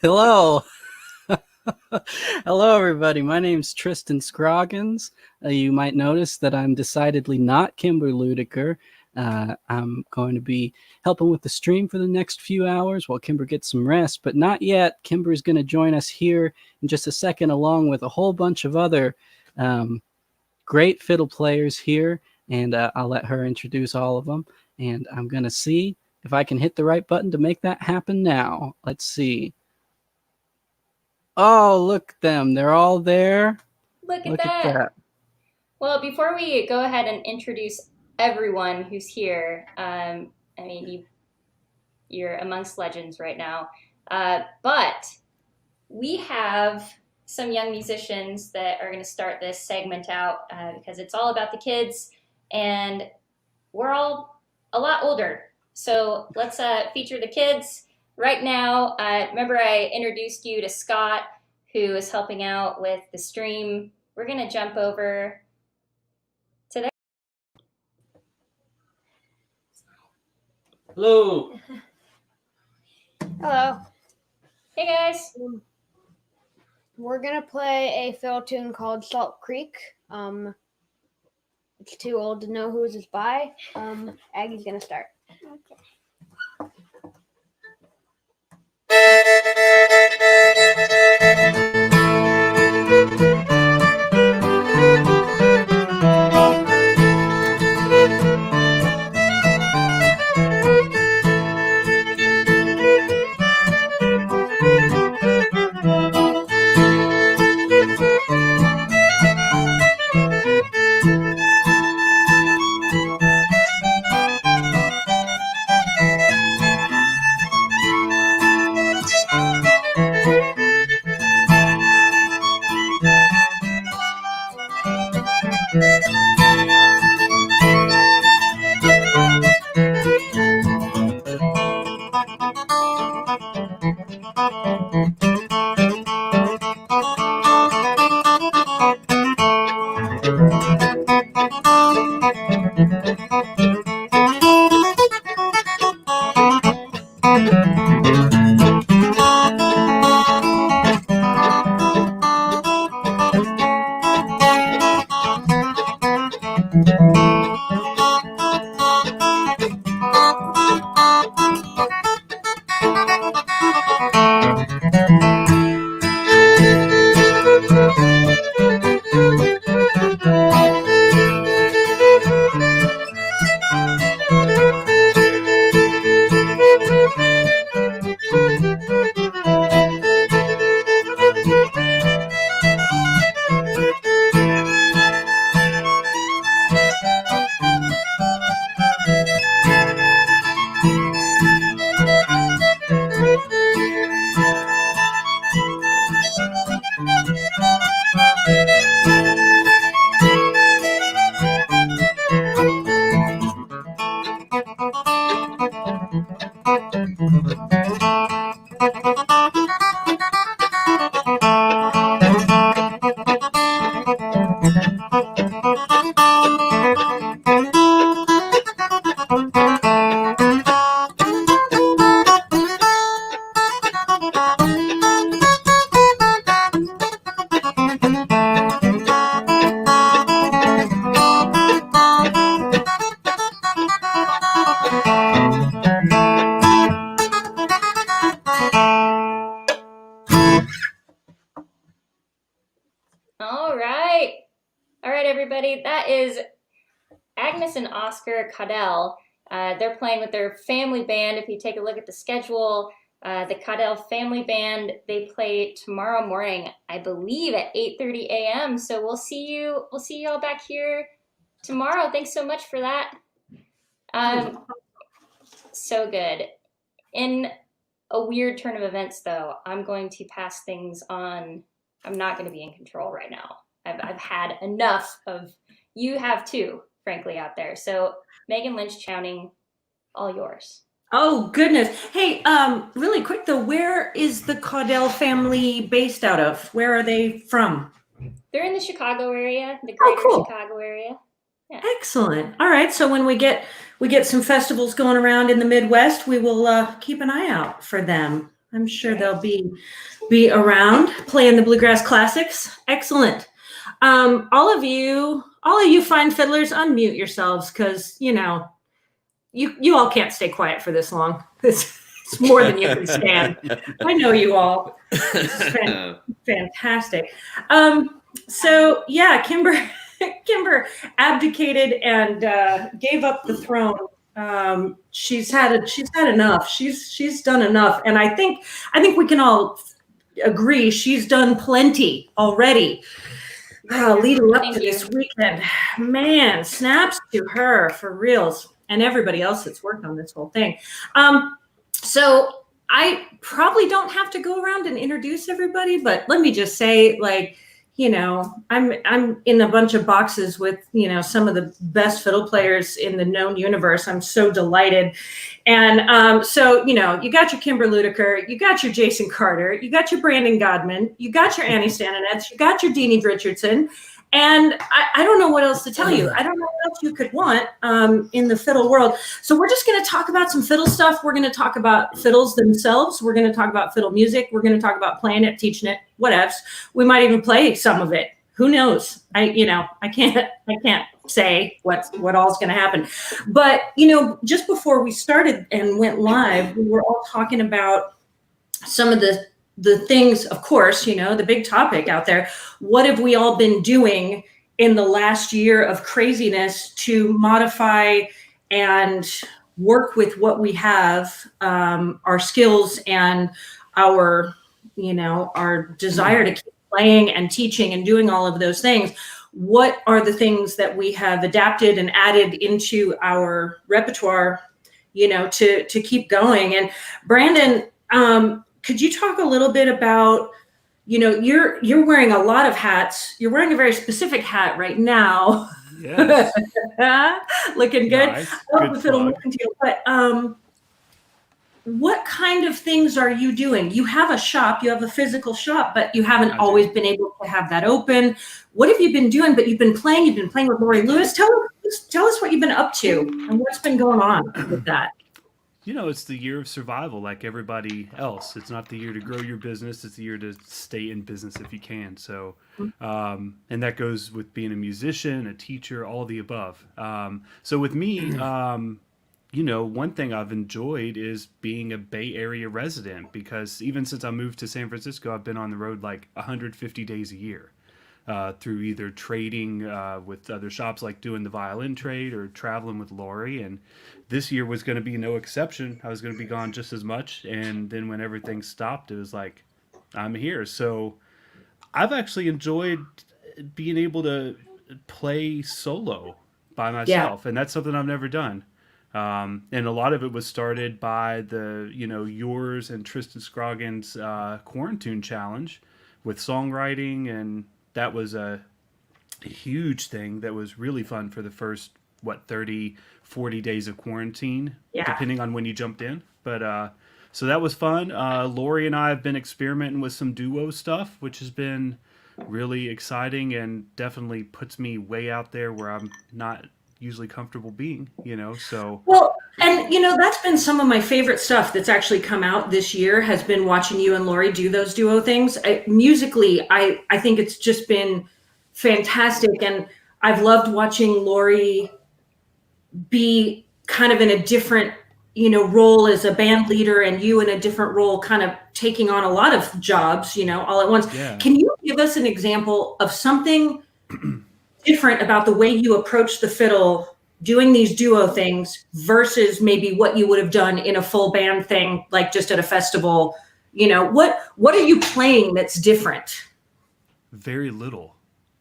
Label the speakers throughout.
Speaker 1: Hello. Hello, everybody. My name's Tristan Scroggins. You might notice that I'm decidedly not Kimber Ludiker. I'm going to be helping with the stream for the next few hours while Kimber gets some rest, but not yet. Kimber is going to join us here in just a second, along with a whole bunch of other great fiddle players here, and I'll let her introduce all of them. And I'm going to see if I can hit the right button to make that happen now. Let's see. Oh, look at them. They're all there.
Speaker 2: Look at that. Well, before we go ahead and introduce everyone who's here, I mean, you're amongst legends right now, but we have some young musicians that are going to start this segment out because it's all about the kids, and we're all a lot older. So let's feature the kids. Right now, remember I introduced you to Scott, who is helping out with the stream. We're going to jump over to there.
Speaker 1: Hello.
Speaker 3: Hello.
Speaker 2: Hey, guys.
Speaker 3: We're going to play a fiddle tune called Salt Creek. It's too old to know who it's by. Aggie's going to start. Okay.
Speaker 2: Caudell. They're playing with their family band. If you take a look at the schedule, the Caudell family band, they play tomorrow morning, I believe at 8:30 a.m. So we'll see you all back here tomorrow. Thanks so much for that. So good. In a weird turn of events, though, I'm going to pass things on. I'm not going to be in control right now. I've had enough of, you have too, frankly, out there. So Megan, Lynch, Chowning, all yours.
Speaker 4: Oh, goodness. Hey, really quick, though, where is the Caudell family based out of? Where are they from?
Speaker 2: They're in the Chicago area, the greater Chicago area.
Speaker 4: Yeah. Excellent. All right. So when we get some festivals going around in the Midwest, we will keep an eye out for them. I'm sure they'll be around playing the Bluegrass classics. Excellent. All of you fine fiddlers, unmute yourselves, because you all can't stay quiet for this long. It's more than you can stand. I know you all. This is fantastic. So yeah, Kimber abdicated and gave up the throne. She's had enough. She's done enough, and I think we can all agree she's done plenty already. Leading up to this weekend, man, snaps to her for reals, and everybody else that's worked on this whole thing. So I probably don't have to go around and introduce everybody, but let me just say, like, I'm in a bunch of boxes with, some of the best fiddle players in the known universe. I'm so delighted. And so, you got your Kimber Ludiker, you got your Jason Carter, you got your Brandon Godman, you got your Annie Staninec, you got your Deanie Richardson. And I don't know what else to tell you. I don't know what else you could want in the fiddle world. So we're just going to talk about some fiddle stuff. We're going to talk about fiddles themselves. We're going to talk about fiddle music. We're going to talk about playing it, teaching it, whatevs. We might even play some of it. Who knows? I can't say what all's going to happen. But, just before we started and went live, we were all talking about some of the things, of course, the big topic out there. What have we all been doing in the last year of craziness to modify and work with what we have, our skills and our desire to keep playing and teaching and doing all of those things? What are the things that we have adapted and added into our repertoire, to keep going? And Brandon, could you talk a little bit about, you're wearing a lot of hats. You're wearing a very specific hat right now.
Speaker 5: Yes.
Speaker 4: Looking good.
Speaker 5: Nice.
Speaker 4: I love the fiddle moving to you. But what kind of things are you doing? You have a shop, you have a physical shop, but you haven't always been able to have that open. What have you been doing? But you've been playing with Laurie Lewis. Tell us what you've been up to and what's been going on with that.
Speaker 5: It's the year of survival like everybody else. It's not the year to grow your business. It's the year to stay in business if you can. So, and that goes with being a musician, a teacher, all the above. So with me, one thing I've enjoyed is being a Bay Area resident, because even since I moved to San Francisco, I've been on the road like 150 days a year. Through either trading with other shops, like doing the violin trade, or traveling with Laurie. And this year was going to be no exception. I was going to be gone just as much. And then when everything stopped, it was like, I'm here. So I've actually enjoyed being able to play solo by myself. Yeah. And that's something I've never done. And a lot of it was started by the, yours and Tristan Scroggins quarantine challenge with songwriting, and that was a huge thing that was really fun for the first, 30, 40 days of quarantine, depending on when you jumped in. But so that was fun. Laurie and I have been experimenting with some duo stuff, which has been really exciting and definitely puts me way out there where I'm not usually comfortable being, so.
Speaker 4: Well, and that's been some of my favorite stuff that's actually come out this year, has been watching you and Laurie do those duo things. Musically, I think it's just been fantastic. And I've loved watching Laurie be kind of in a different, role as a band leader, and you in a different role, kind of taking on a lot of jobs, all at once. Yeah. Can you give us an example of something different about the way you approach the fiddle doing these duo things versus maybe what you would have done in a full band thing, like just at a festival? What are you playing that's different?
Speaker 5: Very little.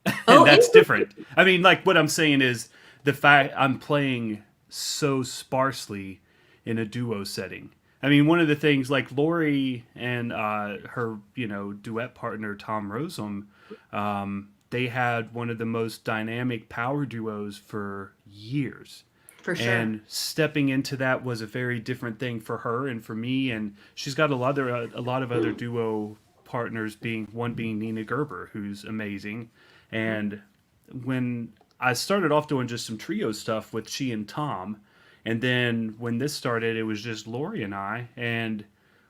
Speaker 5: And that's different. I mean, like, what I'm saying is the fact I'm playing so sparsely in a duo setting. I mean, one of the things, like Laurie and her, duet partner, Tom Rosum, they had one of the most dynamic power duos for years.
Speaker 4: For sure.
Speaker 5: And stepping into that was a very different thing for her and for me. And she's got a lot of other duo partners, one being Nina Gerber, who's amazing. And when I started off doing just some trio stuff with she and Tom, and then when this started, it was just Laurie and I. And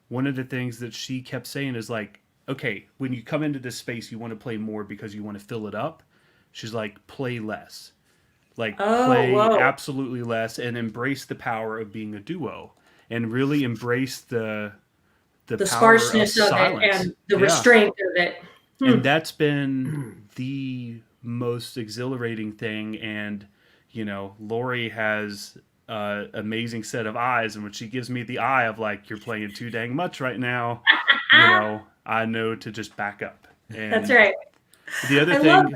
Speaker 5: one of the things that she kept saying is like, okay, when you come into this space, you want to play more because you want to fill it up. She's like, play less. Like, play
Speaker 4: whoa.
Speaker 5: absolutely less and embrace the power of being a duo and really embrace the power
Speaker 4: sparseness of
Speaker 5: silence.
Speaker 4: it and the restraint of it.
Speaker 5: And that's been the most exhilarating thing. And, you know, Laurie has an amazing set of eyes. And when she gives me the eye of like, you're playing too dang much right now, you know, I know to just back up. And
Speaker 4: That's right.
Speaker 5: the other
Speaker 4: I love
Speaker 5: thing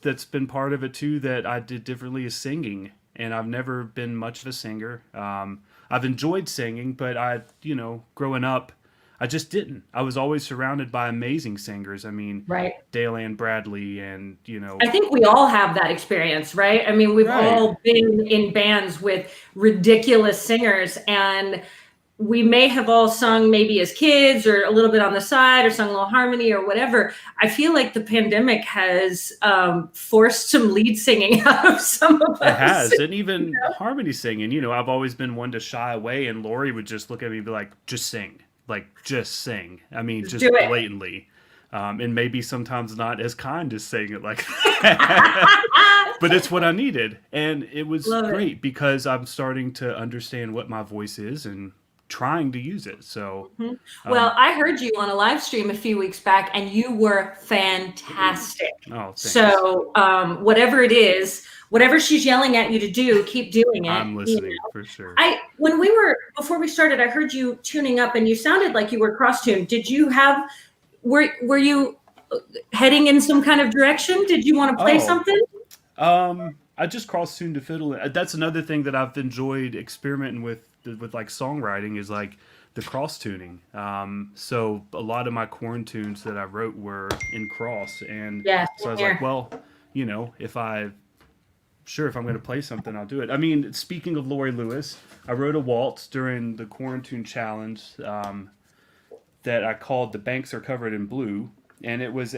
Speaker 5: that's been part of it too that I did differently is singing. And I've never been much of a singer. I've enjoyed singing, but you know, growing up, I just didn't. I was always surrounded by amazing singers. I mean,
Speaker 4: Right.
Speaker 5: Dale Ann Bradley and, you know.
Speaker 4: I think we all have that experience, right? I mean, we've all been in bands with ridiculous singers, and we may have all sung maybe as kids or a little bit on the side or sung a little harmony or whatever. I feel like the pandemic has forced some lead singing out of some of us.
Speaker 5: It has. And even harmony singing, you know, I've always been one to shy away, and Laurie would just look at me and be like, just sing. Like, just sing. I mean, just blatantly. And maybe sometimes not as kind as saying it like that. But it's what I needed. And it was great because I'm starting to understand what my voice is and trying to use it. So,
Speaker 4: well, I heard you on a live stream a few weeks back, and you were fantastic.
Speaker 5: Oh, thanks.
Speaker 4: So, whatever it is, whatever she's yelling at you to do, keep doing it.
Speaker 5: I'm listening for sure.
Speaker 4: Before we started, I heard you tuning up, and you sounded like you were cross-tuned. Did you have? Were you heading in some kind of direction? Did you want to play something?
Speaker 5: I just cross-tuned to fiddle. That's another thing that I've enjoyed experimenting with like songwriting is like the cross tuning. So a lot of my corn tunes that I wrote were in cross, and so I was like, well, you know, if I'm going to play something, I'll do it. I mean, speaking of Laurie Lewis, I wrote a waltz during the Quarantine Challenge that I called "The Banks Are Covered in Blue," and it was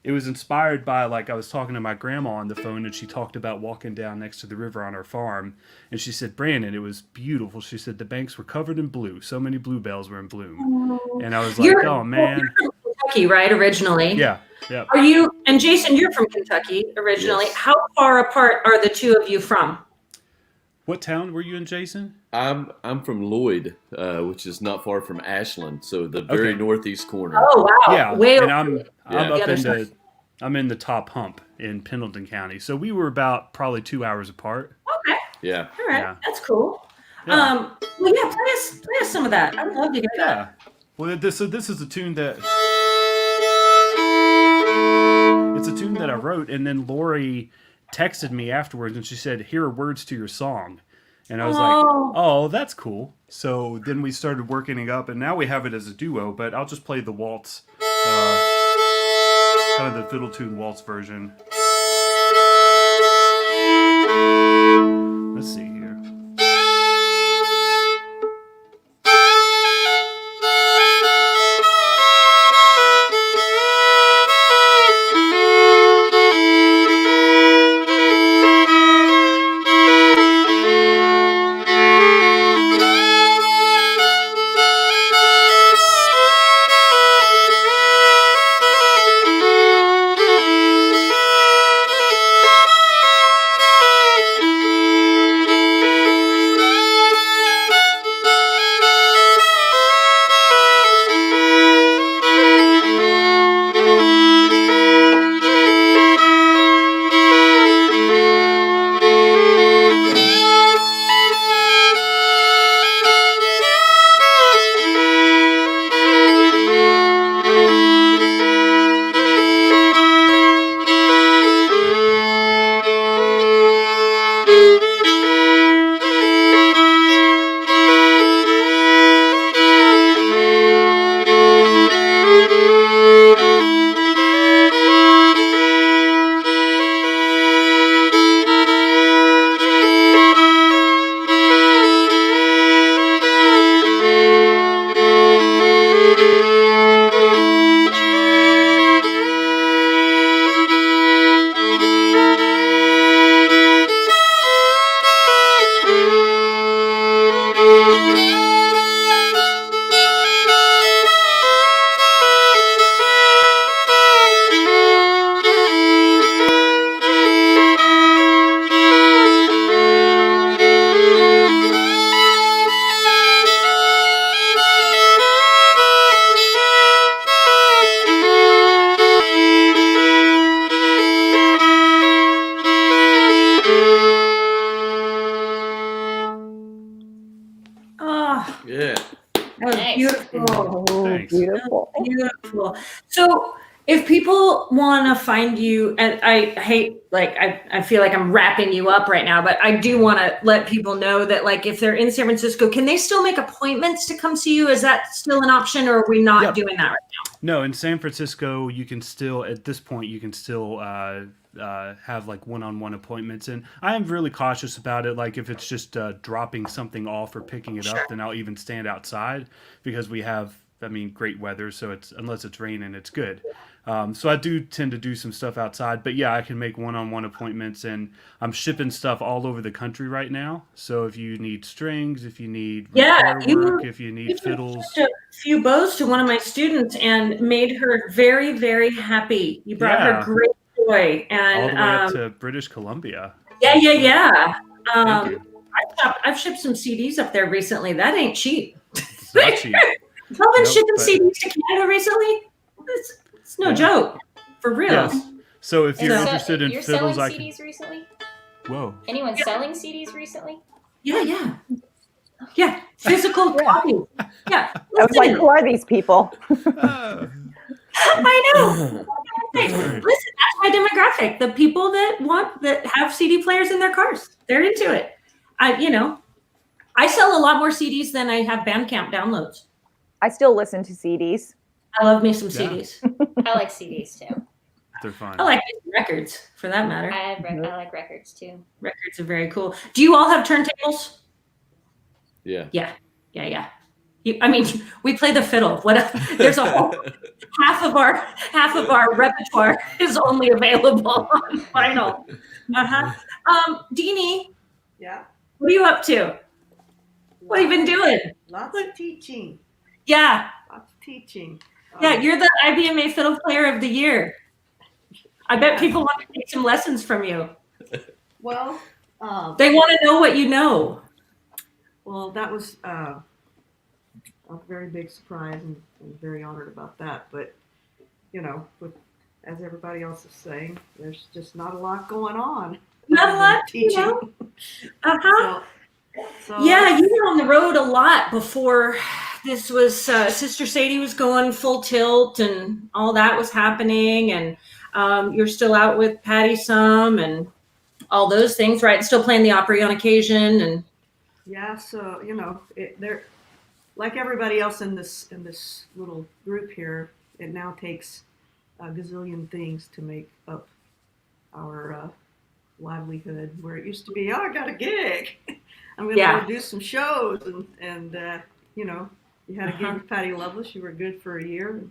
Speaker 5: inspired by, like, I was talking to my grandma on the phone, and she talked about walking down next to the river on her farm, and she said, Brandon, it was beautiful. She said the banks were covered in blue. So many bluebells were in bloom. And I was like, oh, man.
Speaker 4: You're from Kentucky, right, originally?
Speaker 5: Yeah.
Speaker 4: And Jason, you're from Kentucky originally.
Speaker 6: Yes.
Speaker 4: How far apart are the two of you from?
Speaker 5: What town were you in, Jason?
Speaker 6: I'm from Lloyd, which is not far from Ashland, so the very northeast corner.
Speaker 4: Oh wow!
Speaker 5: Yeah,
Speaker 4: way
Speaker 5: and
Speaker 4: over
Speaker 5: I'm in the top hump in Pendleton County, so we were about probably 2 hours apart.
Speaker 4: Okay.
Speaker 6: Yeah.
Speaker 4: All right.
Speaker 5: Yeah.
Speaker 4: That's cool.
Speaker 5: Yeah.
Speaker 4: Well, yeah, play us some of that. I'd love to hear that.
Speaker 5: Well, this is a tune that it's a tune that I wrote, and then Laurie texted me afterwards, and she said, "Here are words to your song." And I was like, oh, that's cool. So then we started working it up, and now we have it as a duo, but I'll just play the waltz, kind of the fiddle tune waltz version. Let's see here.
Speaker 7: Oh,
Speaker 5: Thanks.
Speaker 7: beautiful.
Speaker 4: Beautiful. So if people want to find you, and I hate, like, I feel like I'm wrapping you up right now, but I do want to let people know that, like, if they're in San Francisco, can they still make appointments to come see you? Is that still an option, or are we not
Speaker 5: Yep.
Speaker 4: doing that right now?
Speaker 5: No, in San Francisco, you can still, at this point, you can still have like one-on-one appointments. And I am really cautious about it. Like if it's just dropping something off or picking it up, then I'll even stand outside because we have, I mean, great weather. So it's, unless it's raining, it's good. So I do tend to do some stuff outside, but yeah, I can make one-on-one appointments, and I'm shipping stuff all over the country right now. So if you need strings, if you need repair work, if you need fiddles.
Speaker 4: A few bows to one of my students and made her very, very happy. You brought her great joy, and
Speaker 5: all the way up to British Columbia.
Speaker 4: Yeah.
Speaker 5: Thank you.
Speaker 4: I've shipped some CDs up there recently. That ain't cheap.
Speaker 5: It's not cheap.
Speaker 4: I've been shipping CDs to Canada recently. It's no joke, for real.
Speaker 5: Yes. So if you're interested in
Speaker 2: you're
Speaker 5: fiddles,
Speaker 2: selling CDs recently?
Speaker 5: Whoa.
Speaker 2: Anyone selling CDs recently?
Speaker 4: Yeah. Physical copies. Yeah.
Speaker 7: I was like, who are these people?
Speaker 4: I know. Listen, that's my demographic. The people that have CD players in their cars. They're into it. I sell a lot more CDs than I have Bandcamp downloads.
Speaker 7: I still listen to CDs.
Speaker 4: I love me some CDs.
Speaker 2: I like CDs too.
Speaker 5: They're fun.
Speaker 4: I like records, for that matter.
Speaker 2: I like records too.
Speaker 4: Records are very cool. Do you all have turntables?
Speaker 6: Yeah.
Speaker 4: Yeah. We play the fiddle. There's a whole half of our repertoire is only available on vinyl. Deanie.
Speaker 8: Yeah.
Speaker 4: What are you up to? What have you been doing?
Speaker 8: Lots of teaching.
Speaker 4: Yeah.
Speaker 8: Lots of teaching.
Speaker 4: Yeah, you're the IBMA Fiddle Player of the Year. I bet people want to take some lessons from you.
Speaker 8: Well,
Speaker 4: they want to know what you know.
Speaker 8: Well, that was a very big surprise, and I'm very honored about that. But, as everybody else is saying, there's just not a lot going on.
Speaker 4: Not a lot
Speaker 8: teaching. So,
Speaker 4: yeah, you were on the road a lot before this was, Sister Sadie was going full tilt and all that was happening. And you're still out with Patty some and all those things, right? Still playing the Opry on occasion. And
Speaker 8: yeah, so, they're like everybody else in this little group here, it now takes a gazillion things to make up our livelihood, where it used to be, I got a gig. I'm going to go do some shows, and you had a gig with Patty Loveless. You were good for a year,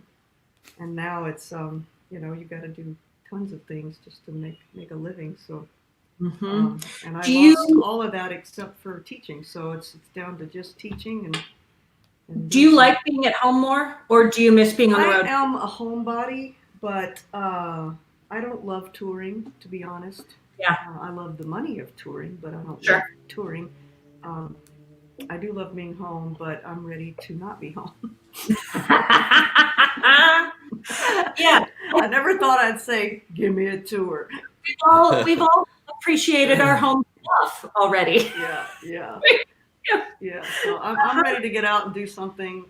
Speaker 8: and now it's you got to do tons of things just to make a living. So, and I lost all of that except for teaching. So it's down to just teaching. And
Speaker 4: do you like being at home more, or do you miss being on the road?
Speaker 8: I am a homebody, but I don't love touring, to be honest.
Speaker 4: Yeah,
Speaker 8: I love the money of touring, but I don't
Speaker 4: love
Speaker 8: touring. I do love being home, but I'm ready to not be home.
Speaker 4: Yeah.
Speaker 8: I never thought I'd say, give me a tour.
Speaker 4: We've all appreciated our home stuff already.
Speaker 8: Yeah. So I'm ready to get out and do something.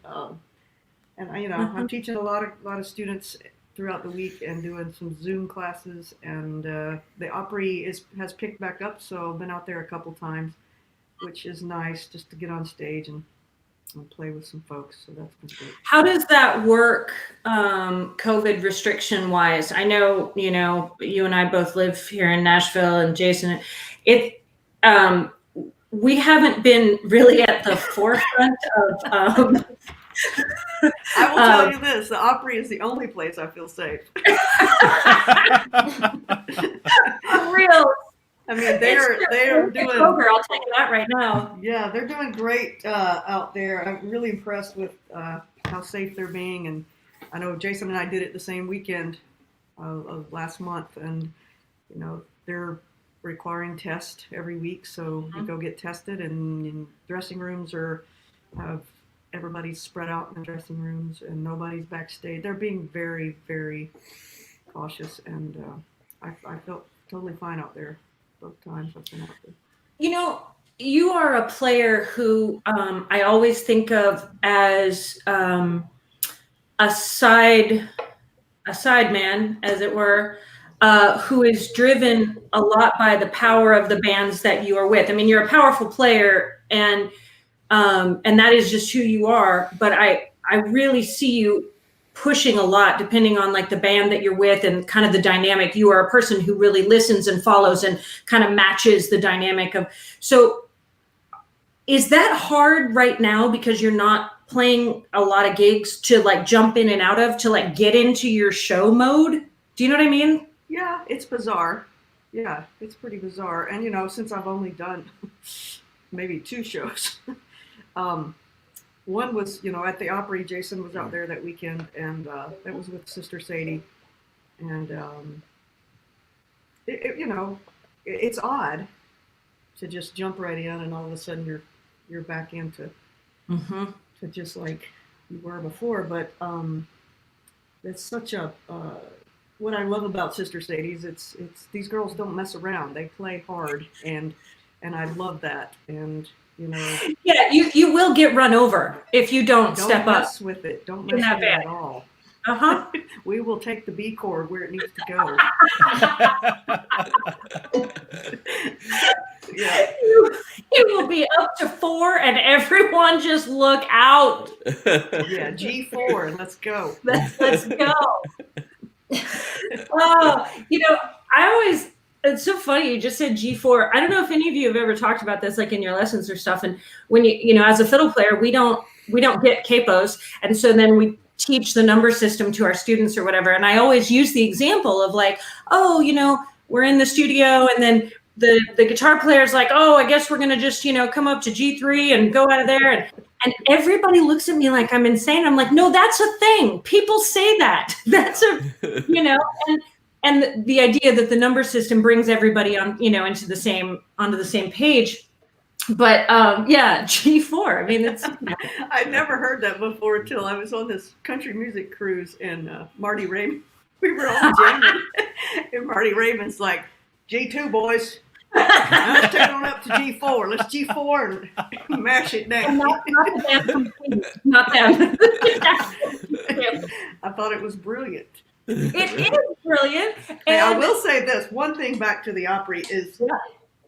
Speaker 8: And I'm teaching a lot of students throughout the week and doing some Zoom classes. And the Opry has picked back up, so I've been out there a couple times, which is nice just to get on stage and play with some folks. So that's been great.
Speaker 4: How does that work, COVID restriction wise? I know, you and I both live here in Nashville, and Jason, we haven't been really at the forefront of.
Speaker 8: I will tell you this: the Opry is the only place I feel safe.
Speaker 4: For real.
Speaker 8: I mean, they're doing.
Speaker 4: Over, I'll tell you that right now.
Speaker 8: Yeah, they're doing great out there. I'm really impressed with how safe they're being, and I know Jason and I did it the same weekend of last month, and they're requiring tests every week, so you go get tested, and dressing rooms have everybody's spread out in the dressing rooms, and nobody's backstage. They're being very, very cautious, and I felt totally fine out there. Both times I've been out there.
Speaker 4: You are a player who I always think of as a side man, as it were, who is driven a lot by the power of the bands that you are with. I mean, you're a powerful player, and that is just who you are. But I really see you pushing a lot, depending on like the band that you're with and kind of the dynamic. You are a person who really listens and follows and kind of matches the dynamic of. So, is that hard right now because you're not playing a lot of gigs to like jump in and out of, to like get into your show mode? Do you know what I mean?
Speaker 8: Yeah, it's bizarre. Yeah, it's pretty bizarre. And, you know, since I've only done maybe 2 shows, one was, you know, at the Opry. Jason was out there that weekend, and that was with Sister Sadie. And, you know, it's odd to just jump right in and all of a sudden you're back into to just like you were before. But it's such a what I love about Sister Sadie's, it's these girls don't mess around. They play hard, and I love that. And you know,
Speaker 4: yeah, you will get run over if you don't step up.
Speaker 8: Mess with it. Don't mess with it at all. We will take the B chord where it needs to go. Yeah.
Speaker 4: You will be up to 4 and everyone just look out.
Speaker 8: Yeah, G4, let's go.
Speaker 4: Let's go. You know, it's so funny. You just said G4. I don't know if any of you have ever talked about this, like in your lessons or stuff. And when you know, as a fiddle player, we don't get capos. And so then we teach the number system to our students or whatever. And I always use the example of like, oh, you know, we're in the studio and then the guitar player's like, oh, I guess we're going to just, you know, come up to G3 and go out of there. And everybody looks at me like I'm insane. I'm like, no, that's a thing. People say that. That's a, you know, and the idea that the number system brings everybody on, you know, onto the same page. But yeah, G4. I mean, it's. You know.
Speaker 8: I'd never heard that before until I was on this country music cruise, and Marty Raymond. We were all jamming, and Marty Raymond's like, G2 boys. Let's take on up to G4. Let's G4 and mash it down.
Speaker 4: Not them. Not them.
Speaker 8: I thought it was brilliant.
Speaker 4: It is brilliant.
Speaker 8: And I will say this one thing back to the Opry is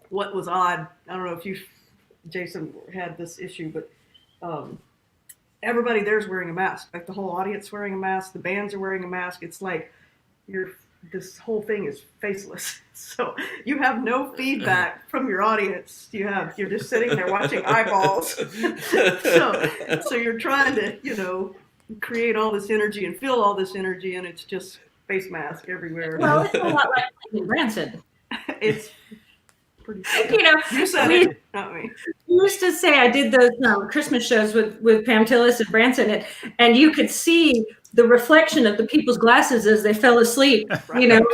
Speaker 8: what was odd. I don't know if Jason had this issue, but everybody there's wearing a mask. Like the whole audience wearing a mask. The bands are wearing a mask. It's like this whole thing is faceless. So you have no feedback from your audience. You're just sitting there watching eyeballs. so you're trying to, you know, create all this energy and feel all this energy, and it's just face mask everywhere.
Speaker 4: Well, it's a lot like playing Branson.
Speaker 8: It's pretty
Speaker 4: you know,
Speaker 8: you said it, not me.
Speaker 4: We used to say I did those Christmas shows with Pam Tillis and Branson, and you could see the reflection of the people's glasses as they fell asleep. Right. You know,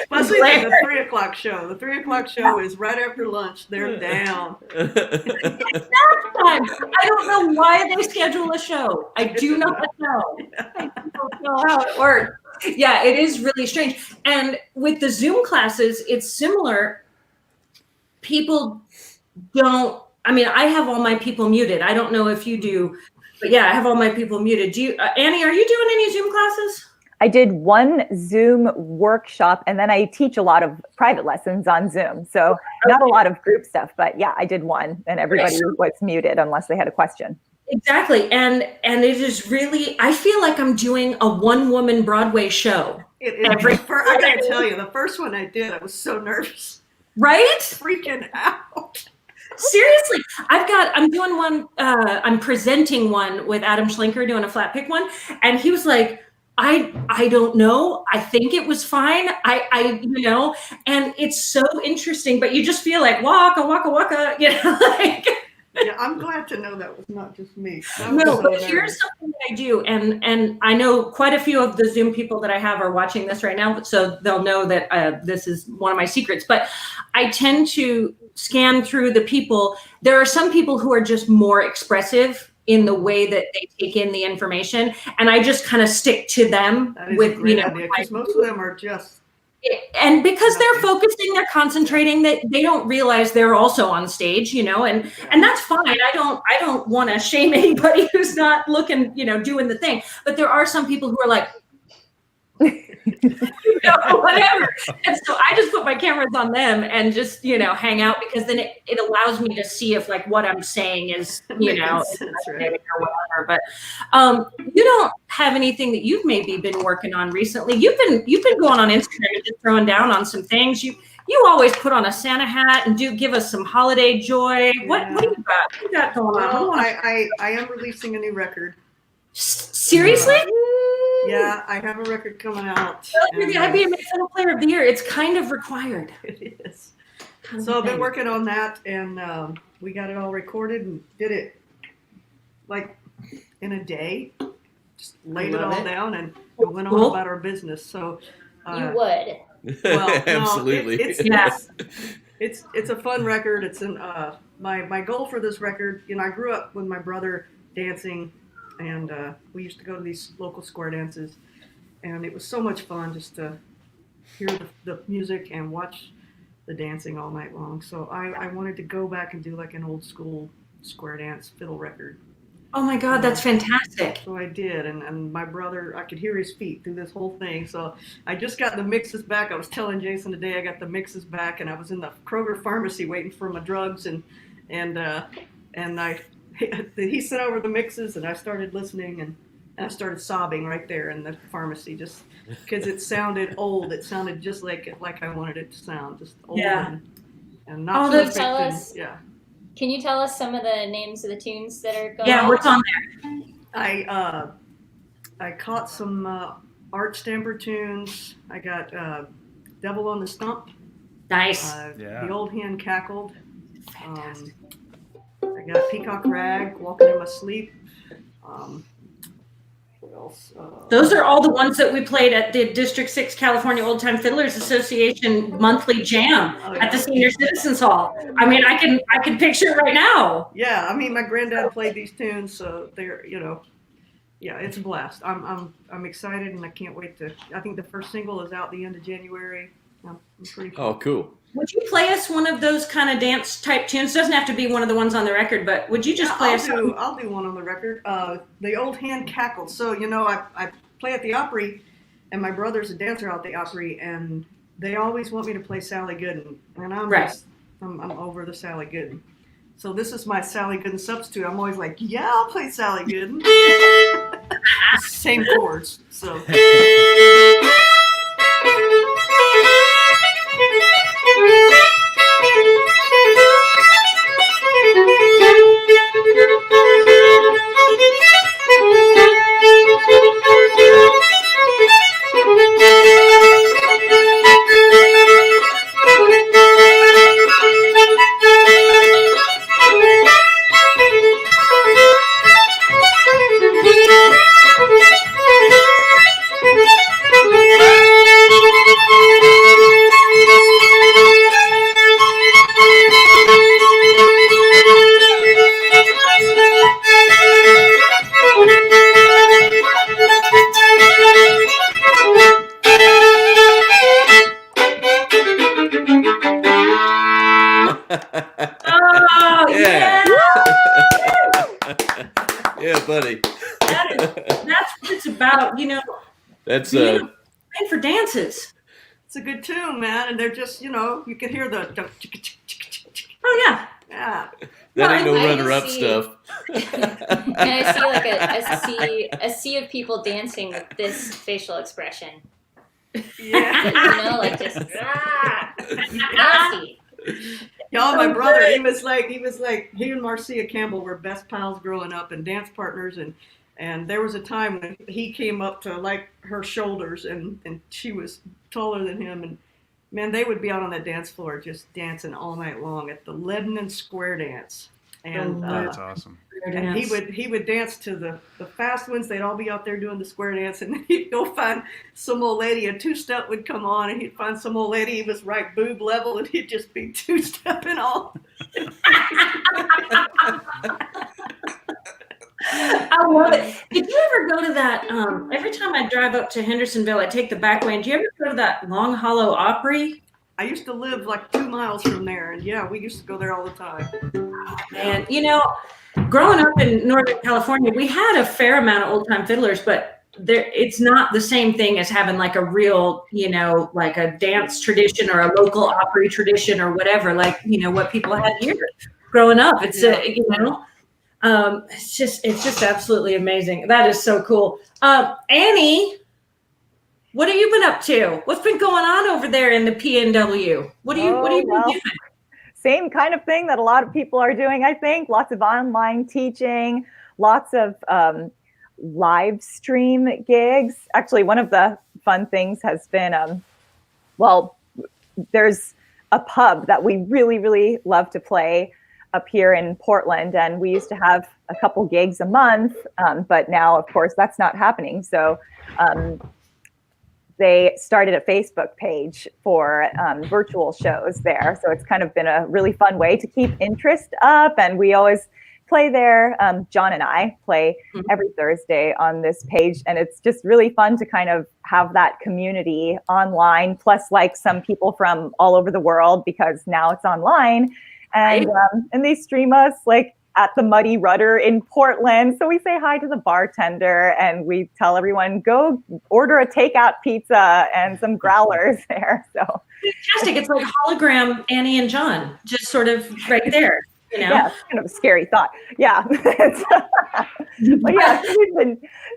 Speaker 8: especially the 3 o'clock show. The 3 o'clock show is right after lunch. They're down.
Speaker 4: It's nap time. I don't know why they schedule a show. I do not know. I don't know how it works. Yeah, it is really strange. And with the Zoom classes, it's similar. People don't, I mean, I have all my people muted. I don't know if you do, but yeah, I have all my people muted. Do you, Annie, are you doing any Zoom classes?
Speaker 7: I did one Zoom workshop, and then I teach a lot of private lessons on Zoom. So not a lot of group stuff, but yeah, I did one, and everybody was muted unless they had a question.
Speaker 4: Exactly. And it is really, I feel like I'm doing a one-woman Broadway show.
Speaker 8: I gotta tell you, the first one I did, I was so nervous.
Speaker 4: Right?
Speaker 8: Freaking out.
Speaker 4: Seriously, I'm doing one, I'm presenting one with Adam Schlinker, doing a flat pick one. And he was like, I don't know. I think it was fine. I you know, and it's so interesting, but you just feel like waka, waka, waka, you know, like.
Speaker 8: Yeah, I'm glad to know that was not just me.
Speaker 4: No, but here's something that I do, and I know quite a few of the Zoom people that I have are watching this right now, so they'll know that this is one of my secrets. But I tend to scan through the people. There are some people who are just more expressive in the way that they take in the information, and I just kind of stick to them with, you know,
Speaker 8: because most of them are just
Speaker 4: And because they're focusing, they're concentrating, that they don't realize they're also on stage, you know, and that's fine. I don't want to shame anybody who's not looking, you know, doing the thing. But there are some people who are like, you know, whatever. And so I just put my cameras on them and just, you know, hang out, because then it allows me to see if like what I'm saying is, you know, or whatever. But you don't have anything that you've maybe been working on recently. You've been going on Instagram and just throwing down on some things. You always put on a Santa hat and do give us some holiday joy.
Speaker 8: Yeah.
Speaker 4: What do you got? What you got going on?
Speaker 8: Well, I am releasing a new record.
Speaker 4: Seriously?
Speaker 8: Yeah, I have a record coming out.
Speaker 4: I'd be a Fiddle Player of the Year. It's kind of required.
Speaker 8: It is. So I've been working on that, and we got it all recorded and did it like in a day. Just laid it all down and went on about our business. So
Speaker 2: you would.
Speaker 8: Well,
Speaker 6: absolutely.
Speaker 8: It's a fun record. It's my goal for this record. You know, I grew up with my brother dancing. And we used to go to these local square dances, and it was so much fun just to hear the music and watch the dancing all night long. So I wanted to go back and do like an old school square dance fiddle record.
Speaker 4: Oh my God, that's fantastic.
Speaker 8: So I did, and my brother, I could hear his feet through this whole thing. So I just got the mixes back. I was telling Jason today I got the mixes back, and I was in the Kroger pharmacy waiting for my drugs, and he sent over the mixes, and I started listening, and I started sobbing right there in the pharmacy, just because it sounded old. It sounded just like I wanted it to sound, just old and not
Speaker 2: so perfect.
Speaker 8: Yeah.
Speaker 2: Can you tell us some of the names of the tunes that are going on?
Speaker 4: Yeah, what's on there?
Speaker 8: I caught some Art Stamper tunes. I got Devil on the Stump.
Speaker 4: Nice.
Speaker 8: The Old Hen Cackled. Fantastic. I got Peacock Rag, Walking in My Sleep. What else?
Speaker 4: Those are all the ones that we played at the District 6 California Old Time Fiddlers Association monthly jam at the Senior Citizens Hall. I mean, I can picture it right now.
Speaker 8: Yeah, I mean, my granddad played these tunes, so they're, you know, yeah, it's a blast. I'm excited, and I can't wait to. I think the first single is out the end of January. I'm pretty cool.
Speaker 6: Oh, cool.
Speaker 4: Would you play us one of those kind of dance type tunes? Doesn't have to be one of the ones on the record, but would you just play us?
Speaker 8: I'll do one on the record. The Old Hen Cackled. So, you know, I play at the Opry, and my brother's a dancer out at the Opry, and they always want me to play Sally Gooden, and I'm over the Sally Gooden. So this is my Sally Gooden substitute. I'm always like, yeah, I'll play Sally Gooden. Same chords. So.
Speaker 4: Oh, yeah.
Speaker 6: Yeah, buddy.
Speaker 4: That's what it's about, you know.
Speaker 6: That's
Speaker 4: playing for dances.
Speaker 8: It's a good tune, man, and they're just, you know, you can hear the.
Speaker 4: Oh yeah.
Speaker 8: Yeah.
Speaker 6: That ain't no runner-up stuff.
Speaker 2: And I see like a sea of people dancing with this facial expression.
Speaker 8: Yeah.
Speaker 2: You know, like just nasty.
Speaker 8: Y'all, my brother, he was like, he and Marcia Campbell were best pals growing up and dance partners, and there was a time when he came up to like her shoulders, and she was taller than him, and man, they would be out on that dance floor just dancing all night long at the Lebanon Square Dance. And
Speaker 5: that's awesome.
Speaker 8: And he would dance to the fast ones. They'd all be out there doing the square dance, and then he'd go find some old lady. A two-step would come on, and he'd find some old lady. He was right boob level, and he'd just be two-stepping all.
Speaker 4: I love it. Did you ever go to that? Every time I drive up to Hendersonville, I take the back way. And do you ever go to to that Long Hollow Opry?
Speaker 8: I used to live like 2 miles from there, and yeah, we used to go there all the time.
Speaker 4: And growing up in Northern California, we had a fair amount of old time fiddlers, but it's not the same thing as having like a real, like a dance tradition or a local Opry tradition or whatever, like, what people had here growing up. It's, it's just absolutely amazing. That is so cool. Annie, what have you been up to? What's been going on over there in the PNW? What have you been doing?
Speaker 7: Same kind of thing that a lot of people are doing, I think. Lots of online teaching, lots of live stream gigs. Actually, one of the fun things has been, there's a pub that we really, really love to play up here in Portland. And we used to have a couple gigs a month, but now, of course, that's not happening. So they started a Facebook page for virtual shows there. So it's kind of been a really fun way to keep interest up. And we always play there. John and I play every Thursday on this page. And it's just really fun to kind of have that community online, plus like some people from all over the world, because now it's online. And and they stream us like at the Muddy Rudder in Portland. So we say hi to the bartender and we tell everyone, go order a takeout pizza and some growlers there. So
Speaker 4: fantastic. It's like hologram Annie and John, just sort of right there.
Speaker 7: Yeah, it's kind of a scary thought. Yeah. But yeah, so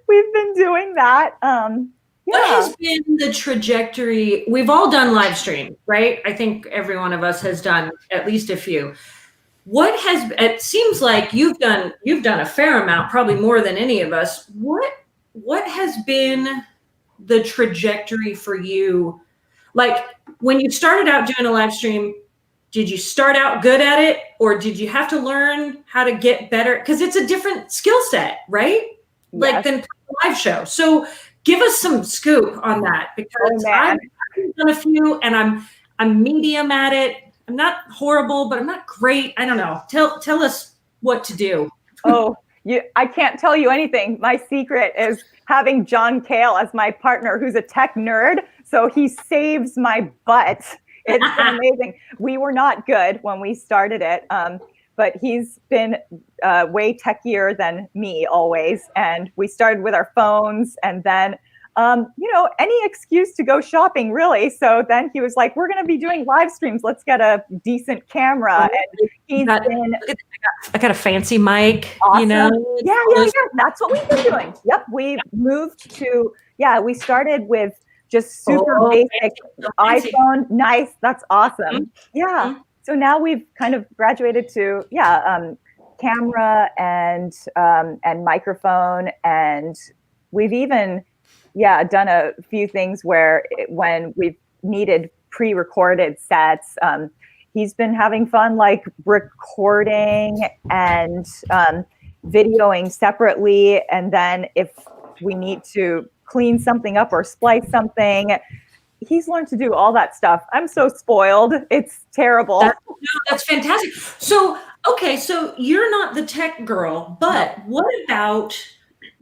Speaker 7: we've been doing that.
Speaker 4: What has been the trajectory? We've all done live stream, right? I think every one of us has done at least a few. It seems like you've done a fair amount, probably more than any of us. What has been the trajectory for you? Like when you started out doing a live stream, did you start out good at it, or did you have to learn how to get better? Because it's a different skill set, right? Yes. Like than a live show. So give us some scoop on that, because I've done a few and I'm medium at it. I'm not horrible, but I'm not great. I don't know. Tell us what to do.
Speaker 7: I can't tell you anything. My secret is having John Cale as my partner, who's a tech nerd. So he saves my butt. It's been amazing. We were not good when we started it, but he's been way techier than me always. And we started with our phones, and then any excuse to go shopping, really. So then he was like, we're going to be doing live streams. Let's get a decent camera. And
Speaker 4: I got a fancy mic,
Speaker 7: awesome. Yeah. That's what we've been doing. Yep. We moved to, we started with just super basic iPhone. Nice. That's awesome. Yeah. So now we've kind of graduated to, camera and microphone. And we've even, done a few things where when we've needed pre-recorded sets, he's been having fun, like recording and videoing separately. And then if we need to clean something up or splice something, he's learned to do all that stuff. I'm so spoiled. It's terrible.
Speaker 4: That's fantastic. So, so you're not the tech girl, but what about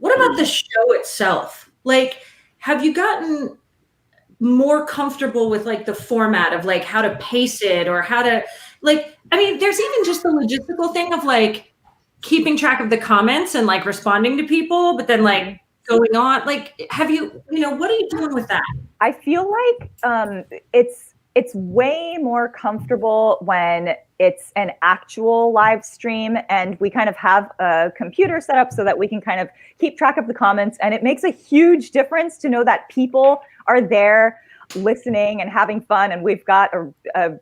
Speaker 4: the show itself? Like, have you gotten more comfortable with like the format of like how to pace it, or how to there's even just the logistical thing of like keeping track of the comments and like responding to people, but then like going on, like, have you, what are you doing with that?
Speaker 7: I feel like it's way more comfortable when it's an actual live stream and we kind of have a computer set up so that we can kind of keep track of the comments. And it makes a huge difference to know that people are there listening and having fun. And we've got a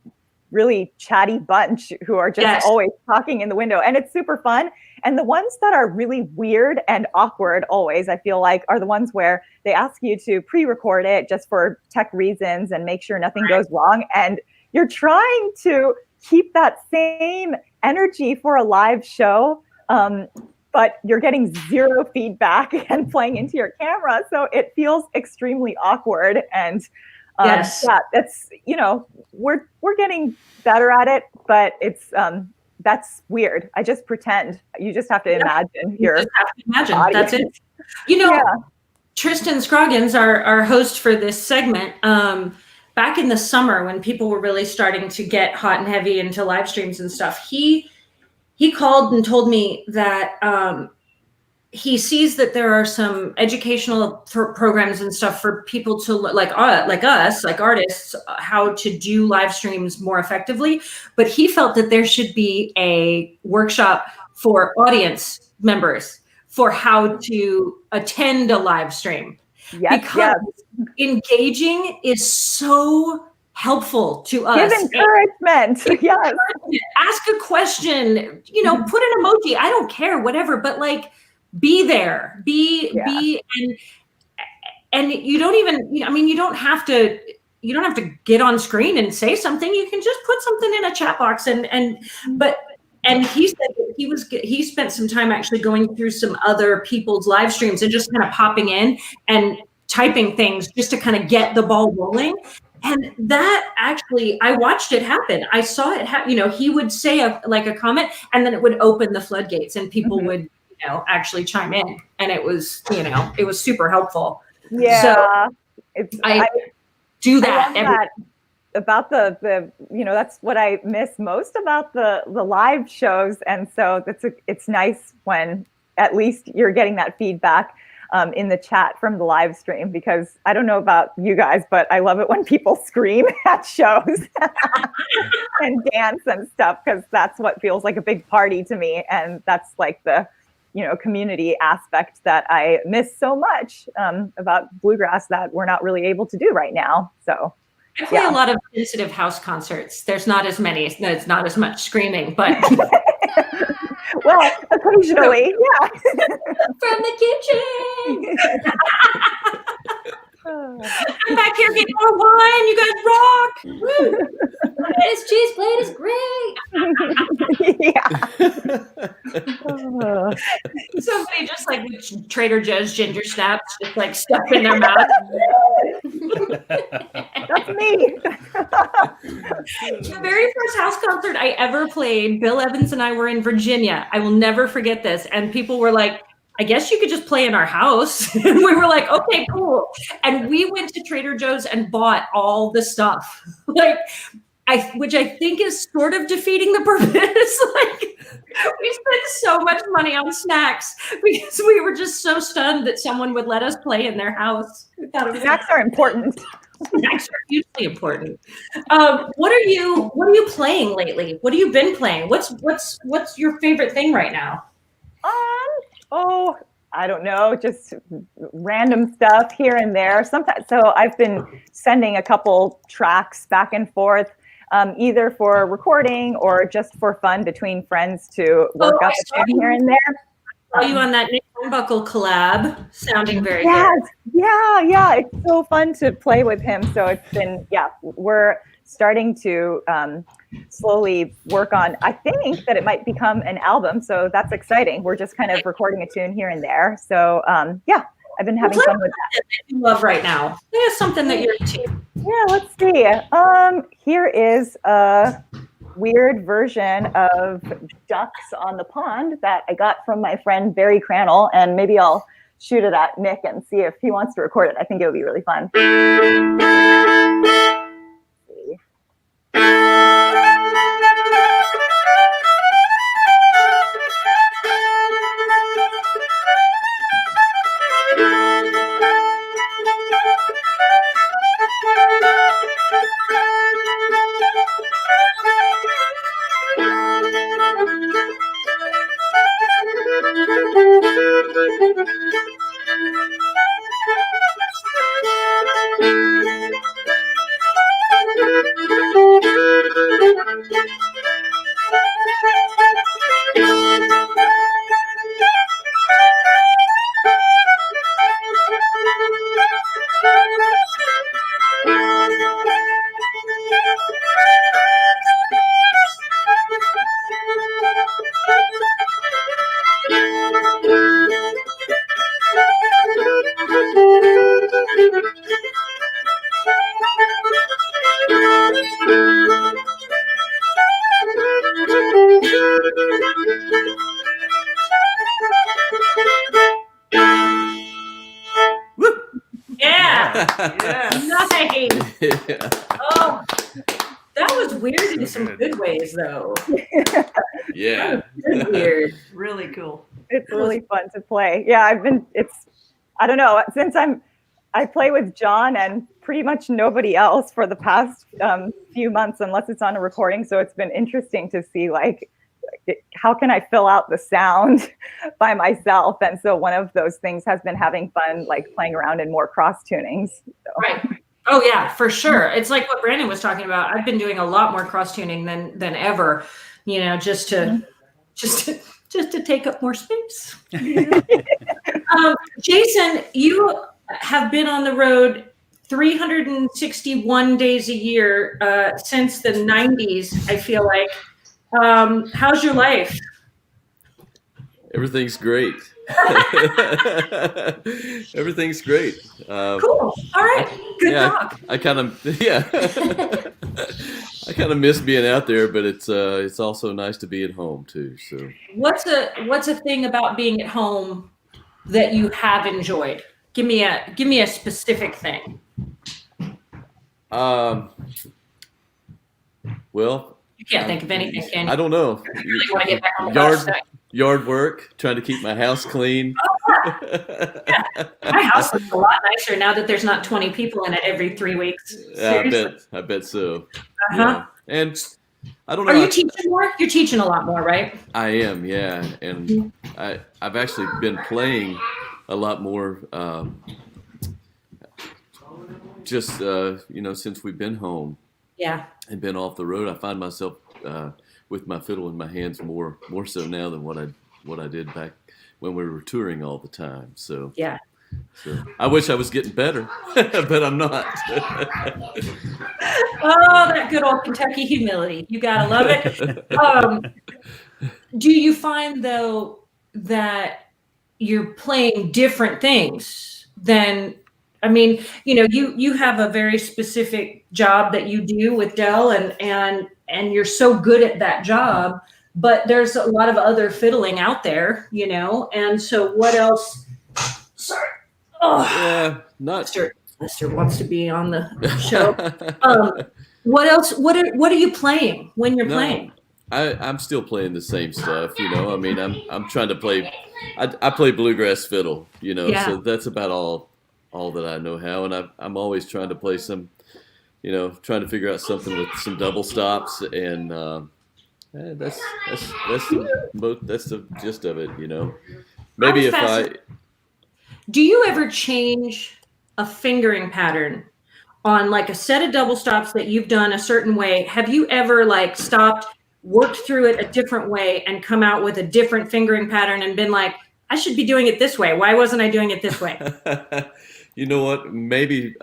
Speaker 7: really chatty bunch who are just always talking in the window, and it's super fun. And the ones that are really weird and awkward always, I feel like, are the ones where they ask you to pre-record it just for tech reasons and make sure nothing goes wrong. And you're trying to keep that same energy for a live show, but you're getting zero feedback and playing into your camera. So it feels extremely awkward. And that's, we're getting better at it, but it's, that's weird. I just pretend. You just have to imagine your
Speaker 4: audience. That's it. Tristan Scroggins, our host for this segment, back in the summer when people were really starting to get hot and heavy into live streams and stuff, he called and told me that he sees that there are some educational programs and stuff for people to like us, like artists, how to do live streams more effectively. But he felt that there should be a workshop for audience members for how to attend a live stream.
Speaker 7: Yes,
Speaker 4: because engaging is so helpful to us.
Speaker 7: Give encouragement. Yes.
Speaker 4: Ask a question, you know, put an emoji. I don't care, whatever, but like, be there, be, and you don't even, I mean, you don't have to get on screen and say something. You can just put something in a chat box and he said that he spent some time actually going through some other people's live streams and just kind of popping in and typing things just to kind of get the ball rolling. And that actually, I watched it happen. I saw it happen. You know, he would say a comment and then it would open the floodgates and people would, you know, actually chime in. And it was, you know, it was super helpful.
Speaker 7: Yeah.
Speaker 4: So I do that.
Speaker 7: About the you know, that's what I miss most about the live shows. And so it's nice when at least you're getting that feedback in the chat from the live stream, because I don't know about you guys, but I love it when people scream at shows and dance and stuff, because that's what feels like a big party to me. And that's like the, you know, community aspect that I miss so much about Bluegrass that we're not really able to do right now. So
Speaker 4: I play a lot of sensitive house concerts. There's not as many, it's not as much screaming, but
Speaker 7: well, occasionally, yeah.
Speaker 2: From the kitchen.
Speaker 4: I'm back here getting more wine. You guys rock. Woo.
Speaker 2: This cheese plate is great.
Speaker 4: Somebody just like with Trader Joe's ginger snaps, just like stuff in their mouth.
Speaker 7: That's me.
Speaker 4: The very first house concert I ever played, Bill Evans and I were in Virginia. I will never forget this. And people were like, I guess you could just play in our house. And we were like, okay, cool. And we went to Trader Joe's and bought all the stuff, which I think is sort of defeating the purpose. Like, we spent so much money on snacks because we were just so stunned that someone would let us play in their house.
Speaker 7: Snacks are important.
Speaker 4: Snacks are hugely important. What are you playing lately? What have you been playing? What's your favorite thing right now?
Speaker 7: Oh, I don't know, just random stuff here and there. Sometimes, so I've been sending a couple tracks back and forth, either for recording or just for fun between friends to work up a tune here and there.
Speaker 4: Saw you on that Nick Hornbuckle collab, sounding very good.
Speaker 7: Yeah. It's so fun to play with him. So it's been, we're starting to slowly work on, I think that it might become an album. So that's exciting. We're just kind of recording a tune here and there. So I've been having fun with that.
Speaker 4: You love right now. There's something that you're into.
Speaker 7: Yeah, let's see. Here is a weird version of Ducks on the Pond that I got from my friend Barry Crannell, and maybe I'll shoot it at Nick and see if he wants to record it. I think it would be really fun.
Speaker 8: Yes.
Speaker 4: Nice.
Speaker 6: Yeah.
Speaker 4: Oh, that was weird in some good ways, though.
Speaker 6: Yeah.
Speaker 4: Really weird.
Speaker 8: Really cool.
Speaker 7: It's really fun to play. Yeah, I don't know, since I play with John and pretty much nobody else for the past few months, unless it's on a recording. So it's been interesting to see, like, how can I fill out the sound by myself? And so one of those things has been having fun, like playing around in more cross tunings. So.
Speaker 4: Right. Oh yeah, for sure. It's like what Brandon was talking about. I've been doing a lot more cross tuning than ever, you know, just to take up more space. Jason, you have been on the road 361 days a year since the 90s, I feel like. How's your life?
Speaker 6: Everything's great. Everything's great.
Speaker 4: Cool. All right. Good talk.
Speaker 6: I kind of I kind of miss being out there, but it's also nice to be at home too. So
Speaker 4: what's a thing about being at home that you have enjoyed? Give me a specific thing.
Speaker 6: Well,
Speaker 4: you can't think of anything, can you?
Speaker 6: I don't know.
Speaker 4: You really want to get back on the bus?
Speaker 6: Yard work, trying to keep my house clean.
Speaker 4: Yeah. My house looks a lot nicer now that there's not 20 people in it every 3 weeks.
Speaker 6: I bet so. Yeah. And I don't know.
Speaker 4: Are you teaching more? You're teaching a lot more, right?
Speaker 6: I am, yeah. And I've actually been playing a lot more since we've been home.
Speaker 4: Yeah.
Speaker 6: And been off the road. I find myself with my fiddle in my hands more so now than what I did back when we were touring all the time. So
Speaker 4: yeah.
Speaker 6: So I wish I was getting better, but I'm not.
Speaker 4: Oh, that good old Kentucky humility. You gotta love it. Do you find though that you're playing different things than, I mean, you know, you have a very specific job that you do with Dell and you're so good at that job, but there's a lot of other fiddling out there, you know? And so what else? Sorry. Oh,
Speaker 6: yeah, not
Speaker 4: Lester wants to be on the show. What else? What are you playing when you're playing?
Speaker 6: I'm still playing the same stuff, you know. I mean, I'm trying to play. I play bluegrass fiddle, you know. Yeah. So that's about all that I know how, and I'm always trying to play some, you know, trying to figure out something with some double stops, and that's the gist of it, you know. Maybe if I.
Speaker 4: Do you ever change a fingering pattern on like a set of double stops that you've done a certain way? Have you ever like stopped, worked through it a different way and come out with a different fingering pattern and been like, I should be doing it this way. Why wasn't I doing it this way?
Speaker 6: You know what? Maybe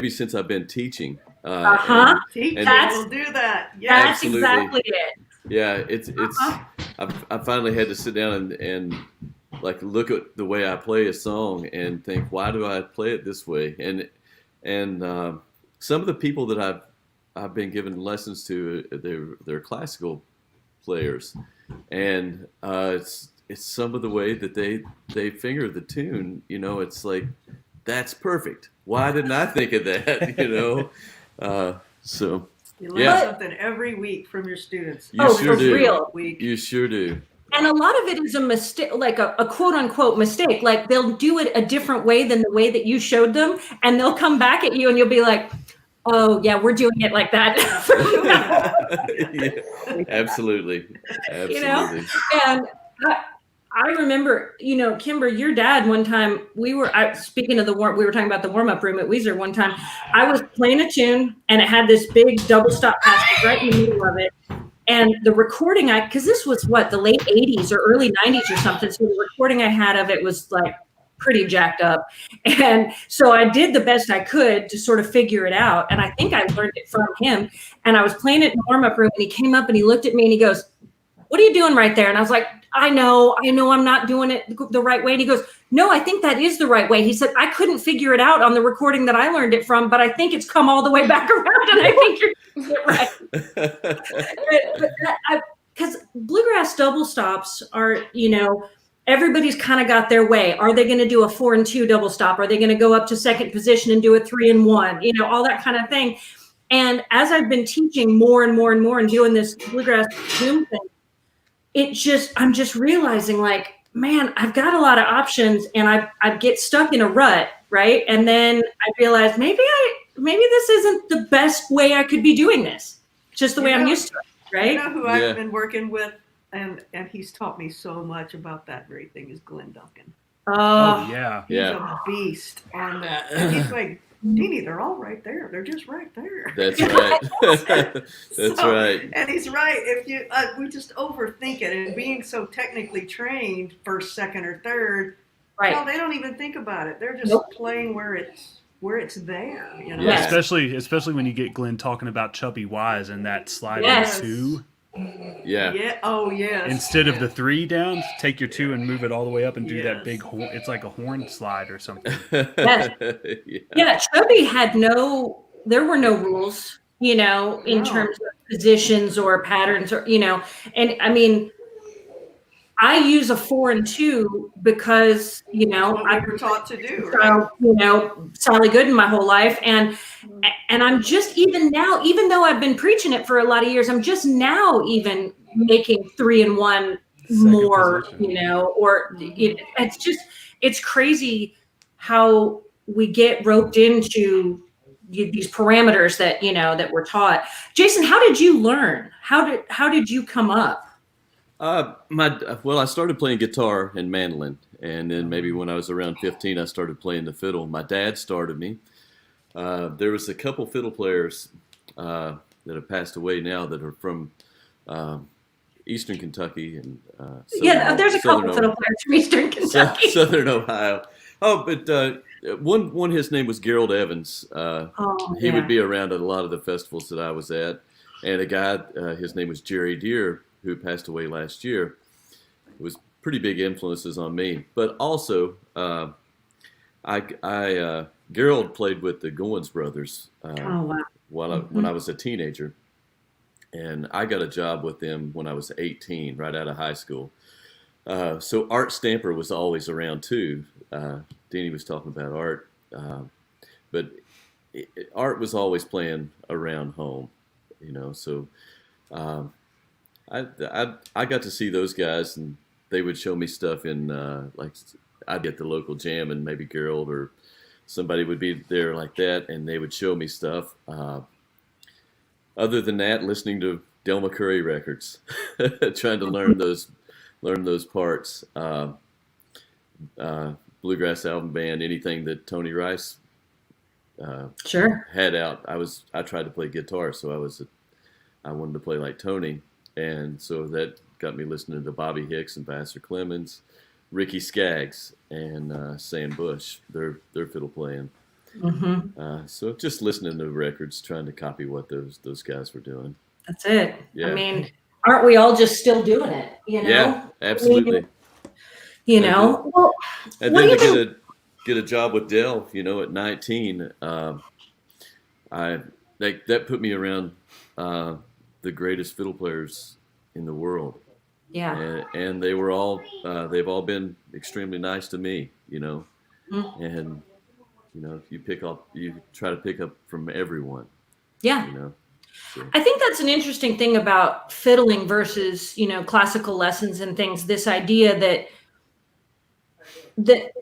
Speaker 6: since I've been teaching.
Speaker 8: Teaching will do that.
Speaker 4: Yeah, that's exactly it.
Speaker 6: Yeah, it's. I finally had to sit down and like look at the way I play a song and think, why do I play it this way? And some of the people that I've been giving lessons to, they're classical players, and it's some of the way that they finger the tune. You know, it's like, that's perfect. Why didn't I think of that? You know, so
Speaker 8: you learn something every week from your students.
Speaker 6: You sure do.
Speaker 4: Real.
Speaker 6: You sure do.
Speaker 4: And a lot of it is a mistake, like a quote unquote mistake. Like they'll do it a different way than the way that you showed them. And they'll come back at you and you'll be like, oh yeah, we're doing it like that.
Speaker 6: Yeah, absolutely.
Speaker 4: You know? And I remember, you know, Kimber, your dad, one time speaking of we were talking about the warm-up room at Weezer one time, I was playing a tune and it had this big double stop passage right in the middle of it. And the recording because this was the late 80s or early 90s or something. So the recording I had of it was like pretty jacked up. And so I did the best I could to sort of figure it out. And I think I learned it from him. And I was playing it in the warm-up room and he came up and he looked at me and he goes, what are you doing right there? And I was like, I know I'm not doing it the right way. And he goes, no, I think that is the right way. He said, I couldn't figure it out on the recording that I learned it from, but I think it's come all the way back around and I think you're doing it right. Because bluegrass double stops are, you know, everybody's kind of got their way. Are they going to do a 4-2 double stop? Are they going to go up to second position and do a 3-1? You know, all that kind of thing. And as I've been teaching more and more and more and doing this Bluegrass Zoom thing, I'm just realizing, like, man, I've got a lot of options, and I get stuck in a rut, right? And then I realize maybe this isn't the best way I could be doing this. Just the way I'm used to it, right?
Speaker 8: You know who I've been working with, and he's taught me so much about that very thing, is Glenn Duncan.
Speaker 4: Oh,
Speaker 5: yeah.
Speaker 8: He's a beast on that. And he's like, Deanie, they're all right there. They're just right there.
Speaker 6: That's right. That's right.
Speaker 8: And he's right. If you, we just overthink it, and being so technically trained, first, second, or third,
Speaker 4: right?
Speaker 8: Well, they don't even think about it. They're just playing where it's there. You know?
Speaker 5: Yeah, especially when you get Glenn talking about Chubby Wise and that slide
Speaker 4: Yes.
Speaker 5: 2.
Speaker 6: Yeah.
Speaker 8: Yeah. Oh, yes.
Speaker 5: Instead of the 3 down, take your 2 and move it all the way up and do that big horn. It's like a horn slide or something.
Speaker 4: Yes. Yeah, Chubby had there were no rules, you know, in terms of positions or patterns, or, you know, and I mean, I use a 4-2 because, you know,
Speaker 8: I were taught to do,
Speaker 4: right? You know, Sally Gooden my whole life. And I'm just, even now, even though I've been preaching it for a lot of years, I'm just now even making 3-1 more, position. You know, or it's crazy how we get roped into these parameters that, you know, that we're taught. Jason, how did you learn? How did you come up?
Speaker 6: I started playing guitar and mandolin, and then maybe when I was around 15, I started playing the fiddle. My dad started me. There was a couple fiddle players that have passed away now that are from Eastern Kentucky and
Speaker 4: there's a couple fiddle players from Eastern Kentucky,
Speaker 6: Southern Ohio. Oh, but one his name was Gerald Evans. He would be around at a lot of the festivals that I was at, and a guy his name was Jerry Deere, who passed away last year. It was pretty big influences on me. But also, Gerald played with the Goins brothers when I was a teenager. And I got a job with them when I was 18, right out of high school. So Art Stamper was always around too. Deanie was talking about Art. But Art was always playing around home, you know, so... I got to see those guys, and they would show me stuff in like I'd get the local jam, and maybe Gerald or somebody would be there like that, and they would show me stuff. Other than that, listening to Del McCoury records, trying to learn those parts. Bluegrass album band, anything that Tony Rice had out. I tried to play guitar, so I wanted to play like Tony. And so that got me listening to Bobby Hicks and Vassar Clemens, Ricky Skaggs, and Sam Bush. Their fiddle playing. Mm-hmm. So just listening to records, trying to copy what those guys were doing.
Speaker 4: That's it.
Speaker 6: Yeah.
Speaker 4: I mean, aren't we all just still doing it? You know?
Speaker 6: Yeah, absolutely.
Speaker 4: I mean, you know.
Speaker 6: Well, and then to get a job with Dell, you know, at 19, that put me around. The greatest fiddle players in the world.
Speaker 4: Yeah.
Speaker 6: And they were all, they've all been extremely nice to me, you know. Mm-hmm. And, you know, you try to pick up from everyone.
Speaker 4: Yeah.
Speaker 6: You know. So.
Speaker 4: I think that's an interesting thing about fiddling versus, you know, classical lessons and things. This idea that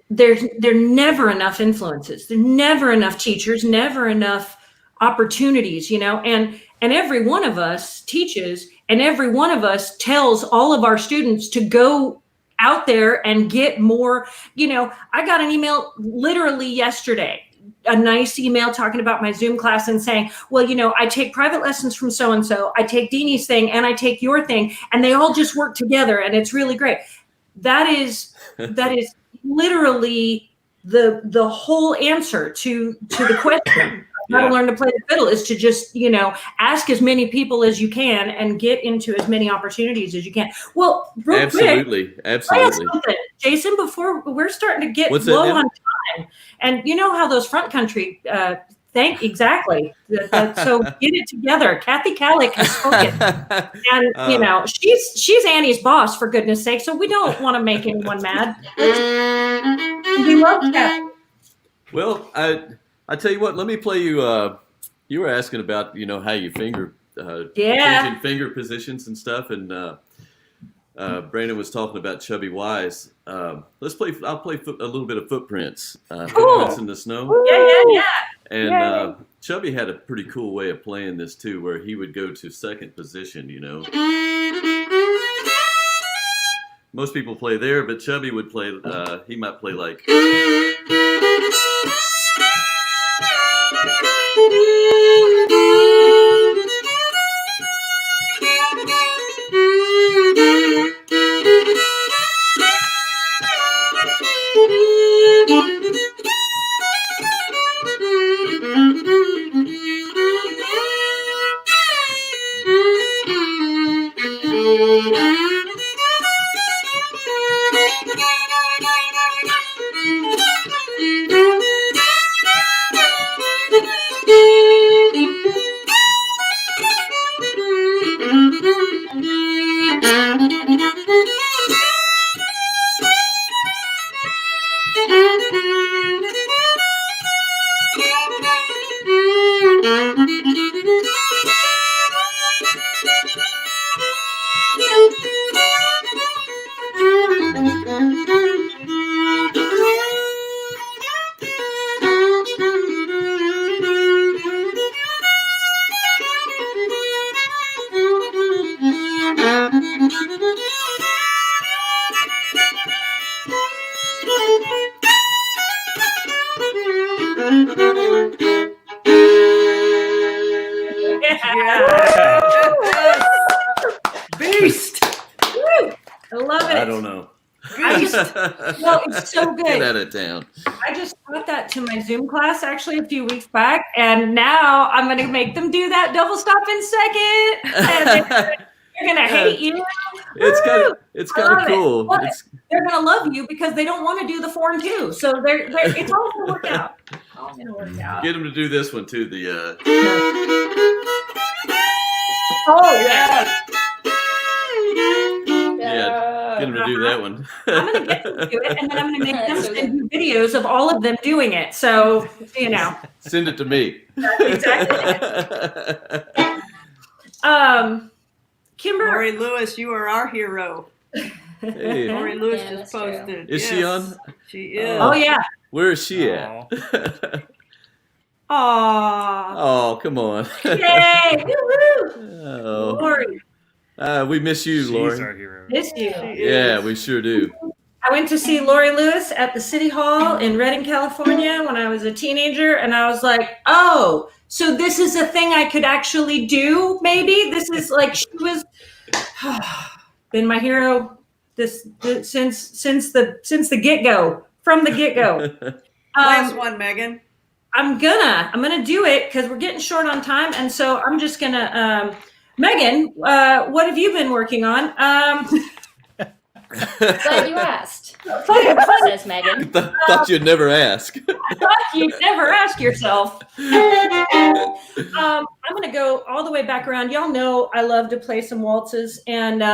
Speaker 4: there are never enough influences. There are never enough teachers, never enough opportunities, you know, and every one of us teaches, and every one of us tells all of our students to go out there and get more. You know, I got an email literally yesterday, a nice email talking about my Zoom class and saying, well, you know, I take private lessons from so-and-so, I take Deanie's thing, and I take your thing, and they all just work together, and it's really great. That is literally the whole answer to the question. How to learn to play the fiddle is to just, you know, ask as many people as you can and get into as many opportunities as you can. Well, real quick, Jason, before we're starting to get low on time, and you know how those front country Exactly. So get it together. Kathy Kallick has spoken, and you know she's Annie's boss, for goodness sake. So we don't want to make anyone mad. We love Kathy.
Speaker 6: Well, I tell you what. Let me play you. You were asking about how you finger, changing finger positions and stuff, and Brandon was talking about Chubby Wise. Let's play. I'll play a little bit of Footprints. Footprints in the Snow.
Speaker 4: Yeah.
Speaker 6: And Chubby had a pretty cool way of playing this too, where he would go to second position. Most people play there, but Chubby would play. He might play like.
Speaker 8: Beast.
Speaker 4: I love it.
Speaker 6: I don't know.
Speaker 4: No, it's so good.
Speaker 6: Get out of town.
Speaker 4: I just taught that to my Zoom class actually a few weeks back, and now I'm going to make them do that double stop in second. And they're going to hate you.
Speaker 6: It's kind of cool.
Speaker 4: Well, they're going to love you because they don't want to do the 4 and 2. So it's all going to work out. All going to work out.
Speaker 6: Get them to do this one too. The
Speaker 4: oh yeah.
Speaker 6: Get them to do that one.
Speaker 4: I'm going to get them to do it, and then I'm going to make them send you videos of all of them doing it. So,
Speaker 6: Send it to me.
Speaker 4: Exactly. Kimber.
Speaker 8: Laurie Lewis, you are our hero.
Speaker 6: Hey.
Speaker 8: Laurie Lewis
Speaker 2: Yeah,
Speaker 8: just
Speaker 2: that's true.
Speaker 8: posted.
Speaker 6: Is she on?
Speaker 8: She is.
Speaker 4: Oh, yeah.
Speaker 6: Where is she at?
Speaker 4: Aw.
Speaker 6: Oh, come on.
Speaker 4: Yay. Woo-hoo.
Speaker 6: Oh.
Speaker 4: Laurie.
Speaker 6: We miss you,
Speaker 5: She's
Speaker 6: Laurie.
Speaker 5: our hero.
Speaker 4: Miss you.
Speaker 6: Yeah, we sure do.
Speaker 4: I went to see Laurie Lewis at the City Hall in Redding, California when I was a teenager, and I was like, oh, so this is a thing I could actually do, maybe? This is like, she was been my hero since the get-go, from the get-go.
Speaker 8: Last one, Megan.
Speaker 4: I'm gonna do it because we're getting short on time, and so I'm just gonna Megan, what have you been working on?
Speaker 2: Glad you asked. Says Megan.
Speaker 6: Thought you'd never ask.
Speaker 4: I thought you'd never ask yourself. I'm gonna go all the way back around. Y'all know I love to play some waltzes, and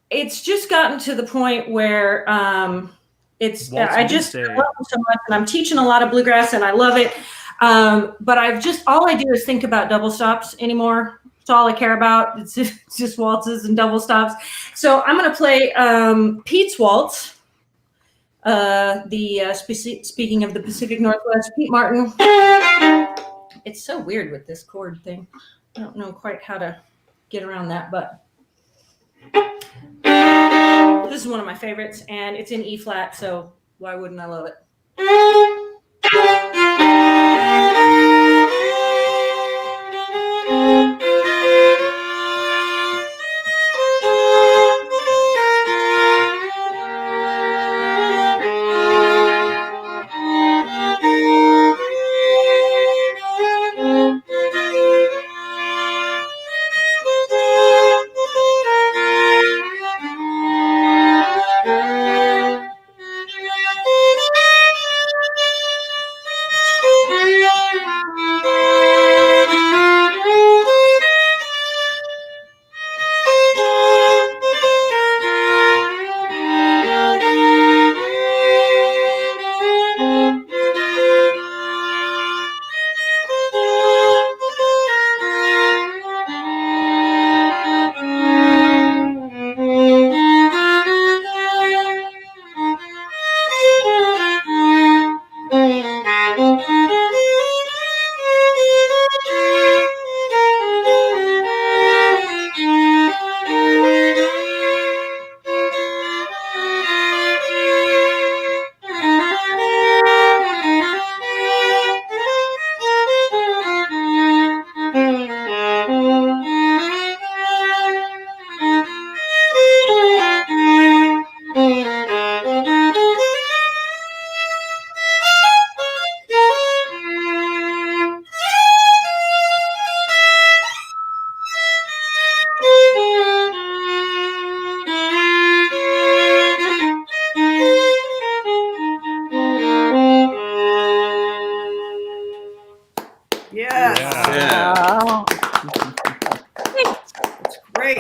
Speaker 4: it's just gotten to the point where it's I just love them so much, and I'm teaching a lot of bluegrass, and I love it. But all I do is think about double stops anymore. It's all I care about. It's just waltzes and double stops. So I'm going to play Pete's Waltz. Speaking of the Pacific Northwest, Pete Martin. It's so weird with this chord thing. I don't know quite how to get around that, but this is one of my favorites, and it's in E flat, so why wouldn't I love it?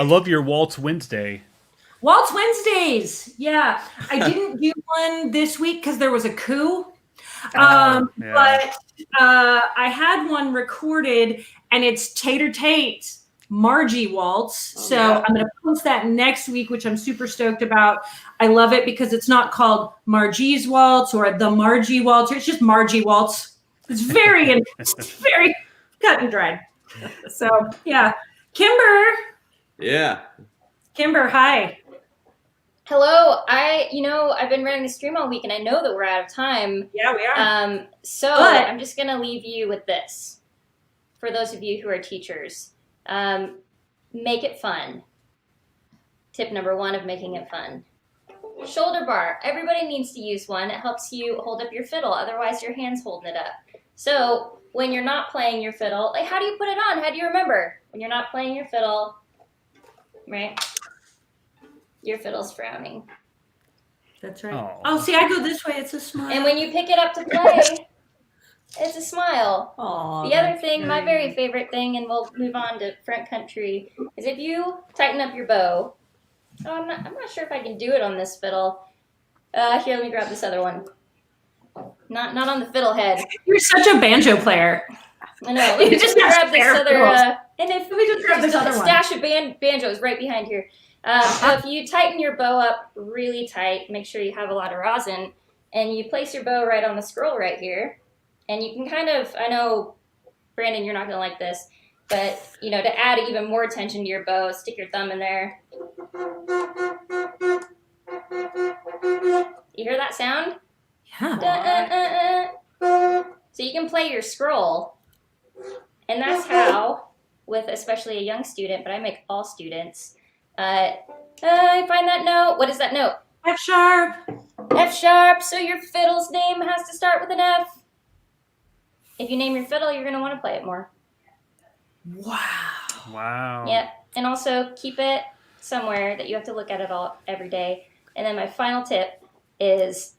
Speaker 5: love your Waltz Wednesday.
Speaker 4: Waltz Wednesdays. Yeah. I didn't do one this week because there was a coup. But I had one recorded, and it's Tater Tate Margie Waltz. So I'm going to post that next week, which I'm super stoked about. I love it because it's not called Margie's Waltz or the Margie Waltz. It's just Margie Waltz. It's very cut and dried. So yeah, Kimber.
Speaker 6: Yeah.
Speaker 4: Kimber, hi.
Speaker 2: Hello. I've been running the stream all week, and I know that we're out of time.
Speaker 4: Yeah, we are.
Speaker 2: But I'm just gonna leave you with this. For those of you who are teachers, make it fun. Tip number 1 of making it fun. Shoulder bar. Everybody needs to use one. It helps you hold up your fiddle. Otherwise, your hand's holding it up. So when you're not playing your fiddle, like, how do you put it on? How do you remember? When you're not playing your fiddle, right? Your fiddle's frowning.
Speaker 4: That's right. Oh, see, I go this way. It's a smile.
Speaker 2: And when you pick it up to play, it's a smile.
Speaker 4: Aww,
Speaker 2: the other thing, my very favorite thing, and we'll move on to front country, is if you tighten up your bow. Oh, I'm not sure if I can do it on this fiddle. Here, let me grab this other one. Not on the fiddle head.
Speaker 4: You're such a banjo player.
Speaker 2: I know. Let me just grab this other. And if
Speaker 4: we just grab this other one.
Speaker 2: Stash of banjos right behind here. So if you tighten your bow up really tight, make sure you have a lot of rosin, and you place your bow right on the scroll right here, and you can kind of, I know, Brandon, you're not going to like this, but, to add even more tension to your bow, stick your thumb in there. You hear that sound?
Speaker 4: Yeah.
Speaker 2: So you can play your scroll, and that's how, with especially a young student, but I make all students, I find that note. What is that note?
Speaker 4: F sharp.
Speaker 2: F sharp. So your fiddle's name has to start with an F. If you name your fiddle, you're going to want to play it more.
Speaker 5: Wow.
Speaker 2: Yep. And also keep it somewhere that you have to look at it all every day. And then my final tip is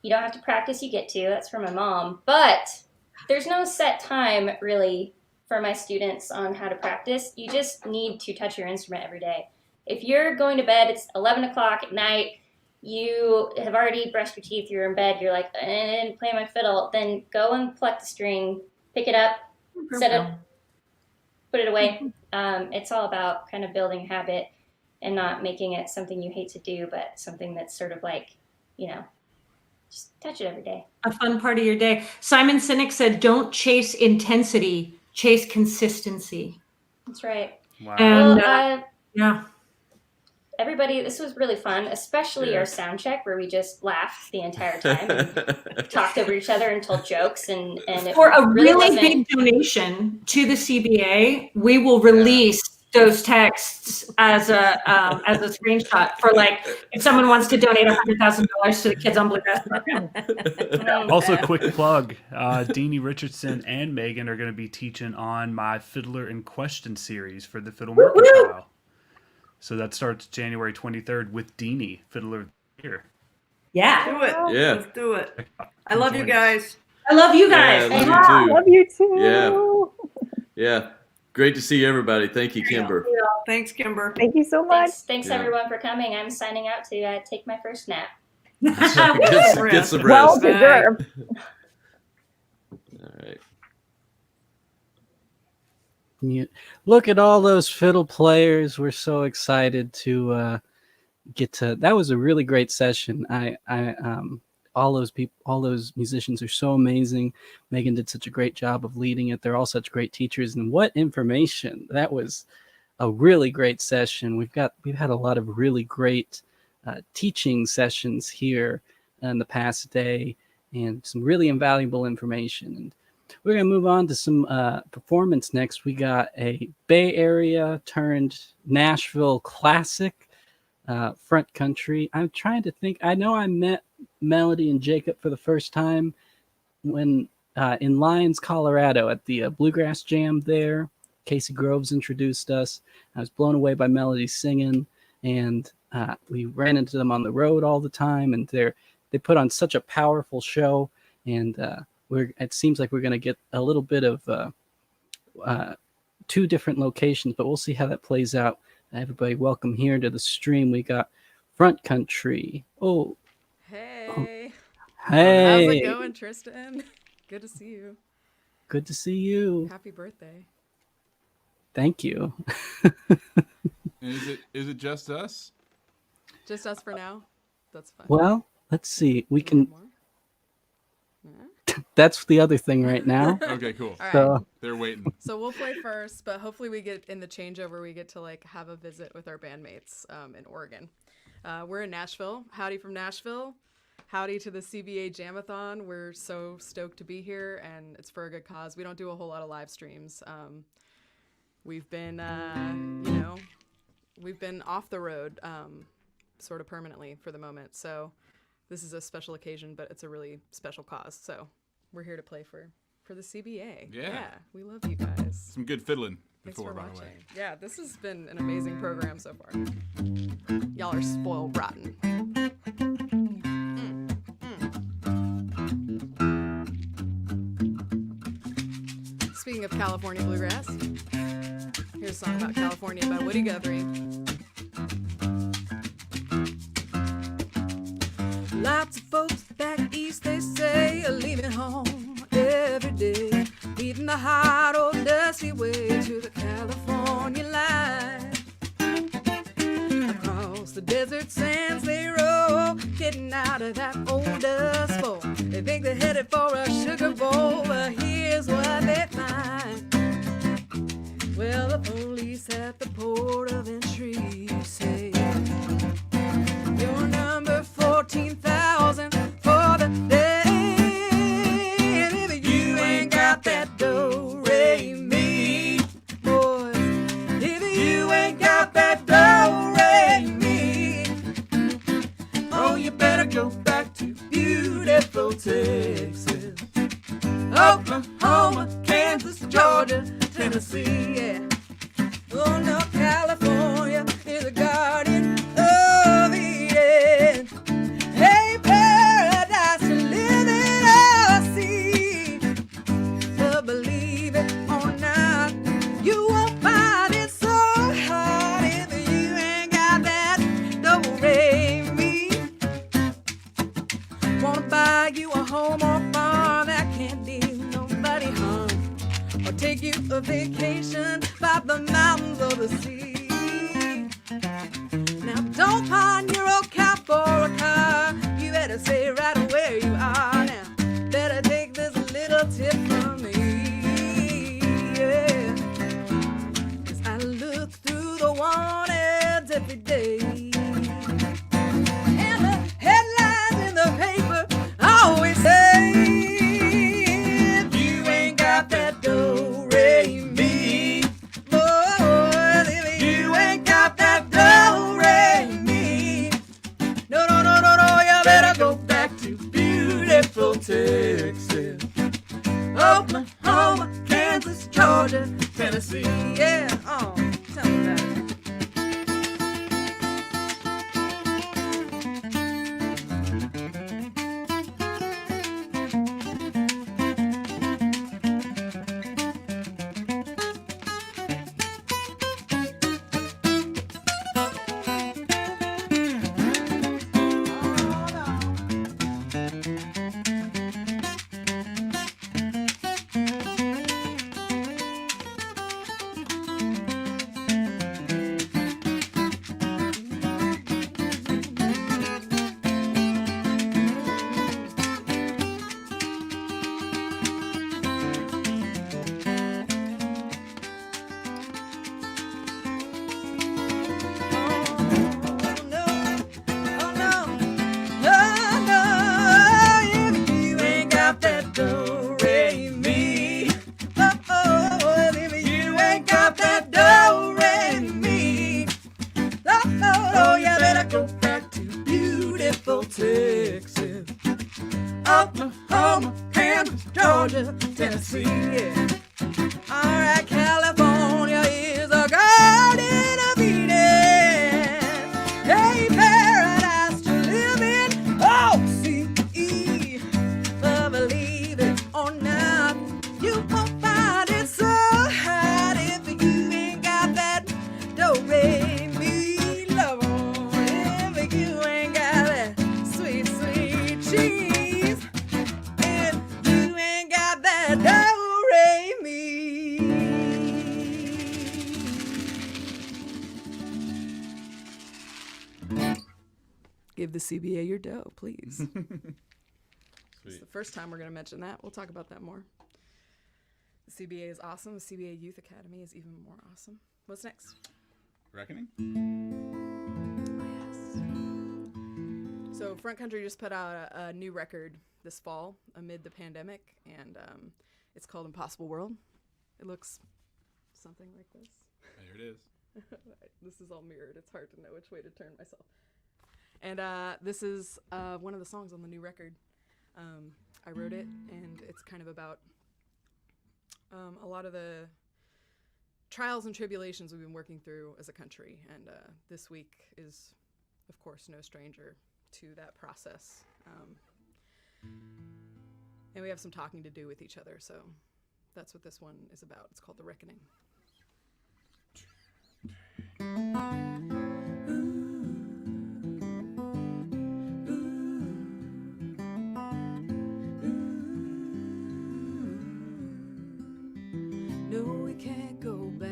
Speaker 2: you don't have to practice, you get to. That's from my mom. But there's no set time, really, for my students on how to practice. You just need to touch your instrument every day. If you're going to bed, it's 11 o'clock at night, you have already brushed your teeth, you're in bed, you're like, I didn't play my fiddle, then go and pluck the string, pick it up, set it, put it away. It's all about kind of building habit and not making it something you hate to do, but something that's sort of like, just touch it every day.
Speaker 4: A fun part of your day. Simon Sinek said, don't chase intensity, chase consistency.
Speaker 2: That's right.
Speaker 5: Wow.
Speaker 4: And yeah.
Speaker 2: Everybody, this was really fun, especially our sound check where we just laughed the entire time and talked over each other and told jokes. And
Speaker 4: for a really big donation to the CBA, we will release those texts as a screenshot for, like, if someone wants to donate $100,000 to the Kids on Bluegrass program.
Speaker 5: Also, quick plug: Deanie, Richardson, and Megan are going to be teaching on my Fiddler in Question series for the Fiddle Mercantile. So that starts January 23rd with Deanie, Fiddler of the Year.
Speaker 4: Yeah.
Speaker 8: Do it.
Speaker 6: Yeah.
Speaker 8: Let's do it. I love you guys.
Speaker 4: I love you guys.
Speaker 6: Yeah,
Speaker 7: Love you too.
Speaker 6: Yeah. Great to see everybody. Thank you, Kimber.
Speaker 8: Thanks, Kimber.
Speaker 7: Thank you so much.
Speaker 2: Thanks everyone for coming. I'm signing out to take my first nap.
Speaker 6: Get some
Speaker 7: Well
Speaker 6: rest.
Speaker 7: deserved.
Speaker 6: All right.
Speaker 1: Look at all those fiddle players. We're so excited to get to. That was a really great session. All those people, all those musicians are so amazing. Megan did such a great job of leading it. They're all such great teachers, and what information! That was a really great session. We've had a lot of really great teaching sessions here in the past day, and some really invaluable information. And we're going to move on to some performance next. We got a Bay Area turned Nashville classic, front country. I'm trying to think. I know I met Melody and Jacob for the first time when in Lyons, Colorado at the Bluegrass Jam there. Casey Groves introduced us. I was blown away by Melody's singing, and we ran into them on the road all the time, and they put on such a powerful show, and it seems like we're going to get a little bit of 2 different locations, but we'll see how that plays out. Everybody, welcome here to the stream. We got Front Country. Oh,
Speaker 9: Hey.
Speaker 1: hey.
Speaker 9: How's it going, Tristan? Good to see you.
Speaker 1: Good to see you.
Speaker 9: Happy birthday.
Speaker 1: Thank you.
Speaker 10: And is it just us?
Speaker 9: Just us for now? That's fine.
Speaker 1: Well, let's see. We can.
Speaker 9: More?
Speaker 1: That's the other thing right now.
Speaker 10: Okay, cool.
Speaker 9: All
Speaker 1: So
Speaker 9: right.
Speaker 10: They're waiting.
Speaker 9: So we'll play first, but hopefully we get in the changeover. We get to like have a visit with our bandmates in Oregon. We're in Nashville. Howdy from Nashville. Howdy to the CBA Jam-a-Thon. We're so stoked to be here, and it's for a good cause. We don't do a whole lot of live streams. We've been, we've been off the road sort of permanently for the moment. So this is a special occasion, but it's a really special cause. So we're here to play for the CBA.
Speaker 10: Yeah.
Speaker 9: We love you guys.
Speaker 10: Some good fiddling
Speaker 9: Thanks
Speaker 10: before,
Speaker 9: for
Speaker 10: by the
Speaker 9: watching.
Speaker 10: way.
Speaker 9: Yeah, this has been an amazing program so far. Y'all are spoiled rotten. Speaking of California Bluegrass, here's a song about California by Woody Guthrie. Lots of folks back east, they say, are leaving home every day, leaving the hot old dusty way to the California line. Across the desert sands they roll, getting out of that old dust bowl. They think they're headed for a sugar bowl, but here's what they find. Well, the police at the port of entry say, you're number 14,000 for the day. And if you ain't got that do-re-mi, boys, if you ain't got that do-re-mi, oh, you better go back to beautiful Texas, Oklahoma, Kansas, Georgia, Tennessee, yeah. Oh, no, California is a guardian of Eden. Hey, paradise to live in or see. To believe it or not, you won't find it so hard if you ain't got that do-re-mi. Wanna buy you a home or farm that can't do nobody harm, or take you a vacation by the mountains or the sea. Now don't pawn your old car for a car. You better stay right where you are now. Better take this little tip from me, yeah. 'Cause I look through the wanteds every day, and the headlines in the paper always say, if you ain't got that do-re-mi, boy, if you ain't got that do-re-mi, no, you better go back to beautiful Texas, Oklahoma, Kansas, Georgia, Tennessee, yeah. Oh, tell me about it. Texas, Oklahoma, Kansas, Georgia, Tennessee, yeah. All right, California is a garden of Eden. Hey, paradise to live in, oh, C-E. But believe it or not, you won't find it so hot if you ain't got that do-re-mi.
Speaker 11: give the CBA your dough, please. It's
Speaker 10: Sweet.
Speaker 11: the first time we're going to mention that. We'll talk about that more. The CBA is awesome. The CBA Youth Academy is even more awesome. What's next?
Speaker 10: Reckoning?
Speaker 11: Yes. So Front Country just put out a new record this fall amid the pandemic, and it's called Impossible World. It looks something like this.
Speaker 10: There it is.
Speaker 11: This is all mirrored. It's hard to know which way to turn myself. And this is one of the songs on the new record. I wrote it, and it's kind of about a lot of the trials and tribulations we've been working through as a country. And this week is, of course, no stranger to that process. And we have some talking to do with each other, so that's what this one is about. It's called The Reckoning. No, we can't go back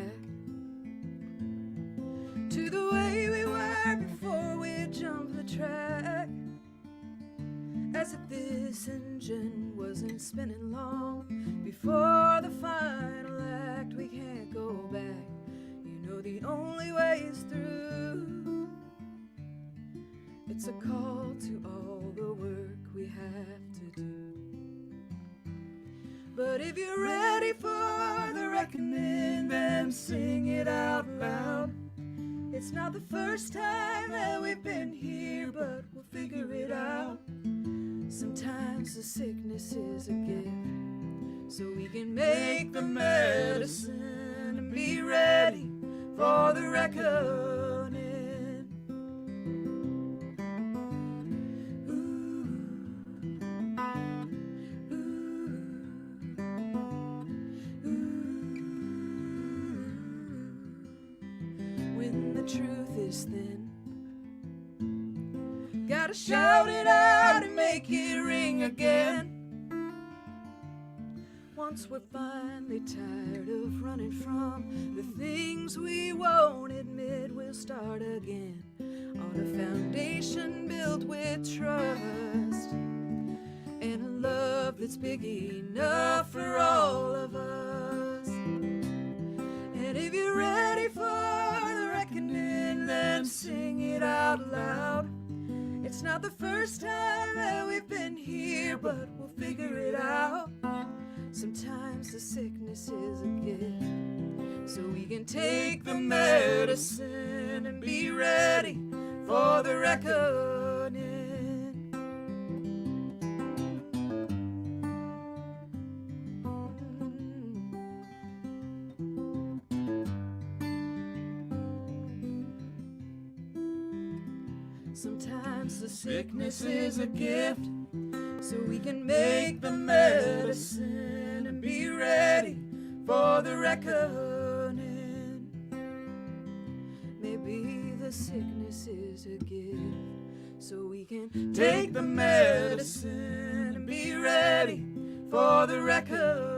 Speaker 11: to the way we were before we jumped the track. As if this engine wasn't spinning long before the final act. We can't go back. You know the only way is through. It's a call to all the work we have to do. But if you're ready for the reckoning, then sing it out loud. It's not the first time that we've been here, but we'll figure it out. Sometimes the sickness is a gift, so we can make the medicine and be ready for the reckoning. When the truth is thin, gotta shout it out and make it ring again. Once we're finally tired of running from the things we won't admit, we'll start again on a foundation built with trust and a love that's big enough for all of us. And if you're ready for the reckoning, then sing it out loud. It's not the first time that we've been here, but we'll figure it out. Sometimes the sickness is a gift, so we can take the medicine and be ready for the reckoning. Sometimes the sickness is a gift, so we can make the medicine and be ready for the reckoning. Maybe the sickness is a gift, so we can take the medicine and be ready for the reckoning.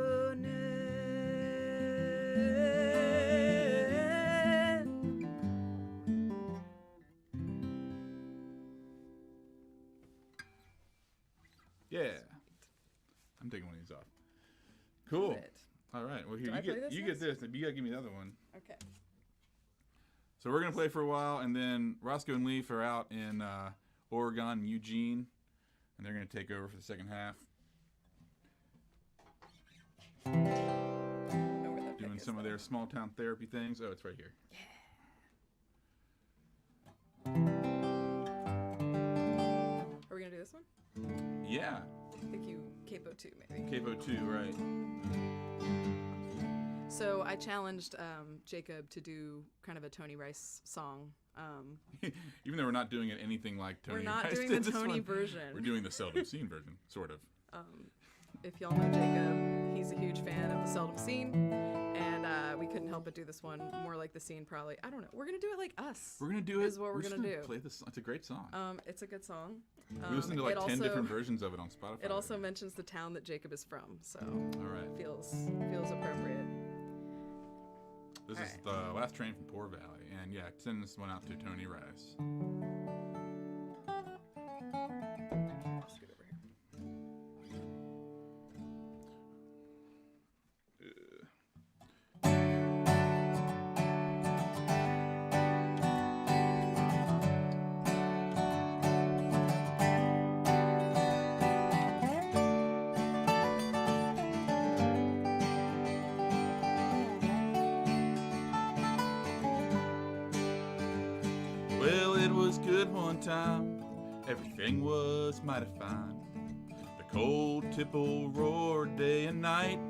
Speaker 10: Yeah. I'm taking one of these off. Cool. All right. Well, here, you get this. You got to give me the other one.
Speaker 11: Okay.
Speaker 10: So we're going to play for a while, and then Roscoe and Leaf are out in Oregon and Eugene, and they're going to take over for the second half. Doing some of their small town therapy things. Oh, it's right here.
Speaker 11: Are we going to do this one?
Speaker 10: Yeah.
Speaker 11: I think you Capo 2, maybe.
Speaker 10: Capo 2, right.
Speaker 11: So I challenged Jacob to do kind of a Tony Rice song.
Speaker 10: Even though we're not doing it anything like Tony Rice.
Speaker 11: We're not doing the Tony version.
Speaker 10: We're doing the Seldom Seen version, sort of.
Speaker 11: If y'all know Jacob, he's a huge fan of the Seldom Seen, and we couldn't help but do this one more like the scene, probably. I don't know. We're gonna do it like us.
Speaker 10: We're gonna do it.
Speaker 11: Is what we're gonna do.
Speaker 10: Play this. It's a great song.
Speaker 11: It's a good song.
Speaker 10: We listened to like 10 different versions of it on Spotify.
Speaker 11: It also mentions the town that Jacob is from, so
Speaker 10: all right,
Speaker 11: feels appropriate.
Speaker 10: This is the last train from Poor Valley, and yeah, send this one out to Tony Rice. it was good one time. Everything was mighty fine. The cold tipple roared day and night.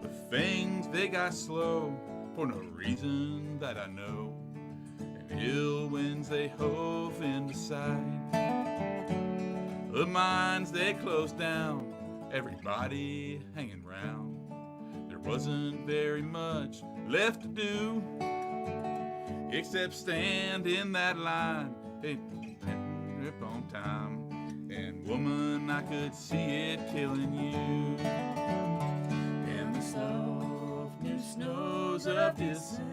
Speaker 10: But things, they got slow for no reason that I know. And ill winds, they hove into sight. The mines, they closed down. Everybody hanging round. There wasn't very much left to do except stand in that line, hey, rip on time. And woman, I could see it killing you. And the soft new snows of December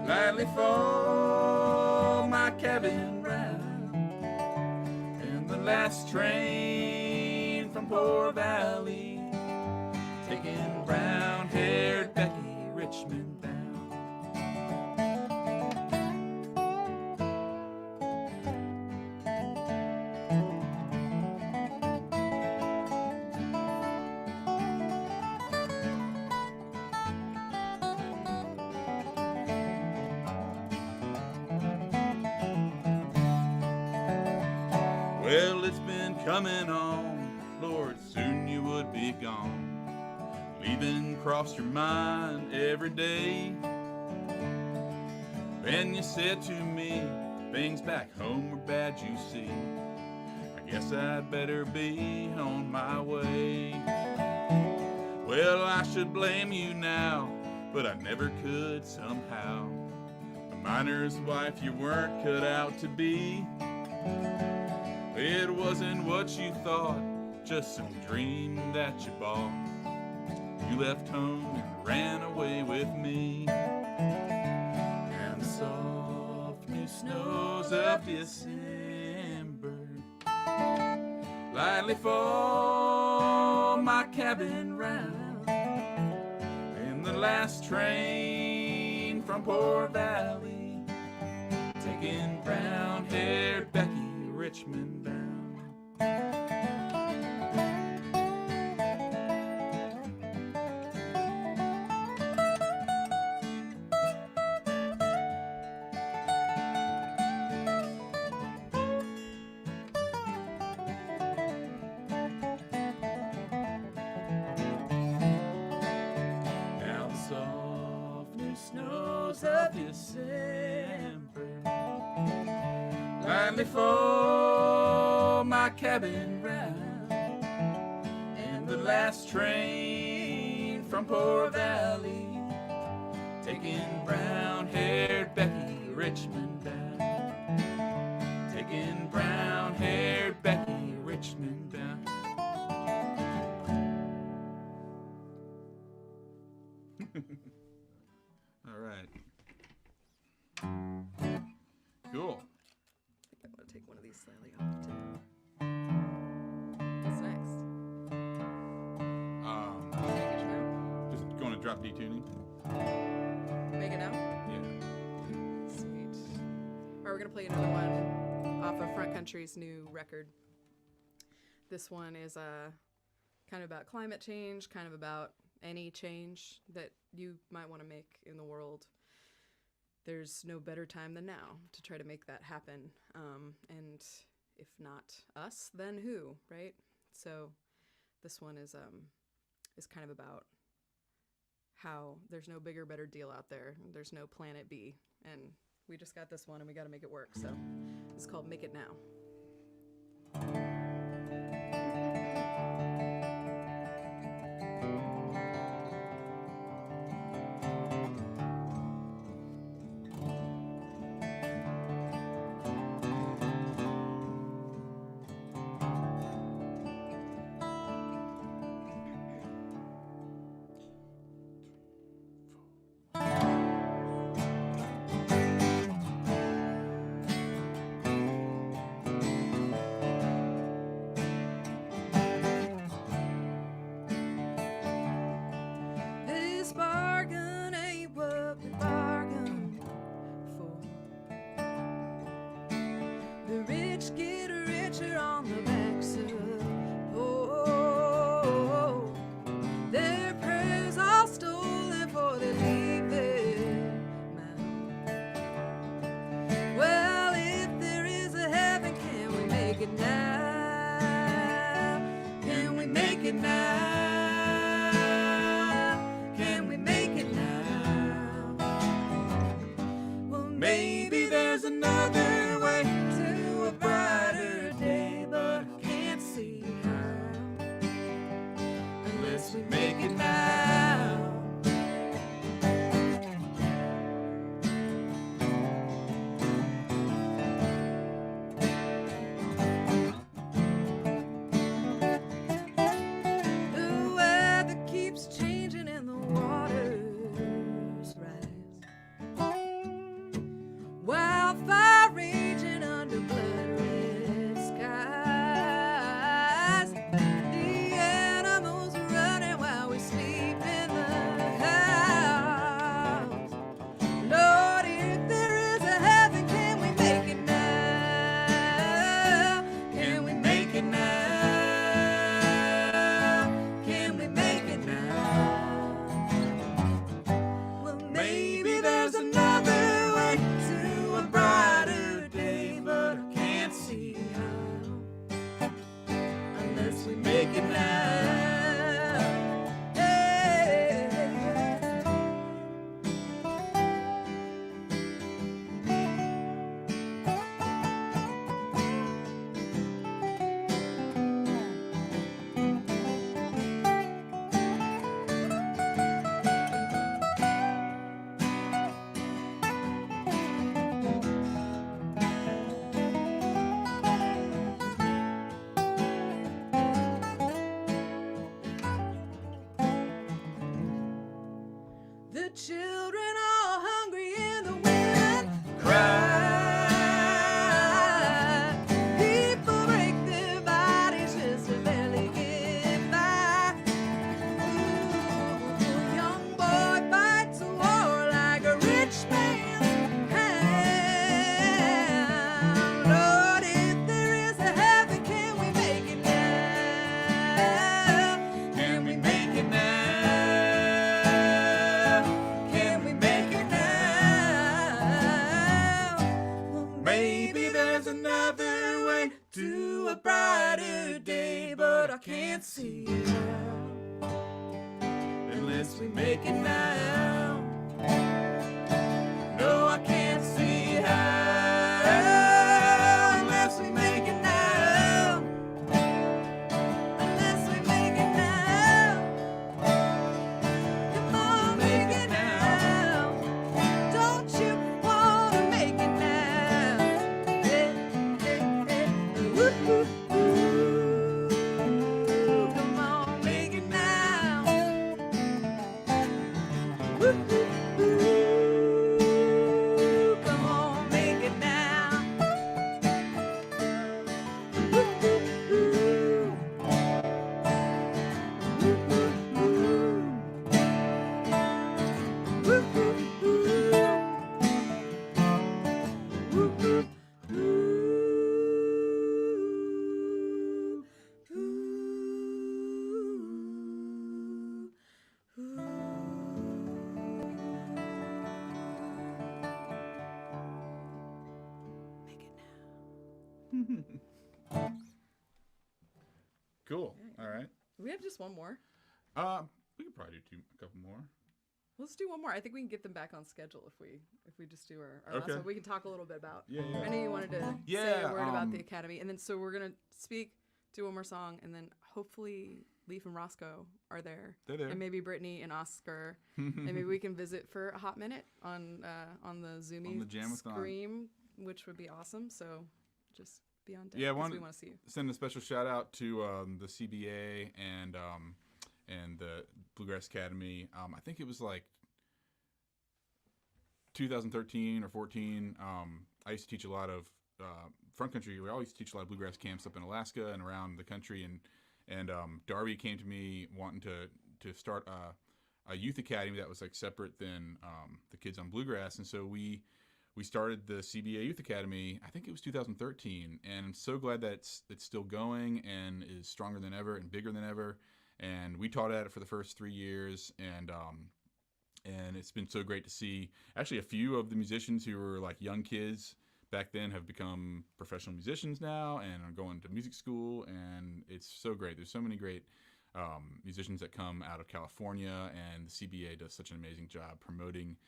Speaker 10: lightly fall my cabin round. And the last train from Poor Valley taking brown-haired Becky Richmond bound. Well, it's been coming on, Lord, soon you would be gone. Leaving crossed your mind every day. Then you said to me, things back home were bad, you see. I guess I'd better be on my way. Well, I should blame you now, but I never could somehow. A miner's wife you weren't cut out to be. It wasn't what you thought, just some dream that you bought. You left home and ran away with me. And the soft new snows of December lightly fall my cabin round. And the last train from Poor Valley taking brown-haired Becky Richmond bound. Now the soft new snows of December lightly fall my cabin round. And the last train from Poor Valley taking brown-haired Becky Richmond bound. Taking brown-haired Becky Richmond bound. All right. Cool.
Speaker 11: I want to take one of these slightly off too. What's next?
Speaker 10: Just going to drop D tuning.
Speaker 11: Make it now?
Speaker 10: Yeah.
Speaker 11: Sweet. All right, we're going to play another one off of Front Country's new record. This one is kind of about climate change, kind of about any change that you might want to make in the world. There's no better time than now to try to make that happen. And if not us, then who, right? So this one is kind of about how there's no bigger, better deal out there. There's no planet B. And we just got this one and we got to make it work. So it's called Make It Now. children all hungry and the women cry. People break their bodies just to barely get by. Ooh, young boy fights a war like a rich man's hand. Lord, if there is a heaven, can we make it now? Can we make it now? Can we make it now? Maybe there's another way to a brighter day, but I can't see it now unless we make it now. No, I can't see how unless we make it now. Unless we make it now. Come on, make it now. Don't you wanna make it now? Hey, hey, hey. Woo, woo, woo. Come on, make it now. Woo, woo, woo. Come on, make it now. Woo, woo, woo. Woo, woo, woo. Woo, woo, woo. Woo, woo,
Speaker 10: Cool. All right.
Speaker 12: We have just one more.
Speaker 10: We could probably do a couple more.
Speaker 12: Let's do one more. I think we can get them back on schedule if we just do our last
Speaker 10: Okay.
Speaker 12: one. We can talk a little bit about.
Speaker 10: Yeah.
Speaker 12: I know you wanted to say
Speaker 10: Yeah,
Speaker 12: a word about the Academy, and then so we're gonna speak, do one more song, and then hopefully Leaf and Roscoe are there.
Speaker 10: They're there.
Speaker 12: And maybe Brittany and Oscar, and maybe we can visit for a hot minute on the Zoomy
Speaker 10: On the Jam-a-Thon.
Speaker 12: Scream, which would be awesome. So just be on deck.
Speaker 10: Yeah,
Speaker 12: 'cause we want to see you.
Speaker 10: Send a special shout out to the CBA and the Bluegrass Academy. I think it was like 2013 or 14. I used to teach a lot of front country. We always teach a lot of bluegrass camps up in Alaska and around the country. And Darby came to me wanting to start a youth academy that was like separate than the kids on bluegrass. And so we started the CBA Youth Academy. I think it was 2013, and I'm so glad that it's still going and is stronger than ever and bigger than ever. And we taught at it for the first 3 years, and it's been so great to see. Actually, a few of the musicians who were like young kids back then have become professional musicians now and are going to music school, and it's so great. There's so many great musicians that come out of California, and the CBA does such an amazing job promoting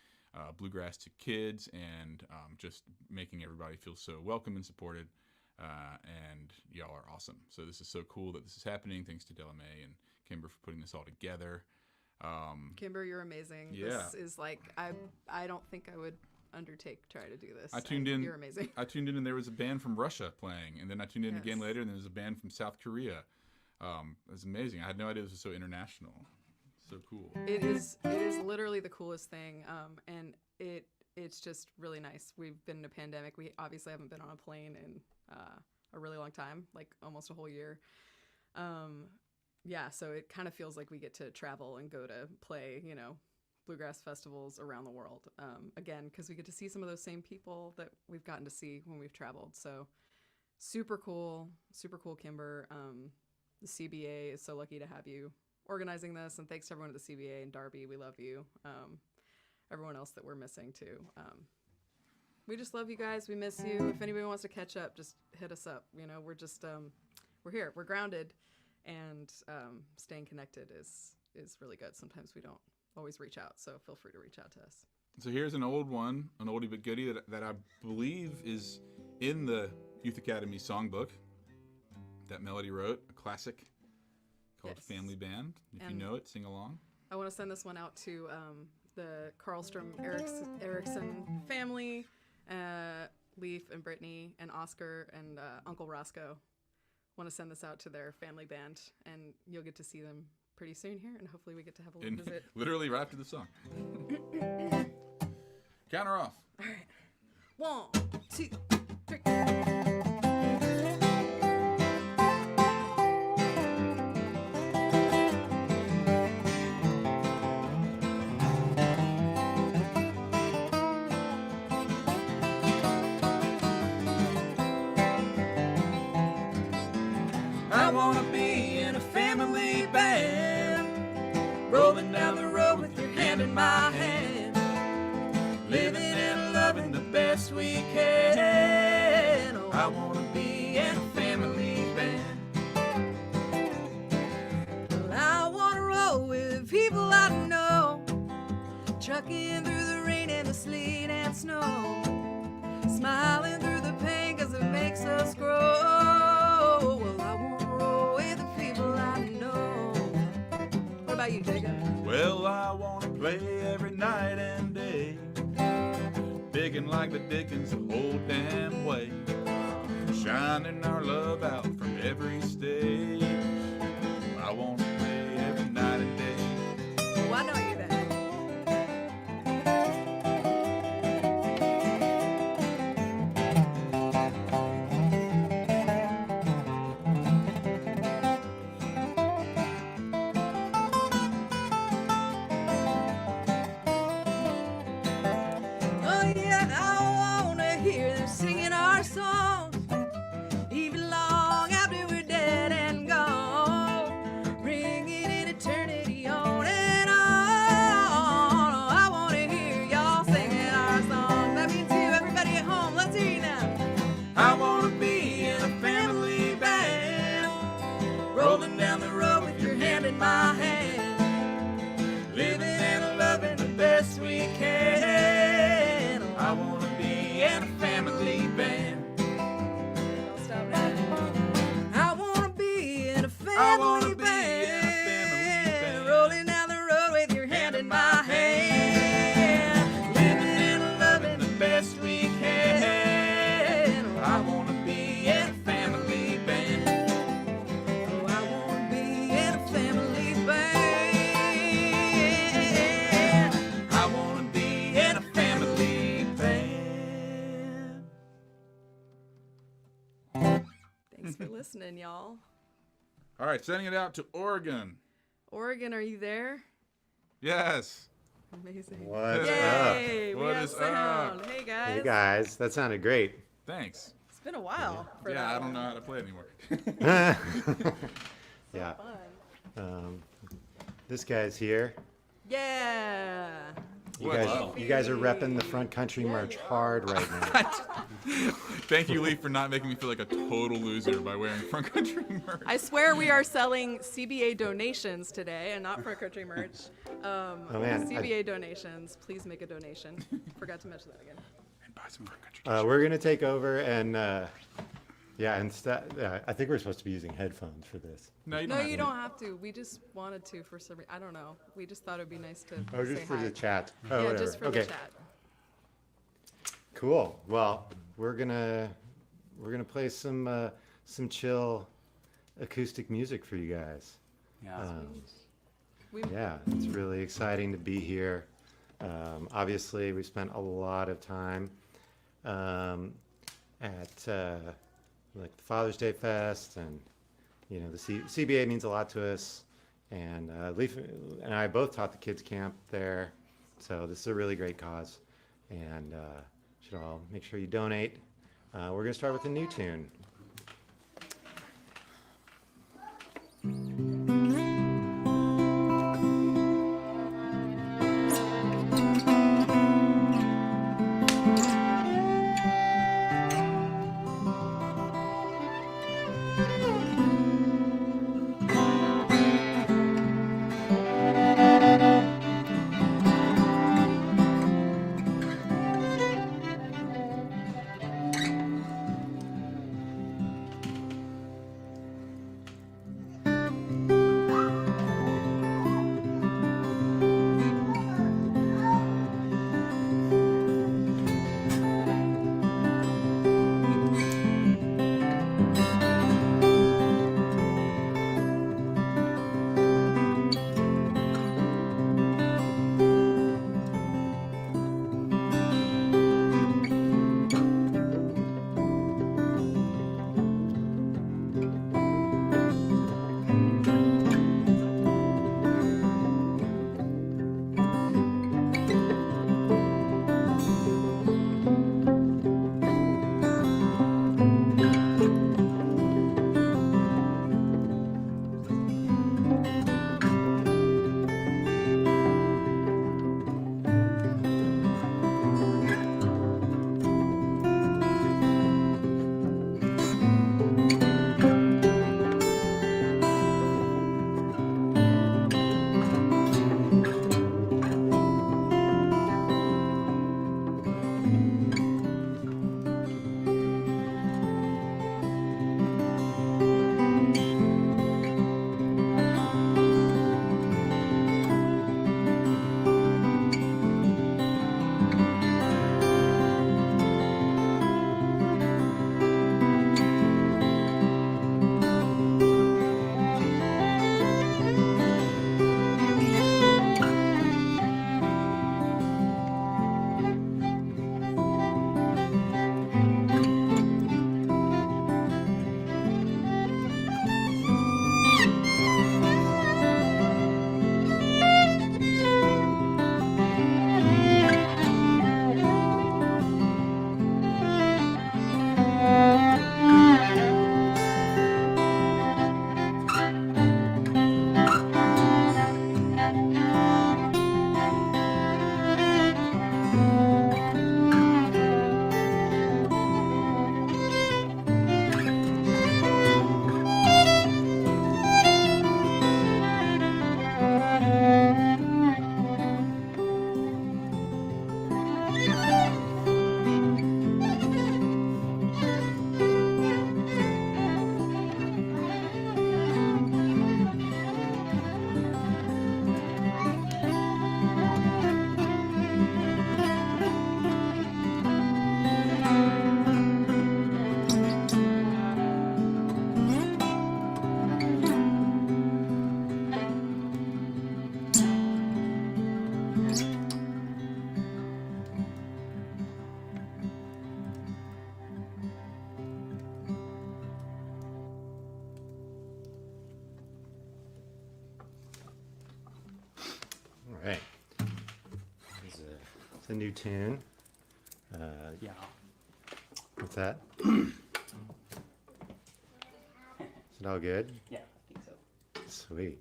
Speaker 10: bluegrass to kids and just making everybody feel so welcome and supported. And y'all are awesome. So this is so cool that this is happening. Thanks to Della and Kimber for putting this all together.
Speaker 12: Kimber, you're amazing.
Speaker 10: Yeah.
Speaker 12: This is like I don't think I would undertake try to do this.
Speaker 10: I tuned in.
Speaker 12: You're amazing.
Speaker 10: I tuned in and there was a band from Russia playing, and then I tuned in again later and there was a band from South Korea. It was amazing. I had no idea this was so international. So cool.
Speaker 12: It is literally the coolest thing, and it's just really nice. We've been in a pandemic. We obviously haven't been on a plane in a really long time, like almost a whole year. Yeah, so it kind of feels like we get to travel and go to play, bluegrass festivals around the world again, because we get to see some of those same people that we've gotten to see when we've traveled. So super cool, Kimber. The CBA is so lucky to have you organizing this, and thanks to everyone at the CBA and Darby. We love you. Everyone else that we're missing too. We just love you guys. We miss you. If anybody wants to catch up, just hit us up. We're just we're here. We're grounded, and staying connected is really good. Sometimes we don't always reach out, so feel free to reach out to us.
Speaker 10: So here's an old one, an oldie but goodie that I believe is in the Youth Academy songbook that Melody wrote, a classic called Family Band. If you know it, sing along.
Speaker 12: I want to send this one out to the Karlstrom Erickson family, Leaf and Brittany and Oscar and Uncle Roscoe. Want to send this out to their family band, and you'll get to see them pretty soon here, and hopefully we get to have a little visit.
Speaker 10: Literally right after the song. Count her off.
Speaker 12: All right. 1, 2, 3.
Speaker 9: I wanna be in a family band, rolling down the road with your hand in my hand, living and loving the best we can. Oh, I wanna be in a family band. Well, I wanna roll with people I know, trucking through the rain and the sleet and snow, smiling through the pain 'cause it makes us grow. Well, I wanna roll with the people I know. What about you, Jacob?
Speaker 10: Well, I wanna play every night and day, digging like the Dickens the whole damn way, shining our love out from every stage. I wanna play every night and day.
Speaker 12: Oh, I know you then.
Speaker 9: Oh yeah, I wanna hear them singing our songs, even long after we're dead and gone, ringing in eternity on and on. Oh, I wanna hear y'all singing our songs. That means you, everybody at home, let's hear you now. I wanna be in a family band, rolling down the road with your hand in my hand, living and loving the best we can. Oh, I wanna be in a family band.
Speaker 12: Don't stop now.
Speaker 9: I wanna be in a
Speaker 10: I
Speaker 9: family
Speaker 10: wanna be
Speaker 9: band,
Speaker 10: in a family band.
Speaker 9: rolling down the road with your hand in my hand, living and loving the best we can. Oh, I wanna be in a family band. Oh, I wanna be in a family band. I wanna be in a family band.
Speaker 12: Thanks for listening, y'all.
Speaker 10: All right, sending it out to Oregon.
Speaker 12: Oregon, are you there?
Speaker 10: Yes.
Speaker 12: Amazing.
Speaker 13: What's
Speaker 12: Yay!
Speaker 13: up?
Speaker 12: We
Speaker 10: What
Speaker 12: have
Speaker 10: is
Speaker 12: sound.
Speaker 10: up?
Speaker 12: Hey guys.
Speaker 13: Hey guys, that sounded great.
Speaker 10: Thanks.
Speaker 12: It's been a while. For
Speaker 10: Yeah,
Speaker 12: that
Speaker 10: I don't know
Speaker 12: one.
Speaker 10: how to play anymore.
Speaker 13: Yeah.
Speaker 12: Fun.
Speaker 13: This guy's here.
Speaker 12: Yeah.
Speaker 13: You guys are repping the front country merch hard right now.
Speaker 10: Thank you, Lee, for not making me feel like a total loser by wearing front country merch.
Speaker 12: I swear we are selling CBA donations today and not front country merch.
Speaker 13: Oh, man,
Speaker 12: CBA donations. Please make a donation. Forgot to mention that again.
Speaker 10: And buy some front country.
Speaker 13: We're gonna take over and I think we're supposed to be using headphones for this.
Speaker 10: No, you
Speaker 12: No,
Speaker 10: don't.
Speaker 12: you don't have to. We just wanted to for some. I don't know. We just thought it'd be nice to.
Speaker 13: Oh, just
Speaker 12: say
Speaker 13: for
Speaker 12: hi.
Speaker 13: the chat. Oh,
Speaker 12: Yeah,
Speaker 13: whatever.
Speaker 12: just for
Speaker 13: Okay.
Speaker 12: the chat.
Speaker 13: Cool. Well, we're gonna play some chill acoustic music for you guys.
Speaker 1: Yeah.
Speaker 13: Yeah, it's really exciting to be here. Obviously, we spent a lot of time at like the Father's Day Fest, and you know the CBA means a lot to us. And Leaf and I both taught the kids camp there, so this is a really great cause. And should all make sure you donate. We're gonna start with a new tune. the new tune.
Speaker 14: Yeah.
Speaker 13: What's that? Is it all good?
Speaker 14: Yeah, I think so.
Speaker 13: Sweet.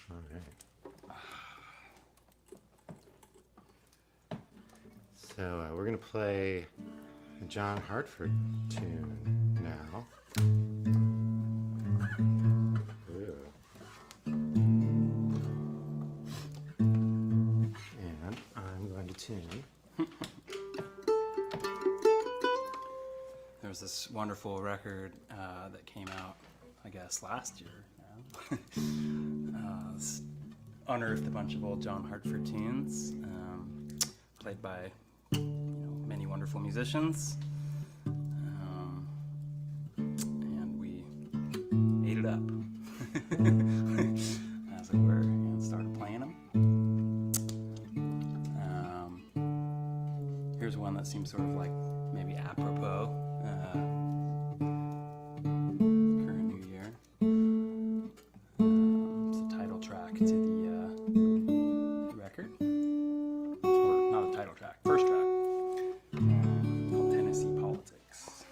Speaker 13: All right. So we're going to play a John Hartford tune now. Ooh. And I'm going to tune.
Speaker 14: There's this wonderful record that came out, I guess, last year now. It's unearthed a bunch of old John Hartford tunes, played by many wonderful musicians, and we ate it up, as it were, and started playing them. Here's one that seems sort of like maybe apropos. Current New Year. It's a title track to the record. Or not a title track, first track. Called Tennessee Politics.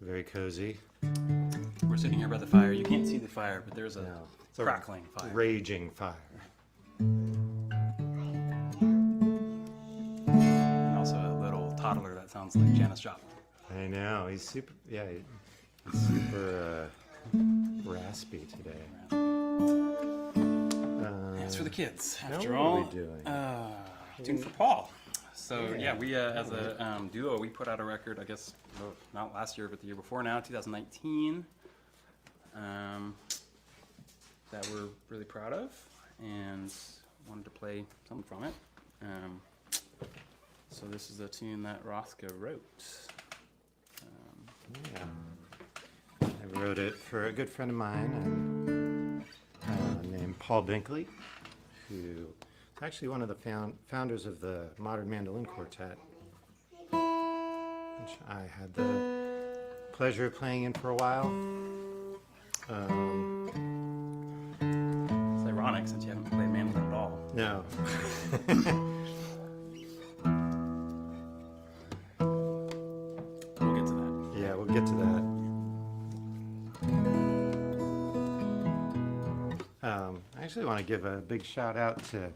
Speaker 13: Very cozy.
Speaker 14: We're sitting here by the fire. You can't see the fire, but there's a crackling fire.
Speaker 13: Raging fire.
Speaker 14: sounds like Janis Joplin.
Speaker 13: I know. He's super, yeah, he's super raspy today.
Speaker 14: It's for the kids,
Speaker 13: now
Speaker 14: after
Speaker 13: what
Speaker 14: all.
Speaker 13: are we doing?
Speaker 14: Tune for Paul. So yeah, we as a duo, we put out a record, I guess, not last year, but the year before now, 2019, that we're really proud of, and wanted to play something from it. So this is a tune that Rothka wrote.
Speaker 13: I wrote it for a good friend of mine named Paul Binkley, who is actually one of the founders of the Modern Mandolin Quartet, which I had the pleasure of playing in for a while.
Speaker 14: It's ironic since you haven't played mandolin at all.
Speaker 13: No.
Speaker 14: We'll get to that.
Speaker 13: Yeah, we'll get to that. I actually want to give a big shout out to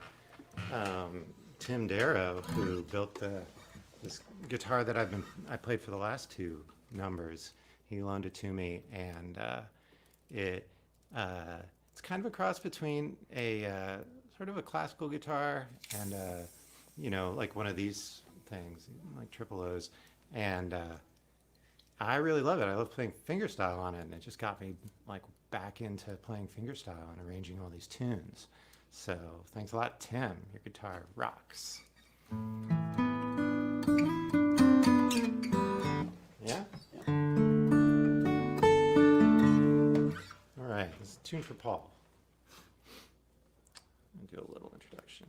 Speaker 13: Tim Darrow, who built this guitar that I played for the last two numbers. He loaned it to me, and it's kind of a cross between a sort of a classical guitar and like one of these things, like triple O's, and I really love it. I love playing fingerstyle on it, and it just got me like back into playing fingerstyle and arranging all these tunes. So thanks a lot, Tim. Your guitar rocks. Yeah? All right, this is a tune for Paul. I'll do a little introduction.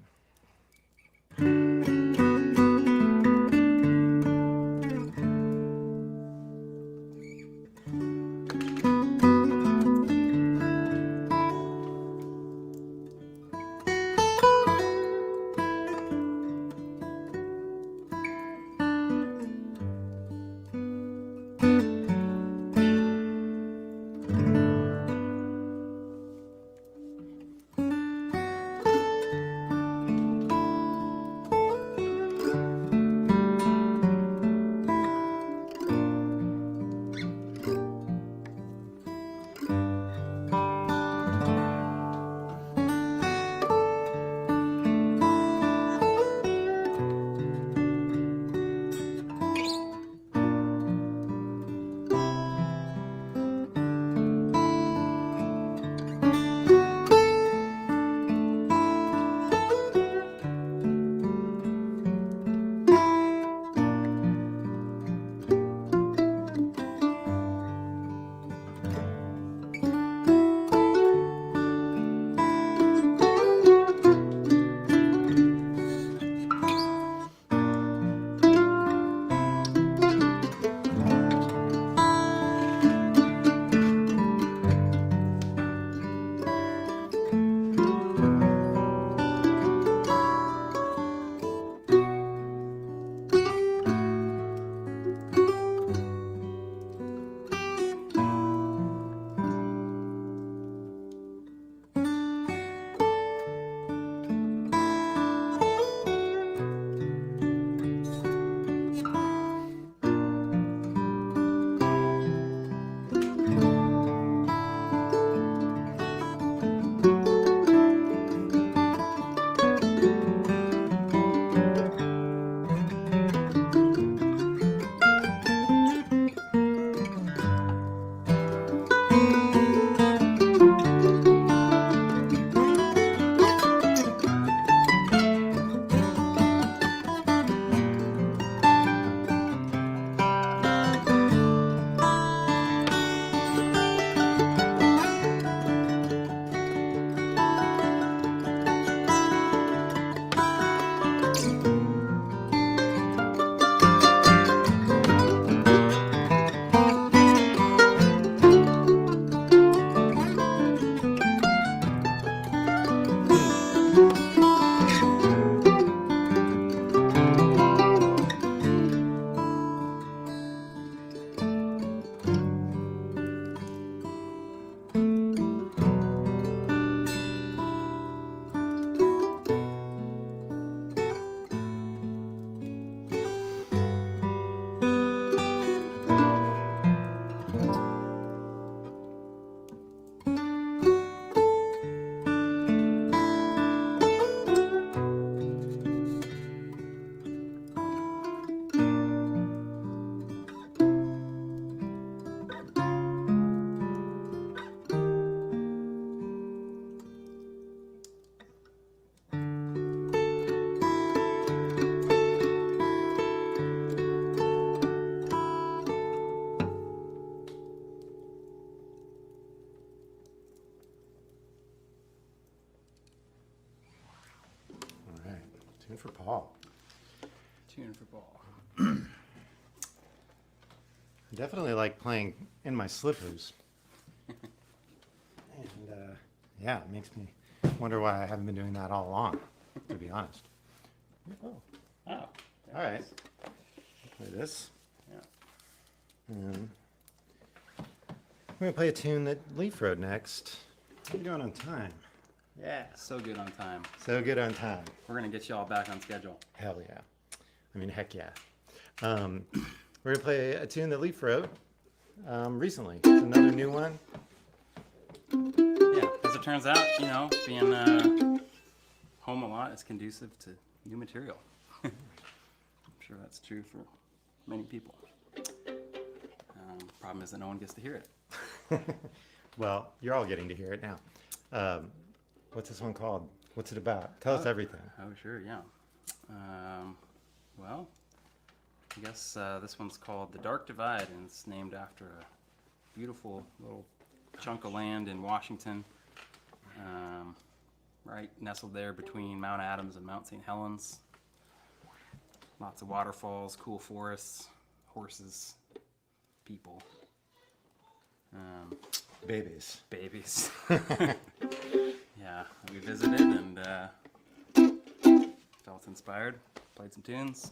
Speaker 13: Tune for Paul.
Speaker 14: Tune for Paul.
Speaker 13: I definitely like playing in my slippers. And yeah, it makes me wonder why I haven't been doing that all along, to be honest. Oh.
Speaker 14: Oh.
Speaker 13: All right. Play this.
Speaker 14: Yeah.
Speaker 13: And we're going to play a tune that Leaf wrote next. How are you doing on time? Yeah.
Speaker 14: So good on time.
Speaker 13: So good on time.
Speaker 14: We're going to get you all back on schedule.
Speaker 13: Hell yeah. I mean, heck yeah. We're going to play a tune that Leaf wrote recently. It's another new one.
Speaker 14: Yeah, as it turns out, you know, being home a lot is conducive to new material. I'm sure that's true for many people. Problem is that no one gets to hear it.
Speaker 13: Well, you're all getting to hear it now. What's this one called? What's it about? Tell us everything.
Speaker 14: Oh, sure, yeah. Well, I guess this one's called The Dark Divide, and it's named after a beautiful little chunk of land in Washington, right nestled there between Mount Adams and Mount St. Helens. Lots of waterfalls, cool forests, horses, people.
Speaker 13: Babies.
Speaker 14: Babies. Yeah, we visited and felt inspired, played some tunes,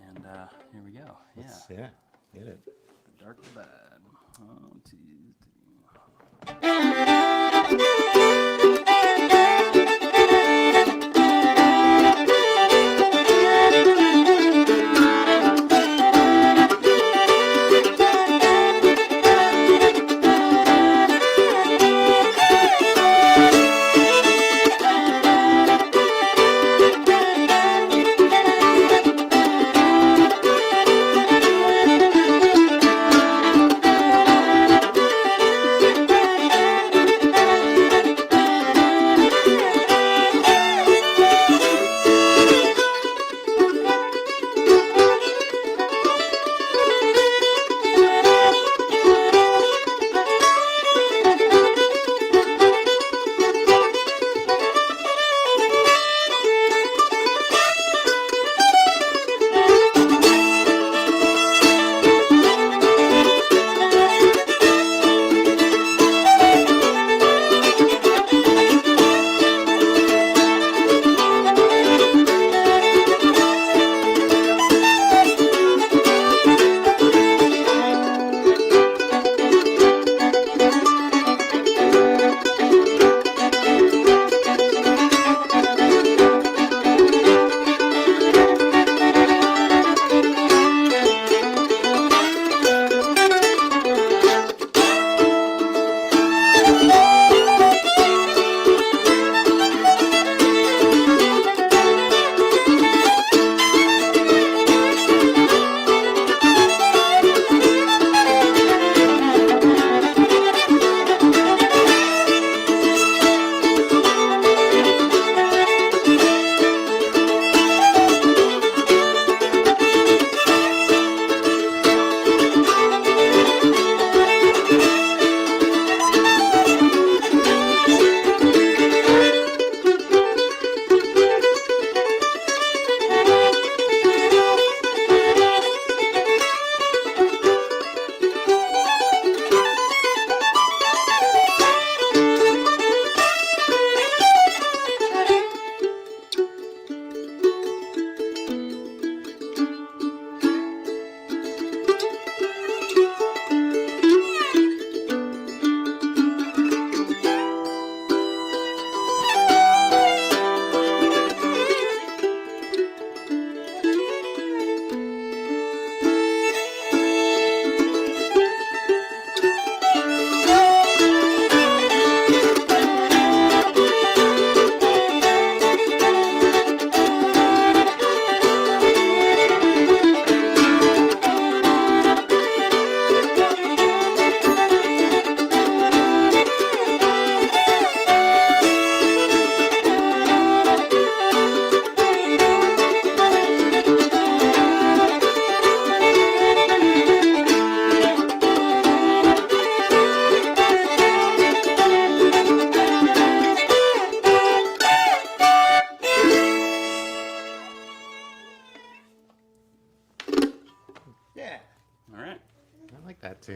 Speaker 14: and here we go. Yeah.
Speaker 13: Yeah, get it.
Speaker 14: The Dark Divide. 1, 2, 3.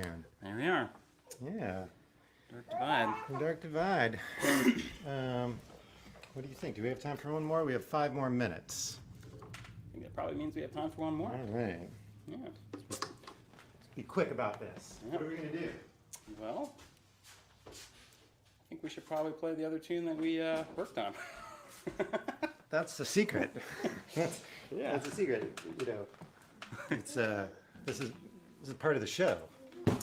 Speaker 13: afternoon.
Speaker 14: There we are.
Speaker 13: Yeah.
Speaker 14: Dark Divide.
Speaker 13: Dark Divide. What do you think? Do we have time for one more? We have 5 more minutes.
Speaker 14: I think that probably means we have time for one more.
Speaker 13: All right.
Speaker 14: Yeah.
Speaker 13: Let's be quick about this.
Speaker 14: Yep.
Speaker 13: What are we going to do?
Speaker 14: Well, I think we should probably play the other tune that we worked on.
Speaker 13: That's the secret. That's the secret. You know, it's this is part of the show.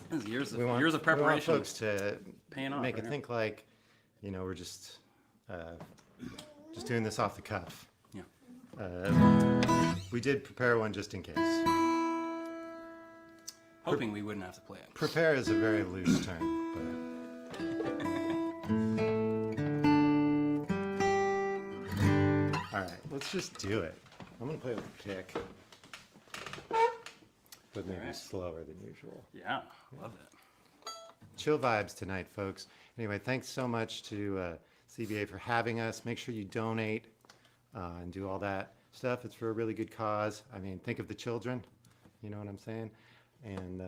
Speaker 14: This is years of
Speaker 13: We want
Speaker 14: preparation.
Speaker 13: We want folks to
Speaker 14: paying off
Speaker 13: make
Speaker 14: right
Speaker 13: it
Speaker 14: now.
Speaker 13: think like, you know, we're just doing this off the cuff.
Speaker 14: Yeah.
Speaker 13: We did prepare one just in case.
Speaker 14: Hoping we wouldn't have to play it.
Speaker 13: Prepare is a very loose term, but all right, let's just do it. I'm gonna play with a kick, but maybe
Speaker 14: Alright.
Speaker 13: slower than usual.
Speaker 14: Yeah, love it.
Speaker 13: Chill vibes tonight, folks. Anyway, thanks so much to CBA for having us. Make sure you donate and do all that stuff. It's for a really good cause. I mean, think of the children. You know what I'm saying? And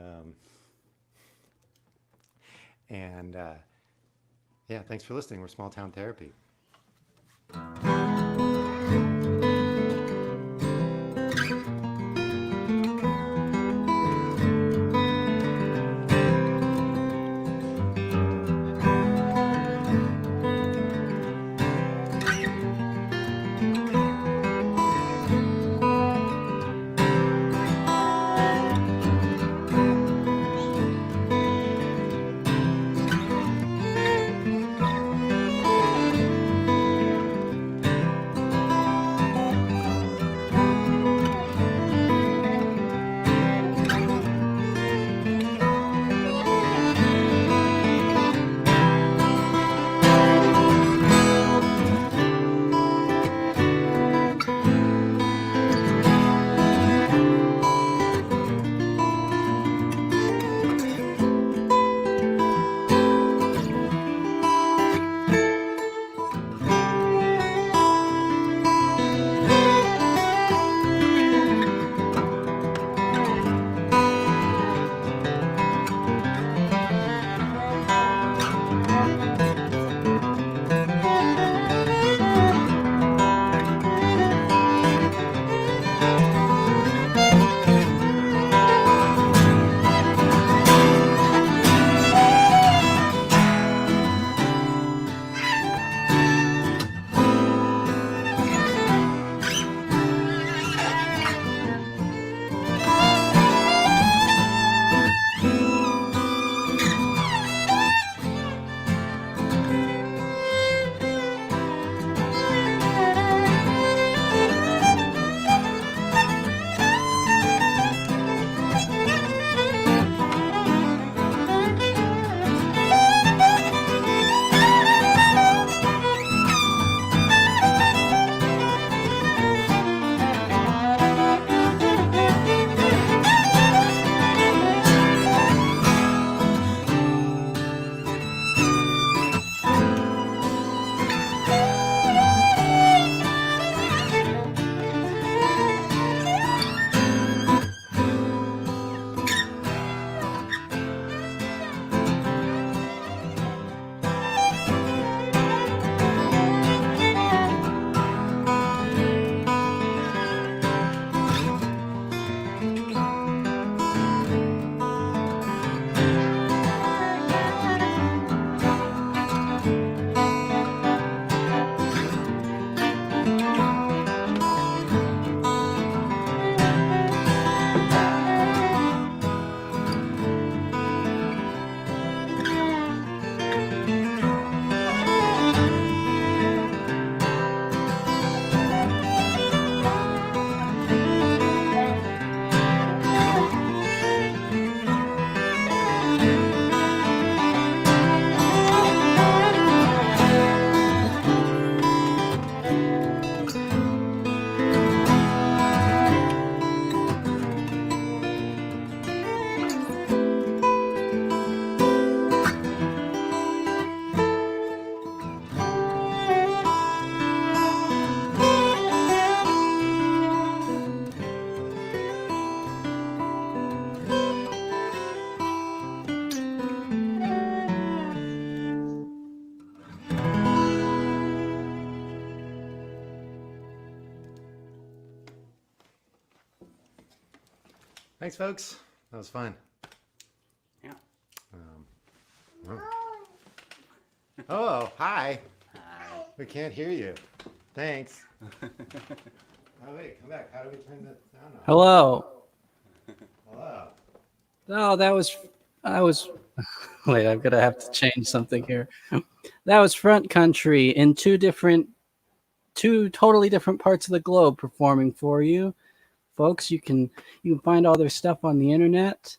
Speaker 13: yeah, thanks for listening. We're Small Town Therapy. Thanks, folks. That was fun.
Speaker 14: Yeah.
Speaker 13: Oh, hi.
Speaker 14: Hi.
Speaker 13: We can't hear you. Thanks. Oh, wait, come back. How do we turn the sound on?
Speaker 1: Hello.
Speaker 13: Hello.
Speaker 1: Oh, that was. Wait, I'm gonna have to change something here. That was Front Country in two totally different parts of the globe performing for you, folks. You can find all their stuff on the internet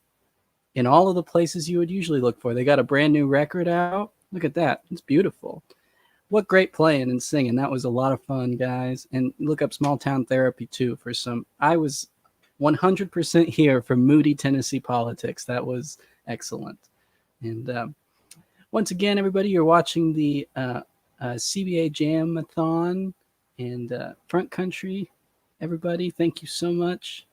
Speaker 1: in all of the places you would usually look for. They got a brand new record out. Look at that. It's beautiful. What great playing and singing. That was a lot of fun, guys. And look up Small Town Therapy too for some. I was 100% here for Moody Tennessee Politics. That was excellent. And once again, everybody, you're watching the CBA Jam-a-Thon and Front Country. Everybody, thank you so much.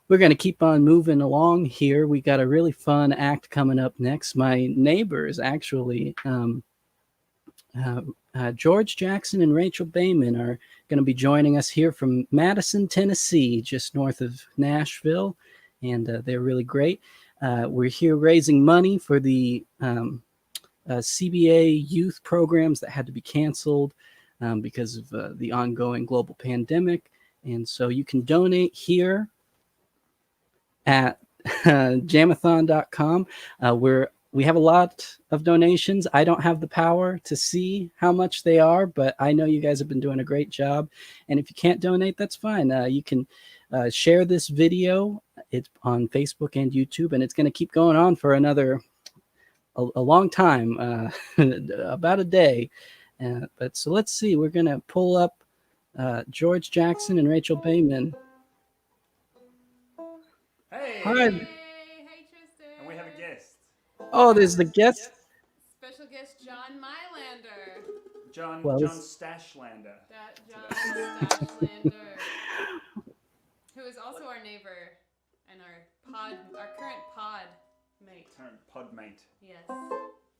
Speaker 1: We're going to keep on moving along here. We got a really fun act coming up next. My neighbors, actually, George Jackson and Rachel BAIMAN are going to be joining us here from Madison, Tennessee, just north of Nashville, and they're really great. We're here raising money for the CBA youth programs that had to be canceled because of the ongoing global pandemic, and so you can donate here at jamathon.com. We have a lot of donations. I don't have the power to see how much they are, but I know you guys have been doing a great job. And if you can't donate, that's fine. You can share this video. It's on Facebook and YouTube, and it's going to keep going on for a long time, about a day. But so let's see. We're going to pull up George Jackson and Rachel BAIMAN.
Speaker 14: Hey.
Speaker 1: Hi.
Speaker 12: Hey, Tristan.
Speaker 14: And we have a guest.
Speaker 1: Oh, there's the guest.
Speaker 12: Special guest John Mylander.
Speaker 14: John Stashlander.
Speaker 12: John Stashlander. Who is also our neighbor and our current pod mate.
Speaker 14: Current pod mate.
Speaker 12: Yes.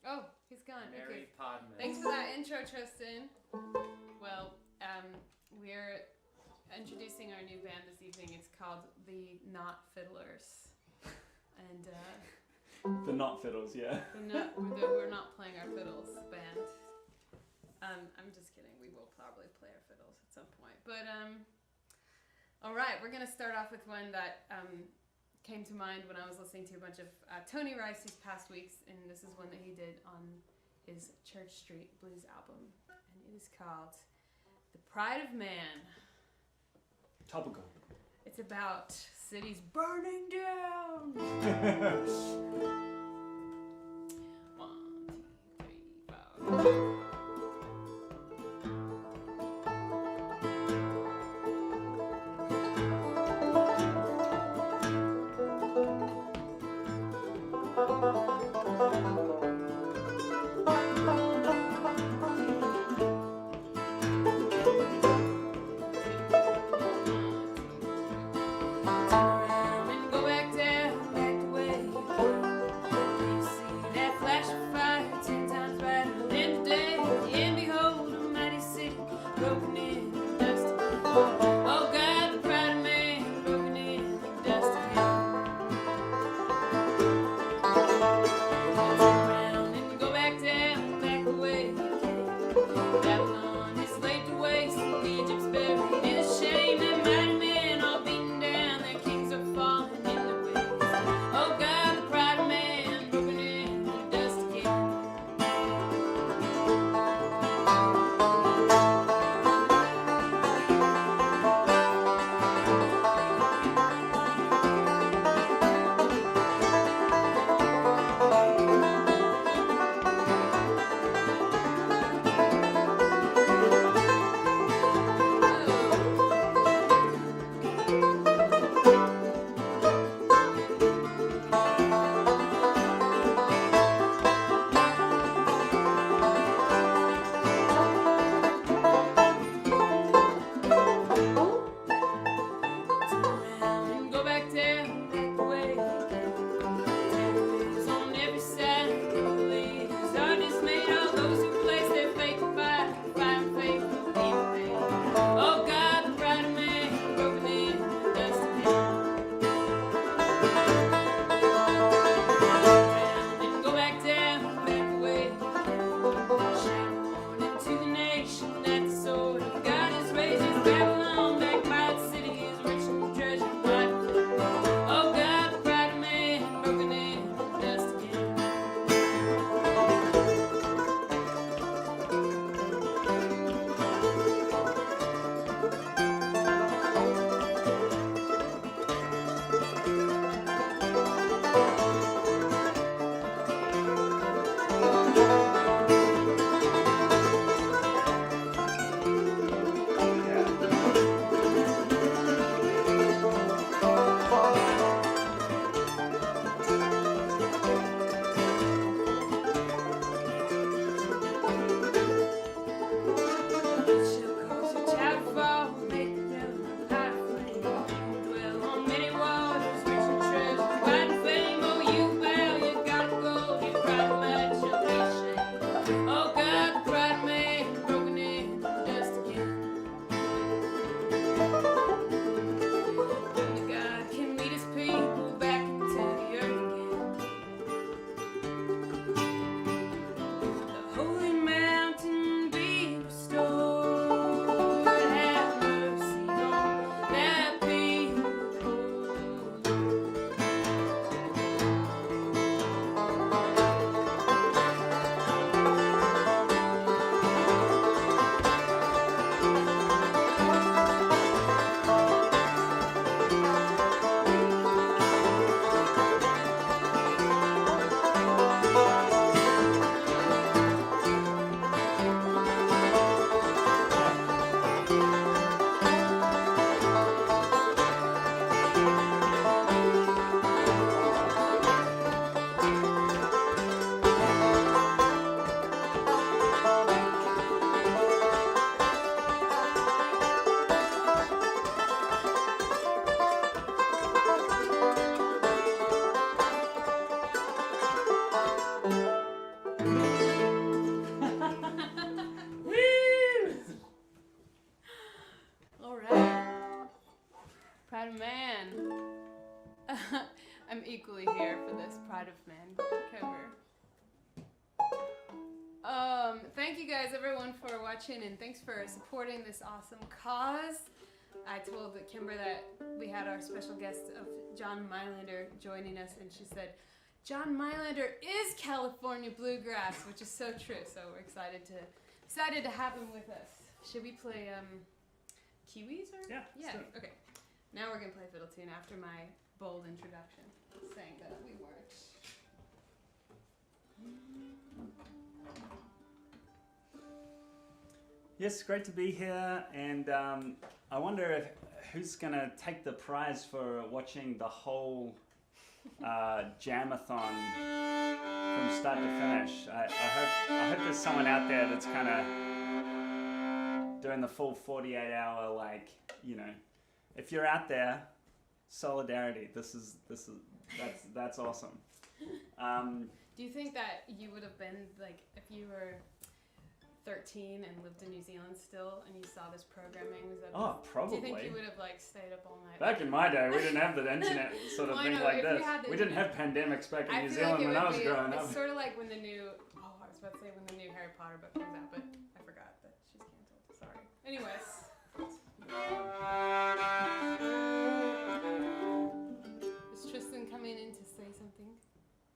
Speaker 12: Oh, he's gone.
Speaker 14: Merry
Speaker 12: Okay.
Speaker 14: Podman.
Speaker 12: Thanks for that intro, Tristan. Well, we're introducing our new band this evening. It's called the Not Fiddlers. And
Speaker 14: The Not Fiddles, yeah.
Speaker 12: we're not playing our fiddles band. I'm just kidding. We will probably play our fiddles at some point. But all right, we're gonna start off with one that came to mind when I was listening to a bunch of Tony Rice these past weeks, and this is one that he did on his Church Street Blues album, and it is called "The Pride of Man."
Speaker 14: Topical.
Speaker 12: It's about cities burning down. 1, 2, 3, 4. Go back down, back the way you this Pride of Men cover. Thank you guys, everyone, for watching, and thanks for supporting this awesome cause. I told Kimber that we had our special guest of John Mylander joining us, and she said, John Mylander is California Bluegrass, which is so true. So we're excited to have him with us. Should we play Kiwis? Or?
Speaker 5: Yeah.
Speaker 12: Yeah. Okay. Now we're gonna play Fiddle Tune after my bold introduction, saying that we weren't.
Speaker 15: Yes, great to be here, and I wonder who's going to take the prize for watching the whole Jam-a-Thon from start to finish. I hope there's someone out there that's kind of doing the full 48-hour, like, you know, if you're out there, solidarity. That's awesome.
Speaker 12: Do you think that you would have been like if you were 13 and lived in New Zealand still, and you saw this programming? Was that?
Speaker 15: Oh, probably.
Speaker 12: Do you think you would have like stayed up all night?
Speaker 15: Back in my day, we didn't have the internet sort of thing like this. We didn't have pandemics back in New Zealand when I was growing up.
Speaker 12: It's sort of like when the new, I was about to say when the new Harry Potter book comes out, but I forgot that she's canceled. Sorry. Anyways. Is Tristan coming in to say something?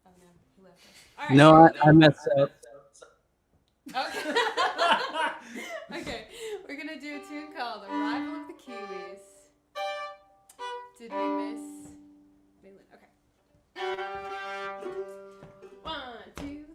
Speaker 12: Oh no, he left us. All right.
Speaker 1: No, I messed up.
Speaker 12: Okay. Okay, we're gonna do a tune called "Arrival of the Kiwis." Did we miss? Okay. 1, 2.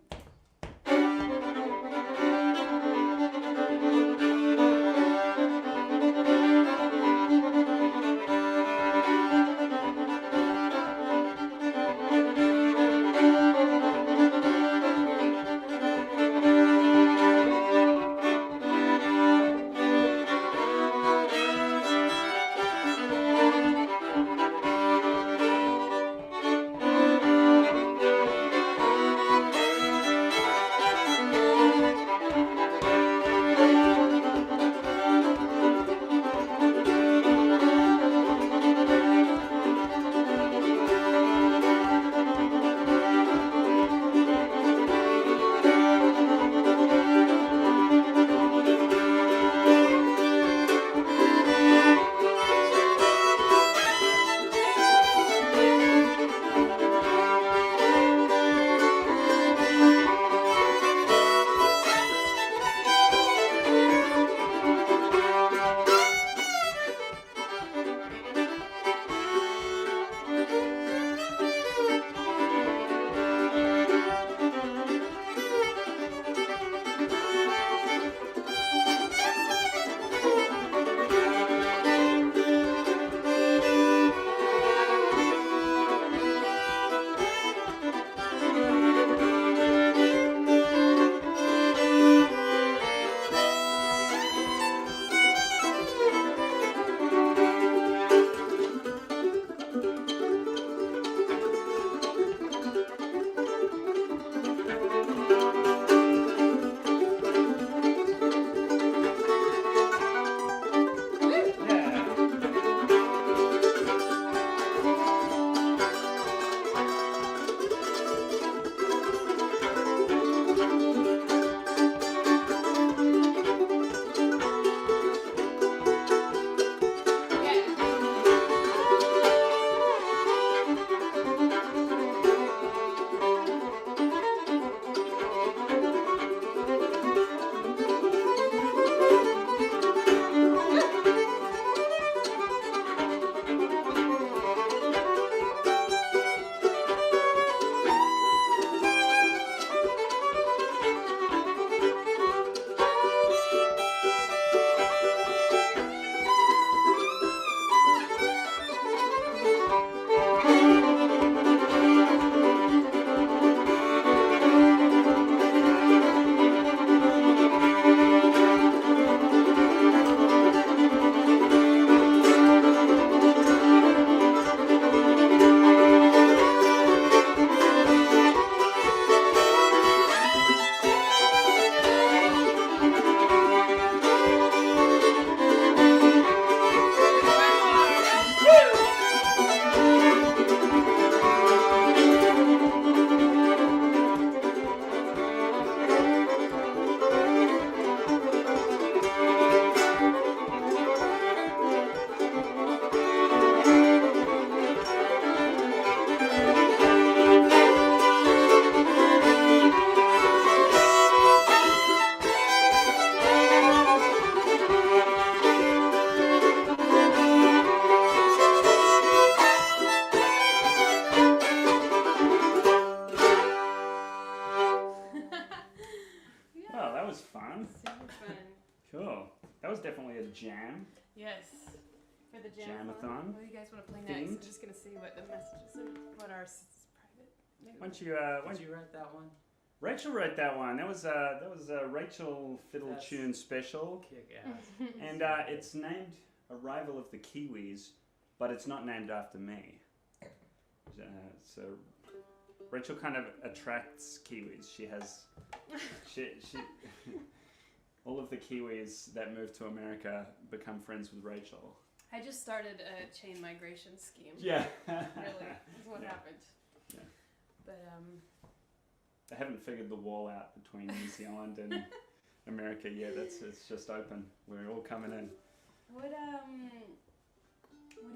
Speaker 15: fun.
Speaker 12: Super fun.
Speaker 15: Cool. That was definitely a jam.
Speaker 12: Yes. For the
Speaker 15: Jam-a-Thon.
Speaker 12: What do you guys want to play next?
Speaker 15: Themed.
Speaker 12: I'm just gonna see what the messages are. What our private.
Speaker 15: Why don't you
Speaker 14: write that one?
Speaker 15: Rachel wrote that one. That was a Rachel Fiddle Tune special.
Speaker 14: Kick ass.
Speaker 15: And it's named Arrival of the Kiwis, but it's not named after me. So Rachel kind of attracts Kiwis. She has she all of the Kiwis that move to America become friends with Rachel.
Speaker 12: I just started a chain migration scheme.
Speaker 15: Yeah.
Speaker 12: Really, is what
Speaker 15: Yeah.
Speaker 12: happened.
Speaker 15: Yeah.
Speaker 12: But
Speaker 15: They haven't figured the wall out between New Zealand and America yet. It's just open. We're all coming in.
Speaker 12: what do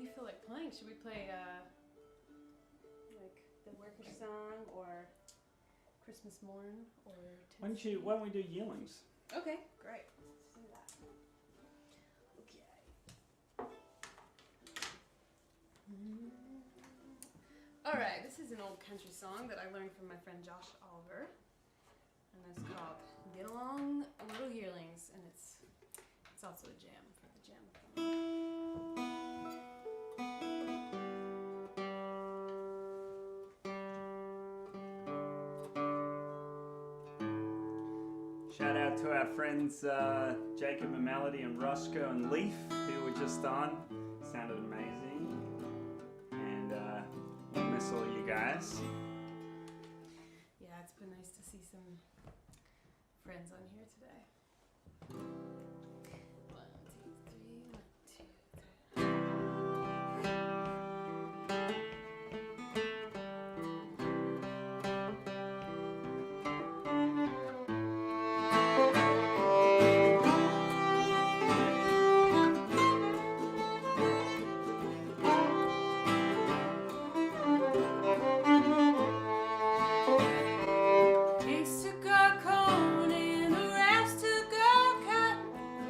Speaker 12: you feel like playing? Should we play like the Workers song or Christmas Morn or?
Speaker 15: Why don't we do Yearlings?
Speaker 12: Okay, great. Let's do that. Okay. All right, this is an old country song that I learned from my friend Josh Oliver, and it's called "Get Along, Little Yearlings," and it's also a jam for the Jam-a-Thon.
Speaker 15: Shout out to our friends Jacob and Melody and Roscoe and Leaf, who were just on. Sounded amazing. And we'll miss all you guys.
Speaker 12: Yeah, it's been nice to see some friends on here today. 1, 2, 3, 1, 2, 3. Pigs took our corn and the rats took our cotton.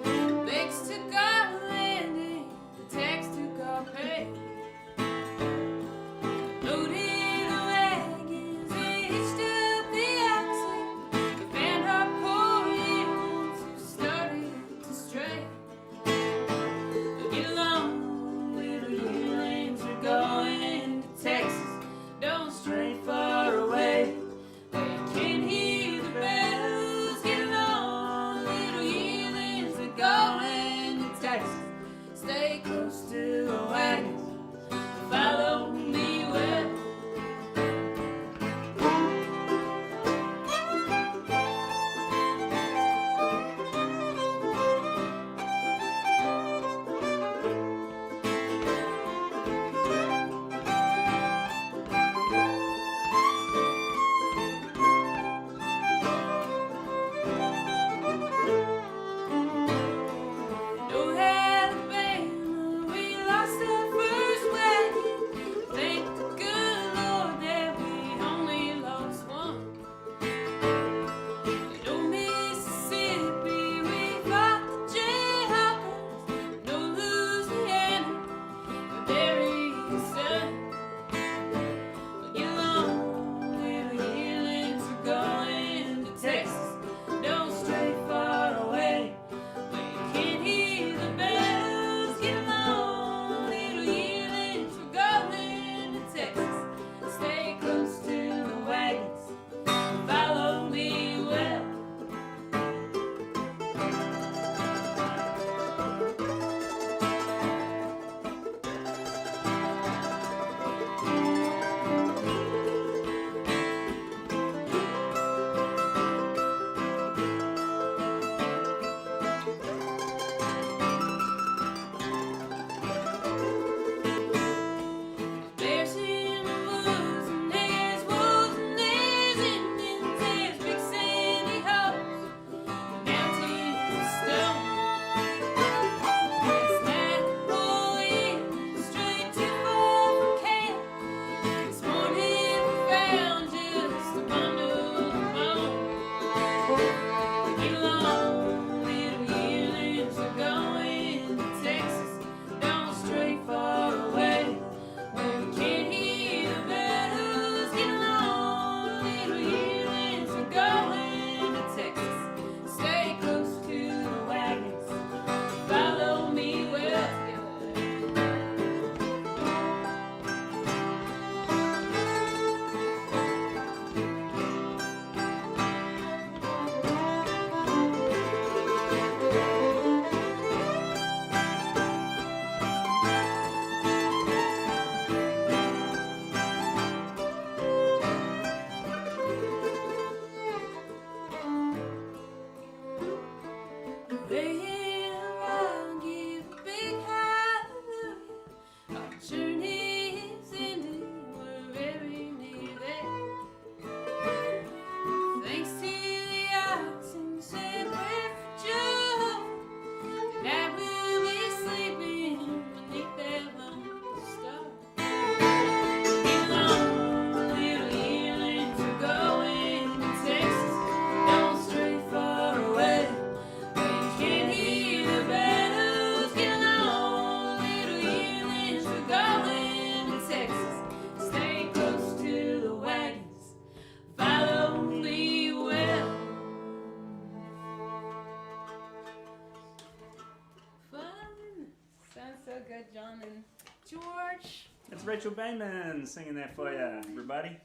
Speaker 15: it's Rachel BAIMAN singing there for you, everybody.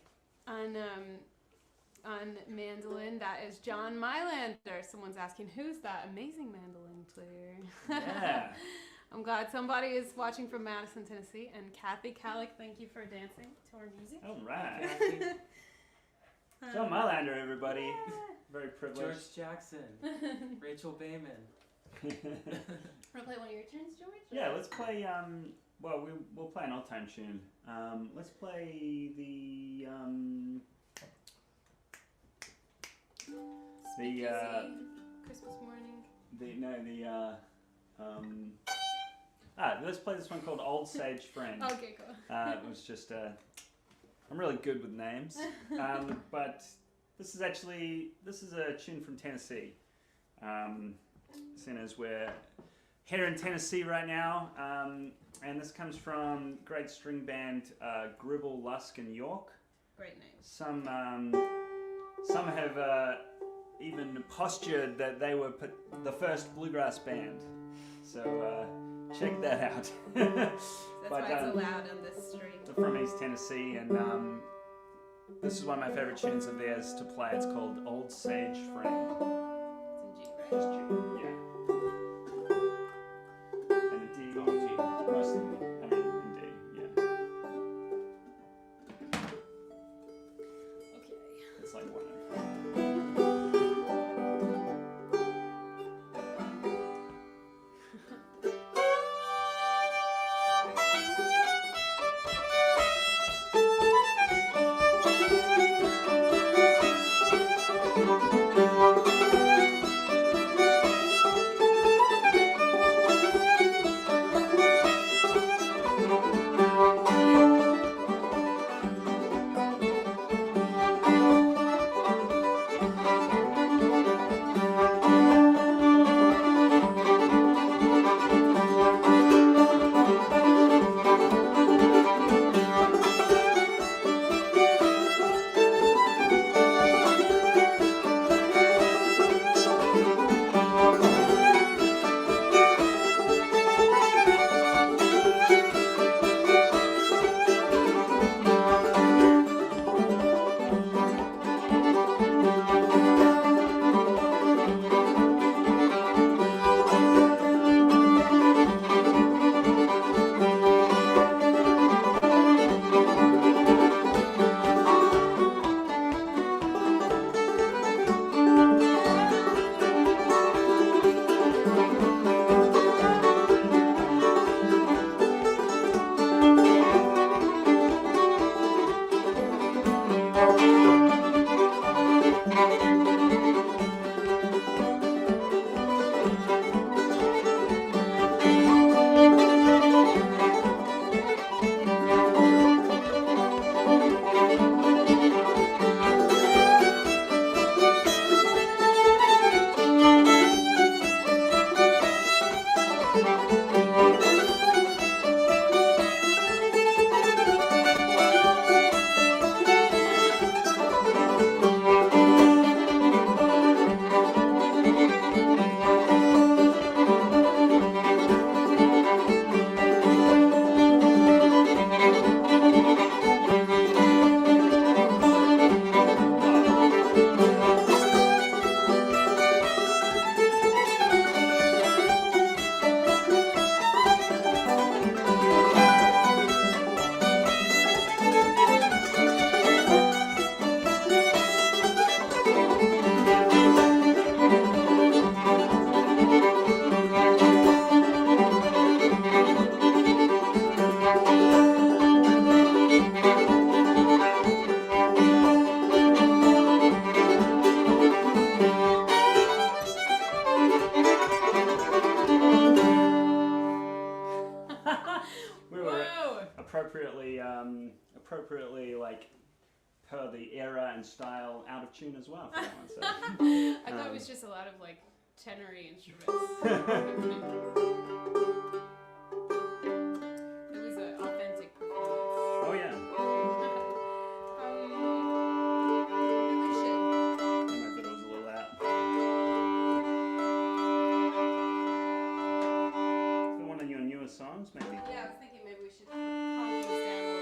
Speaker 12: On mandolin, that is John Mylander. Someone's asking, who's that amazing mandolin player?
Speaker 15: Yeah.
Speaker 12: I'm glad somebody is watching from Madison, Tennessee. And Kathy Kallick, thank you for dancing to our music.
Speaker 15: All right. John Mylander, everybody. Yeah. Very privileged.
Speaker 16: George Jackson. Rachel BAIMAN.
Speaker 12: Want to play one of your tunes, George?
Speaker 15: Yeah, let's play, well, we'll play an old-time tune. Let's play the
Speaker 12: Christmas morning.
Speaker 15: Let's play this one called Old Sage Friend.
Speaker 12: Okay, cool.
Speaker 15: It was just, I'm really good with names. But this is a tune from Tennessee. Seeing as we're here in Tennessee right now, and this comes from great string band Gribble, Lusk, and York.
Speaker 12: Great names.
Speaker 15: Some have even postured that they were the first bluegrass band. So check that out.
Speaker 12: That's why it's allowed on this street.
Speaker 15: They're from East Tennessee, and this is one of my favorite tunes of theirs to play. It's called Old Sage Friend.
Speaker 12: It's in G, right?
Speaker 15: Just G, yeah. And a D, mostly, in D, yeah.
Speaker 12: Okay.
Speaker 15: It's like one of appropriately like per the era and style out of tune as well. For that one, so.
Speaker 12: I thought it was just a lot of like tenory instruments. It was an authentic performance.
Speaker 15: Oh yeah.
Speaker 12: Maybe we should.
Speaker 15: I thought it was a little out. For one of your newer songs, maybe.
Speaker 12: Yeah, I was thinking maybe we should calm things down a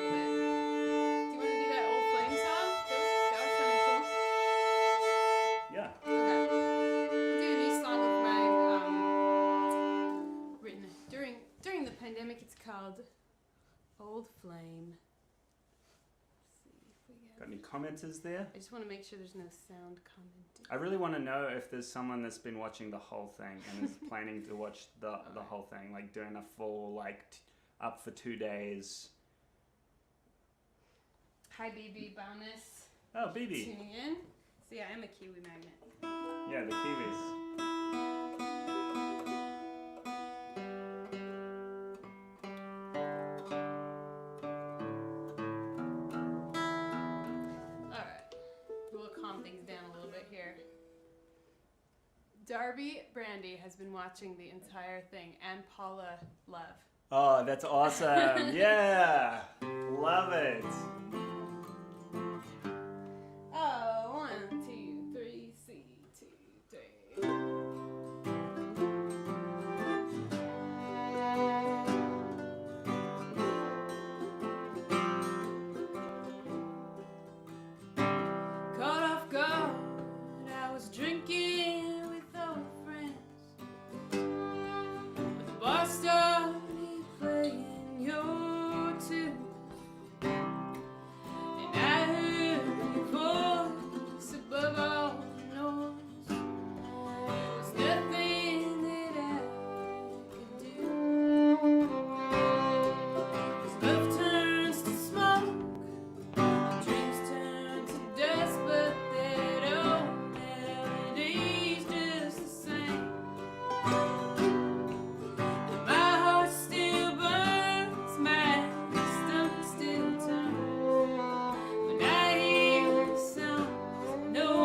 Speaker 11: old flame. Let's see if we
Speaker 15: Got any commenters there?
Speaker 11: I just want to make sure there's no sound commenting.
Speaker 15: I really want to know if there's someone that's been watching the whole thing and is planning to watch the whole thing, like doing a full, like, up for 2 days.
Speaker 11: Hi, BB bonus.
Speaker 15: Oh, BB.
Speaker 11: Tuning in. So yeah, I'm a Kiwi magnet.
Speaker 15: Yeah, the Kiwis.
Speaker 11: Alright. We'll calm things down a little bit here. Darby Brandy has been watching the entire thing, and Paula Love.
Speaker 15: Oh, that's awesome. Yeah. Love it.
Speaker 11: Oh, 1, 2, 3, C, 2, 3. Caught off guard, I was drinking with old friends. But the bar started playing your tune. And I heard your voice above all noise. There was nothing that I could do. 'Cause love turns to smoke, dreams turn to dust, but that old melody's just the same. And my heart still burns, my stomach still turns when I hear the sounds I know.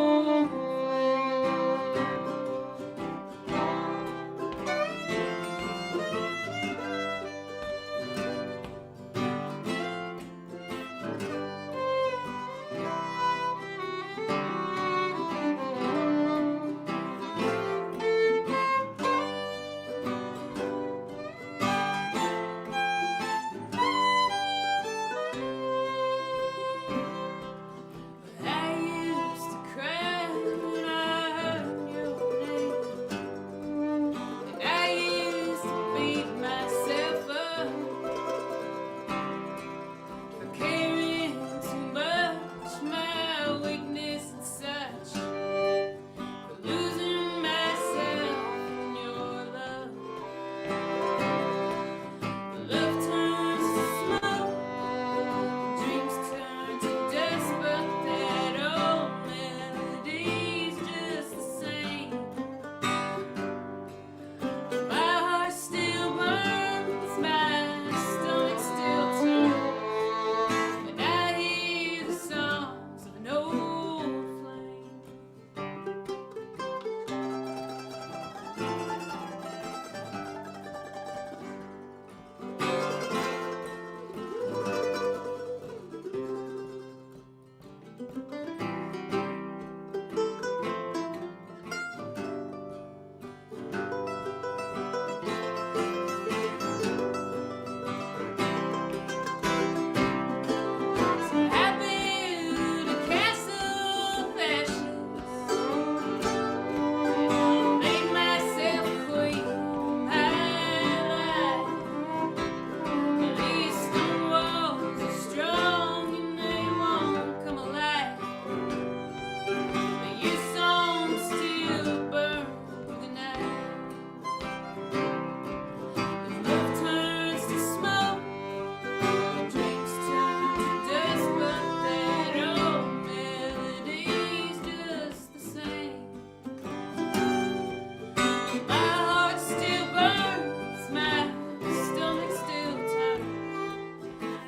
Speaker 11: I used to cry when I heard your name, and I used to beat myself up for caring too much, my weakness and such, for losing myself in your love. Love turns to smoke, dreams turn to dust, but that old melody's just the same. My heart still burns, my stomach still turns when I hear the songs of an old flame. So I built a castle of ashes, made myself a queen of my life. But these stone walls are strong and they won't come alive. But your songs still burn through the night. If love turns to smoke, dreams turn to dust, but that old melody's just the same. My heart still burns, my stomach still turns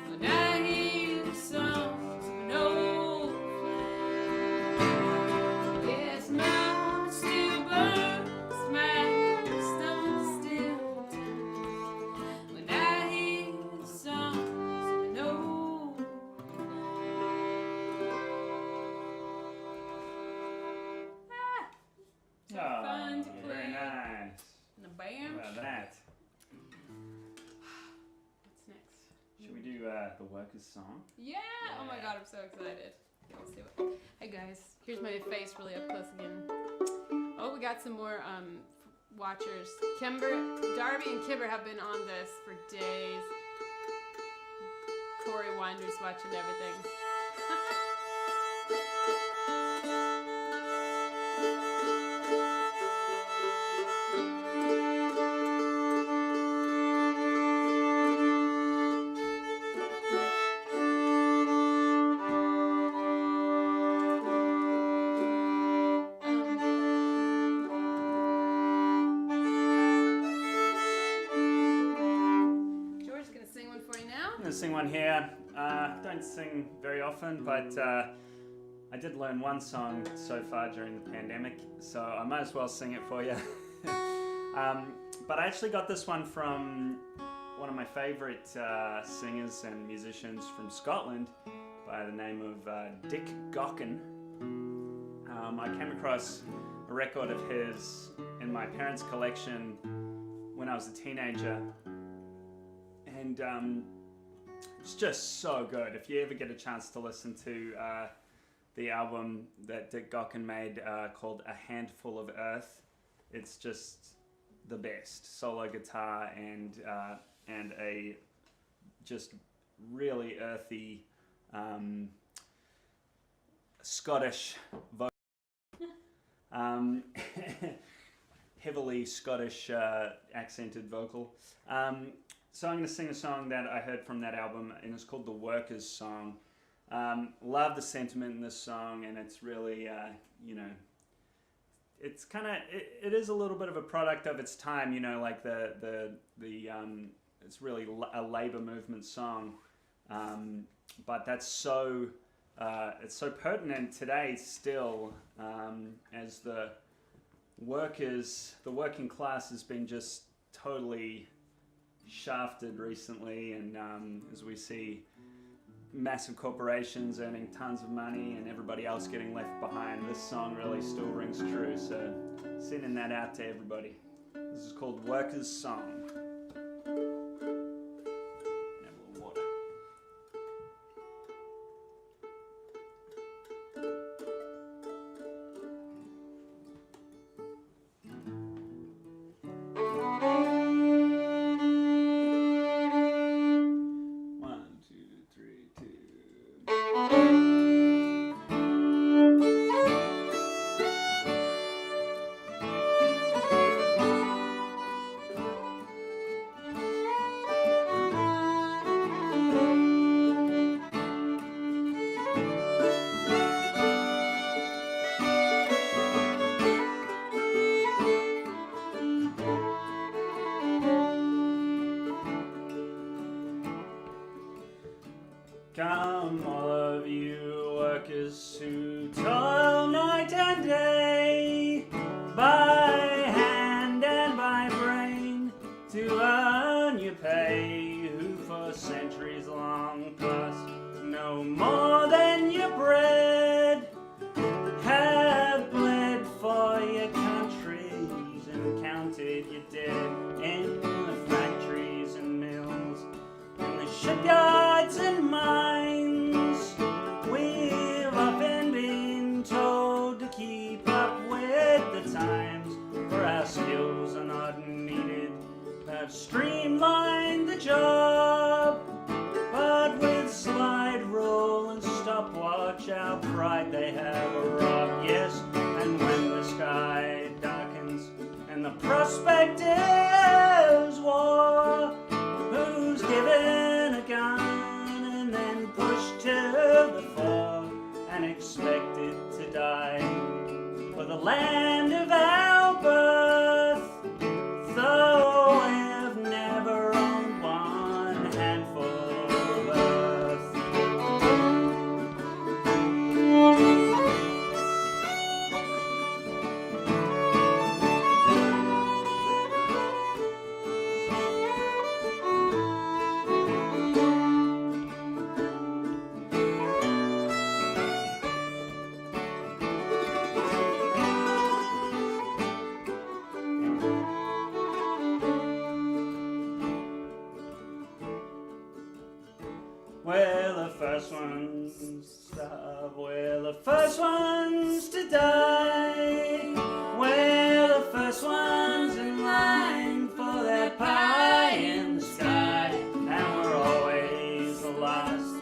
Speaker 11: when I hear the songs of an old flame. Yes, my heart still burns, my stomach still turns when I hear the songs of an old flame. So fun to
Speaker 15: Very
Speaker 11: play
Speaker 15: nice.
Speaker 11: in a band.
Speaker 15: How about that?
Speaker 11: What's next?
Speaker 15: Should we do the workers song?
Speaker 11: Yeah! Oh my god, I'm so excited. Okay, let's do it. Hey guys, here's my face really up close again. Oh, we got some more watchers. Kimber, Darby and Kimber have been on this for days.
Speaker 17: story winders watching everything. George's gonna sing one for you now.
Speaker 15: I'm going to sing one here. I don't sing very often, but I did learn one song so far during the pandemic, so I might as well sing it for you. But I actually got this one from one of my favorite singers and musicians from Scotland by the name of Dick Gaughan. I came across a record of his in my parents' collection when I was a teenager, and it's just so good. If you ever get a chance to listen to the album that Dick Gaughan made called A Handful of Earth, it's just the best. Solo guitar and a just really earthy Scottish vocal. Heavily Scottish accented vocal. So I'm going to sing a song that I heard from that album, and it's called The Workers' Song. Love the sentiment in this song, and it's really, you know, it's kind of, it is a little bit of a product of its time, you know, like it's really a labor movement song, but that's so, it's so pertinent today still, as the working class has been just totally shafted recently, and as we see massive corporations earning tons of money and everybody else getting left behind, this song really still rings true, so sending that out to everybody. This is called Workers' Song. Come, all of you workers who toil night and day, by hand and by brain, to earn your pay, who for centuries long past no more than your bread, have bled for your countries and counted your dead in the factories and mills, in the shipyards and mines. We've often been told to keep up with the times, for our skills are not needed. They've streamlined the job, but with slide rule and stopwatch, our pride they have robbed. Yes, and when the sky darkens and the prospect is war, who's given a gun and then pushed to the fore and expected to die for the land of our birth, though we've never owned one handful of earth. We're the first ones to starve, we're the first ones to die, we're the first ones in line for that pie in the sky, and we're always the last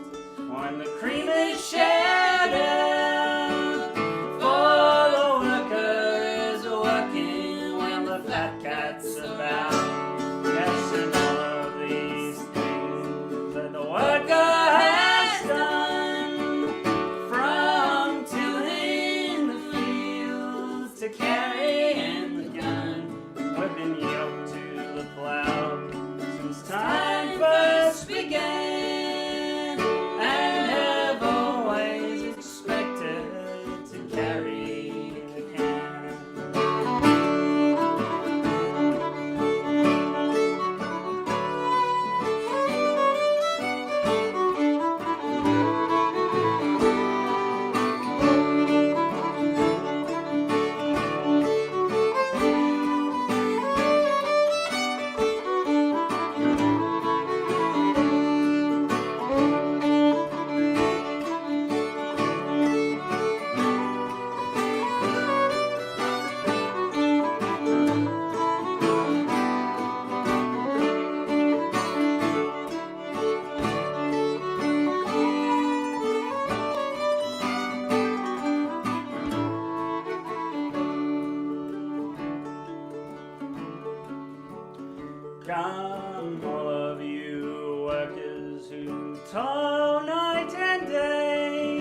Speaker 15: Come, all of you workers who toil night and day,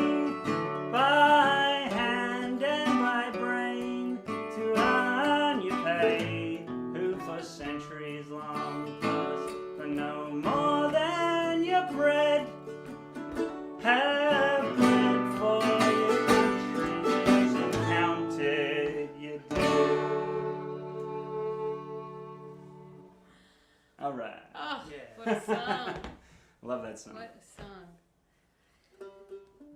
Speaker 15: by hand and by brain, to earn your pay, who for centuries long past, for no more than your bread, have bled for your countries and counted your dead. All right.
Speaker 17: Oh, what a song.
Speaker 15: Love that song.
Speaker 17: What a song.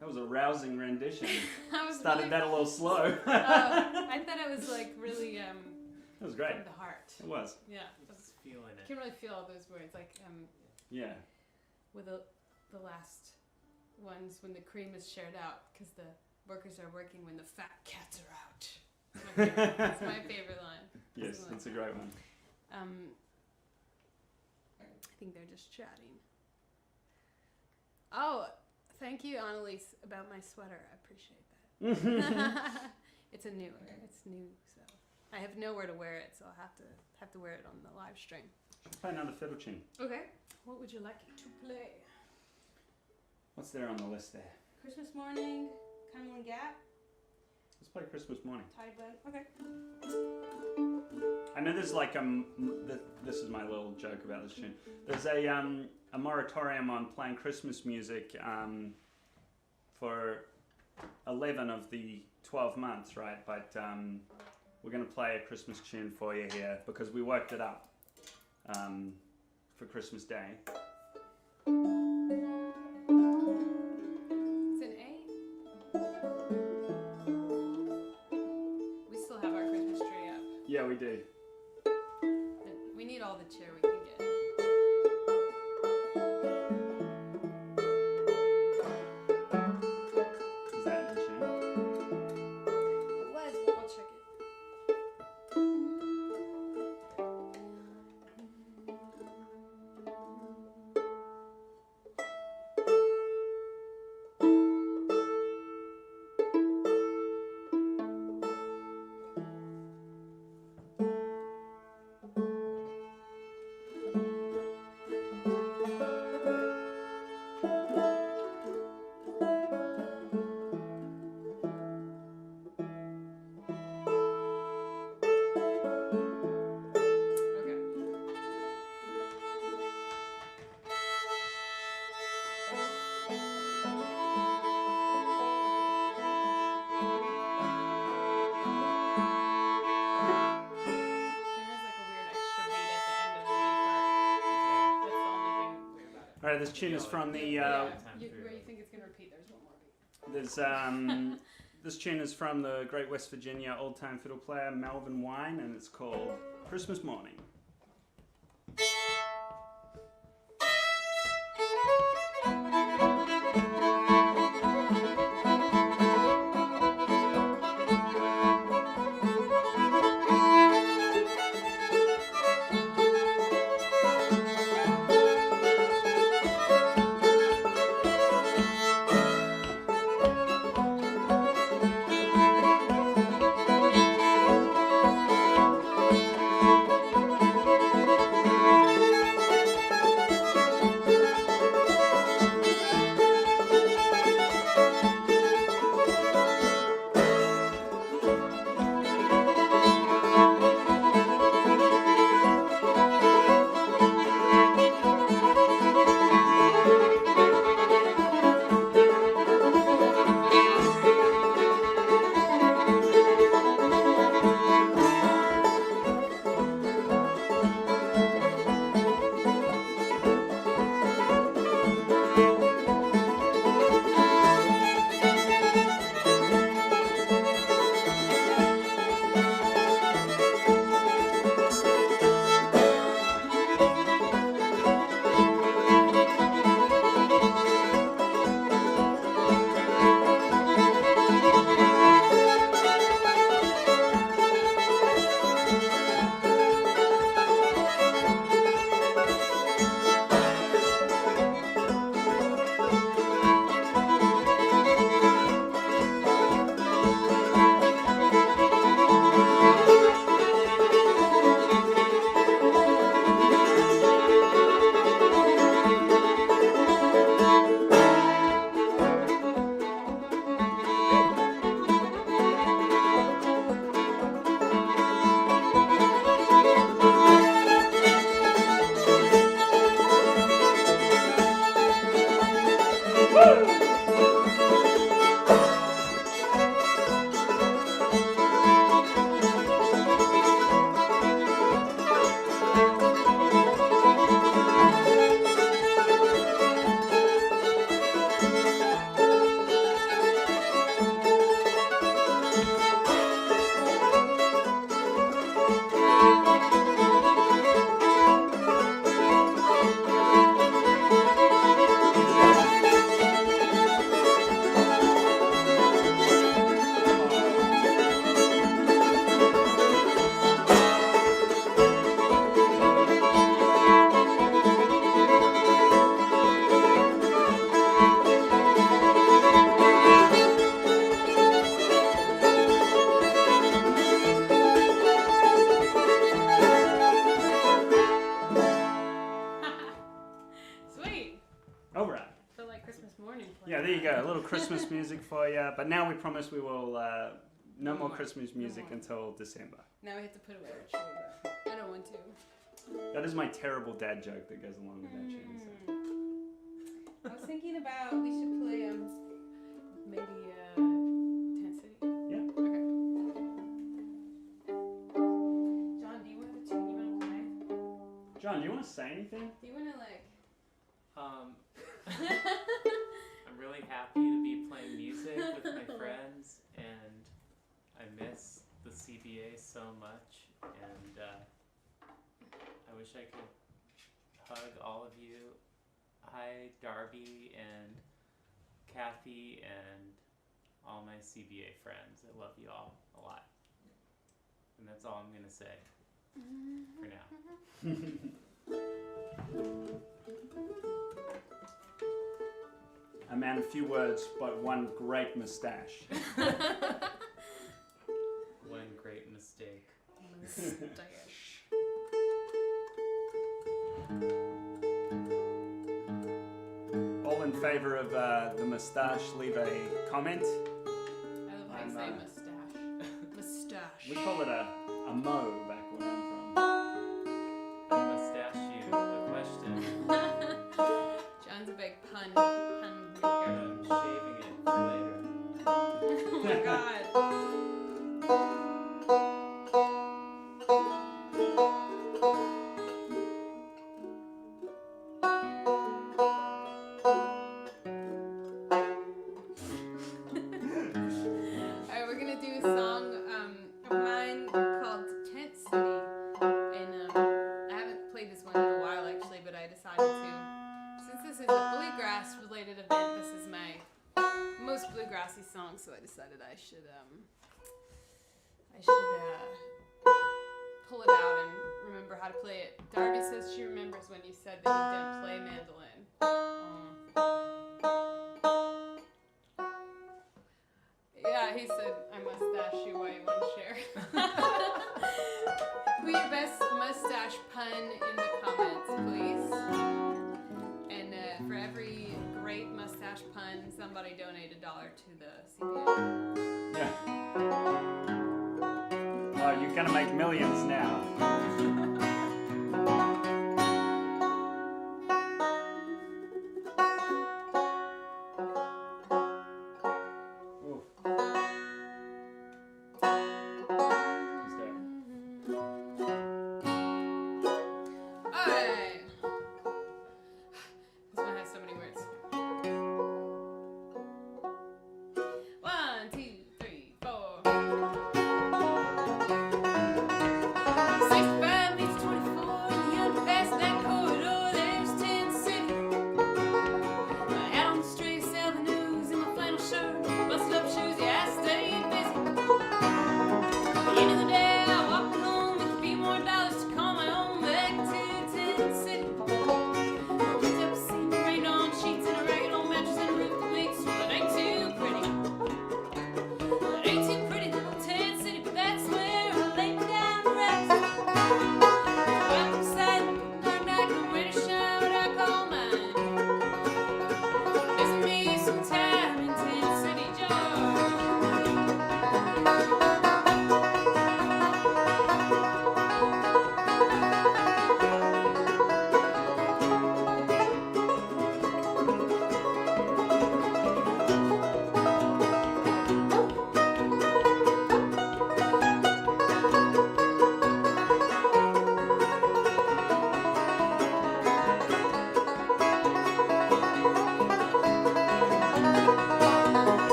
Speaker 15: That was a rousing rendition.
Speaker 17: I was
Speaker 15: Started
Speaker 17: really-
Speaker 15: that a little slow.
Speaker 17: I thought it was like really
Speaker 15: That was great.
Speaker 17: from the heart.
Speaker 15: It was.
Speaker 17: Yeah.
Speaker 16: Just feeling
Speaker 17: You
Speaker 16: it.
Speaker 17: can really feel all those words, like
Speaker 15: Yeah.
Speaker 17: with the last ones when the cream is shared out because the workers are working when the fat cats are out. It's my favorite line.
Speaker 15: Yes,
Speaker 17: Something
Speaker 15: that's a
Speaker 17: like
Speaker 15: great one.
Speaker 17: that. I think they're just chatting. Oh, thank you, Annalise, about my sweater. I appreciate that. It's new, so I have nowhere to wear it, so I'll have to wear it on the live stream.
Speaker 15: Play another fiddle tune.
Speaker 17: Okay. What would you like to play?
Speaker 15: What's there on the list there?
Speaker 17: Christmas morning, Cumberland Gap,
Speaker 15: Let's play Christmas Morning.
Speaker 17: Tide Blend. Okay.
Speaker 15: I know there's like this is my little joke about this tune. There's a moratorium on playing Christmas music for 11 of the 12 months, right? But we're going to play a Christmas tune for you here because we worked it up for Christmas Day.
Speaker 17: It's an A. We still have our Christmas tree up.
Speaker 15: Yeah, we do.
Speaker 17: We need all the cheer we can get.
Speaker 15: Is that the tune?
Speaker 17: It was, but I'll check it.
Speaker 15: All right, this tune is from the.
Speaker 17: Where you think it's gonna repeat? There's one more beat.
Speaker 15: There's this tune is from the great West Virginia old-time fiddle player Melvin Wine, and it's called Christmas Morning. Christmas music for you, but now we promise we will no more Christmas music until December.
Speaker 17: Now we have to put away our tree, but I don't want to.
Speaker 15: That is my terrible dad joke that goes along with that tune. So.
Speaker 17: I was thinking about we should play maybe Tent City.
Speaker 15: Yeah.
Speaker 17: Okay. John, do you have a tune you want to play?
Speaker 15: John, do you want to say anything?
Speaker 17: Do you want to like?
Speaker 16: I'm really happy to be playing music with my friends, and I miss the CBA so much, and I wish I could hug all of you. Hi, Darby and Kathy and all my CBA friends. I love you all a lot. And that's all I'm going to say for now.
Speaker 15: A man of few words, but one great mustache.
Speaker 16: One great mistake.
Speaker 17: Mustache.
Speaker 15: All in favor of the mustache, leave a comment.
Speaker 17: I love how you say mustache. Mustache.
Speaker 15: We call it a mo back where I'm
Speaker 16: I mustache you a question.
Speaker 17: John's a big pun
Speaker 16: I'm shaving it for later.
Speaker 17: Oh my god. Alright, we're gonna do a song of mine called Tent City. And I haven't played this one in a while actually, but I decided to. Since this is a bluegrass related event, this is my most bluegrassy song, so I decided I should pull it out and remember how to play it. Darby says she remembers when you said that you didn't play mandolin. Yeah, he said I mustache you while you want to share. Put your best mustache pun in the comments, please. And for every great mustache pun, somebody donate $1 to the CBA.
Speaker 15: Yeah. Oh, you're gonna make millions now.
Speaker 17: Alright. This one has so many words. 1, 2, 3, 4.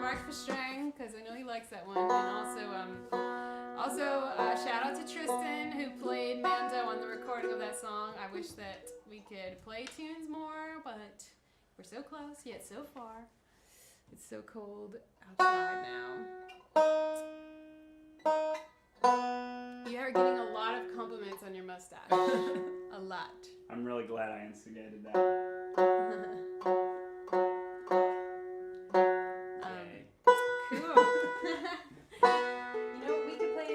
Speaker 17: Mark for string because I know he likes that one, and also shout out to Tristan who played Mando on the recording of that song. I wish that we could play tunes more, but we're so close yet so far. It's so cold outside now. You are getting a lot of compliments on your mustache. A lot.
Speaker 15: I'm really glad I instigated that.
Speaker 17: Cool. You know, we could play,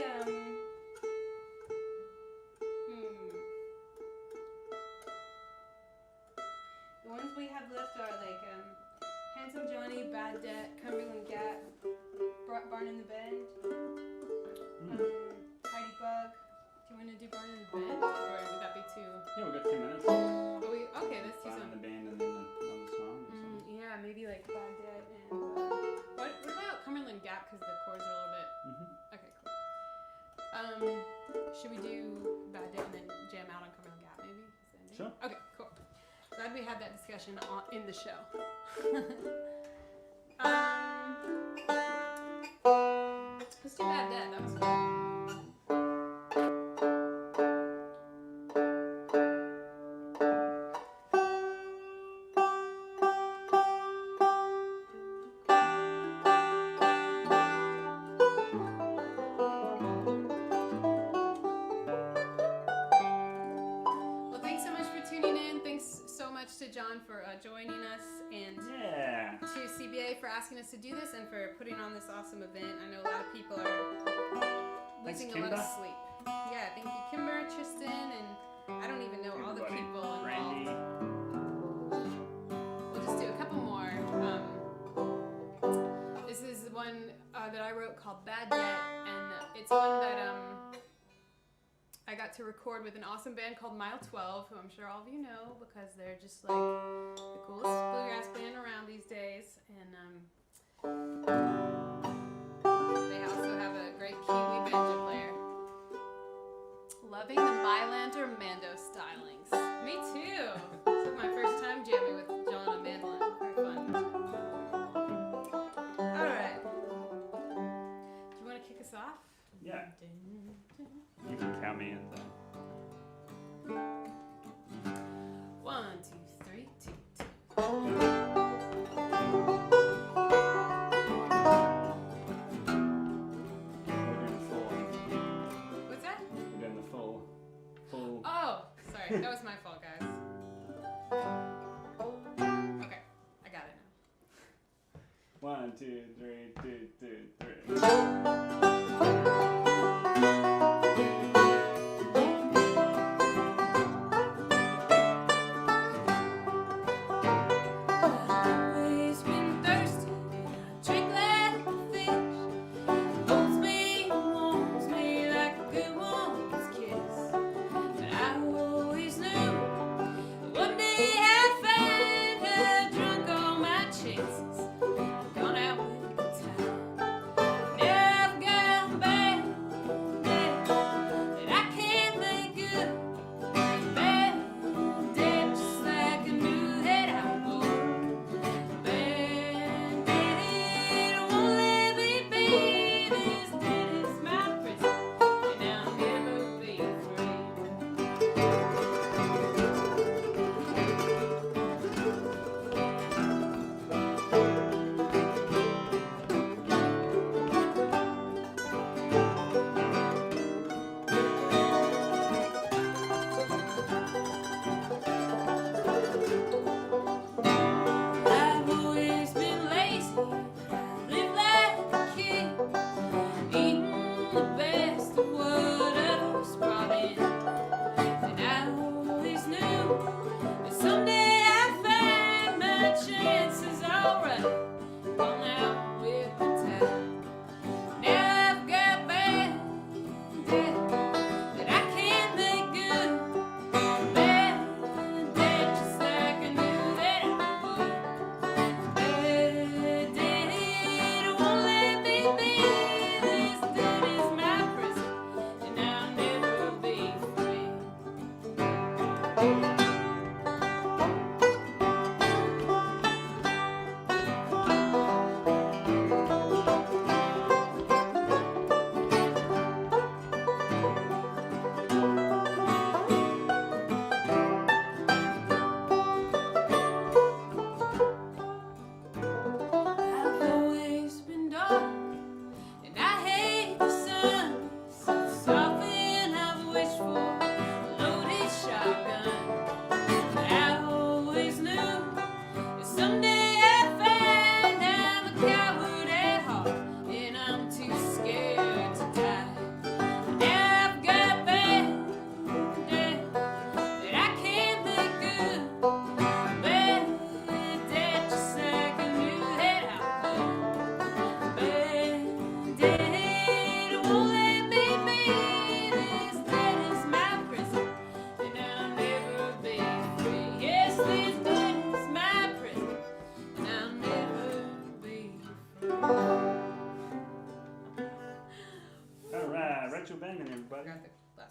Speaker 17: the ones we have left are like, Handsome Johnny, Bad Debt, Cumberland Gap, Barn in the Bend, Heidi Bug. Do you want to do Barn in the Bend? Or would that be too?
Speaker 15: Yeah, we got 2 minutes.
Speaker 17: Okay, let's do
Speaker 15: Barn in
Speaker 17: some.
Speaker 15: the Band and then another song or something.
Speaker 17: Yeah, maybe like Bad Debt and, what about Cumberland Gap because the chords are a little bit. Okay, cool. Should we do Bad Debt and then jam out on Cumberland Gap maybe?
Speaker 15: Sure.
Speaker 17: Okay, cool. Glad we had that discussion in the show. Let's do Bad Debt. That was fun. Well, thanks so much for tuning in. Thanks so much to John for joining us, and to CBA for asking us to do this and for putting on this awesome event. I know a lot of people are losing a lot of sleep. Yeah, thank you, Kimber, Tristan, and I don't even know all the people involved. We'll just do a couple more. This is one that I wrote called Bad Debt, and it's one that I got to record with an awesome band called Mile 12, who I'm sure all of you know because they're just like the coolest bluegrass band around these days. And they also have a great Kiwi banjo player. Loving the Mylander Mando stylings. Me too. This is my first time jamming with John on mandolin. Very fun. All right. Do you want to kick us off?
Speaker 15: Yeah. You can count me in then.
Speaker 17: 1, 2, 3, 2, 2. What's that?
Speaker 15: We're doing the full.
Speaker 17: Oh, sorry. That was my fault, guys. Okay, I got it now.
Speaker 15: 1, 2, 3, 2, 2, 3.
Speaker 17: Gone out with the time. Never gone back.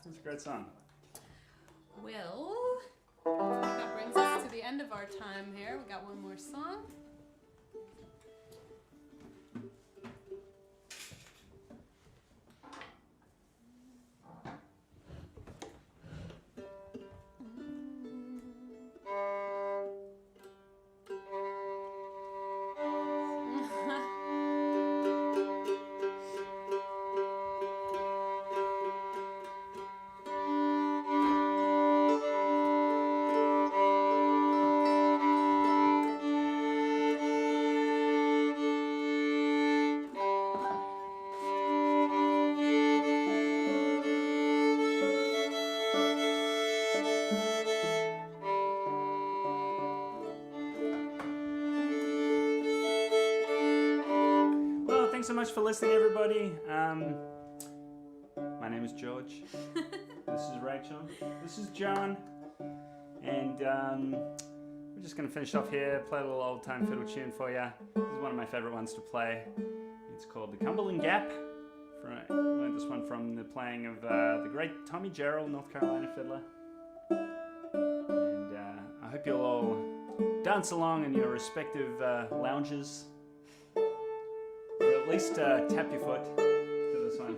Speaker 15: It's a great song.
Speaker 17: Well, that brings us to the end of our time here. We got one more song.
Speaker 15: Thanks so much for listening, everybody. My name is George. This is Rachel. This is John. And we're just going to finish off here, play a little old-time fiddle tune for you. This is one of my favorite ones to play. It's called The Cumberland Gap. I learned this one from the playing of the great Tommy Jarrell, North Carolina fiddler. And I hope you'll all dance along in your respective lounges. Or at least tap your foot to this one.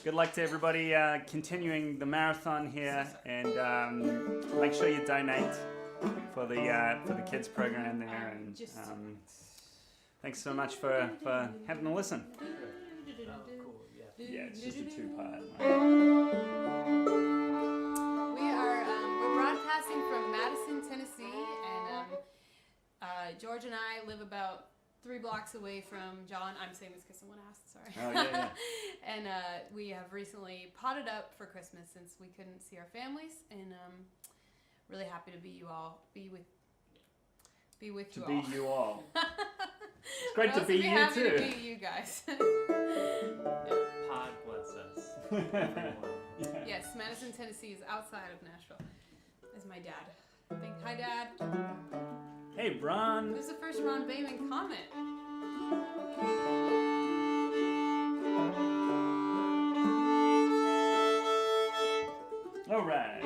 Speaker 15: Good luck to everybody continuing the marathon here, and make sure you donate for the kids program there. And thanks so much for having a listen. Yeah, it's just a two-part.
Speaker 17: We're broadcasting from Madison, Tennessee, and George and I live about 3 blocks away from John. I'm saying this because someone asked, sorry.
Speaker 15: Oh, yeah.
Speaker 17: And we have recently potted up for Christmas since we couldn't see our families, and really happy to be with you all.
Speaker 15: It's great to be you
Speaker 17: happy
Speaker 15: too.
Speaker 17: To be you guys.
Speaker 16: Pod bless us.
Speaker 17: Yes, Madison, Tennessee is outside of Nashville. Is my dad. Hi, Dad.
Speaker 15: Hey, Ron.
Speaker 17: There's the first Ron BAIMAN comment.
Speaker 15: All right.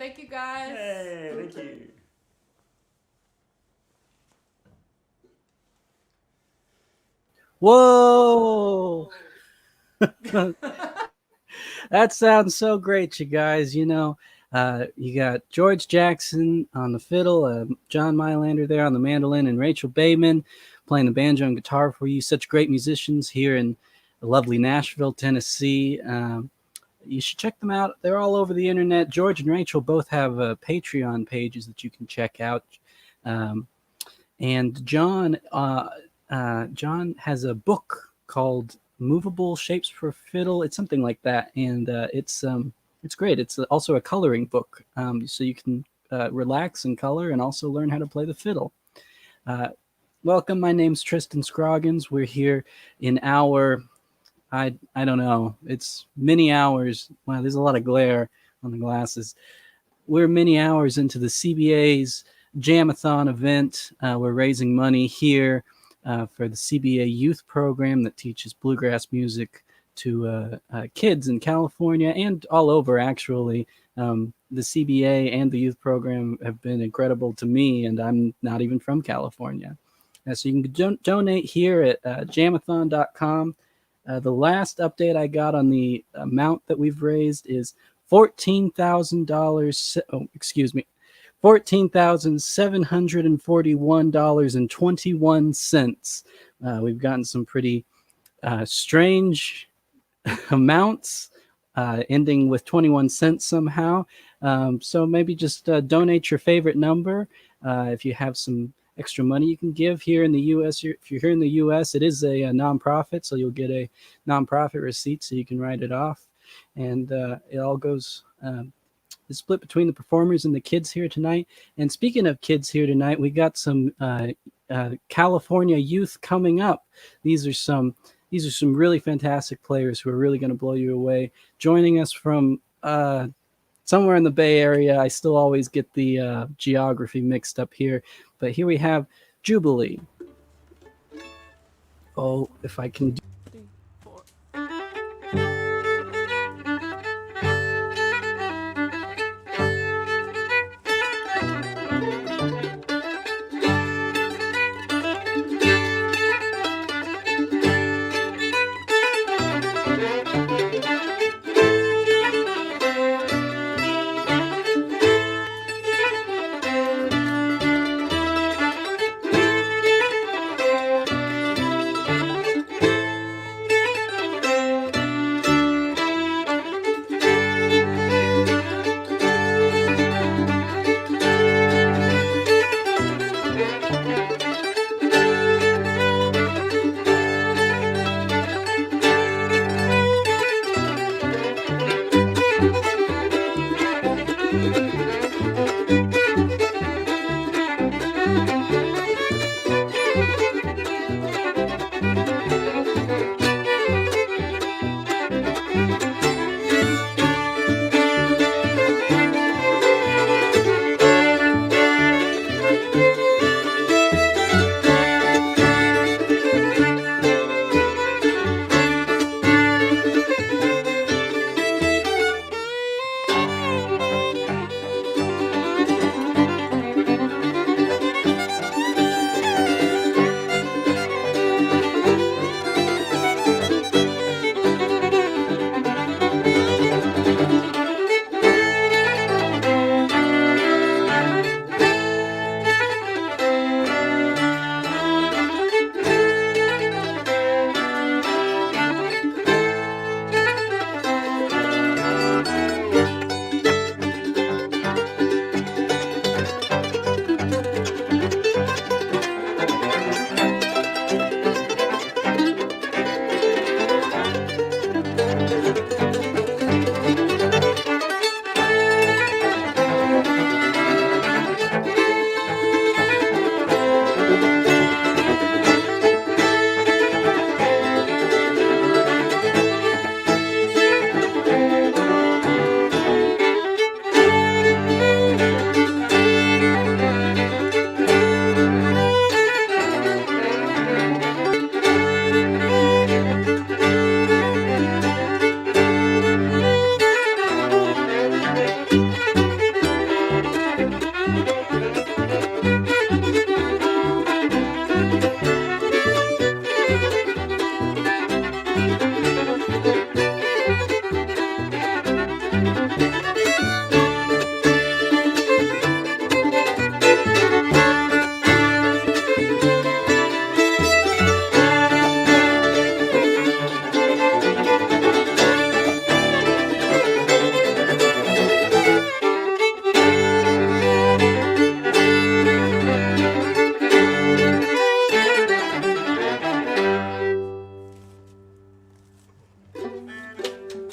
Speaker 17: Thank you, guys.
Speaker 15: Hey, thank you.
Speaker 1: Whoa! That sounds so great, you guys. You know, you got George Jackson on the fiddle, John Mylander there on the mandolin, and Rachel BAIMAN playing the banjo and guitar for you. Such great musicians here in lovely Nashville, Tennessee. You should check them out. They're all over the internet. George and Rachel both have Patreon pages that you can check out. And John has a book called Movable Shapes for Fiddle. It's something like that, and it's great. It's also a coloring book, so you can relax and color, and also learn how to play the fiddle. Welcome. My name's Tristan Scroggins. We're here in our I don't know. It's many hours. Wow, there's a lot of glare on the glasses. We're many hours into the CBA's Jam-a-Thon event. We're raising money here for the CBA youth program that teaches bluegrass music to kids in California and all over, actually. The CBA and the youth program have been incredible to me, and I'm not even from California. So you can donate here at jamathon.com. The last update I got on the amount that we've raised is $14,000. Oh, excuse me, $14,741.21. We've gotten some pretty strange amounts, ending with 21 cents somehow. So maybe just donate your favorite number. If you have some extra money you can give here in the U.S. If you're here in the U.S., it is a nonprofit, so you'll get a nonprofit receipt so you can write it off. And it all goes, it's split between the performers and the kids here tonight. And speaking of kids here tonight, we got some California youth coming up. These are some really fantastic players who are really going to blow you away. Joining us from somewhere in the Bay Area. I still always get the geography mixed up here. But here we have JUBILEE. Oh, if I can do...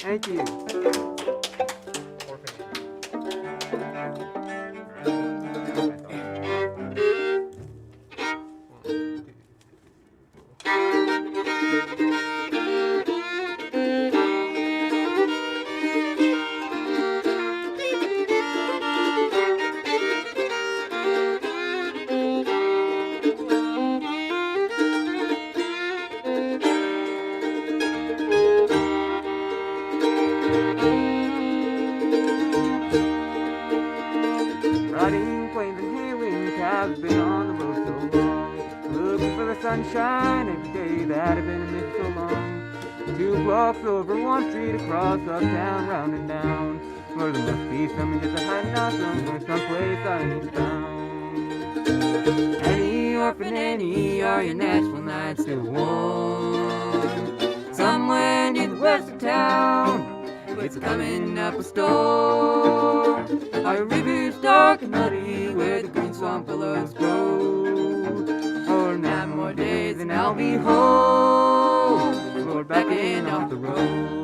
Speaker 18: Thank you. Riding planes and hailing cabs, been on the road so long, looking for the sunshine every day that I've been in it so long. 2 blocks over one street across uptown, round and down, where there must be something just a hiding out somewhere, someplace I need to found. Annie, orphan Annie, are your Nashville nights still warm? Somewhere near the west of town, it's coming up a storm. Our river's dark and muddy, where the green swamp willows grow. Oh, 9 more days and I'll be home. Lord, back in off the road.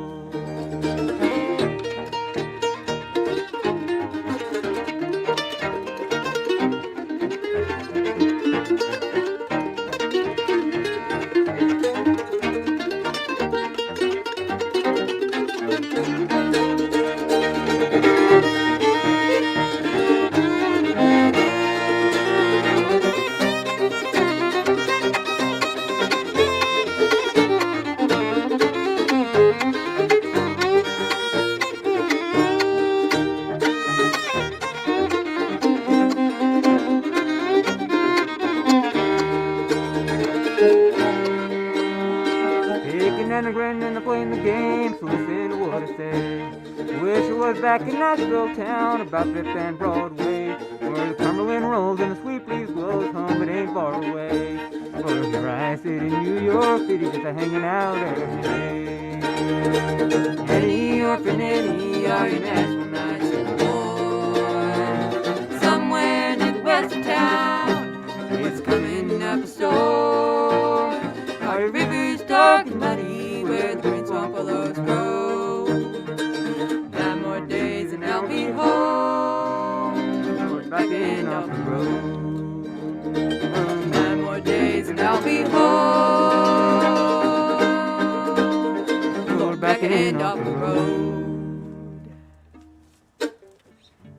Speaker 18: Back in Nashville town, about 5th and Broadway, where the Cumberland rolls and the sweet breeze blows home, it ain't far away. Well, here I sit in New York City, just hanging out every day. Annie, orphan Annie, are your Nashville nights warm? Somewhere near the west of town, it's coming up a storm. Our river's dark and muddy, where the green swamp willows grow. I'll be home, back in off the road. 9 more days and I'll be home, Lord, back in off the road.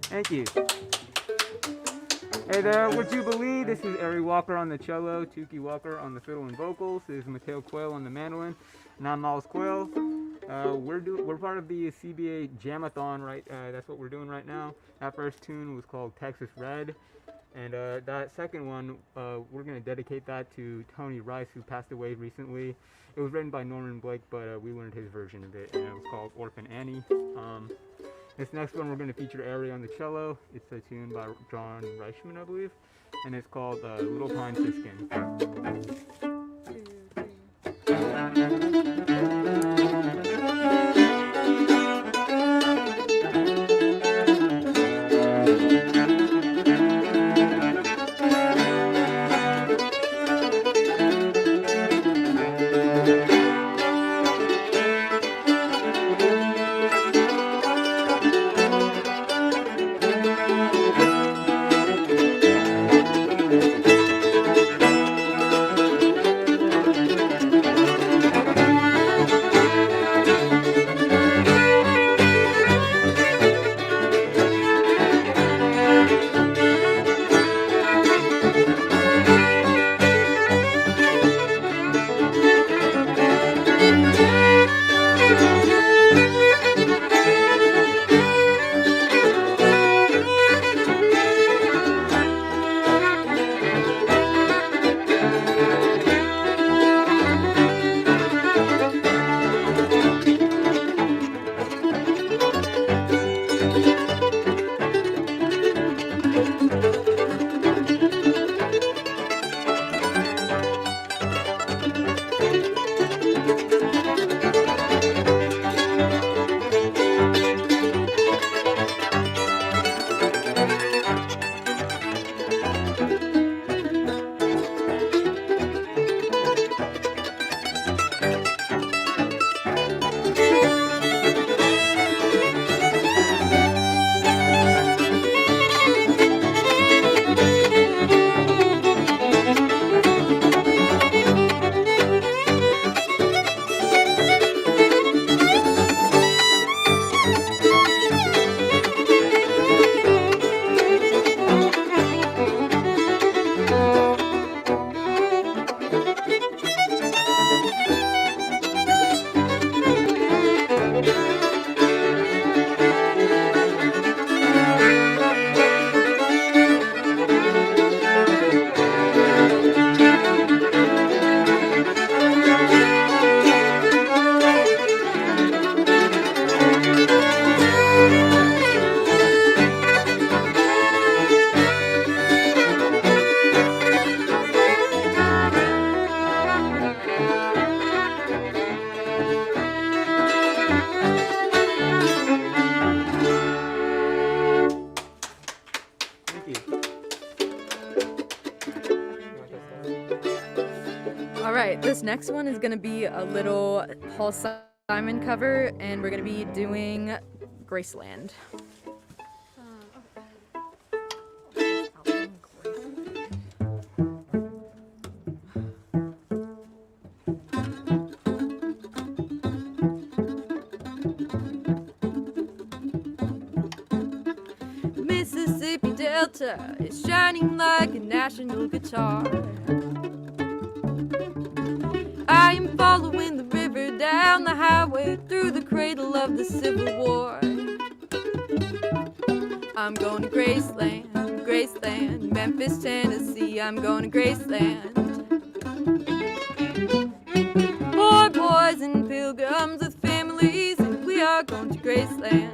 Speaker 18: Thank you. Hey there, we're Jubilee. This is Ari Walker on the cello, Tukey Walker on the fiddle and vocals. This is Mateo Quayle on the mandolin, and I'm Miles Quayle. We're part of the CBA Jam-a-Thon, right? That's what we're doing right now. That first tune was called Texas Red, and that second one, we're going to dedicate that to Tony Rice, who passed away recently. It was written by Norman Blake, but we learned his version of it, and it was called Orphan Annie. This next one, we're going to feature Ari on the cello. It's a tune by John Reichman, I believe, and it's called Little Pine Siskin.
Speaker 17: next one is going to be a little Paul Simon cover, and we're going to be doing Graceland.
Speaker 11: Mississippi Delta is shining like a national guitar. I am following the river down the highway through the cradle of the Civil War. I'm going to Graceland, Graceland, Memphis, Tennessee. I'm going to Graceland. Poor boys and pilgrims with families, and we are going to Graceland.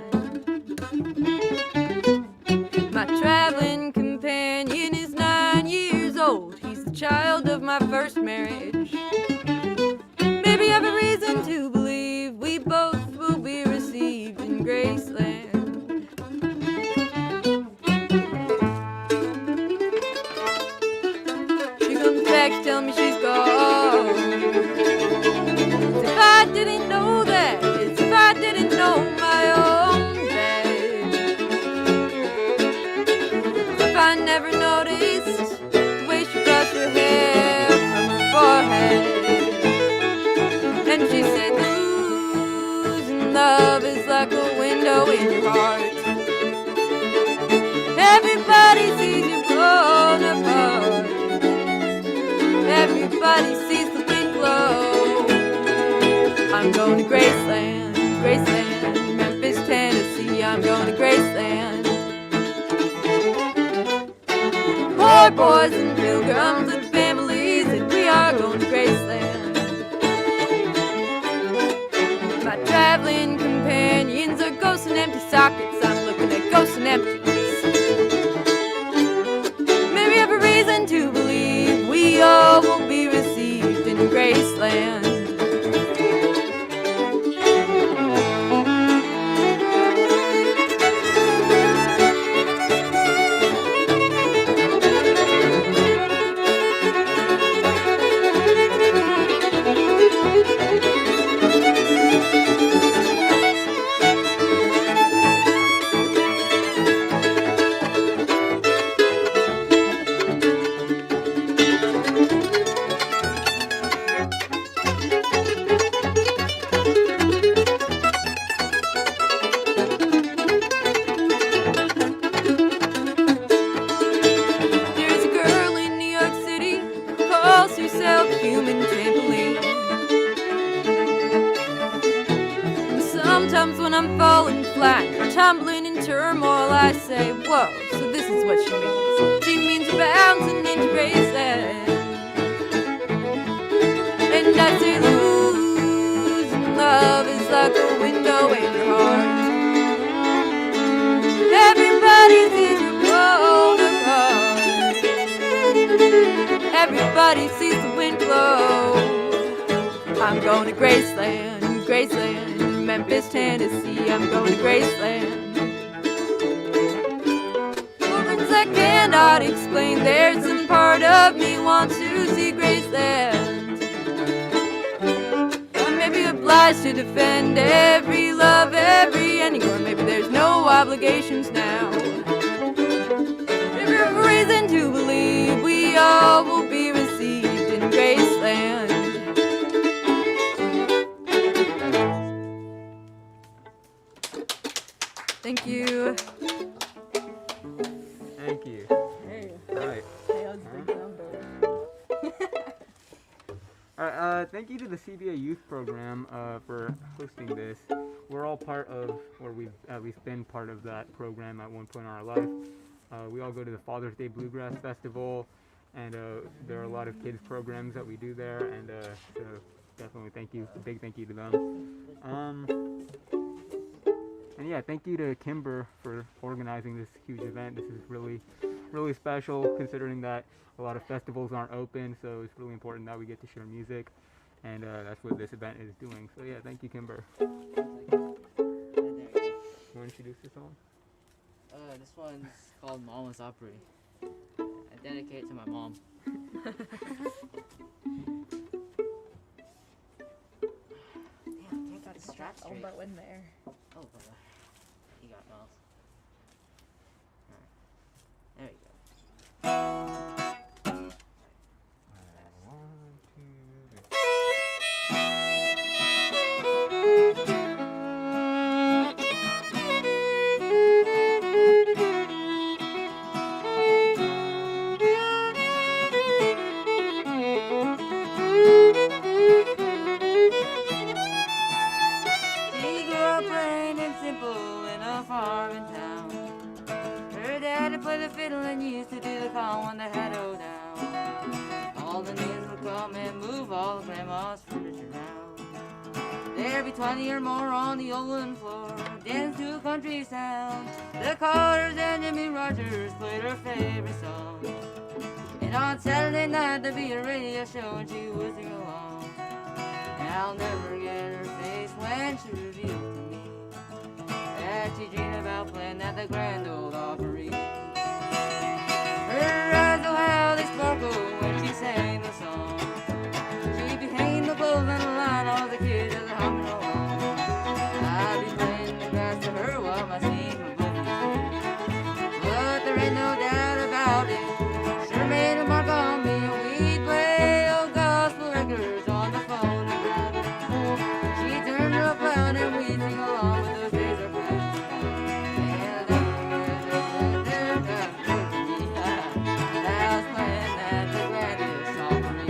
Speaker 11: My traveling companion is 9 years old. He's the child of my first marriage. Maybe I have a reason to believe we both will be received in Graceland. She comes back, tell me she's gone. As if I didn't know that, as if I didn't know my own dad. As if I never noticed the way she brushed her hair from her forehead. And she said, losing love is like a window in your heart. Everybody sees you blown apart. Everybody sees the wind blow. I'm going to Graceland, Graceland, Memphis, Tennessee. I'm going to Graceland. Poor boys and pilgrims and families, and we are going to Graceland. My traveling companions are ghosts and empty sockets. I'm looking at ghosts and empties. Maybe I have a reason to believe we all will be received in Graceland. There's a girl in New York City who calls herself Human Trampoline. And sometimes when I'm falling flat or tumbling in turmoil, I say, whoa, so this is what she means. She means bouncing into Graceland. And I say, losing love is like a window in your heart. Everybody sees you blown apart. Everybody sees the wind blow. I'm going to Graceland, Graceland, Memphis, Tennessee. I'm going to Graceland. For reasons I cannot explain, there's some part of me wants to see Graceland. I may be obliged to defend every love, every ending, or maybe there's no obligations now. Maybe I have a reason to believe we all will be received in Graceland. Thank you.
Speaker 18: Thank you.
Speaker 17: Hey.
Speaker 18: All right.
Speaker 17: Hey, how's the number?
Speaker 18: All right. Thank you to the CBA Youth Program for hosting this. We're all part of, or we've at least been part of that program at one point in our life. We all go to the Father's Day Bluegrass Festival, and there are a lot of kids programs that we do there, and so definitely thank you, a big thank you to them. And yeah, thank you to Kimber for organizing this huge event. This is really, really special considering that a lot of festivals aren't open, so it's really important that we get to share music, and that's what this event is doing. So yeah, thank you, Kimber. Want to introduce the song?
Speaker 19: This one's called Mama's Opry. I dedicate it to my mom. strap straight.
Speaker 17: elbow in there.
Speaker 19: Oh, brother. You got balls. Alright. There you go. She grew up plain and simple in a farming town. Her daddy played the fiddle and used to do the call when they had her down. All the neighbors would come and move all the grandma's furniture around. There'd be 20 or more on the old wooden floor, dance to a country sound. The Carters and Jimmy Rogers played her favorite song. And on Saturday night there'd be a radio show and she would sing along. And I'll never forget her face when she revealed to me that she dreamed about playing at the Grand Ole Opry. Her eyes, oh how they sparkle when she sang the song. She'd be hanging the clothes on the line, all the kids as they're humming along. I'd be playing the grass to her while my seat would both be free. But there ain't no doubt about it, sure made a mark on me. We'd play old gospel records on the phone at night. She'd turn her up loud and we'd sing along with those days are past. And I was playing at the grandest Opry.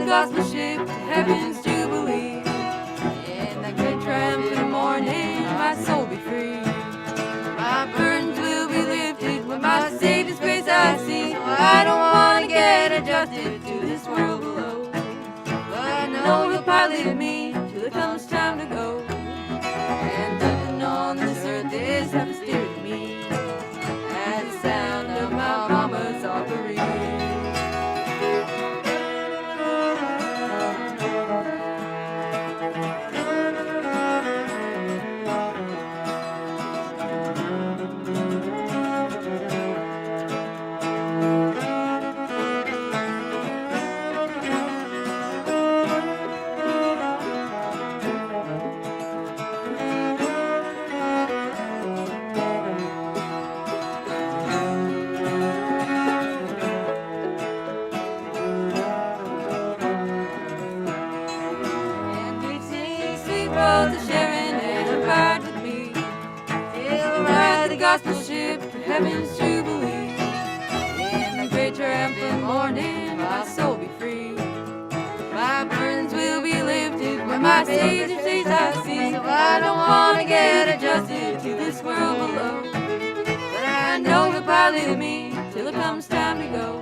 Speaker 19: Gospel ship to heaven's jubilee. In that great triumphant morning, my soul be free. My burdens will be lifted when my Savior's face I see. Oh, I don't want to get adjusted to this world below, but I know He'll pilot me till it comes time to go. And nothing on this earth is half as dear to me as the sound of my mama's Opry. Gospel ship to heaven's jubilee. In the great triumphant morning, my soul be free. My burdens will be lifted when my Savior's face I see. So I don't want to get adjusted to this world below, but I know He'll pilot me till it comes time to go.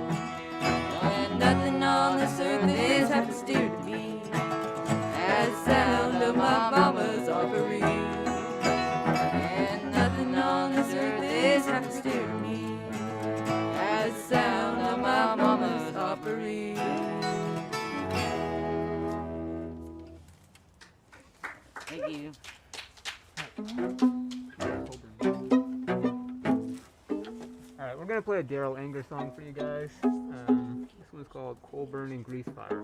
Speaker 19: And nothing on this earth is half as dear to me as the sound of my mama's Opry. On this earth is half as dear to me as the sound of my mama's Opry. Thank you.
Speaker 18: Alright, we're gonna play a Daryl Anger song for you guys. This one's called Coal Burning Grease Fire.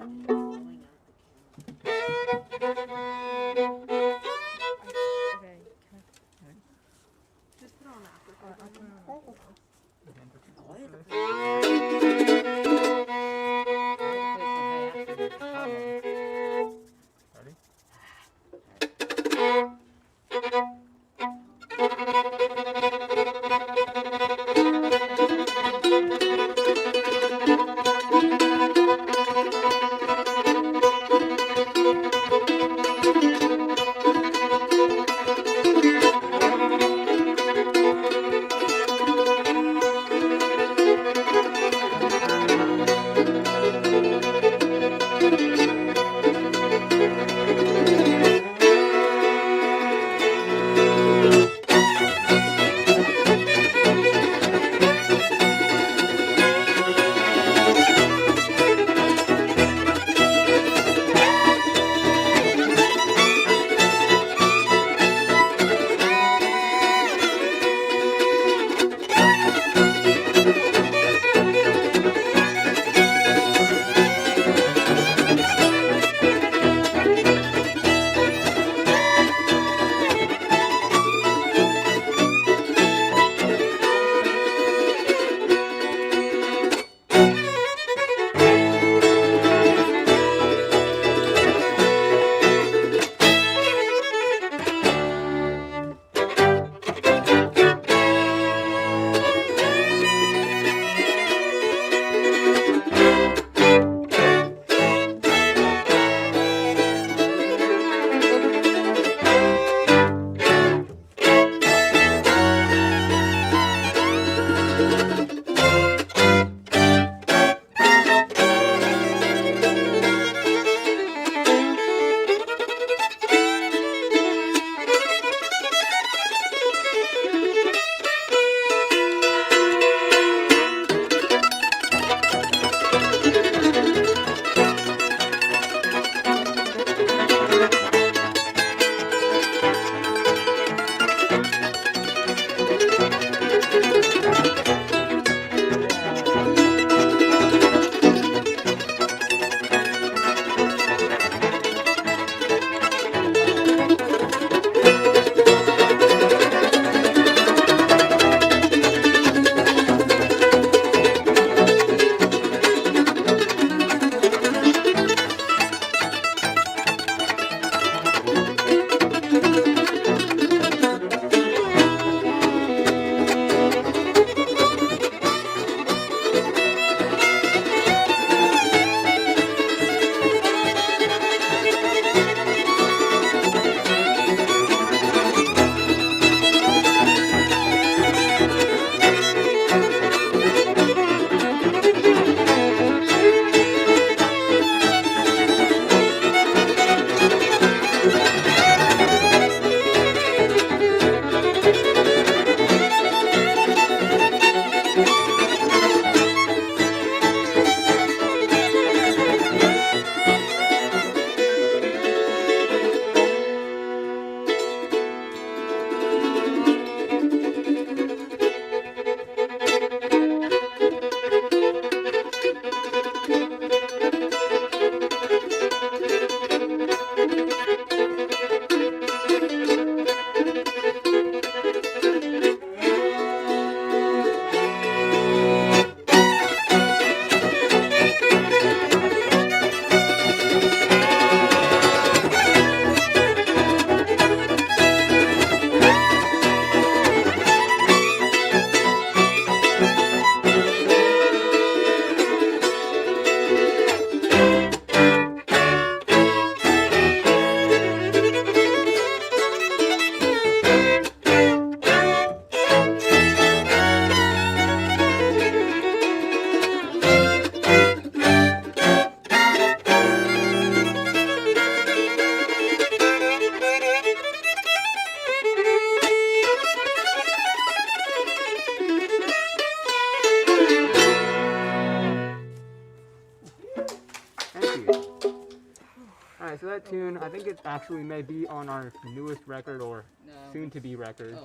Speaker 18: that tune, I think it actually may be on our newest record or soon-to-be record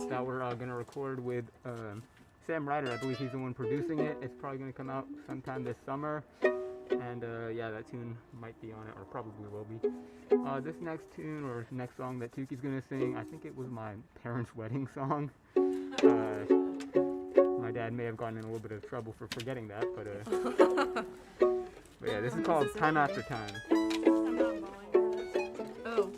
Speaker 18: that we're going to record with Sam Ryder. I believe he's the one producing it. It's probably going to come out sometime this summer. And yeah, that tune might be on it, or probably will be. This next tune, or next song that Tuki's going to sing, I think it was my parents' wedding song. My dad may have gotten in a little bit of trouble for forgetting that, but yeah, this is called Time After Time.
Speaker 12: Oh.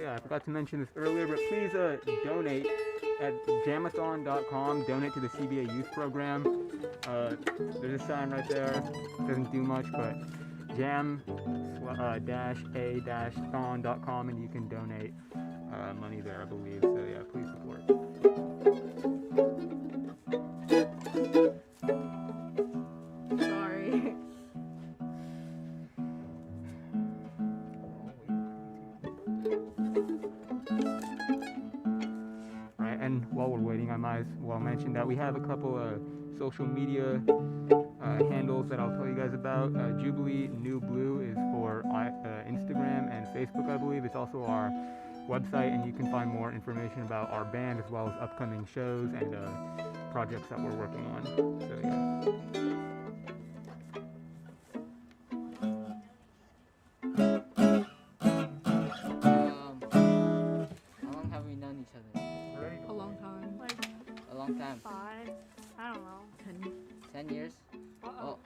Speaker 18: I forgot to mention this earlier, but please donate at Jam-a-Thon.com. Donate to the CBA Youth Program. There's a sign right there. Doesn't do much, but jam-a-thon.com, and you can donate money there, I believe. So yeah, please support.
Speaker 12: Sorry.
Speaker 18: And while we're waiting, I might as well mention that we have a couple of social media handles that I'll tell you guys about. Jubilee New Blue is for Instagram and Facebook, I believe. It's also our website, and you can find more information about our band as well as upcoming shows and projects that we're working on. So yeah.
Speaker 19: How long have we known each other?
Speaker 12: A long time.
Speaker 3: Like
Speaker 19: A long time.
Speaker 3: 5, I don't know.
Speaker 19: 10 years?
Speaker 3: Uh-oh.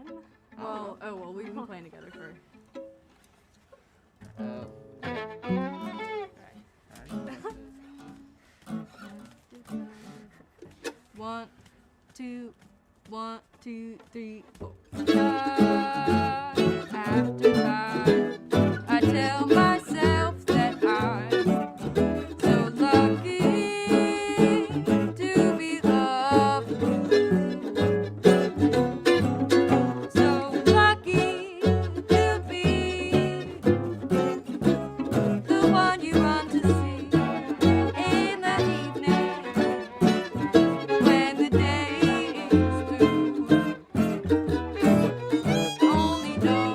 Speaker 3: 10?
Speaker 12: Well, we've been playing together for. One, two, 1, 2, 3, 4. Time after time, I tell myself that I'm so lucky to be loved. So lucky to be the one you run to see in the evening when the day is through. Only know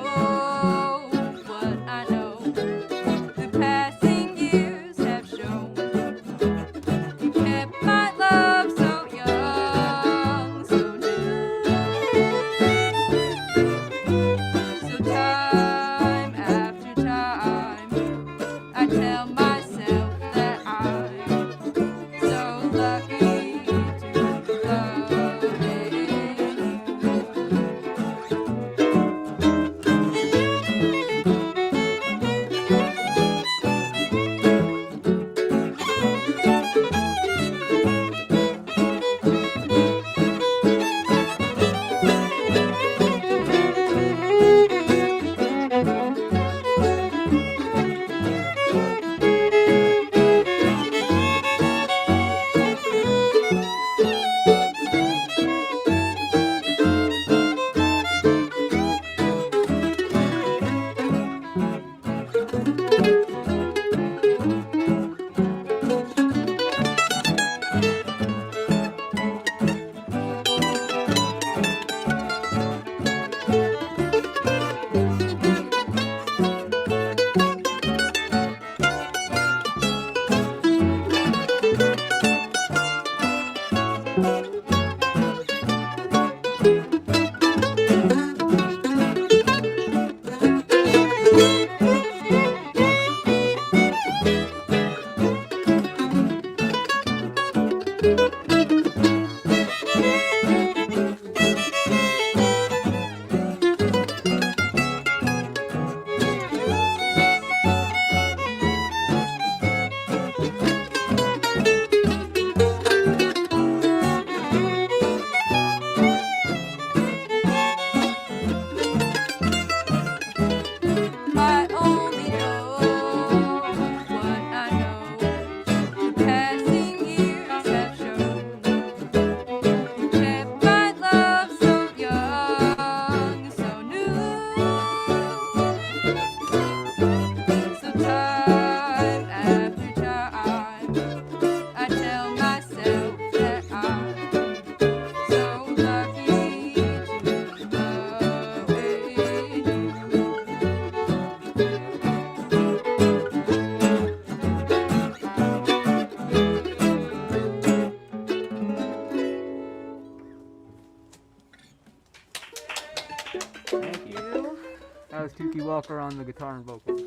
Speaker 18: Walker on the guitar and vocals.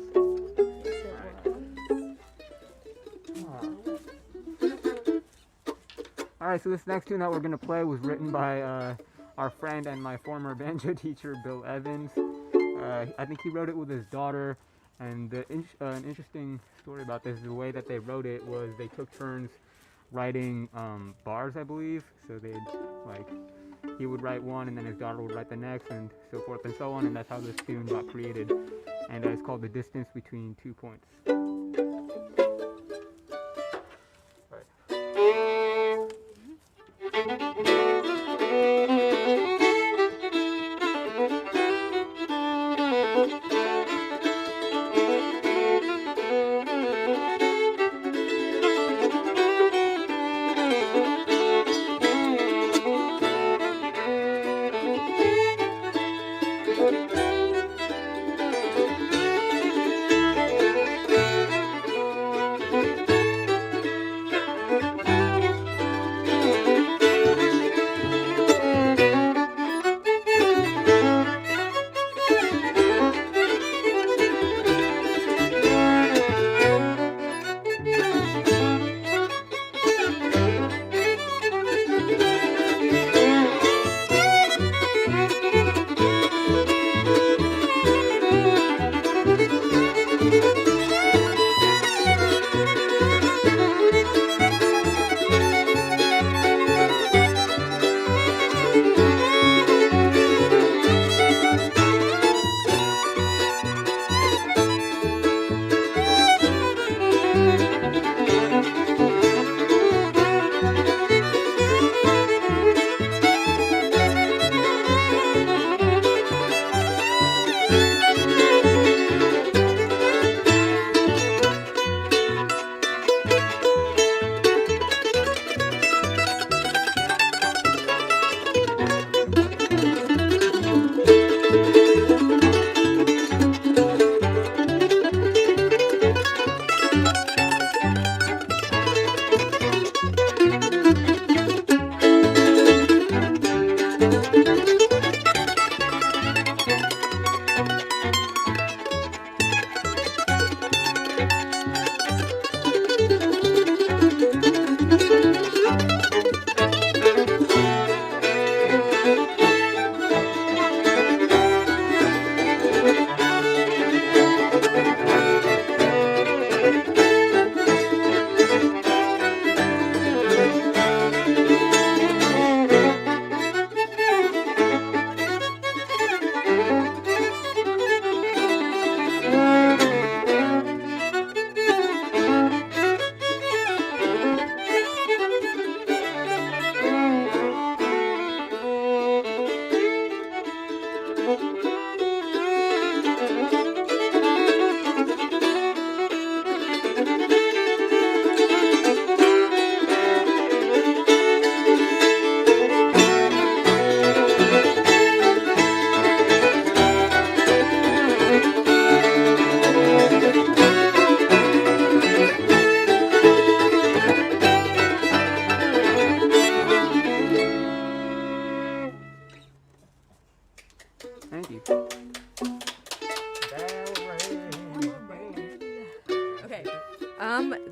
Speaker 18: All right, so this next tune that we're gonna play was written by our friend and my former banjo teacher, Bill Evans. I think he wrote it with his daughter, and an interesting story about this is the way that they wrote it was they took turns writing bars, I believe. So they'd he would write one, and then his daughter would write the next, and so forth and so on, and that's how this tune got created. And it's called The Distance Between 2 Points.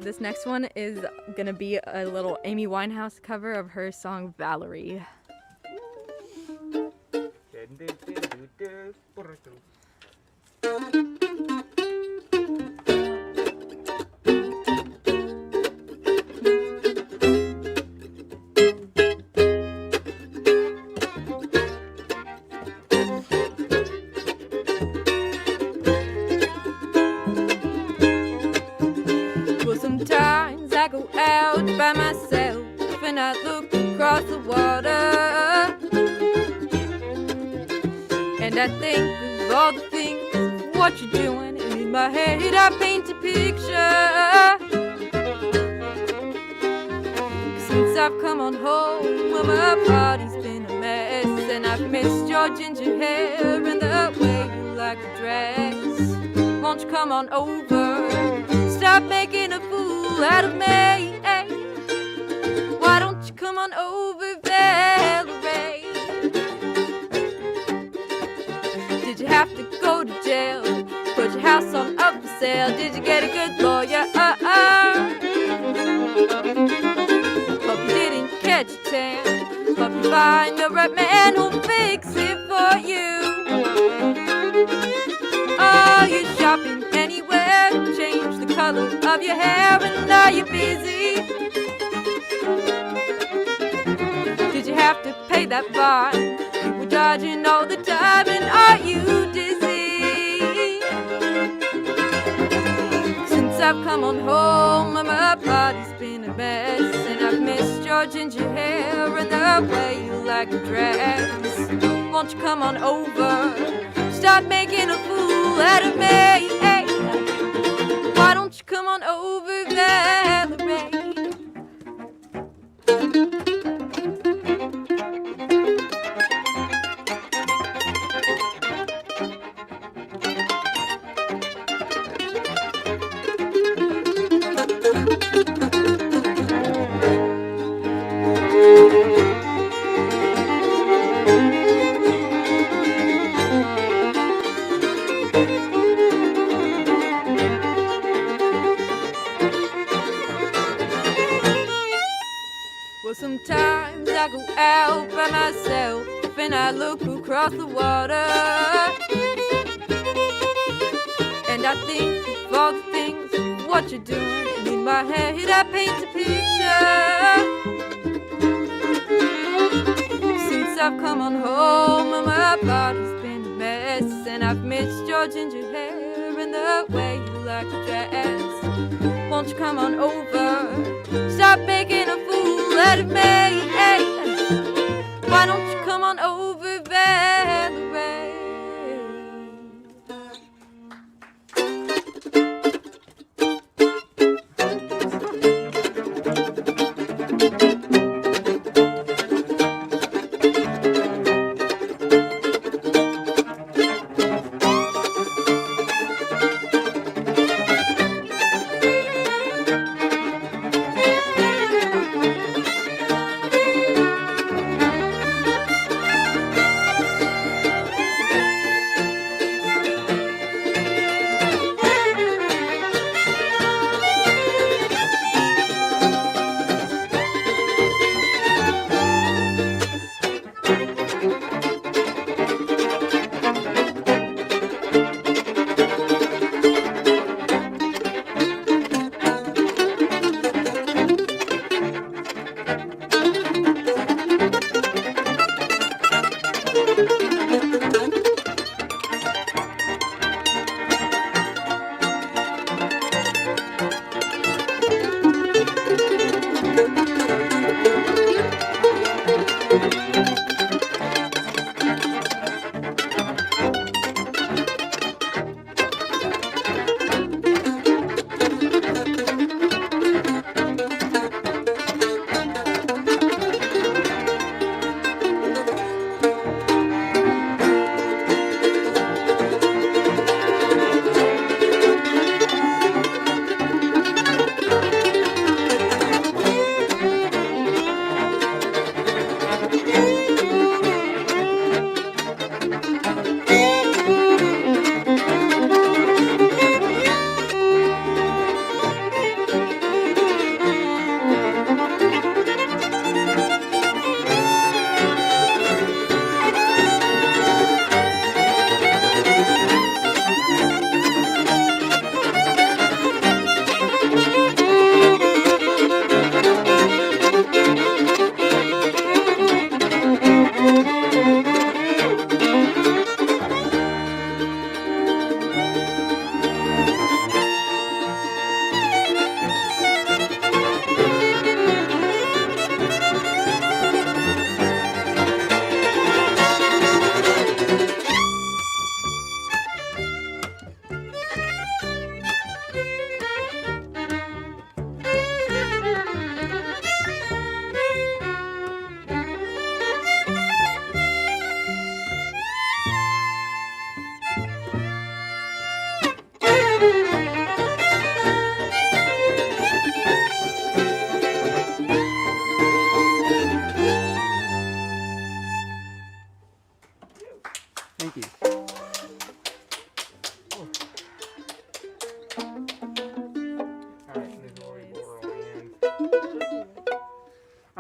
Speaker 20: This next one is gonna be a little Amy Winehouse cover of her song Valerie.
Speaker 11: Sometimes I go out by myself and I look across the water, and I think of all the things of what you're doing, and in my head I paint a picture. Since I've come on home, well, my body's been a mess, and I've missed your ginger hair and the way you like to dress. Won't you come on over? Stop making a fool out of me. Why don't you come on over, Valerie? Did you have to go to jail sale. Did you get a good lawyer? Hope you didn't catch a tan. Hope you find the right man who'll fix it for you. Are you shopping anywhere? Change the color of your hair, and are you busy? Did you have to pay that fine? You were dodging all the time, and are you dizzy? Since I've come on home, my body's been a mess, and I've missed your ginger hair and the way you like to dress. Won't you come on over? Stop making a fool out of me. Hey, why don't you come on over, Valerie? Well, sometimes I go out by myself and I look across the water, and I think of all the things, what you're doing, and in my head I paint a picture. Since I've come on home, my body's been a mess, and I've missed your ginger hair and the way you like to dress. Won't you come on over? Stop making a fool out of me. Hey, why don't you come on over, Valerie?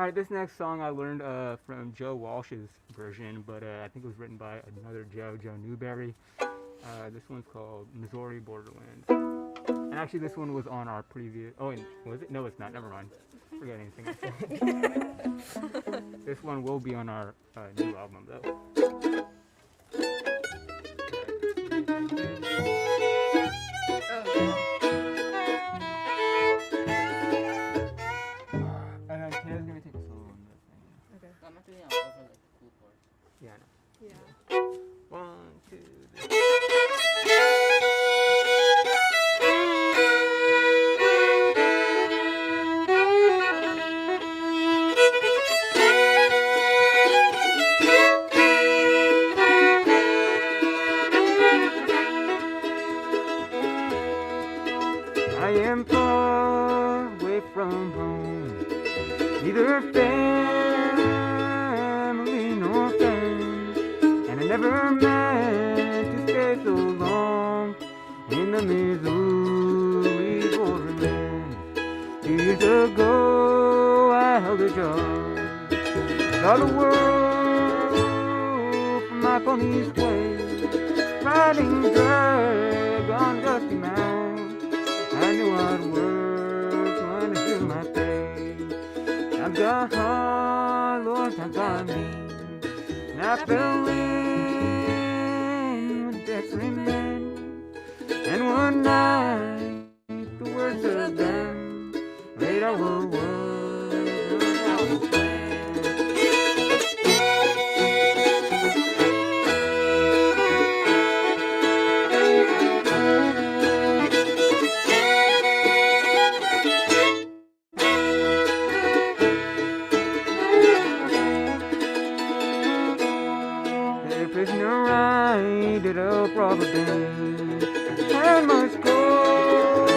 Speaker 18: right, this next song I learned from Joe Walsh's version, but I think it was written by another Joe Newberry. This one's called Missouri Borderlands. And actually, this one was on our previous. Oh, and was it? No, it's not. Never mind. Forget anything I said. This one will be on our new album, though. And then Tina's gonna take a solo on this thing.
Speaker 17: Okay.
Speaker 19: I'm not doing it over like the cool part.
Speaker 18: Yeah, I know.
Speaker 17: Yeah.
Speaker 18: 1, 2, 3. I am far away from home, neither family nor friends, and I never meant to stay so long in the Missouri borderland. 2 years ago I held a job, saw the world from my pony's way, riding drag on dusty mountains. I knew I'd work when I do my pay. I've got hard, Lord, I've got me. And I fell in with desperate men. And one night, the words of them laid our world our plan. Prisoner rided up Robber Bend, and much gold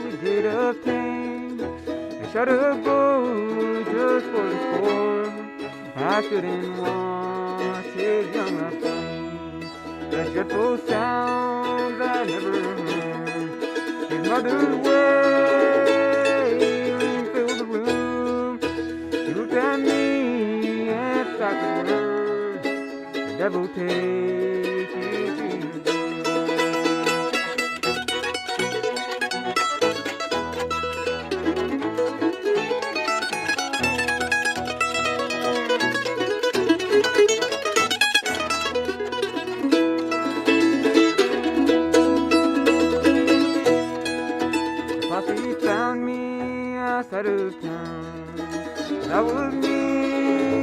Speaker 18: we did obtain. They shot a boy just for the score. I couldn't watch his young refrain. The dreadful sounds I never heard. His mother's wailing filled the room. He looked at me and stopped the word. Devil take you to your The posse found me outside of town. That was me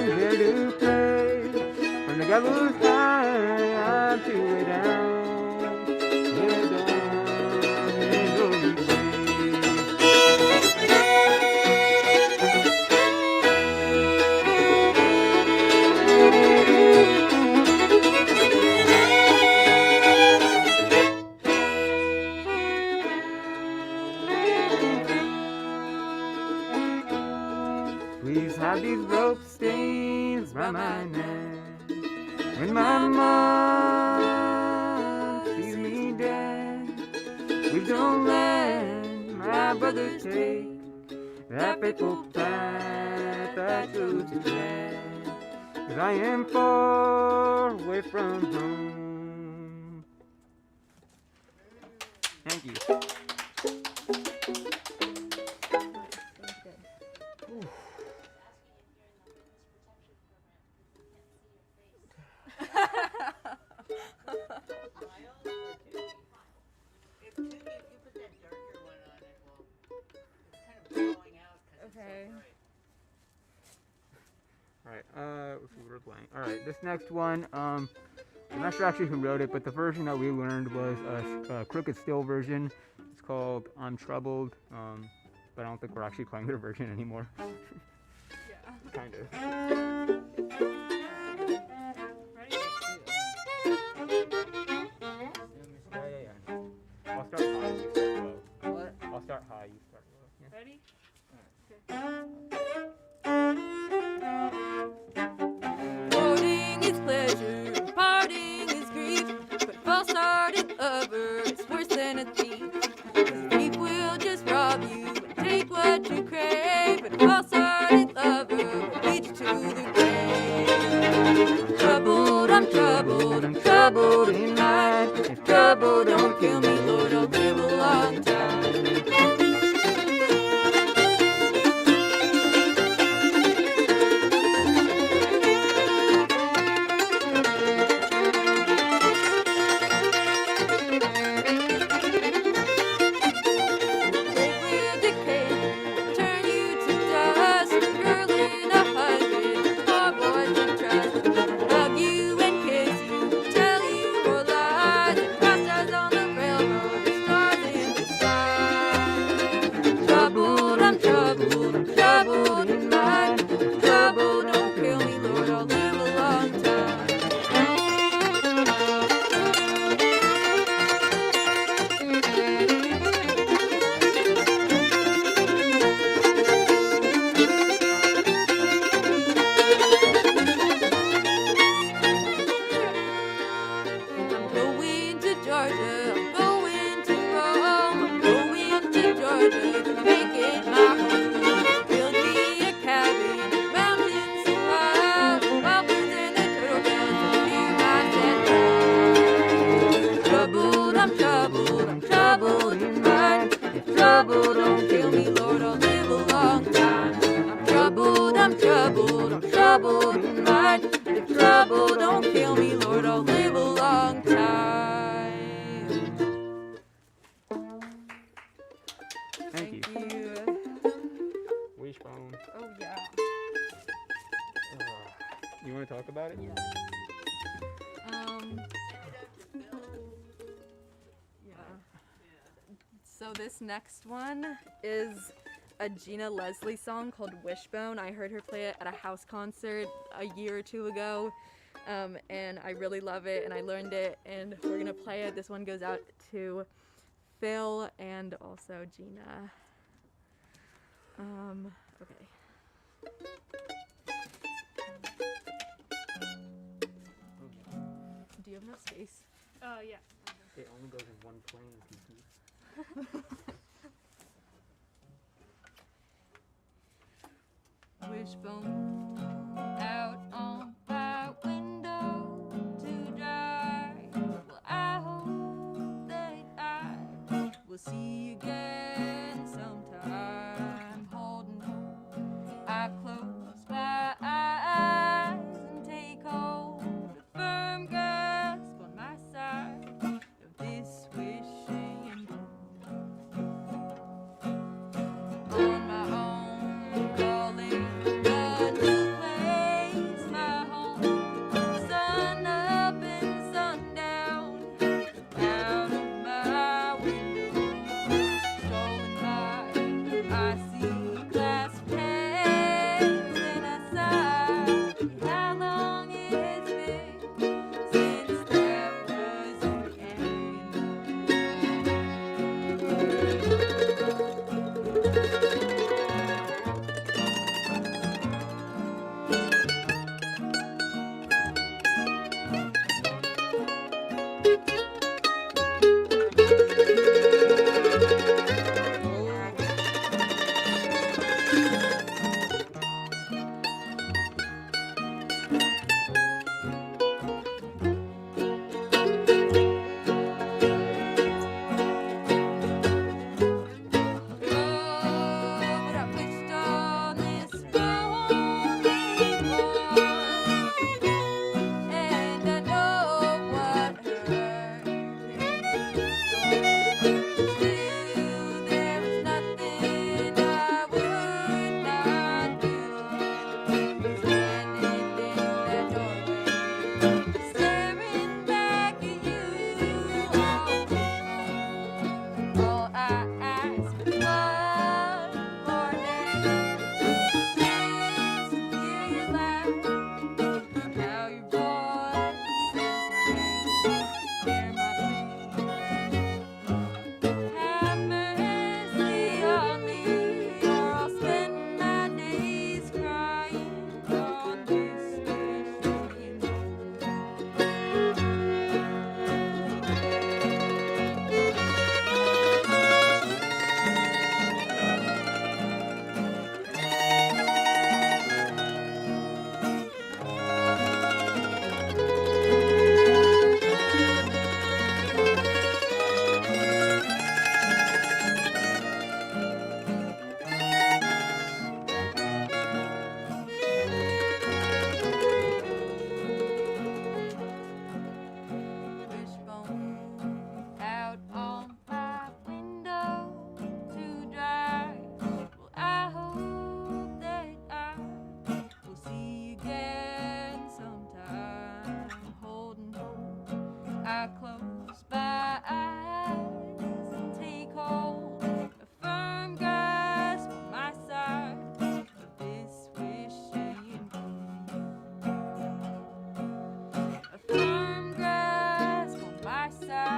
Speaker 18: there to play. When the gallows high, I'm two way down. Please have these rope stains round my neck. When my mom sees me dead, please don't let my brother take that fateful path I chose to tread. 'Cause I am far away from home. Thank you.
Speaker 20: Okay.
Speaker 18: Alright, we're playing. Alright, this next one, I'm not sure actually who wrote it, but the version that we learned was a Crooked Still version. It's called I'm Troubled, but I don't think we're actually playing their version anymore.
Speaker 20: Yeah.
Speaker 18: Kind of. I'll start high, you start low.
Speaker 19: What?
Speaker 18: I'll start high, you start low. Yeah.
Speaker 17: Ready?
Speaker 11: Holding is pleasure, parting is grief, but false-hearted lover is worse than a thief. 'Cause a thief will just rob you and take what you crave, but
Speaker 19: troubled in mind. If trouble don't kill me, Lord, I'll live a long time.
Speaker 20: So this next one is a Gina Leslie song called Wishbone. I heard her play it at a house concert a year or two ago, and I really love it, and I learned it, and we're gonna play it. This one goes out to Phil and also Gina. Okay. Do you have enough space?
Speaker 17: Yeah.
Speaker 18: It only goes in one plane.
Speaker 19: Wishbone out on my window to die. Well, I hope that I will see you again sometime. Holding hope, I close my eyes and take hold of firm grasp on my side of this wishing on my own, calling the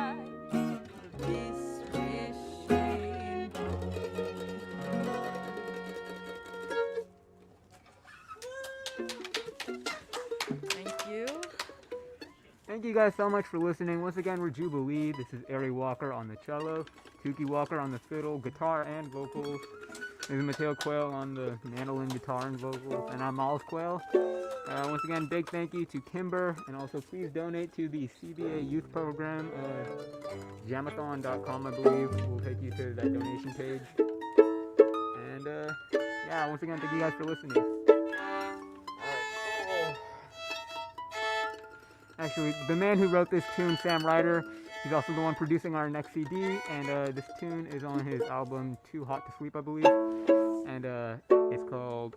Speaker 19: eyes, this wishing
Speaker 20: Thank you.
Speaker 18: Thank you guys so much for listening. Once again, we're Jubilee. This is Ari Walker on the cello, Tuki Walker on the fiddle, guitar, and vocals. This is Mateo Quayle on the mandolin, guitar, and vocals, and I'm Miles Quayle. Once again, big thank you to Kimber, and also please donate to the CBA youth program. Jam-a-Thon.com, I believe, will take you to that donation page. And yeah, once again, thank you guys for listening. Actually, the man who wrote this tune, Sam Ryder, he's also the one producing our next CD, and this tune is on his album Too Hot to Sleep, I believe, and it's called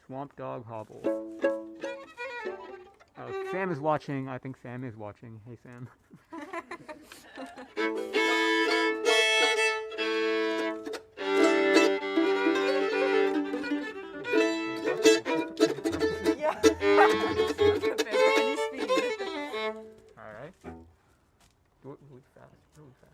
Speaker 18: Swamp Dog Hobble. Sam is watching. I think Sam is watching. Hey, Sam. Alright. Do it really fast. Really fast.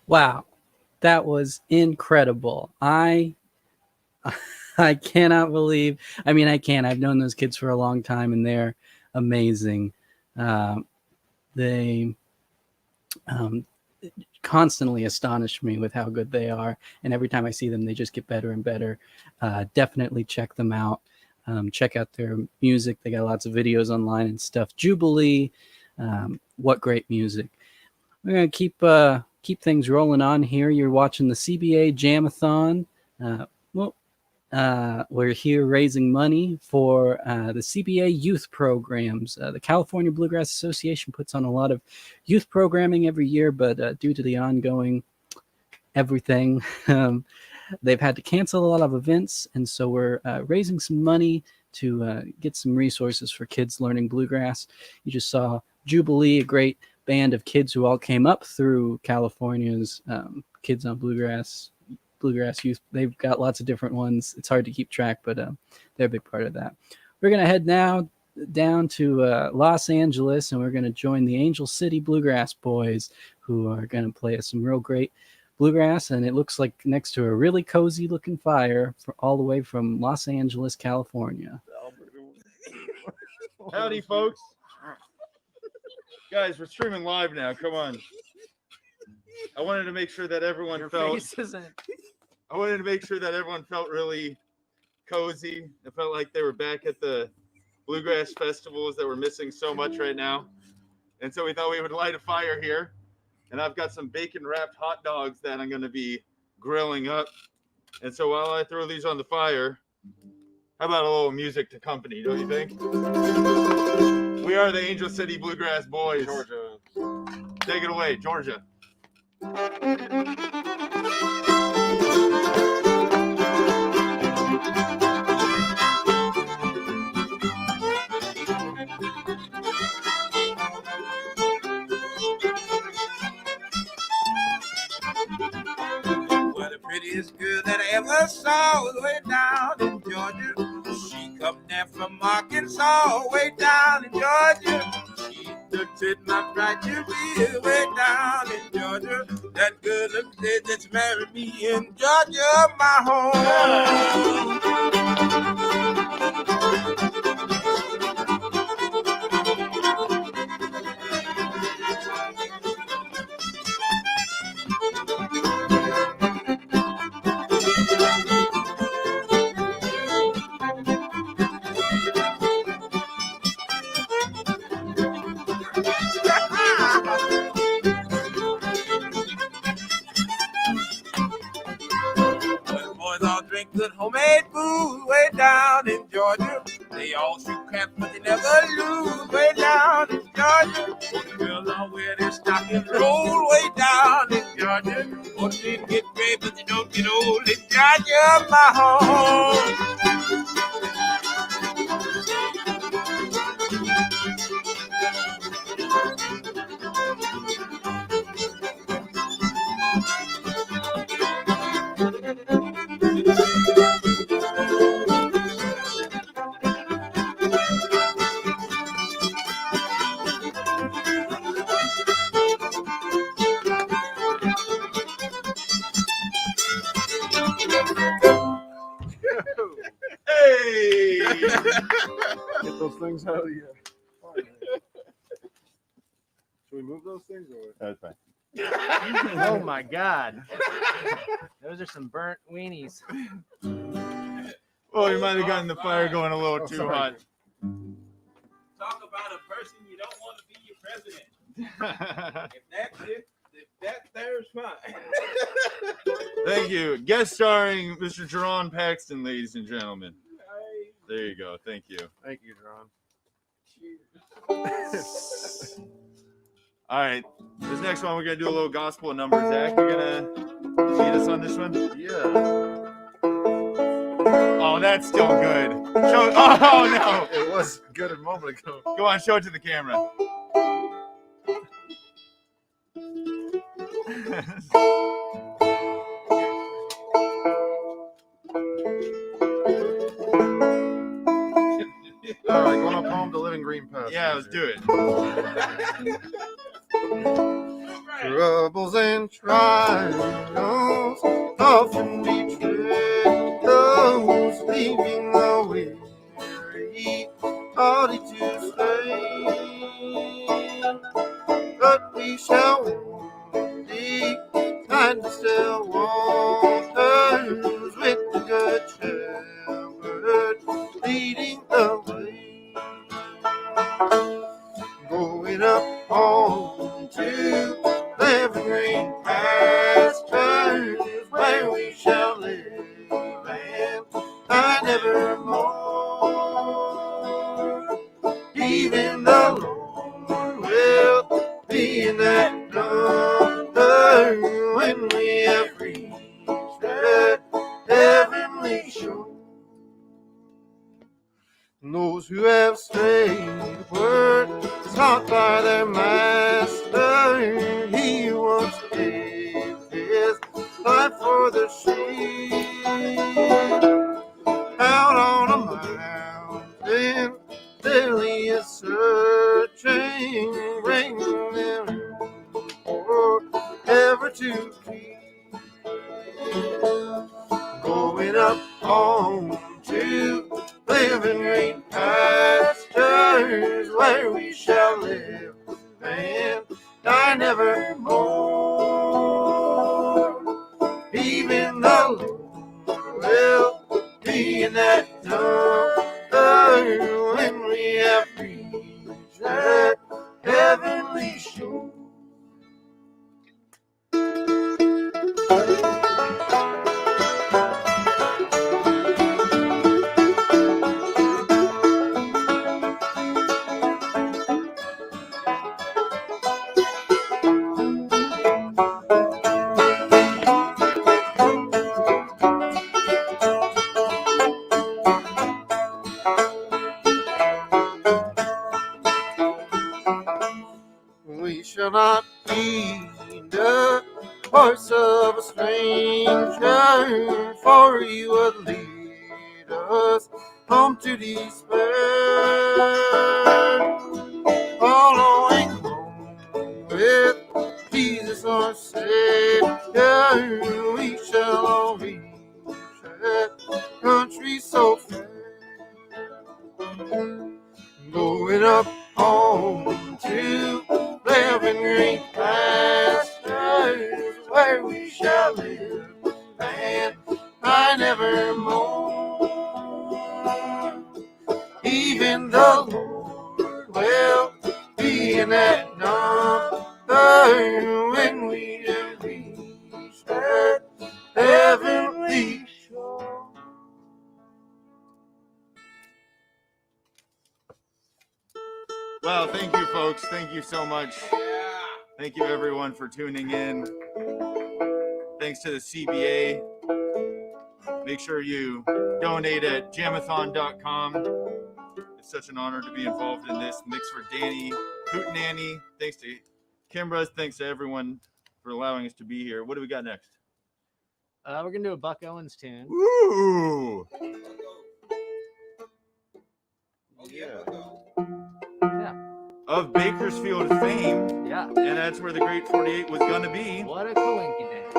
Speaker 1: Wow, that was incredible. I cannot believe. I mean, I can't. I've known those kids for a long time, and they're amazing. They constantly astonish me with how good they are, and every time I see them, they just get better and better. Definitely check them out. Check out their music. They got lots of videos online and stuff. Jubilee, what great music. We're gonna keep things rolling on here. You're watching the CBA Jam-a-Thon. Well, we're here raising money for the CBA youth programs. The California Bluegrass Association puts on a lot of youth programming every year, but due to the ongoing everything, they've had to cancel a lot of events, and so we're raising some money to get some resources for kids learning bluegrass. You just saw Jubilee, a great band of kids who all came up through California's Kids on Bluegrass youth. They've got lots of different ones. It's hard to keep track, but they're a big part of that. We're going to head now down to Los Angeles, and we're going to join the Angel City Bluegrass Boys, who are going to play us some real great bluegrass. And it looks like next to a really cozy looking fire all the way from Los Angeles, California.
Speaker 21: Howdy, folks. Guys, we're streaming live now. Come on. I wanted to make sure that everyone I wanted to make sure that everyone felt really cozy. It felt like they were back at the bluegrass festivals that we're missing so much right now. And so we thought we would light a fire here. And I've got some bacon wrapped hot dogs that I'm going to be grilling up. And so while I throw these on the fire, how about a little music to accompany, don't you think? We are the Angel City Bluegrass Boys. Georgia. Take it away, Georgia.
Speaker 22: Well, the prettiest girl that I ever saw was way down in Georgia. She come down from Arkansas, way down in Georgia. She looked at my bride Jubilee, way down in Georgia. That girl looked at that's married me in Georgia, my home. Good homemade booze way down in Georgia. They all shoot cats, but they never lose way down in Georgia. The girls all wear their stocking roll way down in Georgia. Oh, they get gray, but they don't get old in Georgia, my home.
Speaker 21: Hey! Get those things out of here. Should we move those things or? That's fine.
Speaker 23: Oh my God. Those are some burnt weenies.
Speaker 21: Well, you might have gotten the fire going a little too hot.
Speaker 22: Talk about a person you don't want to be your president. If that's it, if that there's fine.
Speaker 21: Thank you. Guest starring Mr. Jerron Paxton, ladies and gentlemen. There you go. Thank you.
Speaker 23: Thank you, Jerron.
Speaker 21: All right. This next one, we're going to do a little gospel number. Zach, you're going to lead us on this one?
Speaker 23: Yeah.
Speaker 21: Oh, that's still good. Show. Oh, no.
Speaker 23: It was good a moment ago.
Speaker 21: Go on, show it to the camera.
Speaker 23: All right, going up home to living green pastures.
Speaker 21: Yeah, let's do it.
Speaker 23: Troubles and trials often betray those leaving the weary party to stay. But we shall be kind to still waters with the good shepherd leading the way. Going up home to living green pastures where we shall live and even the Lord will be in that number when we have reached that heavenly shore. And those who have strayed were taught by their master, he who once gave his life for the sheep. Out on a mountain, there he is searching, bringing them forever to keep. Going up home to live in green pastures where we shall live and die nevermore. Even the Lord will be in that number when we have reached that heavenly shore. We shall not heed the voice of a stranger, for he would lead us home to despair. Following home with Jesus our Savior, we shall all reach that country so fair. Going up home to live in green pastures where we shall live and die nevermore. Even the Lord will be in that number when we have reached that heavenly shore.
Speaker 21: Well, thank you, folks. Thank you so much. Thank you, everyone, for tuning in. Thanks to the CBA. Make sure you donate at Jam-a-Thon.com. It's such an honor to be involved in this. Mix for Deanie, Hootenanny. Thanks to Kimber. Thanks to everyone for allowing us to be here. What do we got next?
Speaker 2: We're gonna do a Buck Owens tune.
Speaker 21: Ooh.
Speaker 2: Yeah.
Speaker 21: Of Bakersfield fame.
Speaker 2: Yeah.
Speaker 21: And that's where the Great 48 was going to be.
Speaker 2: What a coinky-dink.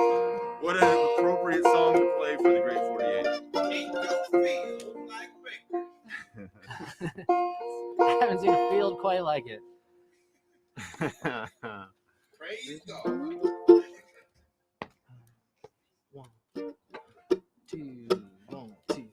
Speaker 21: What an appropriate song to play for the Great 48.
Speaker 2: I haven't seen a field quite like it.
Speaker 23: Praise God.
Speaker 2: 1, 2, 1, 2.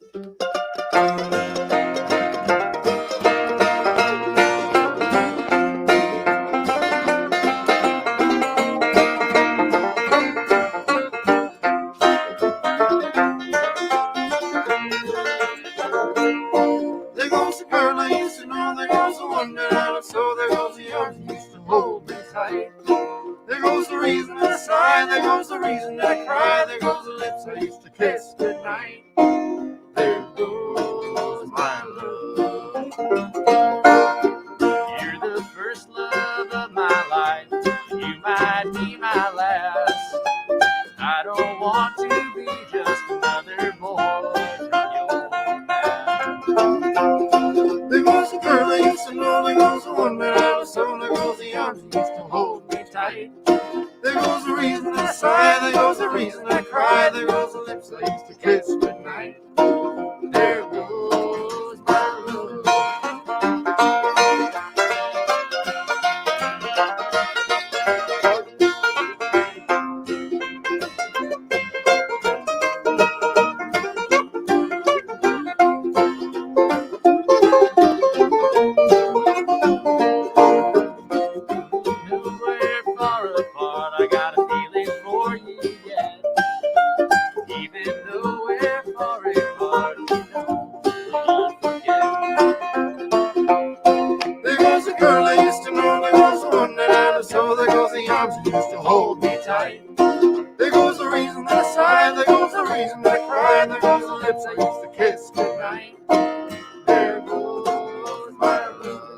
Speaker 23: There goes the girl I used to know, there goes the one that I love so, there goes the arms that used to hold me tight. There goes the reason that I sigh, there goes the reason that I cry, there goes the lips I used to kiss goodnight. There goes my love.
Speaker 2: You're the first love of my life. You might be my last. I don't want to be just another boy from your past.
Speaker 23: There goes the girl I used to know, there goes the one that I was so, there goes the arms that used to hold me tight. There goes the reason I sigh, there goes the reason I cry, there goes the lips I used to kiss goodnight. There goes my love.
Speaker 2: We're far apart, I got a feeling for you yet.
Speaker 23: arms that used to hold me tight. There goes the reason that I sigh, there goes the reason that I cry, and there goes the lips I used to kiss goodnight. There goes my love.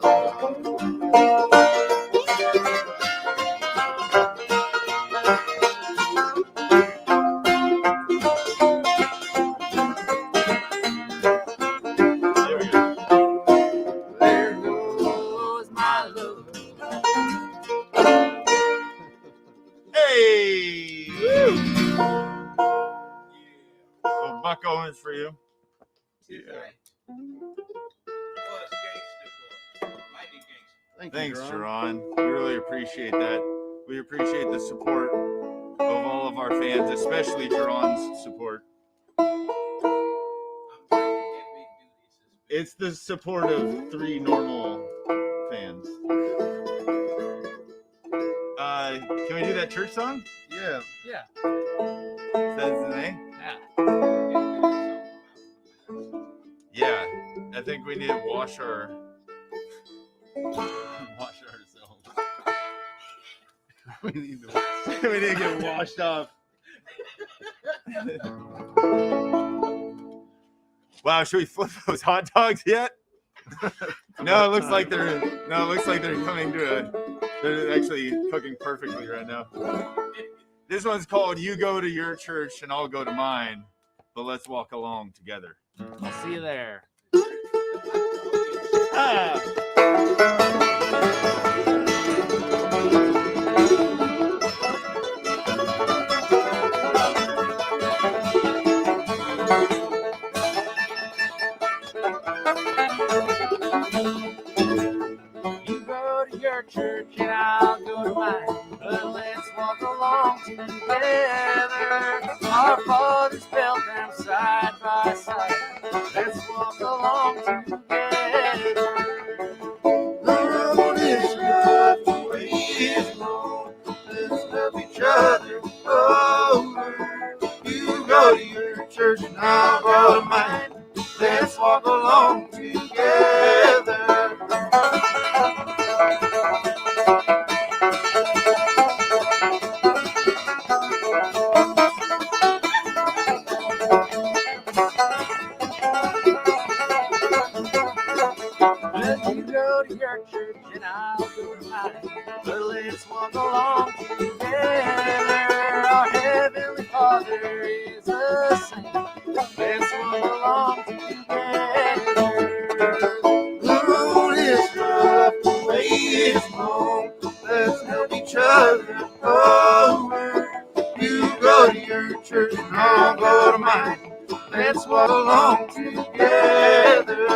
Speaker 23: There goes my love.
Speaker 21: Hey! Woo! Well, Buck Owens for you. Yeah. Thanks, Jerron. We really appreciate that. We appreciate the support of all of our fans, especially Jerron's support. It's the support of 3 normal fans. Can we do that church song?
Speaker 23: Yeah.
Speaker 16: Yeah.
Speaker 21: That's the name? Yeah. I think we need to wash ourselves. we need to get washed off. Wow, should we flip those hot dogs yet? No, it looks like they're coming to they're actually cooking perfectly right now. This one's called You Go to Your Church and I'll Go to Mine, but let's walk along together.
Speaker 16: I'll see you there.
Speaker 21: Ah.
Speaker 2: You go to your church and I'll go to mine, but let's walk along together. Our fathers fell down side by side. Let's walk along together.
Speaker 23: The road is rough, the way is long. Let's love each other over. You go to your church and I'll go to mine. Let's walk along together.
Speaker 2: You go to your church and I'll go to mine, but let's walk along together. Our Heavenly Father is the same. Let's walk along together.
Speaker 23: The road is rough, the way is long. Let's help each other over. You go to your church and I'll go to mine. Let's walk along together.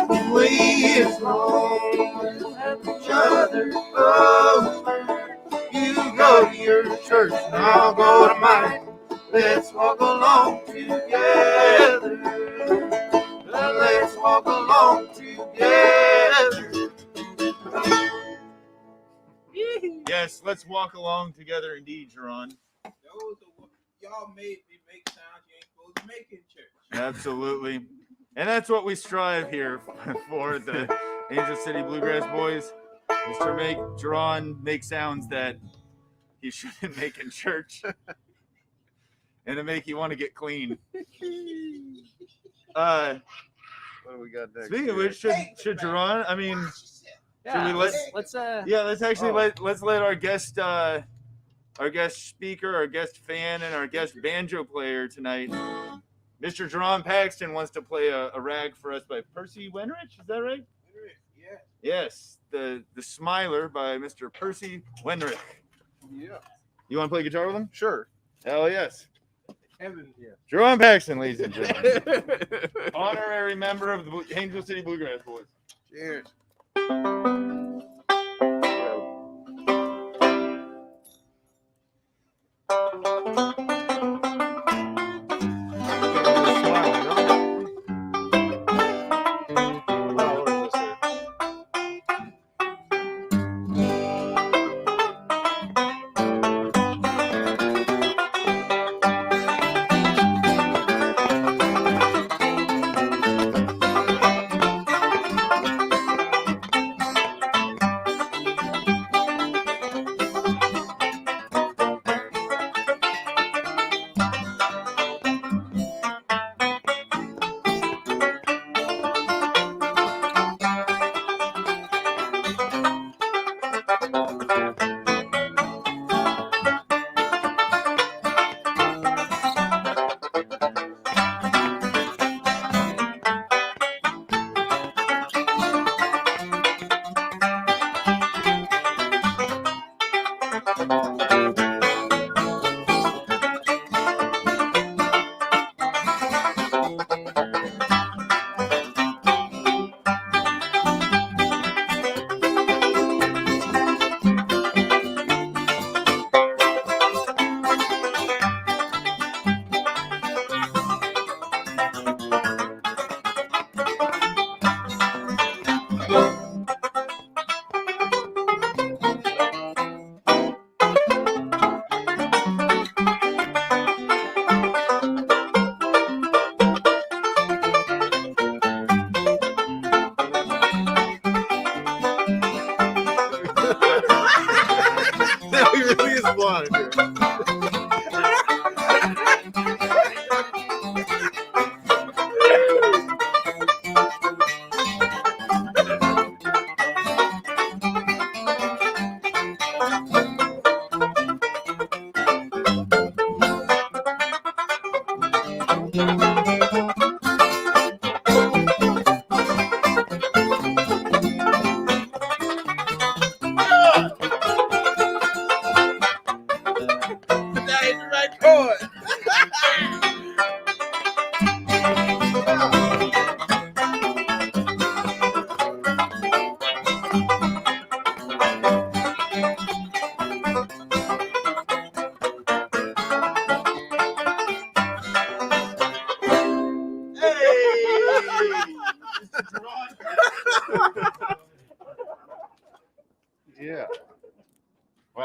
Speaker 23: The way is long, let's help each other over. You go to your church and I'll go to mine. Let's walk along together. Let's walk along together.
Speaker 21: Yes, let's walk along together indeed, Jerron.
Speaker 4: Y'all made me make sounds you ain't supposed to make in church.
Speaker 21: Absolutely. And that's what we strive here for, the Angel City Bluegrass Boys, is to make Jerron make sounds that he shouldn't make in church. And to make you want to get clean.
Speaker 23: What do we got next?
Speaker 21: Speaking of which, should Jerron, I mean, should we let's actually let's let our guest speaker, our guest fan, and our guest banjo player tonight, Mr. Jerron Paxton, wants to play a rag for us by Percy Wenrich. Is that right?
Speaker 4: Yeah.
Speaker 21: Yes, the Smiler by Mr. Percy Wenrich.
Speaker 23: Yeah.
Speaker 21: You want to play guitar with him?
Speaker 23: Sure.
Speaker 21: Hell yes.
Speaker 23: Evan, yeah.
Speaker 21: Jerron Paxton, ladies and gentlemen. Honorary member of the Angel City Bluegrass Boys.
Speaker 23: Cheers.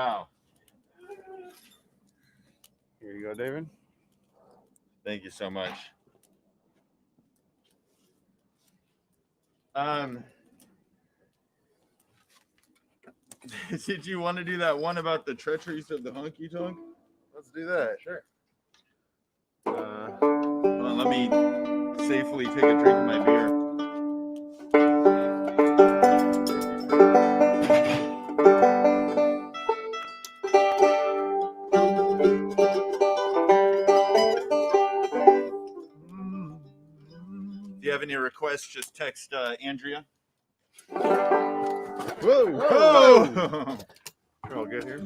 Speaker 21: Wow.
Speaker 6: Here you go, David.
Speaker 21: Thank you so much. Did you want to do that one about the treacheries of the honky tonk?
Speaker 6: Let's do that.
Speaker 21: Sure. Hold on, let me safely take a drink of my beer. If you have any requests, just text Andrea.
Speaker 6: Whoa!
Speaker 21: Whoa!
Speaker 6: You're all good here.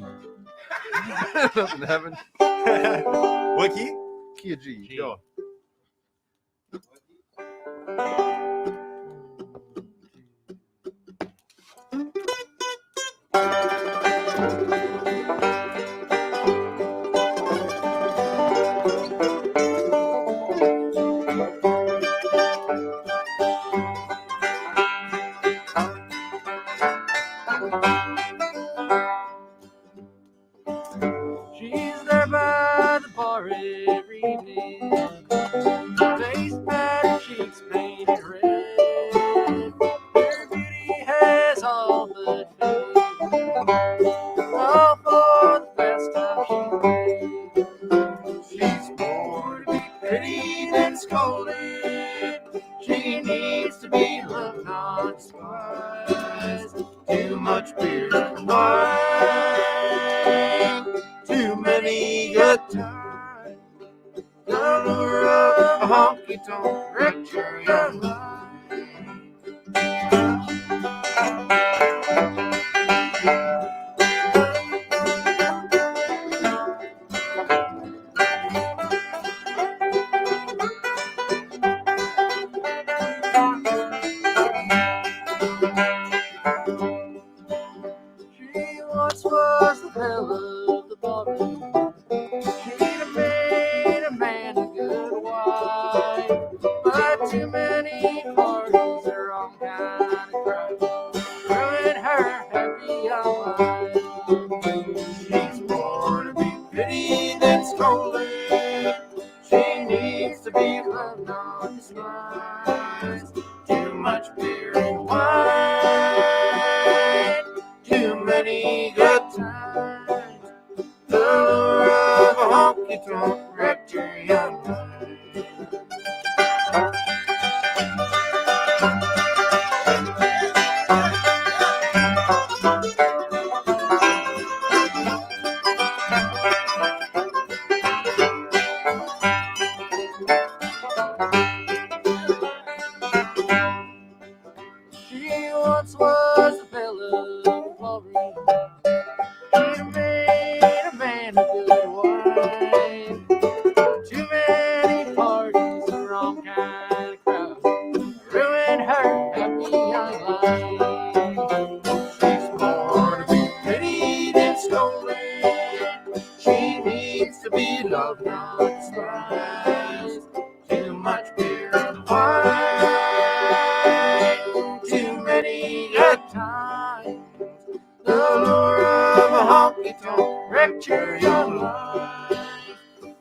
Speaker 6: Nothing happened.
Speaker 21: What key?
Speaker 6: Key of G.
Speaker 21: Go.
Speaker 2: She's there by the bar every day. Face battered, cheeks painted red. Her beauty has all the taste. All for the fast time she made. She's more to be pretty than scolded. She needs to be loved, not despised. Too much beer and wine. Too many good times. The lure of a honky tonk wrecked your young life. She once was the belle of the ballroom. She'd have made a man a good wife, but too many parties, the wrong kind of crowd, ruined her happy young life. She's more to be pitied than scolded. She needs to be loved, not despised. Too much beer and wine, too many good times. The lure of a honky tonk wrecked your young life. She once was the belle of the ballroom. She'd have made a man a good wife. Too many parties, the wrong kind of crowd, ruined her happy young life. She's more to be pitied than scolded. She needs to be loved, not despised. Too much beer and wine, too many good times. The lure of a honky tonk wrecked your young life.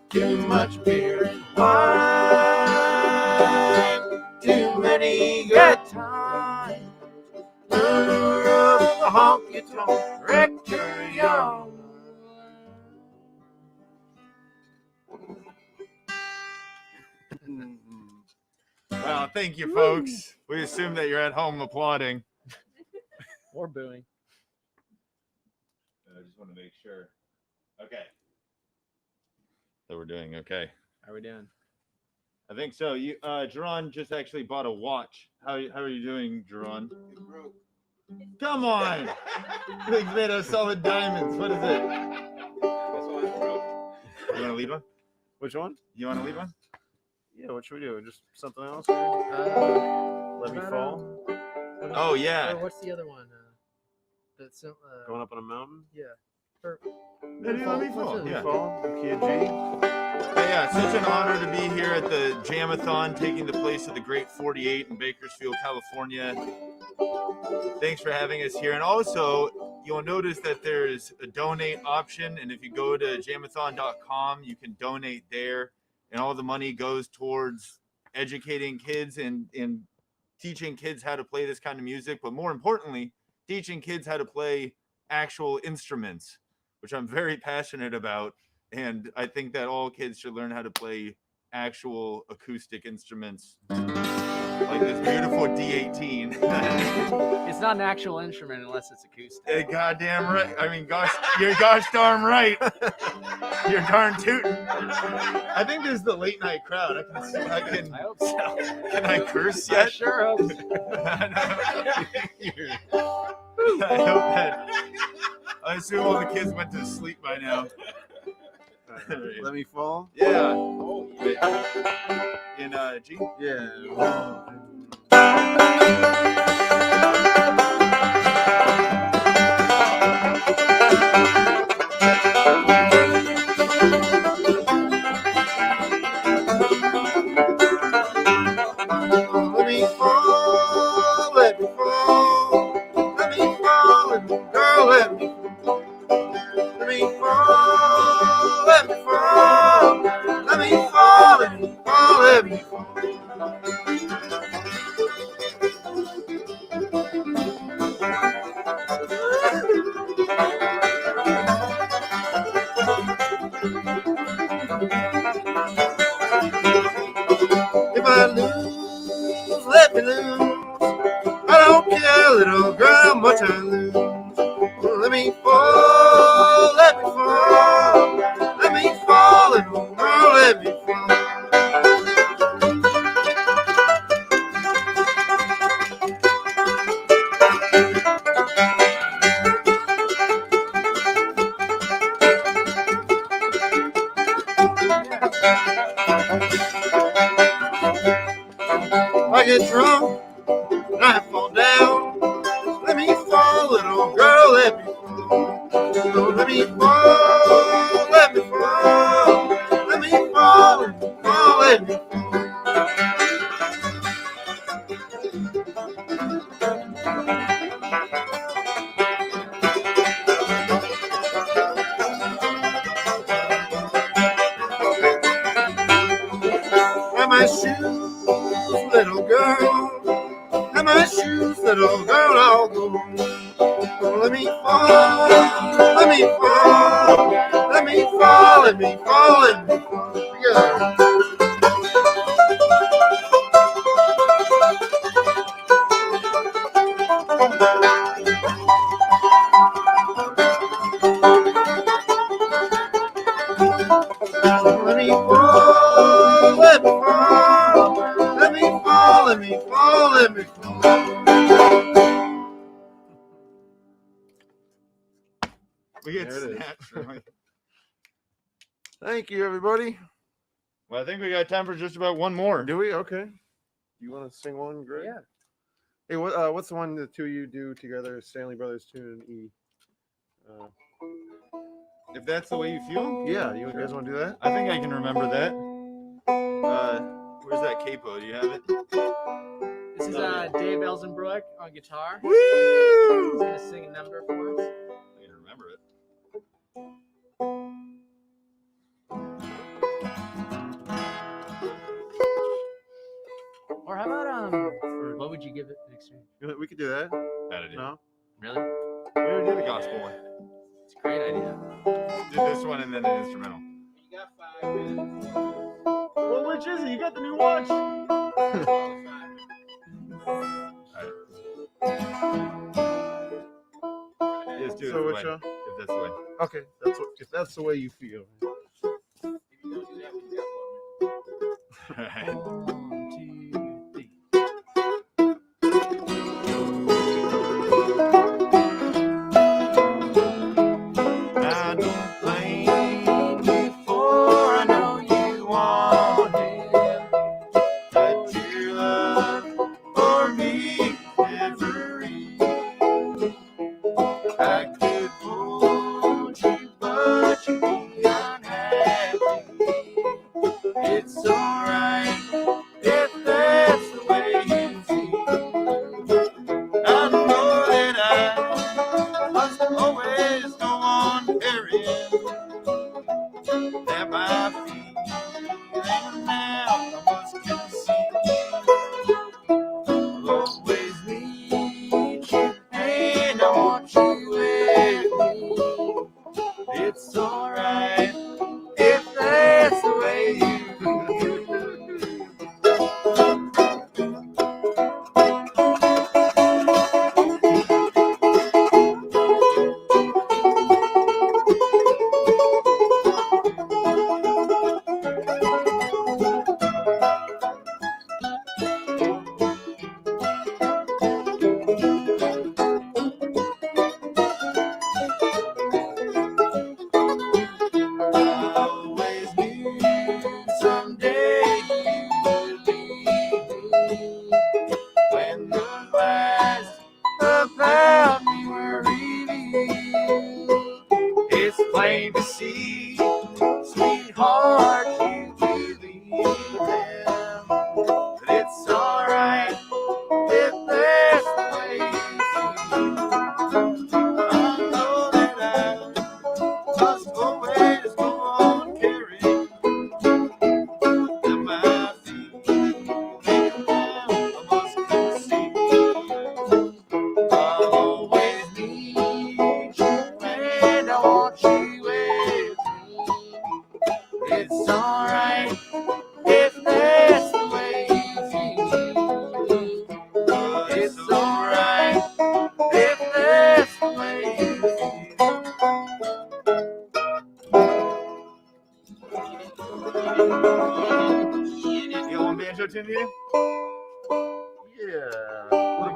Speaker 2: Too much beer and wine, too many good times. The lure of a honky tonk wrecked your young
Speaker 21: Well, thank you, folks. We assume that you're at home applauding.
Speaker 7: Or booing.
Speaker 21: I just want to make sure. Okay. So we're doing okay.
Speaker 7: How are we doing?
Speaker 21: I think so. You, Jerron just actually bought a watch. How are you doing, Jerron? Come on! Things made of solid diamonds. What is it? You want to lead one?
Speaker 6: Which one?
Speaker 21: You want to lead one?
Speaker 6: Yeah, what should we do? Just something else? Let Me Fall?
Speaker 21: Oh, yeah.
Speaker 7: Or what's the other one? That's
Speaker 6: Going up on a mountain?
Speaker 7: Yeah. Or,
Speaker 21: Let Me Fall.
Speaker 6: Let Me
Speaker 21: Yeah.
Speaker 6: Fall? Key of G?
Speaker 21: Yeah, such an honor to be here at the Jam-a-Thon, taking the place of the Great 48 in Bakersfield, California. Thanks for having us here. And also, you'll notice that there's a donate option, and if you go to Jam-a-Thon.com, you can donate there, and all the money goes towards educating kids and teaching kids how to play this kind of music, but more importantly, teaching kids how to play actual instruments, which I'm very passionate about, and I think that all kids should learn how to play actual acoustic instruments, like this beautiful D18.
Speaker 7: It's not an actual instrument unless it's acoustic.
Speaker 21: Hey, goddamn right. I mean, gosh, you're gosh darn right. You're darn tootin'. I think this is the late night crowd. I
Speaker 7: hope so.
Speaker 21: Can I curse yet?
Speaker 7: I sure hope so.
Speaker 21: I hope that. I assume all the kids went to sleep by now.
Speaker 6: Let me fall.
Speaker 21: Yeah. In G.
Speaker 6: Yeah.
Speaker 23: Let me fall, let me fall, let me fall, and girl, let me fall. Let me fall, let me fall, let me fall, let me fall, let me fall. If I lose, let me lose. I don't care, little girl, how much I lose. Let me fall, let me fall. Let me fall, little girl, let me fall. I get drunk and I fall down. Let me fall, little girl, let me fall. Let me fall, let me fall. Let me fall, let me fall, let me fall. And my shoes, little girl. And my shoes, little girl, I'll go. Let me fall, let me fall, let me fall, let me fall, let me fall. Yeah. Let me fall, let me fall, let me fall, let me fall, let me fall.
Speaker 21: We get
Speaker 6: There it is.
Speaker 21: snatched from it.
Speaker 6: Thank you, everybody.
Speaker 21: Well, I think we got time for just about one more.
Speaker 6: Do we? Okay. You want to sing one, Greg?
Speaker 7: Yeah.
Speaker 6: Hey, what's the one the two of you do together? Stanley Brothers tune in E.
Speaker 21: If that's the way you feel?
Speaker 6: Yeah, you guys want to do that?
Speaker 21: I think I can remember that. Where's that capo? Do you have it?
Speaker 7: This is Dave Elzenbrook on guitar.
Speaker 21: Woo!
Speaker 7: He's gonna sing a number for us.
Speaker 21: I can remember it.
Speaker 7: Or how about or what would you give it in exchange?
Speaker 6: We could do that.
Speaker 21: That'd do.
Speaker 6: No?
Speaker 7: Really?
Speaker 21: We already did the gospel one.
Speaker 7: It's a great idea.
Speaker 21: Do this one and then the instrumental.
Speaker 4: You got 5 minutes.
Speaker 21: Well, which is it? You got the new watch. Just do it
Speaker 6: So
Speaker 21: this
Speaker 6: which
Speaker 21: way. If that's the way.
Speaker 6: Okay, if that's the way you feel.
Speaker 21: Alright.
Speaker 7: 1, 2, 3.
Speaker 21: I don't blame you for I know you want it, but your love for me never is. I could hold you, but you'd be unhappy. It's alright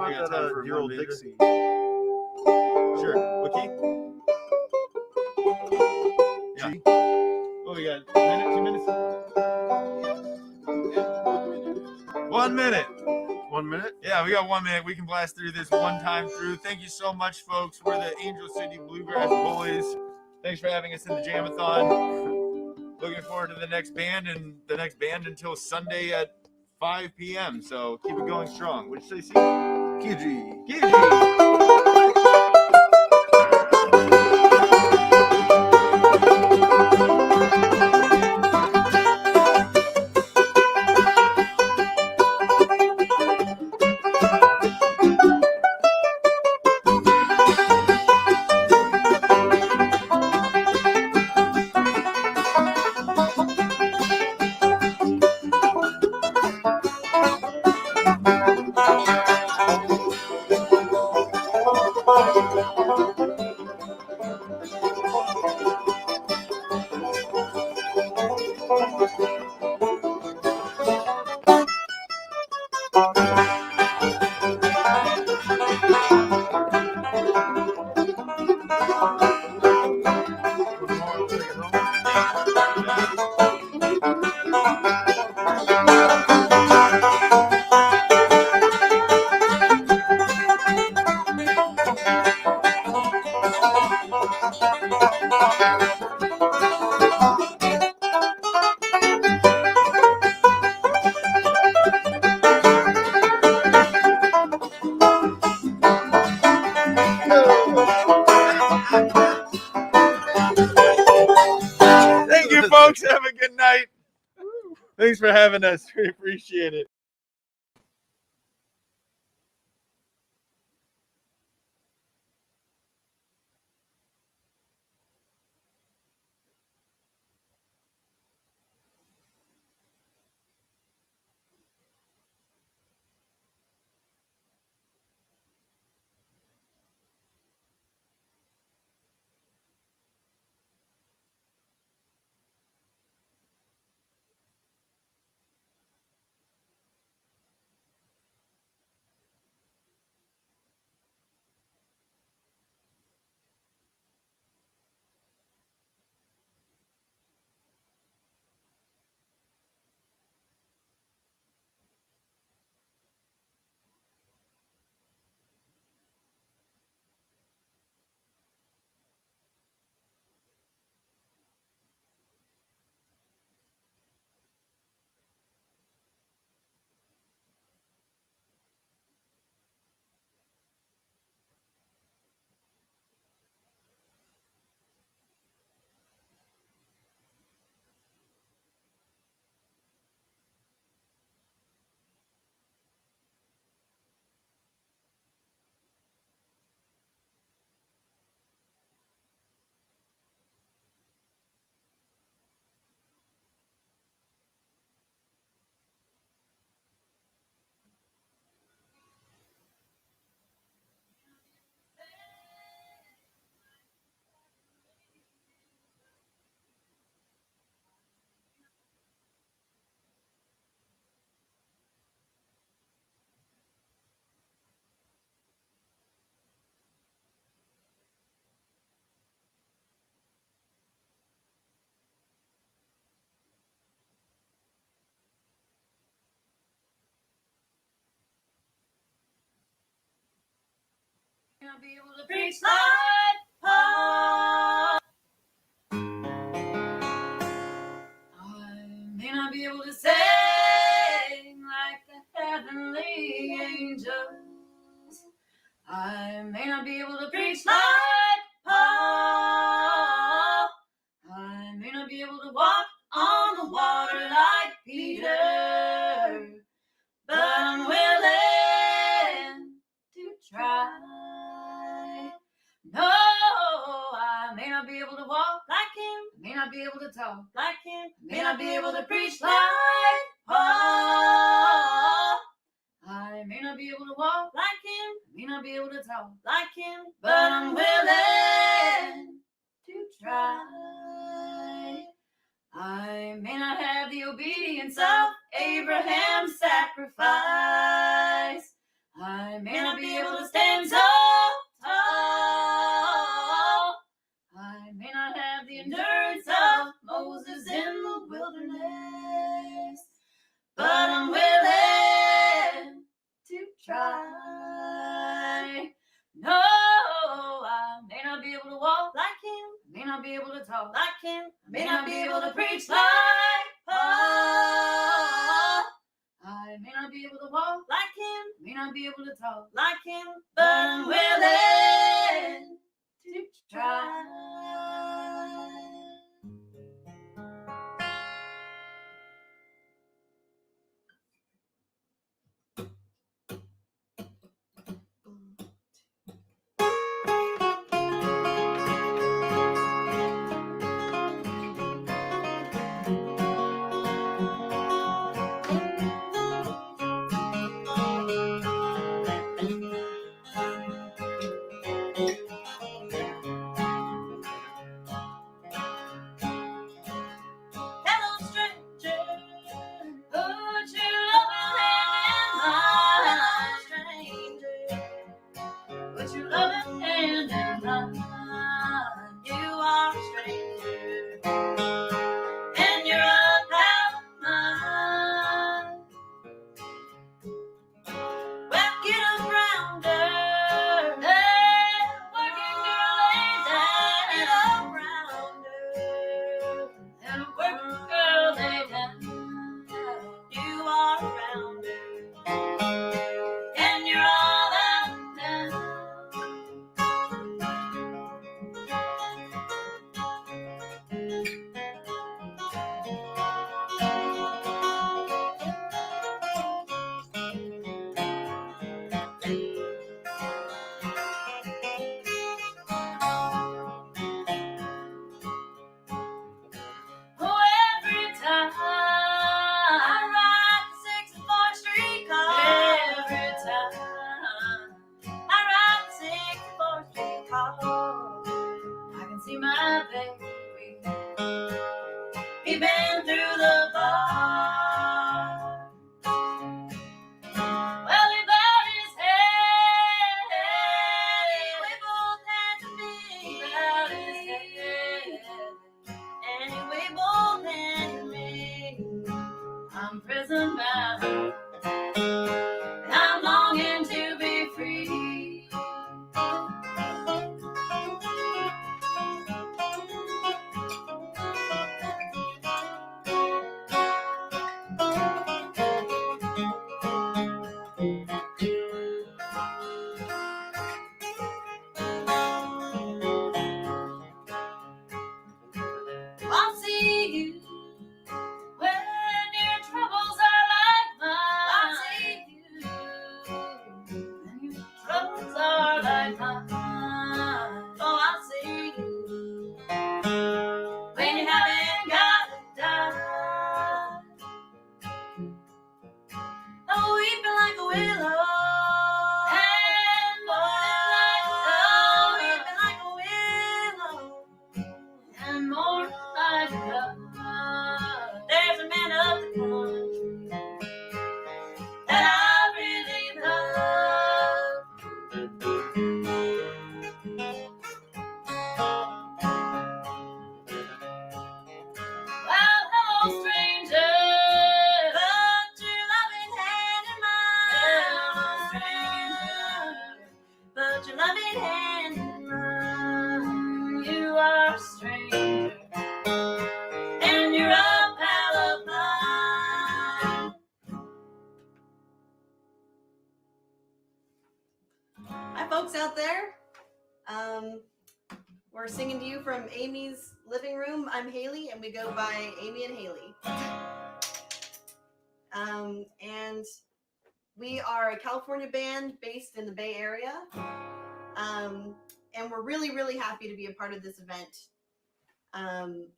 Speaker 21: We got
Speaker 6: about
Speaker 21: time
Speaker 6: that
Speaker 21: for
Speaker 6: dear
Speaker 21: one
Speaker 6: old
Speaker 21: major?
Speaker 6: Dixie?
Speaker 21: Sure. What key? Yeah. Oh, we got a minute, 2 minutes? 1 minute.
Speaker 6: 1 minute?
Speaker 21: Yeah, we got 1 minute. We can blast through this one time through. Thank you so much, folks. We're the Angel City Bluegrass Boys. Thanks for having us in the Jam-a-Thon. Looking forward to the next band and the next band until Sunday at 5 p.m. So keep it going strong. What'd you say, Steve?
Speaker 6: Kiji.
Speaker 21: Thank you, folks. Have a good night. Thanks for having us. We appreciate it.
Speaker 19: I'll be able to preach like Paul. I may not be able to sing like the heavenly angels. I may not be able to preach like Paul. I may not be able to walk on the water like Peter, but I'm willing to try. No, I may not be able to walk like him, may not be able to talk like him, may not be able to preach like Paul. I may not be able to walk like him, may not be able to talk like him, but I'm willing to try. I may not have the obedience of Abraham's sacrifice. I may not be able to stand so tall. I may not have the endurance of Moses in the wilderness, but I'm willing to try. No, I may not be able to walk like him, I may not be able to talk like him, I may not be able to preach like Paul. I may not be able to walk like him, may not be able to talk like him, but I'm willing to try. Hello, stranger. Put your loving hand in mine. Put your loving hand in mine. You are a stranger, and you're a pal of mine. Well, get around her. Hey, working girl, ain't that? Get around her. And a working girl, ain't that? You are around her, and you're all out now. Oh, every time I ride the 64th Street car, every time I ride the 64th Street car, I can see my baby peeping through the bar. Well, he bowed his head, we both had to be. He bowed his head, and he waved both hands at me. I'm prison bound, and I'm longing to be free. I'll see you when your troubles are like mine. I'll see you when your troubles are like mine. Oh, I'll see you when you haven't got to die. Oh, weeping like a willow, and weeping like a willow, and mourning like a dove. There's a man up the country that I really love. Well, hello, stranger. Put your loving hand in mine. Hello, stranger. Put your loving hand in mine. You are a stranger, and you're a pal of mine.
Speaker 8: Hi, folks out there. We're singing to you from Amy's living room. I'm Haley, and we go by Amy and Haley. And we are a California band based in the Bay Area. And we're really, really happy to be a part of this event,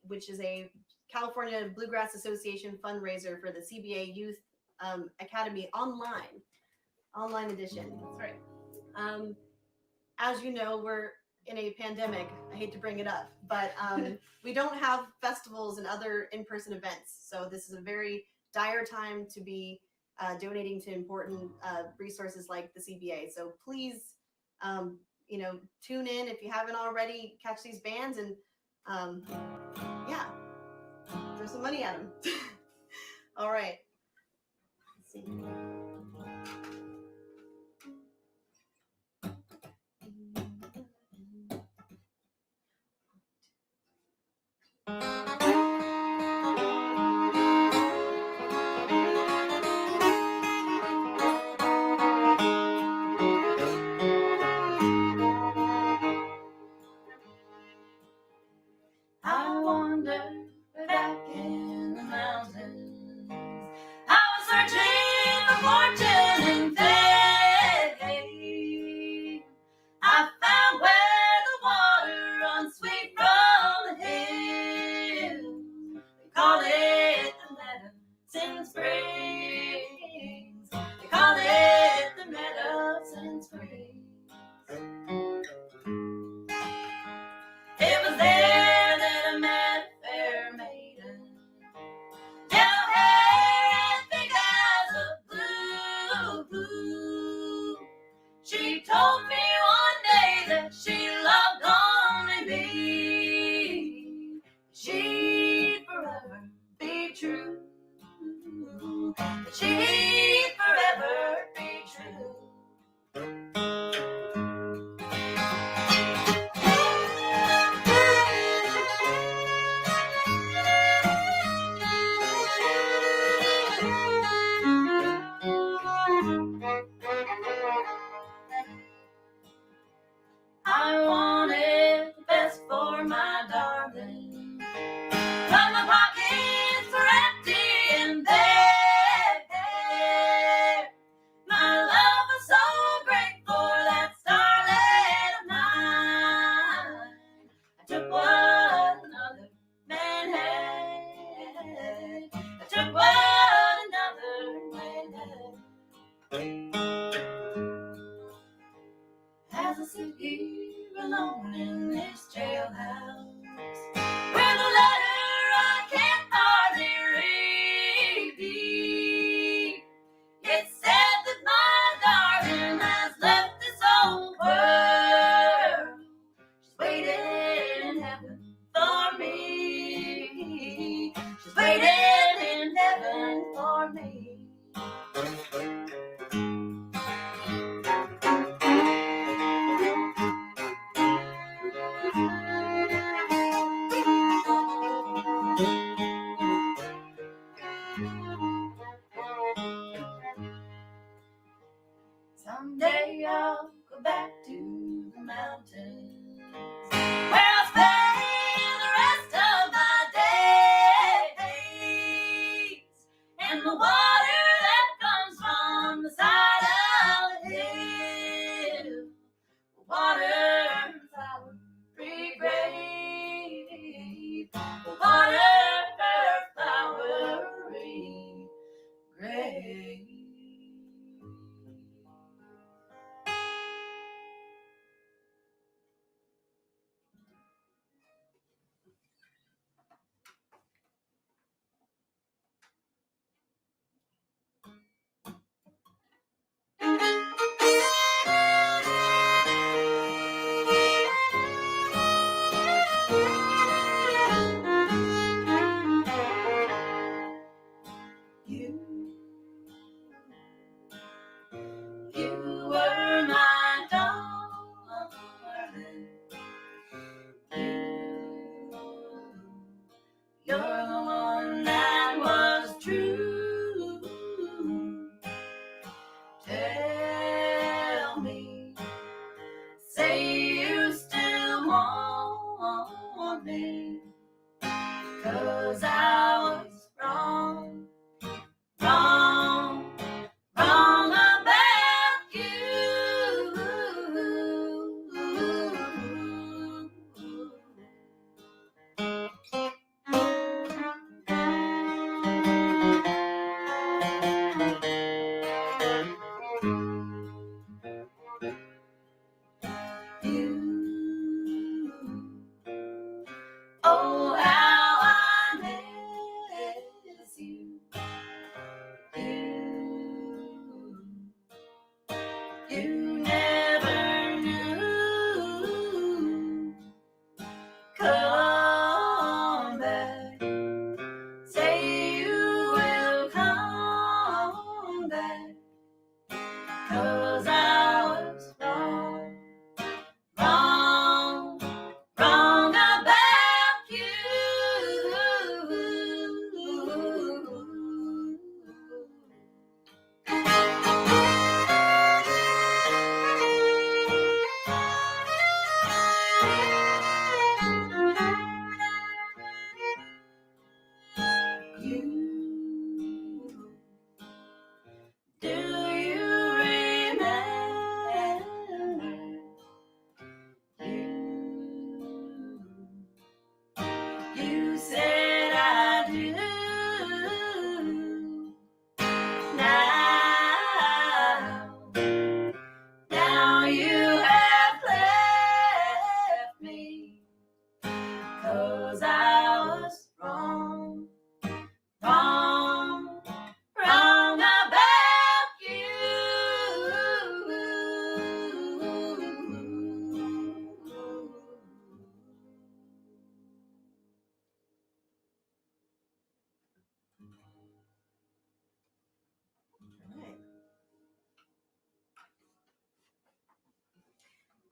Speaker 8: which is a California Bluegrass Association fundraiser for the CBA Youth Academy online edition. That's right. As you know, we're in a pandemic. I hate to bring it up, but we don't have festivals and other in-person events. So this is a very dire time to be donating to important resources like the CBA. So please, you know, tune in if you haven't already. Catch these bands and yeah, throw some money at them. All right. Let's see.
Speaker 9: I wander back in the mountains. I was searching for fortune and fame. I found where the water runs sweet from the hills. They call it the Medicine Springs. They call it the Medicine Springs. It was there that I met a fair maiden, yellow hair and big eyes of blue. She told me one day that she loved only me. She'd forever be true. She'd forever be true. I wanted the best for my darling, but my pockets were empty and bare. My love was so great for that starlet of mine. I took what another man had. I took what another man had. As I sit here alone in this jailhouse, with a letter I can't hardly read, it said that my darling has left this old world. She's waiting in heaven for me. She's waiting in heaven for me. Someday I'll go back to the mountains, where I'll spend the rest of my days. And the water that comes from the side of the hill, the water flowery grave, the water flowery grave.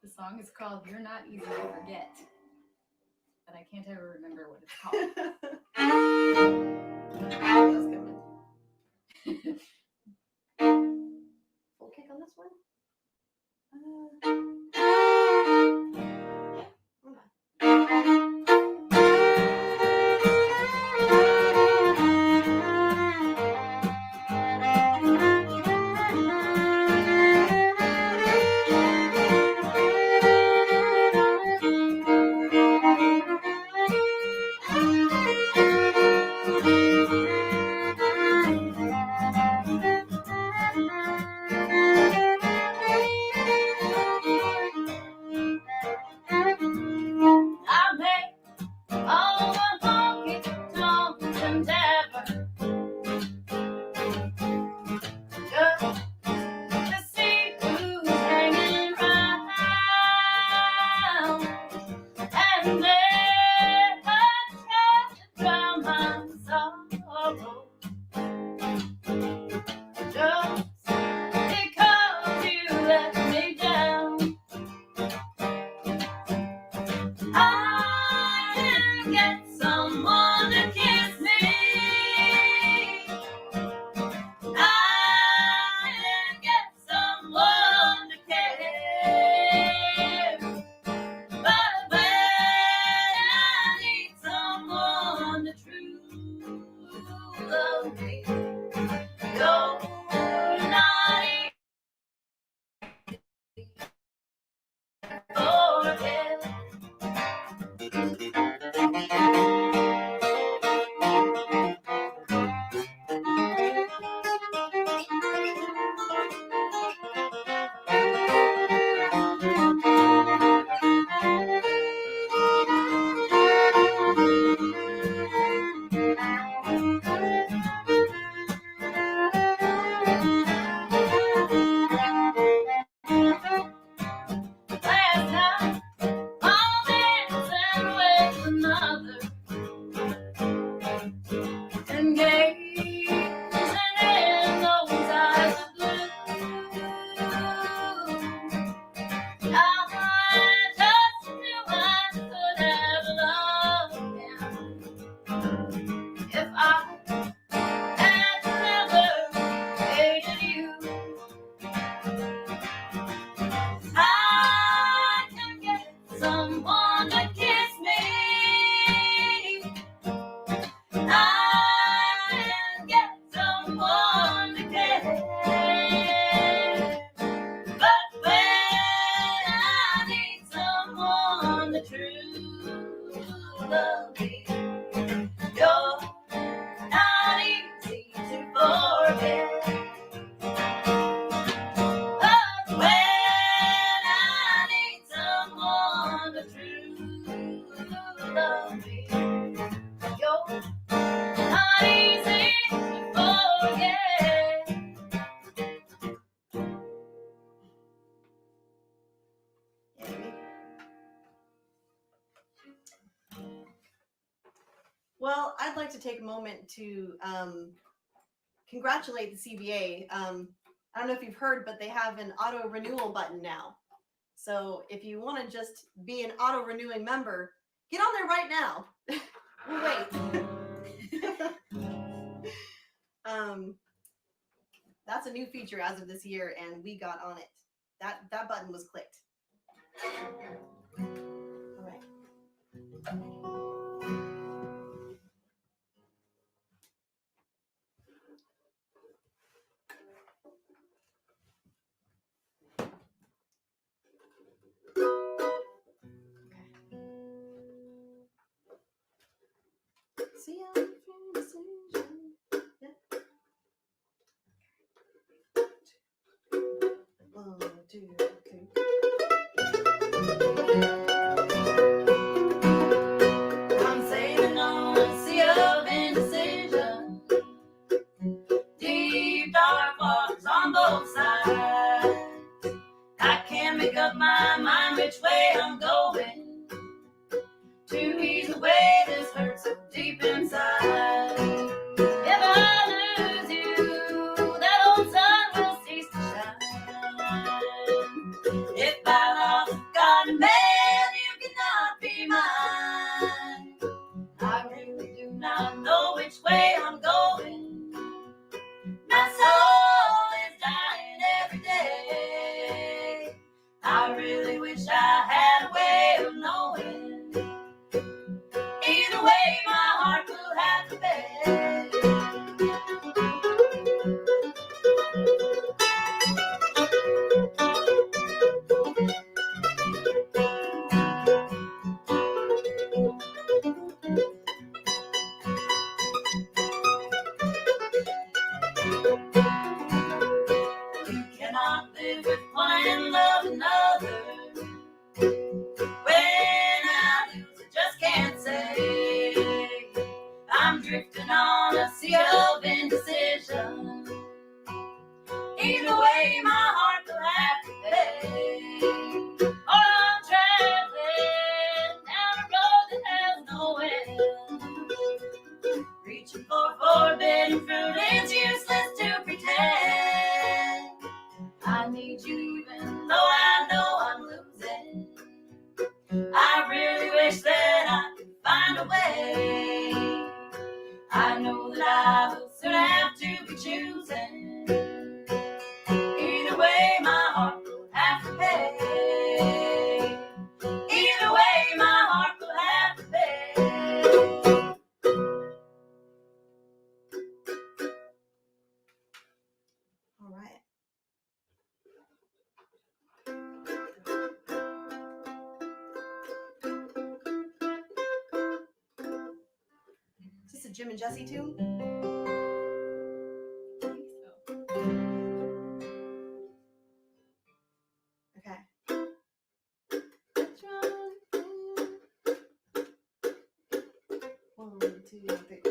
Speaker 17: The song is called You're Not Easy to Forget. But I can't ever remember what it's called.
Speaker 8: That was a good one. Full kick on this one?
Speaker 9: I made all the honky tonks endeavor just to see who's hanging around, and then I tried to drown my sorrow just because you let me down. I didn't get someone to kiss me. I didn't get someone to care. But when I need someone to true love me, you're not easy to last night I'm dancing with another and gazing in those eyes of blue. I just knew I could have loved him if I had never hated you. I can get someone to kiss me. I can get someone to care. But when I need someone to true love me, you're not easy to forget. But when I need someone to true love me, you're not easy to forget.
Speaker 8: Well, I'd like to take a moment to congratulate the CBA. I don't know if you've heard, but they have an auto renewal button now. So if you want to just be an auto renewing member, get on there right now. We'll wait. That's a new feature as of this year, and we got on it. That button was clicked. All right. See how you feel decision. Yeah. 1, 2, 3.
Speaker 9: I'm sailing on a sea of indecision, deep dark waters on both sides. I can't make up my mind which way I'm going to ease away this hurt so deep inside. If I lose you, that old sun will cease to shine. If I lost I really wish I had a way of knowing. Either way, my heart will have to pay. You cannot live with one and love another. When I lose, I just can't say. I'm drifting on a sea of indecision. Either way, my heart will have to pay. Oh, I'm traveling down a road that has no end. Reaching for forbidden fruit, it's useless to pretend. I need you even though I know I'm losing. I really wish that I could find a way. I know that I will soon have to be choosing. Either way, my heart will have to pay. Either way, my heart will have to pay.
Speaker 8: All right. Is this a Jim and Jesse tune? Okay. One, two, three.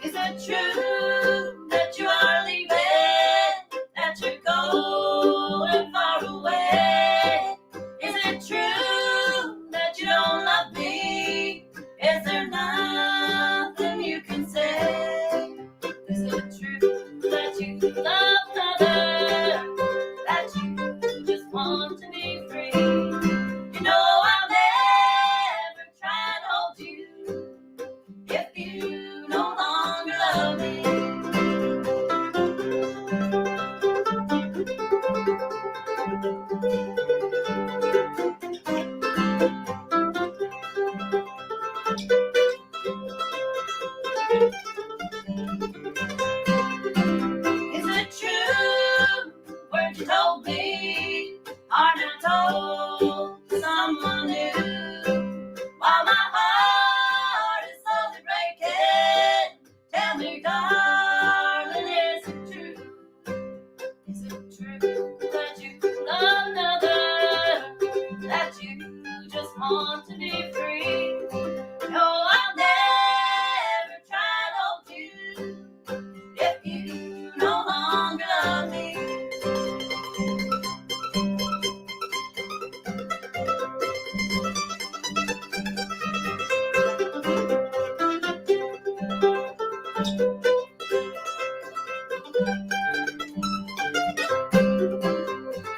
Speaker 9: Is it true that you are leaving? That you're going far away? Is it true that you don't love me? Is there nothing you can say? Is it true that you love another? That you just want to be free? You know I'll never try to hold you if you no longer love me. Is it true words you told me are now told to someone new? While my heart is slowly breaking, tell me, darling, is it true? Is it true that you love another? That you just want to be free? No, I'll never try to hold you if you no longer love me.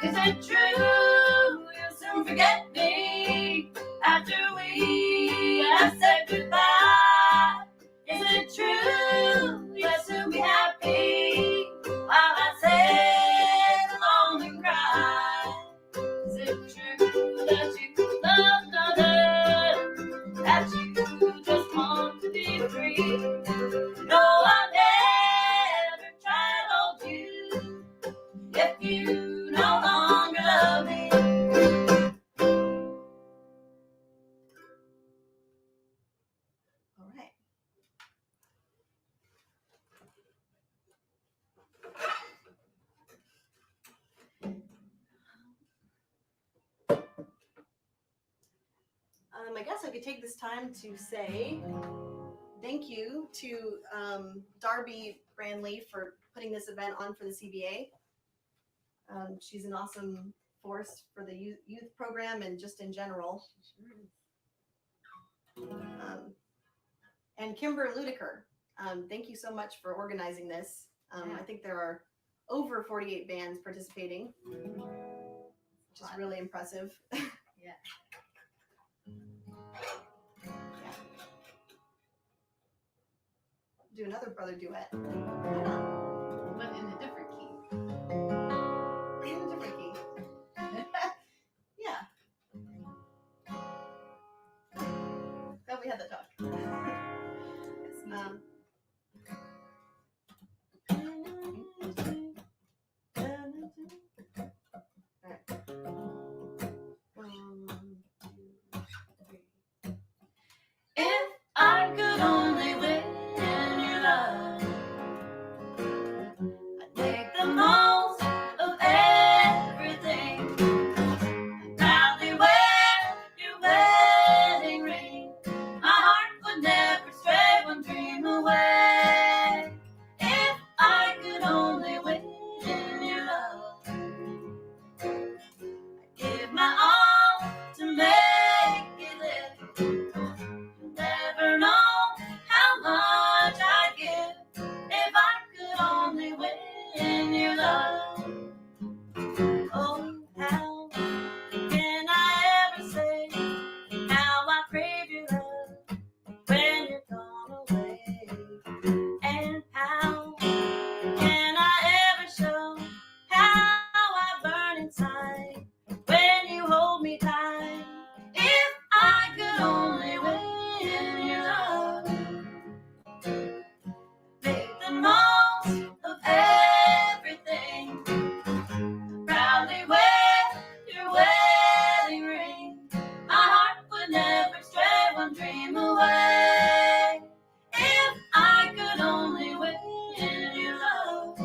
Speaker 9: Is it true you'll soon forget me after we have said goodbye? Is it true you'll soon be happy while I sit alone and cry? Is it true that you love another? That you just want to be free? No, I'll never try to hold you if you no longer love me.
Speaker 8: All right. I guess I could take this time to say thank you to Darby Brandley for putting this event on for the CBA. She's an awesome force for the youth program and just in general. And Kimber Ludiker, thank you so much for organizing this. I think there are over 48 bands participating. which is really impressive.
Speaker 17: Yeah.
Speaker 8: Do another brother duet.
Speaker 17: But in a different key.
Speaker 8: In a different key. Yeah. Glad we had that talk.
Speaker 9: If I could only win your love, I'd make the most of everything. I'd proudly wear your wedding ring. My heart would never stray one dream away. If I could only win your love, I'd give my all to make it live. You'll never know how much I'd give if I could only win your love. Oh, how can I ever say how I crave your love when you're gone away? And how can I ever show how I burn inside when you hold me tight? If I could only win your love, make the most of everything. Proudly wear your wedding ring. My heart would never stray one dream away. If I could only win your love,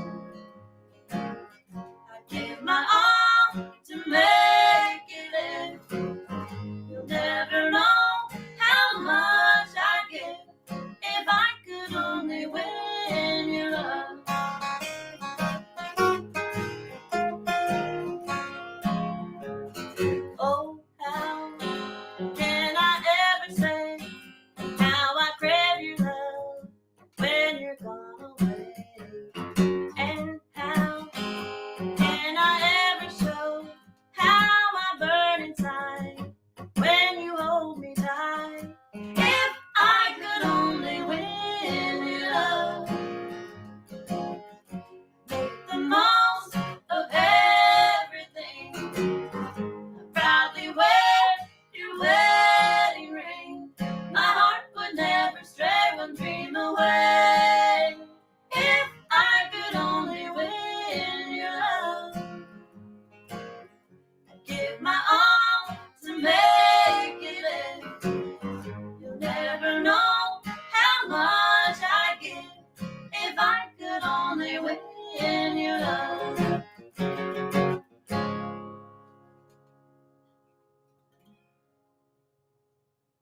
Speaker 9: I'd give my all to make it live. You'll never know how much I'd give if I could only win your love. Oh, how can I ever say how I crave your love when you're gone away? And how can I ever show how I burn inside when you hold me tight? If I could only win your love, make the most of everything. I'd proudly wear your wedding ring. My heart would never stray one dream away. If I could only win your love, I'd give my all to make it live. You'll never know how much I'd give if I could only win your love.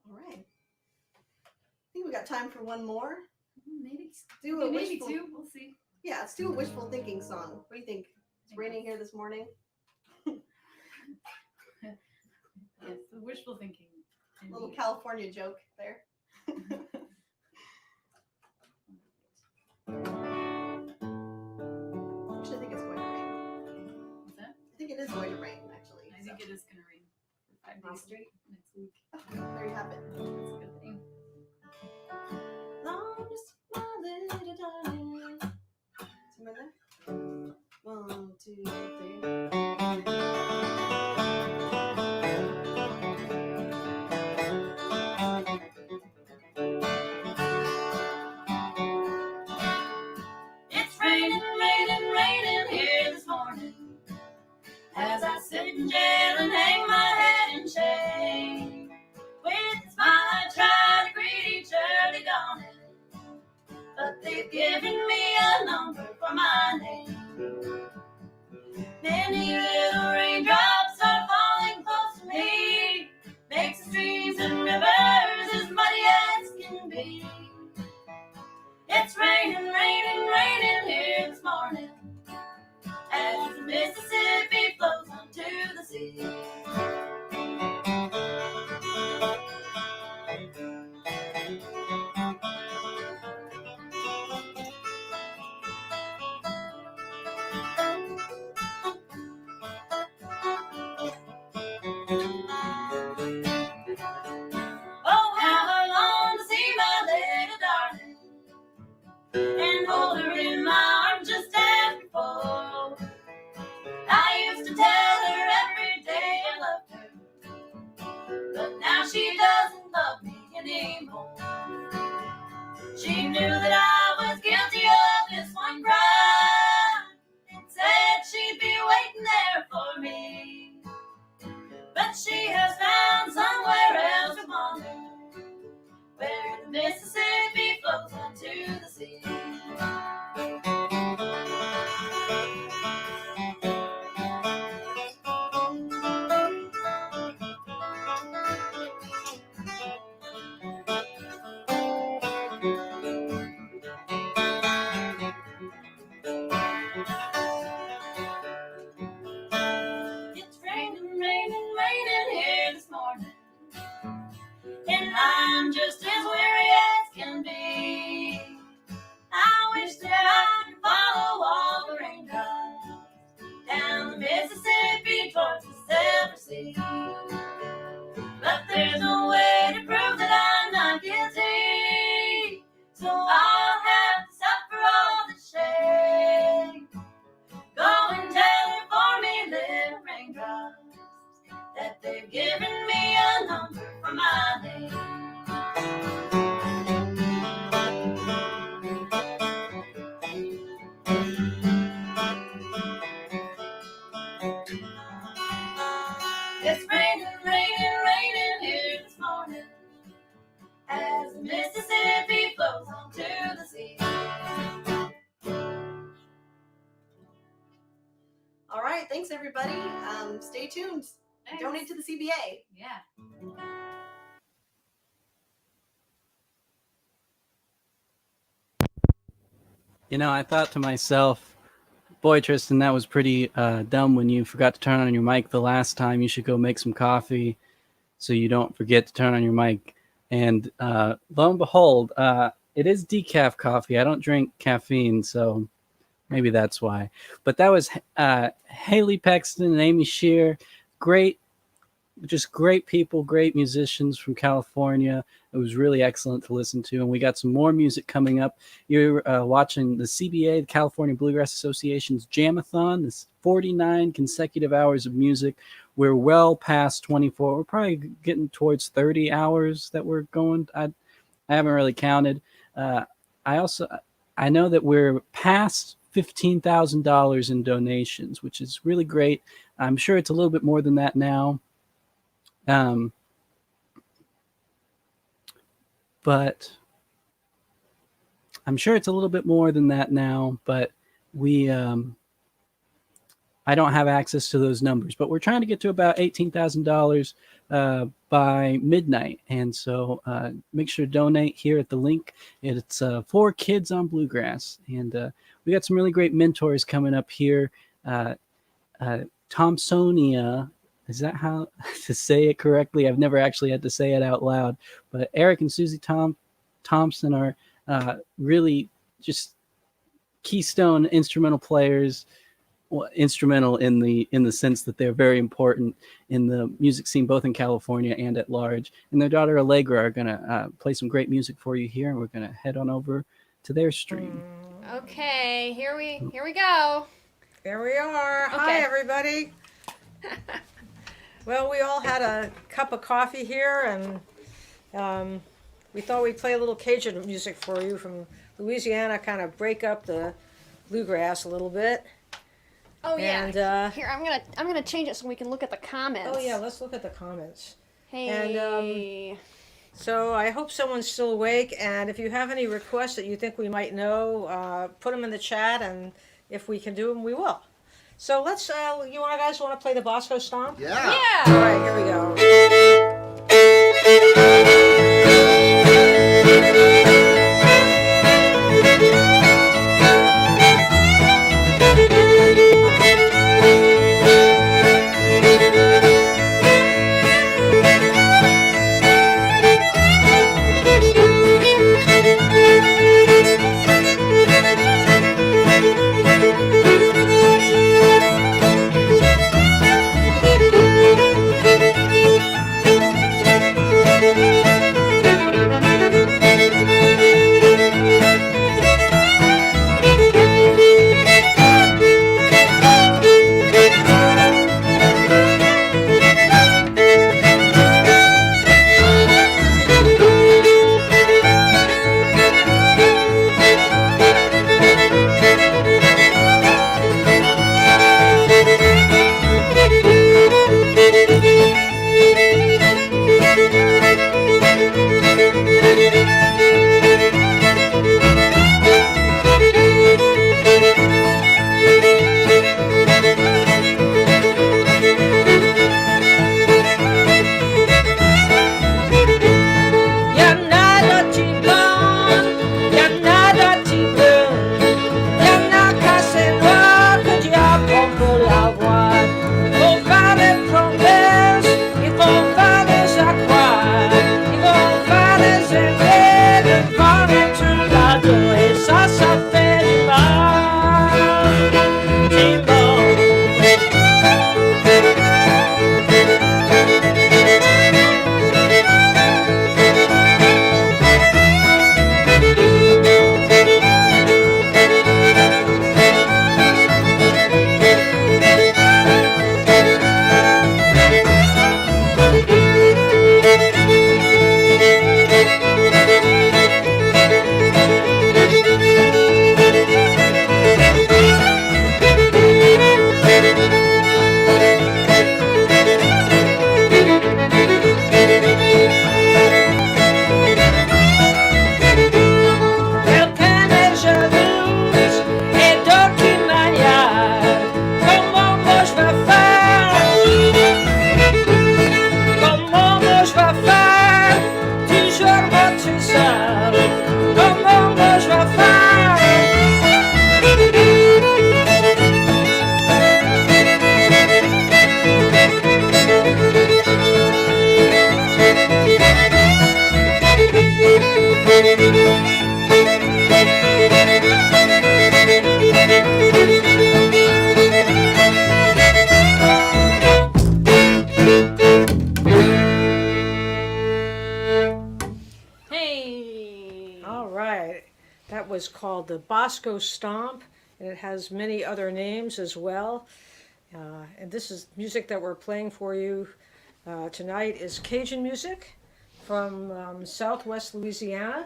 Speaker 8: All right. I think we got time for one more.
Speaker 17: Maybe.
Speaker 8: Do a
Speaker 17: Maybe
Speaker 8: wishful.
Speaker 17: two. We'll see.
Speaker 8: Yeah, let's do a wishful thinking song. What do you think? It's raining here this morning.
Speaker 17: Yes, the wishful thinking.
Speaker 8: A little California joke there. Actually, I think it's going to rain.
Speaker 17: What's that?
Speaker 8: I think it is going to rain, actually.
Speaker 17: I think it is going to rain for 5 days straight next week.
Speaker 8: There you have it.
Speaker 17: That's a good thing.
Speaker 8: Long just my little darling. Some in there? 1, 2, 3.
Speaker 9: It's raining, raining, raining here this morning. As I sit in jail and hang my head in shame. With a smile I try to greet each early dawning, but they've given me a number for my name. Many little raindrops are falling close to me, makes the streams and rivers as muddy as can be. It's raining, raining, raining here this morning, as the Mississippi flows onto the sea. she doesn't love me anymore. She knew that I was guilty of this one crime and said she'd be waiting there for me. But she has found somewhere else to wander, where the Mississippi flows onto the sea. It's raining, raining, raining here this morning, and I'm just as weary as can be. I wish that I could follow all the raindrops down the Mississippi towards the Silver Sea. But there's no way to prove that I'm not guilty, so I'll have to suffer all the shame. Go and tell her for me, little raindrops, that they've given me a number for my name. It's raining, raining, raining here this morning, as the Mississippi flows onto the sea.
Speaker 8: All right, thanks everybody. Stay tuned.
Speaker 17: Thanks.
Speaker 8: Donate to the CBA.
Speaker 17: Yeah.
Speaker 1: You know, I thought to myself, boy, Tristan, that was pretty dumb when you forgot to turn on your mic the last time. You should go make some coffee so you don't forget to turn on your mic. And lo and behold, it is decaf coffee. I don't drink caffeine, so maybe that's why. But that was HAILEY, PEXTON, and Amy Shear. Great, just great people, great musicians from California. It was really excellent to listen to. And we got some more music coming up. You're watching the CBA, the California Bluegrass Association's Jam-a-Thon. This 49 consecutive hours of music. We're well past 24. We're probably getting towards 30 hours that we're going. I haven't really counted. I know that we're past $15,000 in donations, which is really great. I'm sure it's a little bit more than that now. But I'm sure it's a little bit more than that now, but I don't have access to those numbers, but we're trying to get to about $18,000 by midnight. And so make sure to donate here at the link. It's for Kids on Bluegrass. And we got some really great mentors coming up here. Thompsonia, is that how to say it correctly? I've never actually had to say it out loud, but Eric and Suzy Thompson are really just keystone instrumental players. Well, instrumental in the sense that they're very important in the music scene, both in California and at large. And their daughter Allegra are going to play some great music for you here, and we're going to head on over to their stream.
Speaker 17: Okay, here we go.
Speaker 5: Here we are.
Speaker 17: Okay.
Speaker 5: Hi, everybody. Well, we all had a cup of coffee here, and we thought we'd play a little Cajun music for you from Louisiana, kind of break up the bluegrass a little bit.
Speaker 17: Oh yeah.
Speaker 5: And,
Speaker 17: here, I'm gonna change it so we can look at the comments.
Speaker 5: Oh yeah, let's look at the comments.
Speaker 17: Hey.
Speaker 5: And so I hope someone's still awake, and if you have any requests that you think we might know, put them in the chat, and if we can do them, we will. So let's, you guys want to play the Bosco Stomp?
Speaker 17: Yeah.
Speaker 5: All right, here we go. was called the Bosco Stomp, and it has many other names as well. And this is music that we're playing for you tonight is Cajun music from Southwest Louisiana.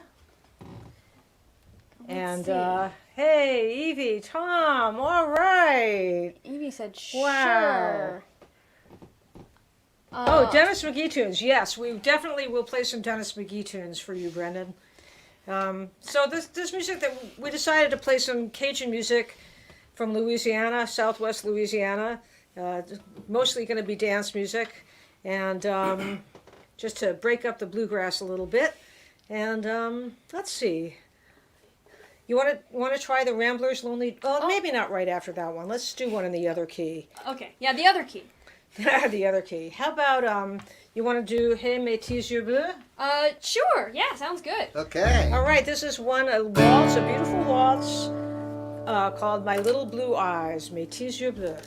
Speaker 10: Let's
Speaker 5: And hey, Evie, Tom, all right.
Speaker 10: Evie said sure.
Speaker 5: Wow. Oh, Dennis McGee tunes. Yes, we definitely will play some Dennis McGee tunes for you, Brendan. So this music that we decided to play some Cajun music from Louisiana, Southwest Louisiana. Mostly going to be dance music, and just to break up the bluegrass a little bit. And let's see. You want to try the Ramblers' Lonely? Well, maybe not right after that one. Let's do one in the other key.
Speaker 10: Okay, yeah, the other key.
Speaker 5: The other key. How about you want to do Hey Métis Yeux Bleus?
Speaker 10: Sure. Yeah, sounds good.
Speaker 13: Okay.
Speaker 5: All right, this is a waltz, a beautiful waltz called My Little Blue Eyes, Métis Yeux Bleus.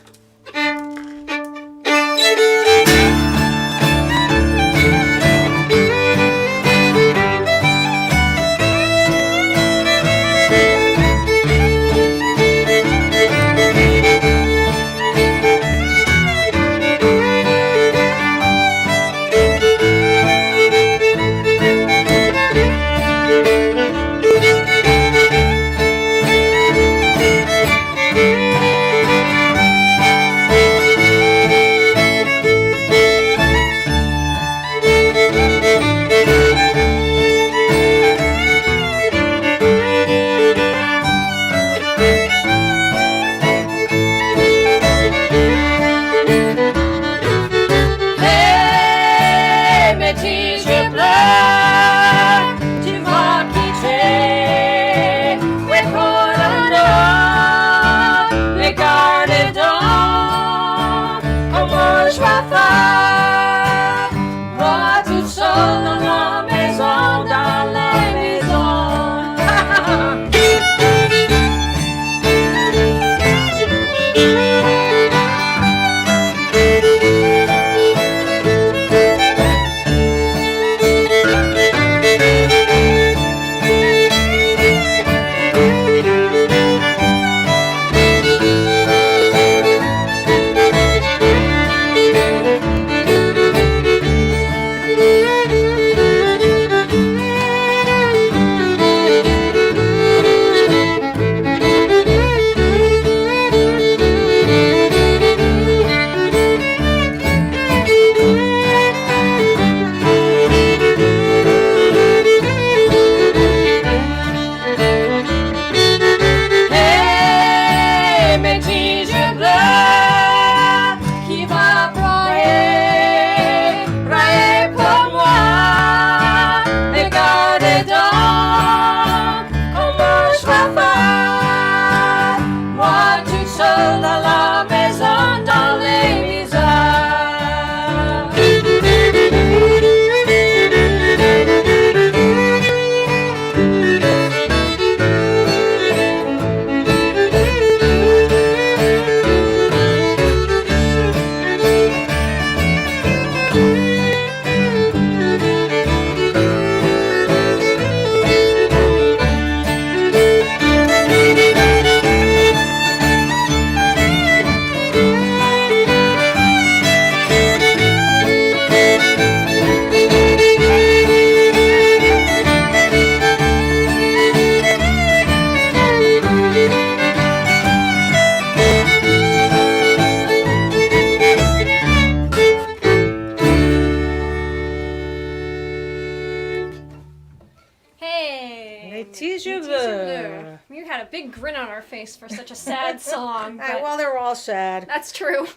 Speaker 10: You had a big grin on our face for such a sad song.
Speaker 5: Well, they're all sad.
Speaker 10: That's true.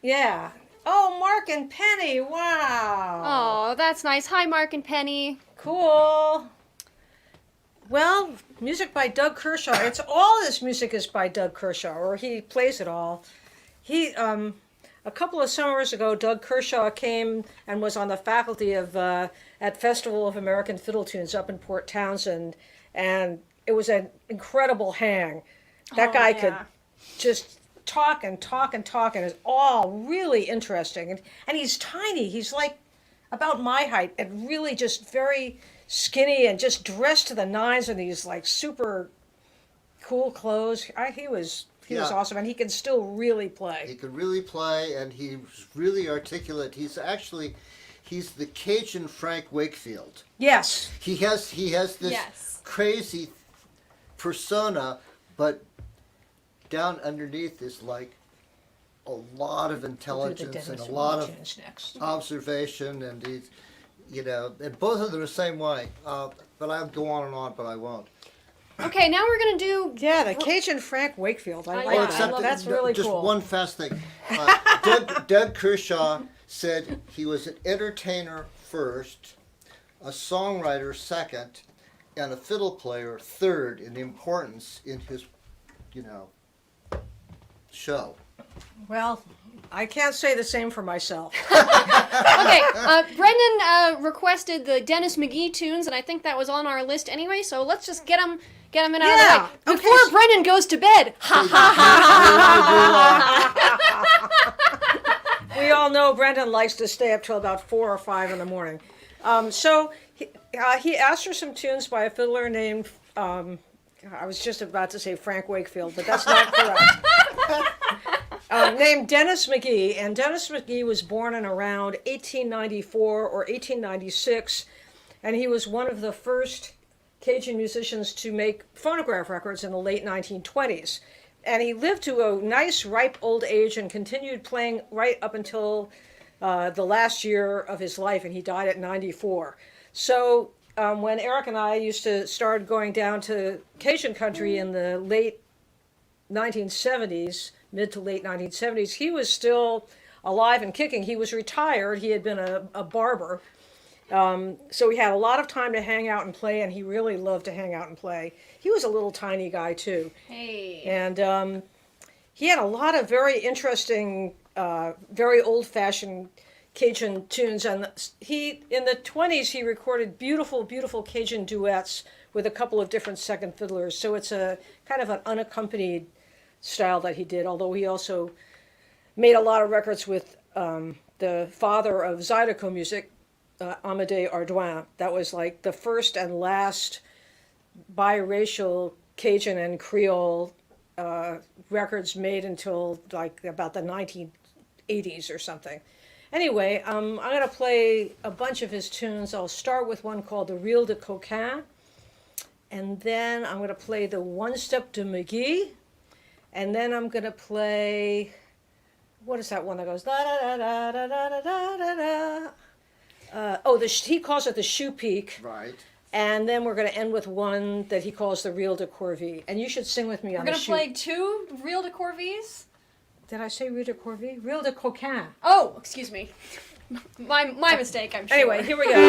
Speaker 5: Yeah. Oh, Mark and Penny. Wow.
Speaker 10: Oh, that's nice. Hi, Mark and Penny.
Speaker 5: Cool. Well, music by Doug Kershaw. It's all this music is by Doug Kershaw, or he plays it all. He, a couple of summers ago, Doug Kershaw came and was on the faculty of at Festival of American Fiddle Tunes up in Port Townsend, and it was an incredible hang. That guy could just talk and talk and talk, and it's all really interesting. And he's tiny. He's like about my height and really just very skinny and just dressed to the nines in these like super cool clothes. He was
Speaker 13: Yeah.
Speaker 5: awesome, and he can still really play.
Speaker 13: He could really play, and he's really articulate. He's the Cajun Frank Wakefield.
Speaker 5: Yes.
Speaker 13: He has this
Speaker 10: Yes.
Speaker 13: crazy persona, but down underneath is like a lot of intelligence and a lot of observation, and he's, and both of them the same way. But I'll go on, but I won't.
Speaker 10: Okay, now we're gonna do
Speaker 5: the Cajun Frank Wakefield. I like that. That's really
Speaker 13: just
Speaker 5: cool.
Speaker 13: one fast thing. Doug Kershaw said he was an entertainer first, a songwriter second, and a fiddle player third in importance in his, show.
Speaker 5: Well, I can't say the same for myself.
Speaker 10: Okay, Brendan requested the Dennis McGee tunes, and I think that was on our list anyway. So let's just get them in out of the way before Brendan goes to bed. Ha ha ha!
Speaker 5: We all know Brendan likes to stay up till about 4 or 5 in the morning. So he asked for some tunes by a fiddler named, I was just about to say Frank Wakefield, but that's not correct. Named Dennis McGee, and Dennis McGee was born in around 1894 or 1896, and he was one of the first Cajun musicians to make phonograph records in the late 1920s. And he lived to a nice, ripe old age and continued playing right up until the last year of his life, and he died at 94. So when Eric and I used to start going down to Cajun country in the late 1970s, mid to late 1970s, he was still alive and kicking. He was retired. He had been a barber. So he had a lot of time to hang out and play, and he really loved to hang out and play. He was a little tiny guy, too.
Speaker 10: Hey.
Speaker 5: And he had a lot of very interesting, very old-fashioned Cajun tunes. And in the 20s, he recorded beautiful, beautiful Cajun duets with a couple of different second fiddlers. So it's a kind of an unaccompanied style that he did, although he also made a lot of records with the father of Zydeco music, Amédée Ardouin. That was like the first and last biracial Cajun and Creole records made until like about the 1980s or something. Anyway, I'm going to play a bunch of his tunes. I'll start with one called The Reel de Coquin, and then I'm going to play the One Step de McGee, and then I'm going to play, what is that one that goes da da da da da da da da da? He calls it the Shoe Peak.
Speaker 13: Right.
Speaker 5: And then we're going to end with one that he calls the Reel de Corvée. And you should sing with me on the
Speaker 10: We're gonna play 2 Reel de Corvées.
Speaker 5: Did I say Reel de Corvée? Reel de Coquin.
Speaker 10: Oh, excuse me. My mistake, I'm sure.
Speaker 5: Anyway, here we go.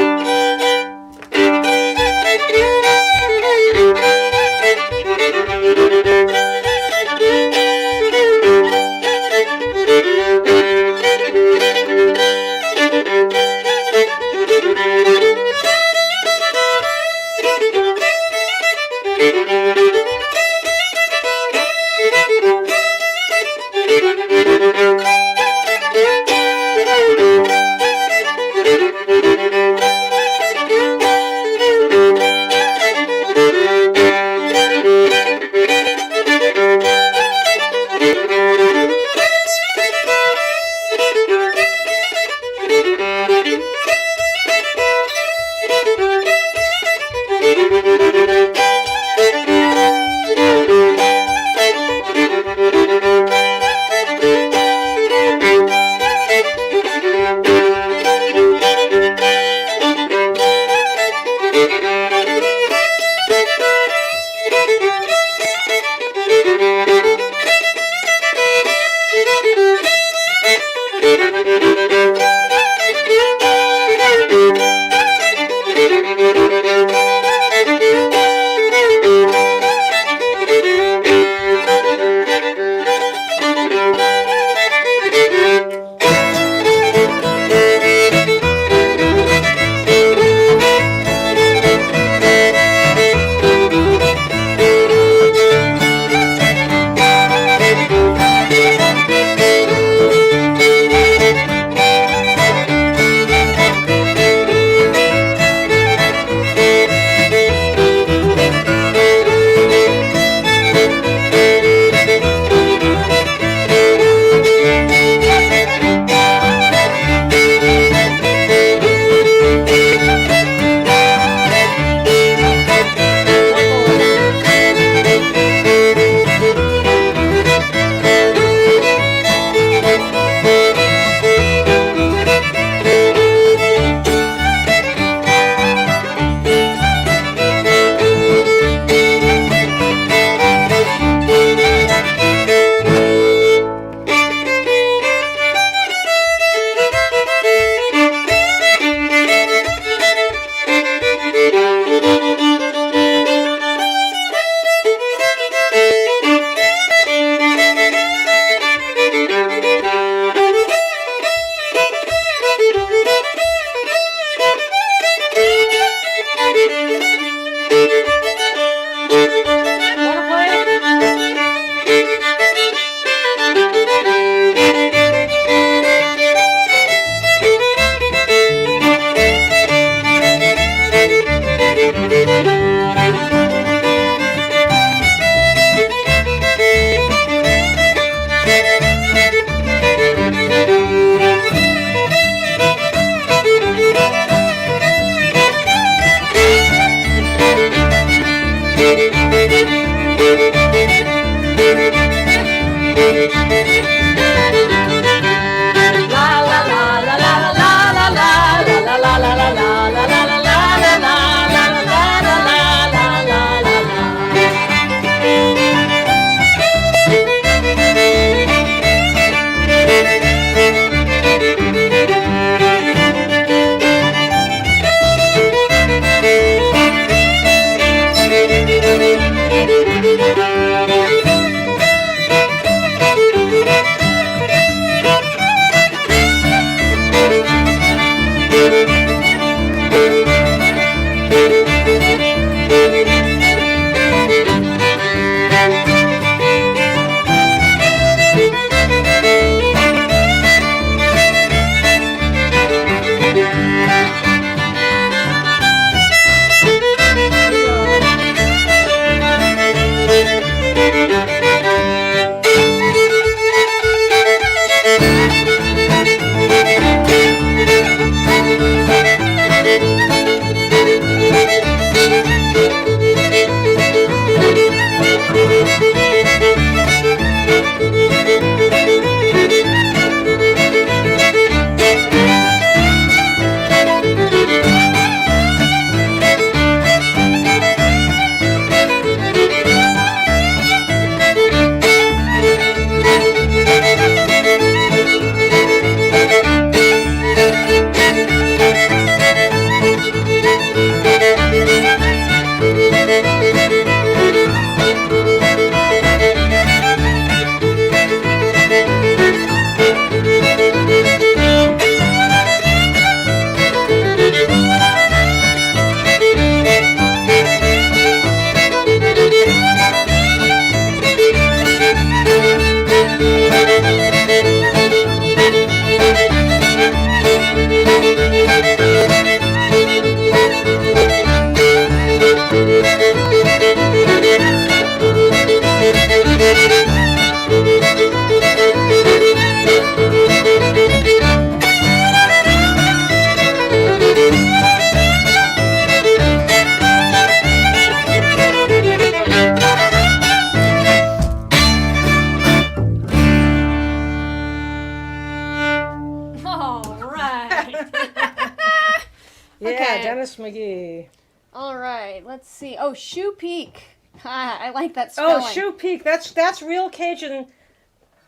Speaker 5: Yeah, Dennis McGee.
Speaker 10: All right, let's see. Oh, Shoe Peak. I like that spelling.
Speaker 5: Oh, Shoe Peak. That's real Cajun.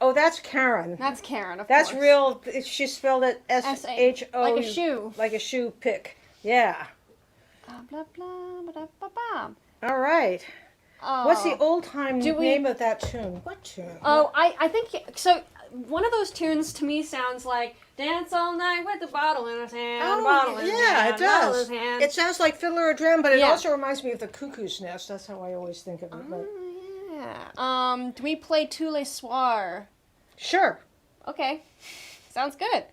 Speaker 5: Oh, that's Karen.
Speaker 10: That's Karen, of
Speaker 5: That's
Speaker 10: course.
Speaker 5: real. She spelled it S-H-O.
Speaker 10: Like a shoe.
Speaker 5: Like a shoe pick. Yeah.
Speaker 10: Blah, blah, blah, blah, blah.
Speaker 5: All right. What's the old-time name of that tune? What tune?
Speaker 10: Oh, I think, so one of those tunes to me sounds like Dance All Night with the Bottle in his hand, bottle in his
Speaker 5: yeah,
Speaker 10: hand,
Speaker 5: it
Speaker 10: bottle in
Speaker 5: does.
Speaker 10: his hand.
Speaker 5: It sounds like Fiddler or Drum, but it
Speaker 10: Yeah.
Speaker 5: also reminds me of the Cuckoo's Nest. That's how I always think of it. But.
Speaker 10: Yeah. Do we play Tous les Soirs?
Speaker 5: Sure.
Speaker 10: Okay. Sounds good.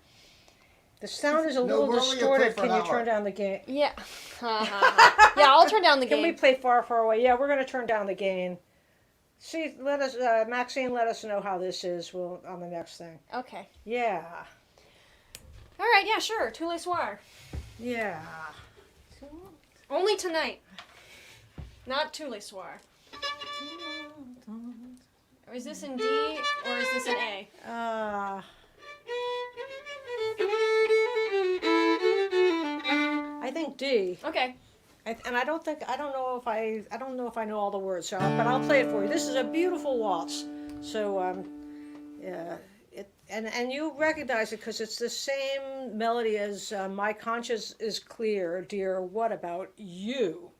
Speaker 5: The sound is a
Speaker 13: No,
Speaker 5: little
Speaker 13: we're only gonna
Speaker 5: distorted.
Speaker 13: play for
Speaker 5: Can
Speaker 13: an
Speaker 5: you
Speaker 13: hour.
Speaker 5: turn down the gain?
Speaker 10: Yeah. Yeah, I'll turn down the gain.
Speaker 5: Can we play Far, Far Away? Yeah, we're going to turn down the gain. See, let us, Maxine, let us know how this is on the next thing.
Speaker 10: Okay.
Speaker 5: Yeah.
Speaker 10: All right, yeah, sure. Tous les Soirs.
Speaker 5: Yeah.
Speaker 10: Only tonight. Not Tous les Soirs. Or is this in D or is this in A?
Speaker 5: I think D.
Speaker 10: Okay.
Speaker 5: And I don't know if I know all the words, but I'll play it for you. This is a beautiful waltz. So, and you recognize it because it's the same melody as My Conscience is Clear, Dear, What About You?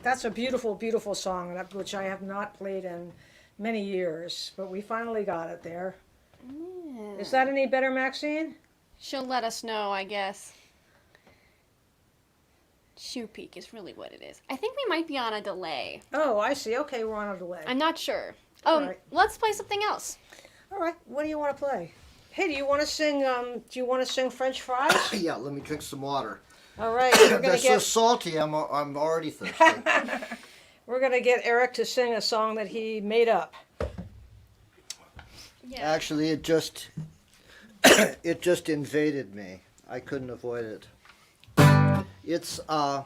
Speaker 5: That's a beautiful, beautiful song, which I have not played in many years, but we finally got it there.
Speaker 10: Yeah.
Speaker 5: Is that any better, Maxine?
Speaker 10: She'll let us know, I guess. Shoe Peak is really what it is. I think we might be on a delay.
Speaker 5: Oh, I see. Okay, we're on a delay.
Speaker 10: I'm not sure.
Speaker 5: Right.
Speaker 10: Let's play something else.
Speaker 5: All right. What do you want to play? Hey, do you want to sing French fries?
Speaker 13: Yeah, let me drink some water.
Speaker 5: All right. We're
Speaker 13: They're so salty, I'm already thirsty.
Speaker 5: We're gonna get Eric to sing a song that he made up.
Speaker 10: Yeah.
Speaker 13: Actually, it just invaded me. I couldn't avoid it. It's a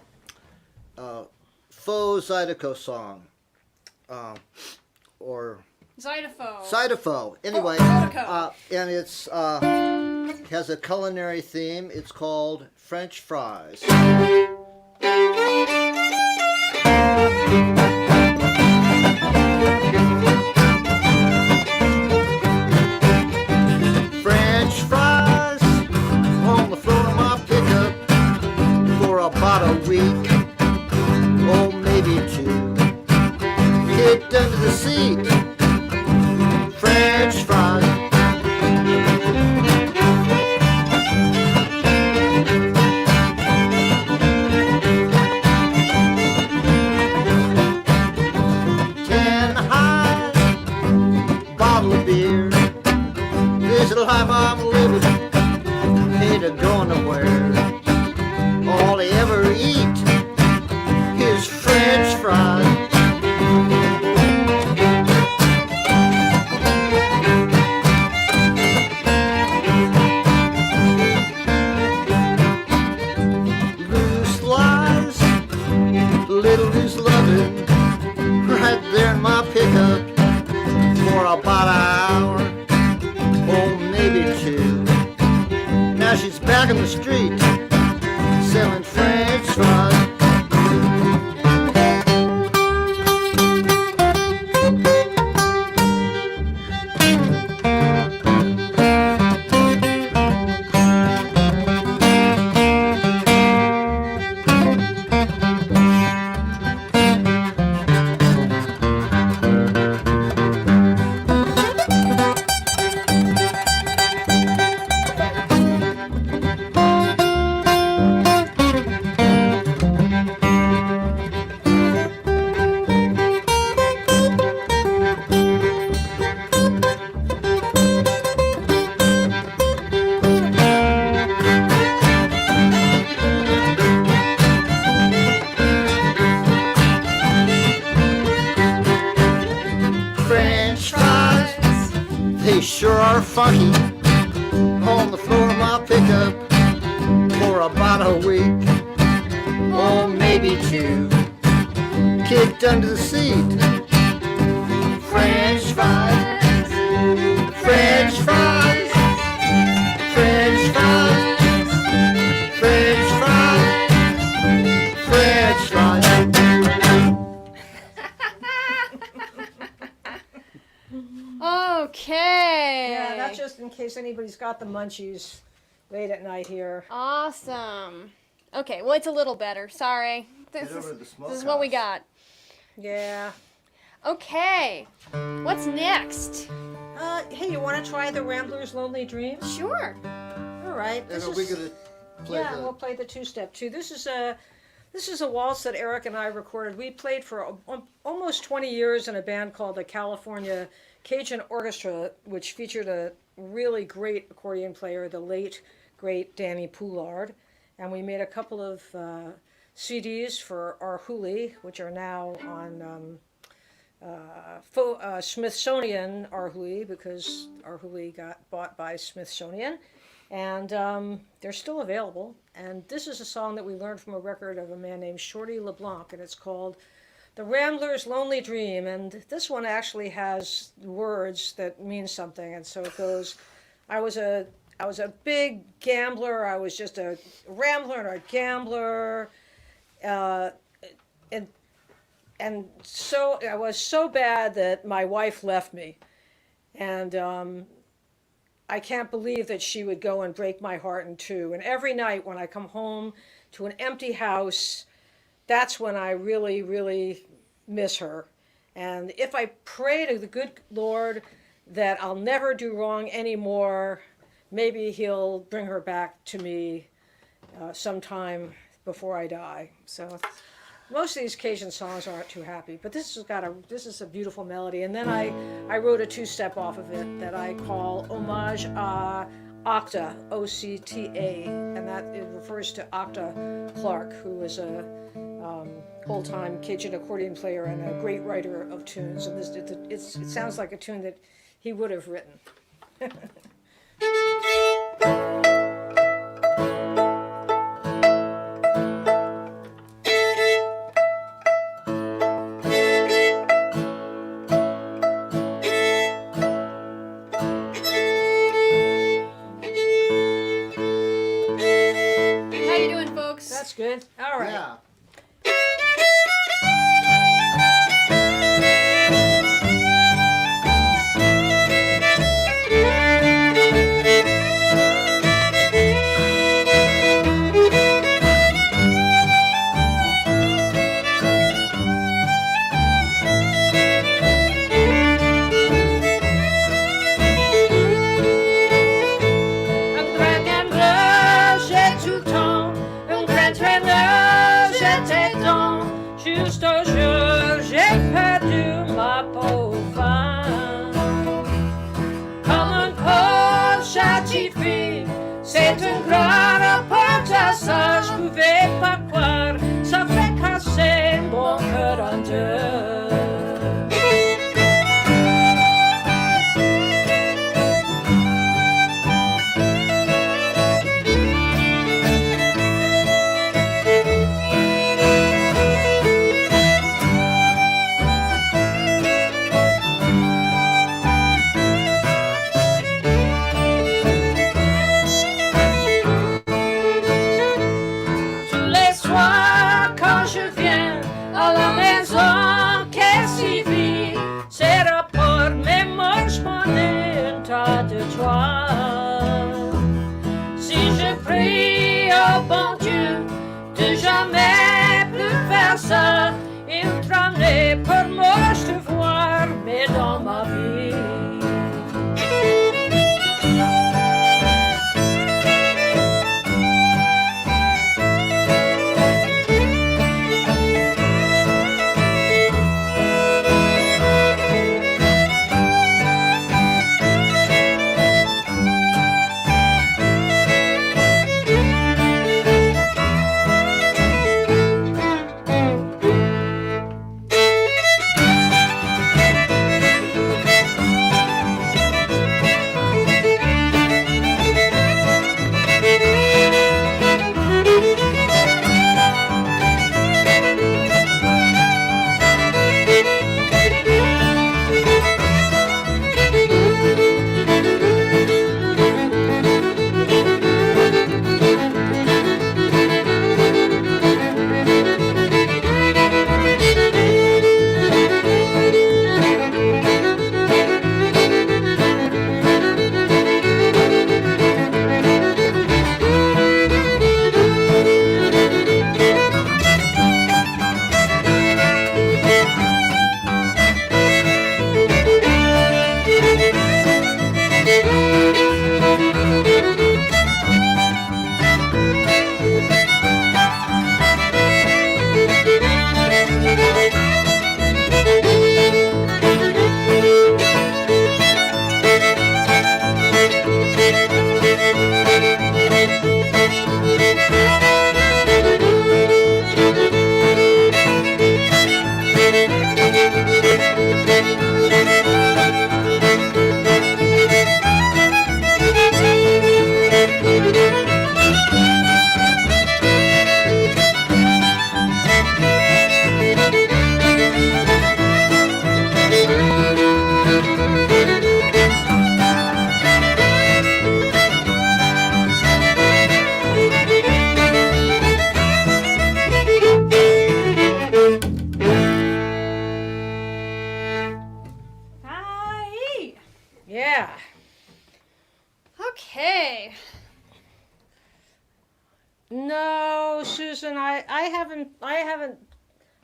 Speaker 13: faux Zydeco song, or Zydeco. Anyway, and it's has a culinary theme. It's called French fries. are funky on the floor of my pickup for about a week, or maybe two. Kicked under the seat. French fries, French fries, French fries, French fries, French fries.
Speaker 10: Okay.
Speaker 5: Yeah, that's just in case anybody's got the munchies late at night here.
Speaker 10: Awesome. Okay, well, it's a little better. Sorry. This is what we got.
Speaker 5: Yeah.
Speaker 10: Okay. What's next?
Speaker 5: Hey, you want to try the Ramblers' Lonely Dream?
Speaker 10: Sure.
Speaker 5: All right.
Speaker 13: And are we gonna play
Speaker 5: Yeah,
Speaker 13: the...
Speaker 5: we'll play the two-step too. This is a waltz that Eric and I recorded. We played for almost 20 years in a band called the California Cajun Orchestra, which featured a really great accordion player, the late, great Danny Poulard. And we made a couple of CDs for our HAILEY, which are now on Smithsonian Arhoolie, because Arhoolie got bought by Smithsonian, and they're still available. And this is a song that we learned from a record of a man named Shorty LeBlanc, and it's called The Rambler's Lonely Dream. And this one actually has words that mean something, and so it goes, I was a big gambler, I was just a rambler and a gambler, and so I was so bad that my wife left me, and I can't believe that she would go and break my heart in two. And every night when I come home to an empty house, that's when I really, really miss her. And if I pray to the good Lord that I'll never do wrong anymore, maybe He'll bring her back to me sometime before I die. So. Most of these Cajun songs aren't too happy, but this is a beautiful melody. And then I wrote a two-step off of it that I call Hommage à Octa, O-C-T-A, and that it refers to Octa Clark, who was a old-time Cajun accordion player and a great writer of tunes. And it sounds like a tune that he would have written. That's good. All right.
Speaker 13: Yeah.
Speaker 5: Juste un jour, j'ai perdu ma pauvre femme. Comme un corps châtifie, c'est un grand apprentissage. Je pouvais pas croire, ça fait casser mon cœur en deux. Si je prie au bon Dieu de jamais plus faire ça, il tremblait pour moi je te voir, mais dans ma vie.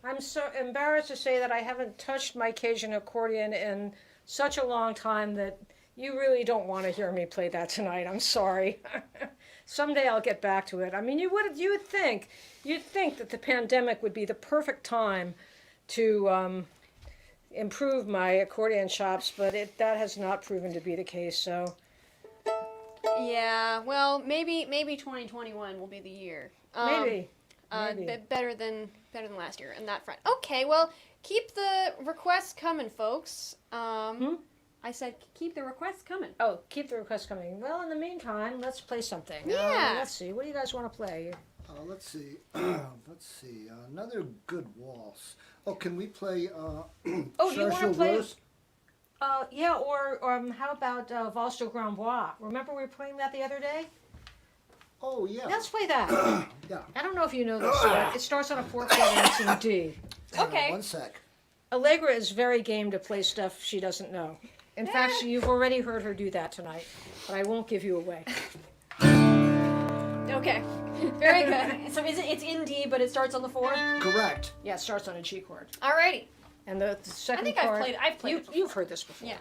Speaker 5: I'm so embarrassed to say that I haven't touched my Cajun accordion in such a long time that you really don't want to hear me play that tonight. I'm sorry. Someday I'll get back to it. I mean, you'd think that the pandemic would be the perfect time to improve my accordion chops, but that has not proven to be the case. So.
Speaker 10: Yeah, well, maybe 2021 will be the year.
Speaker 5: Maybe.
Speaker 10: Better than last year on that front. Okay, well, keep the requests coming, folks. I said keep the requests coming.
Speaker 5: Oh, keep the requests coming. Well, in the meantime, let's play something.
Speaker 10: Yeah.
Speaker 5: Let's see. What do you guys want to play?
Speaker 13: Let's see. Let's see. Another good waltz. Oh, can we play?
Speaker 5: Oh, do you want to play?
Speaker 13: Rose?
Speaker 5: Yeah. Or how about Valse de Grand Bois? Remember we were playing that the other day?
Speaker 13: Oh yeah.
Speaker 5: Let's play that.
Speaker 13: Yeah.
Speaker 5: I don't know if you know this, but it starts on a 4/4 and it's in D.
Speaker 10: Okay.
Speaker 13: One sec.
Speaker 5: Allegra is very game to play stuff she doesn't know. In fact, you've already heard her do that tonight, but I won't give you away.
Speaker 10: Okay. Very good. So it's in D, but it starts on the 4?
Speaker 13: Correct.
Speaker 5: Yeah, it starts on a G chord.
Speaker 10: Alrighty.
Speaker 5: And the second
Speaker 10: I think
Speaker 5: chord.
Speaker 10: I've played it.
Speaker 5: You've heard this before.
Speaker 10: Yeah.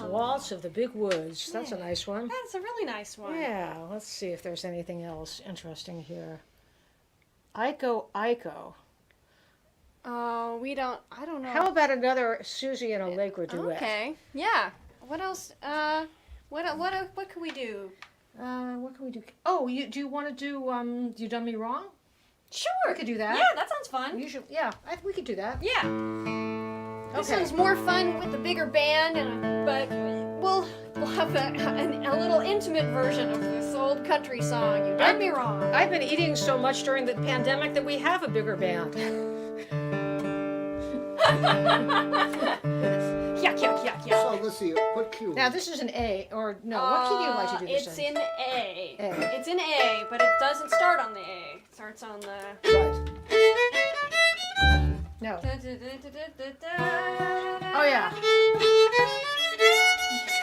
Speaker 5: Waltz of the Big Woods. That's a nice one.
Speaker 10: That's a really nice one.
Speaker 5: Yeah, let's see if there's anything else interesting here. Iko.
Speaker 10: Oh, I don't know.
Speaker 5: How about another Suzy and Allegra duet?
Speaker 10: Okay, yeah. What else? What could we do?
Speaker 5: What can we do? Oh, do you want to do You Done Me Wrong?
Speaker 10: Sure.
Speaker 5: We could do that.
Speaker 10: Yeah, that sounds fun.
Speaker 5: We could do that.
Speaker 10: Yeah. This sounds more fun with the bigger band, but we'll we'll have a little intimate version of this old country song. You did me wrong.
Speaker 5: I've been eating so much during the pandemic that we have a bigger band. Yuck, yuck, yuck, yuck.
Speaker 13: So let's see, what key?
Speaker 5: Now this is an A, or no, what key do you like to do this
Speaker 10: It's
Speaker 5: in?
Speaker 10: in A.
Speaker 5: A.
Speaker 10: It's in A, but it doesn't start on the A. It starts on the...
Speaker 5: No.
Speaker 10: Oh,
Speaker 5: Oh, yeah.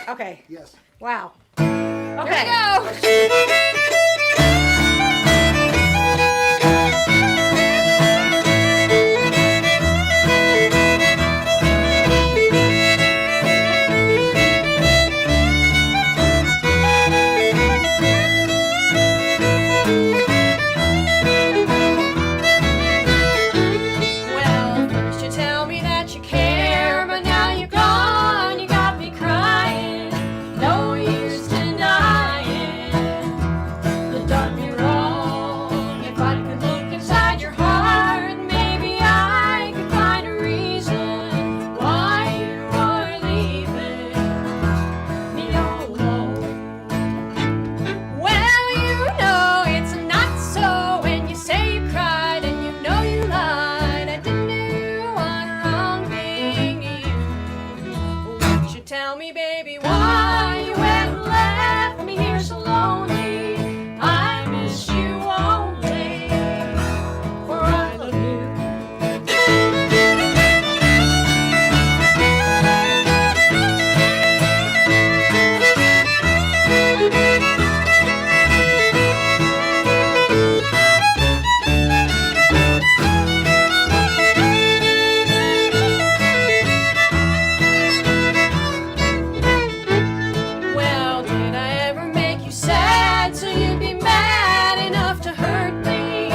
Speaker 5: Okay.
Speaker 13: Yes.
Speaker 5: Wow.
Speaker 10: Here
Speaker 5: Okay.
Speaker 10: we go. Well, first you tell me that you care, but now you're gone. You got me crying. No use denying. You done me wrong. If I could look inside your heart, maybe I could find a reason why you are leaving me all alone. Well, you know it's not so when you say you cried and you know you lied. I didn't do one wrong thing to you. Won't you tell me, baby, why you went and left me here so lonely? I miss you only, for I love you. Well, did I ever make you sad so you'd be mad enough to hurt me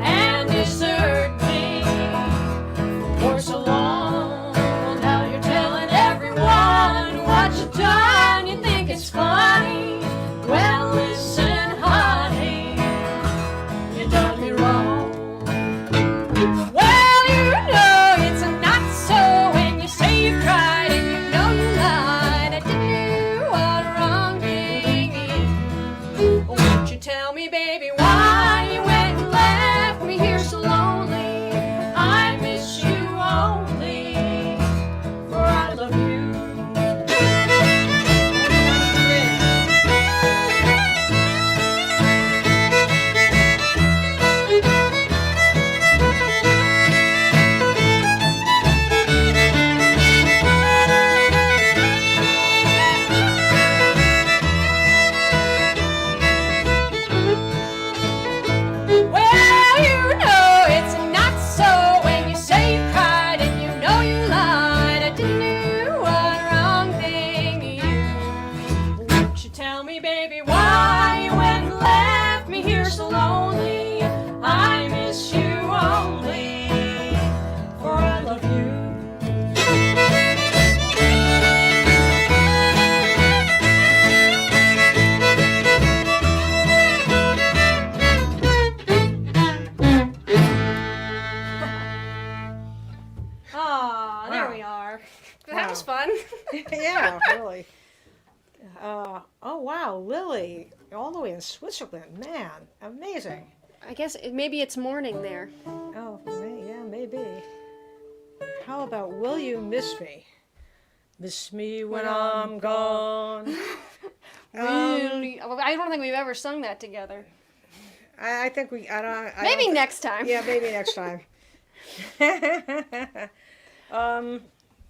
Speaker 10: and desert me for so long? Well, now you're telling everyone what you've done. You think it's funny? Well, listen, honey, you done me wrong. Well, you know it's not so when you say you cried and you know you lied. I didn't do one wrong thing to you. Won't you tell me, baby, why you went and left me here so lonely? I miss you only, for I love you. Well, you know it's not so when you say you cried and you know you lied. I didn't do one wrong thing to you. Won't you tell me, baby, why you went and left me here so lonely? I miss you only, for I love you. Ah, there we are. That was fun.
Speaker 5: Yeah, really. Oh, wow, Lily, all the way in Switzerland. Man, amazing.
Speaker 10: I guess maybe it's morning there.
Speaker 5: Oh, yeah, maybe. How about Will You Miss Me? Miss me when I'm gone.
Speaker 10: Really? I don't think we've ever sung that together.
Speaker 5: I think we.
Speaker 10: Maybe next time.
Speaker 5: Yeah, maybe next time.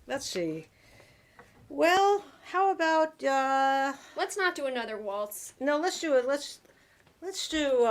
Speaker 5: Let's see. Well, how about
Speaker 10: let's not do another waltz.
Speaker 5: No, let's do it. Let's do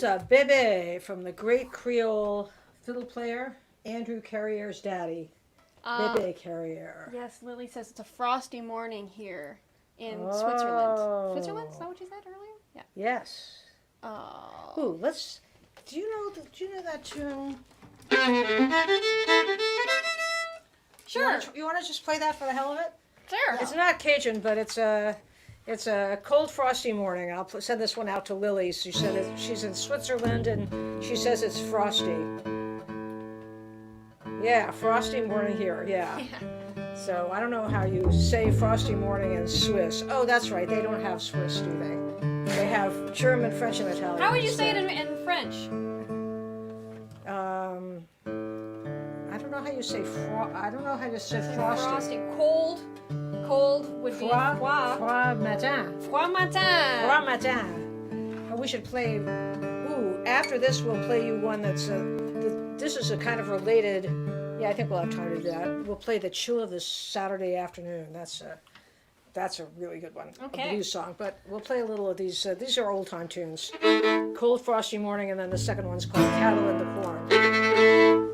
Speaker 5: is Bebe from the great Creole fiddle player, Andrew Carrier's daddy. Bebe Carrier.
Speaker 10: Yes, Lily says it's a frosty morning here in Switzerland. Switzerland? Is that what you said earlier? Yeah.
Speaker 5: Yes.
Speaker 10: Oh.
Speaker 5: Ooh, let's. Do you know that tune?
Speaker 10: Sure.
Speaker 5: You want to just play that for the hell of it?
Speaker 10: Sure.
Speaker 5: It's not Cajun, but it's a cold, frosty morning. I'll send this one out to Lily. She said she's in Switzerland, and she says it's frosty. Yeah, frosty morning here. Yeah. So I don't know how you say frosty morning in Swiss. Oh, that's right. They don't have Swiss, do they? They have German, French, and Italian.
Speaker 10: How would you say it in French?
Speaker 5: I don't know how you say I don't know how to say frosty.
Speaker 10: Frosty. Cold would be froid.
Speaker 5: Froid matin.
Speaker 10: Froid matin.
Speaker 5: Froid matin. And we should play. Ooh, after this, we'll play you one that's this is a kind of related. Yeah, I think we'll have time to do that. We'll play the chill of this Saturday afternoon. That's a really good one.
Speaker 10: Okay.
Speaker 5: A blues song. But we'll play a little of these. These are old time tunes. Cold Frosty Morning, and then the second one's called Cattle in the Corn.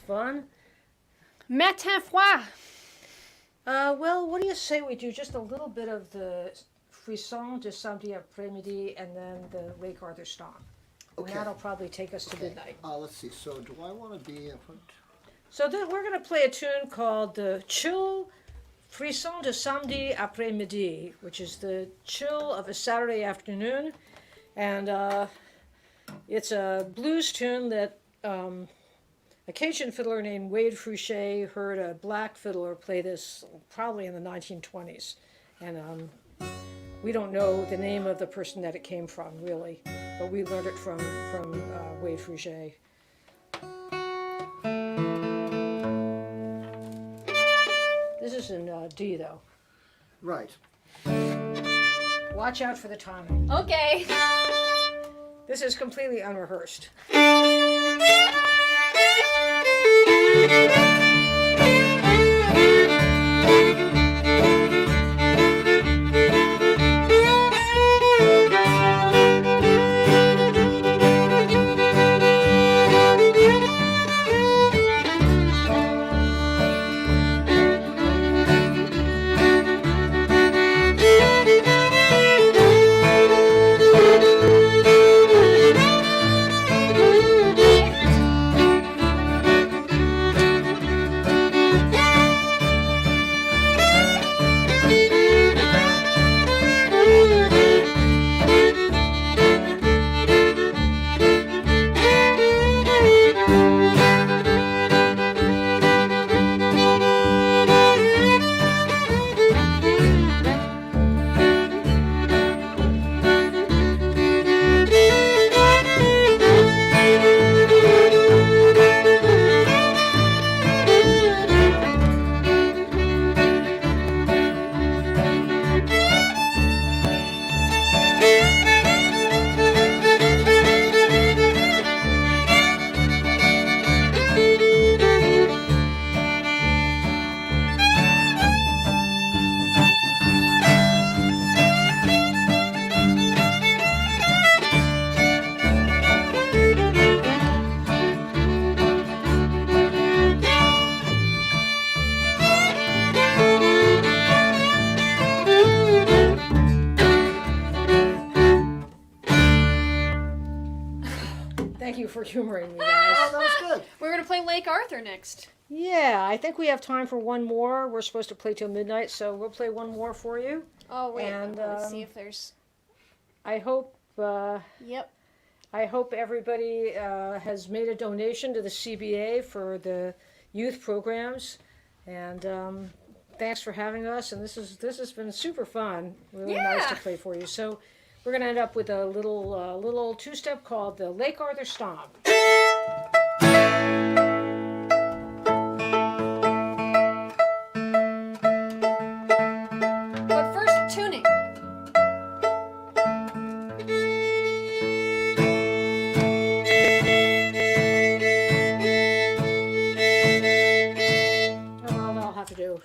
Speaker 5: fun.
Speaker 10: Matin froid.
Speaker 5: Well, what do you say we do just a little bit of the frisson de samedi après-midi and then the Lake Arthur Stomp. And
Speaker 13: Okay.
Speaker 5: that'll probably take us to midnight.
Speaker 13: Let's see. So, do I want to be in front?
Speaker 5: So we're going to play a tune called the Chill Frisson de Samedi Après-Midi, which is the chill of a Saturday afternoon. And it's a blues tune that a Cajun fiddler named Wade Fouché heard a black fiddler play this probably in the 1920s. And we don't know the name of the person that it came from, really, but we learned it from Wade Fouché. This is in D, though.
Speaker 13: Right.
Speaker 5: Watch out for the timing.
Speaker 10: Okay.
Speaker 5: This is completely unrehearsed. Thank you for humoring me, guys.
Speaker 13: Oh, that was good.
Speaker 10: We're gonna play Lake Arthur next.
Speaker 5: Yeah, I think we have time for one more. We're supposed to play till midnight, so we'll play one more for you.
Speaker 10: Oh wait,
Speaker 5: And,
Speaker 10: let's see if there's.
Speaker 5: I hope.
Speaker 10: Yep.
Speaker 5: I hope everybody has made a donation to the CBA for the youth programs, and thanks for having us. And this has been super fun. Really nice to play for you. So we're gonna end up with a little two-step called the Lake Arthur Stomp.
Speaker 10: But first, tuning.
Speaker 5: All I'll have to do.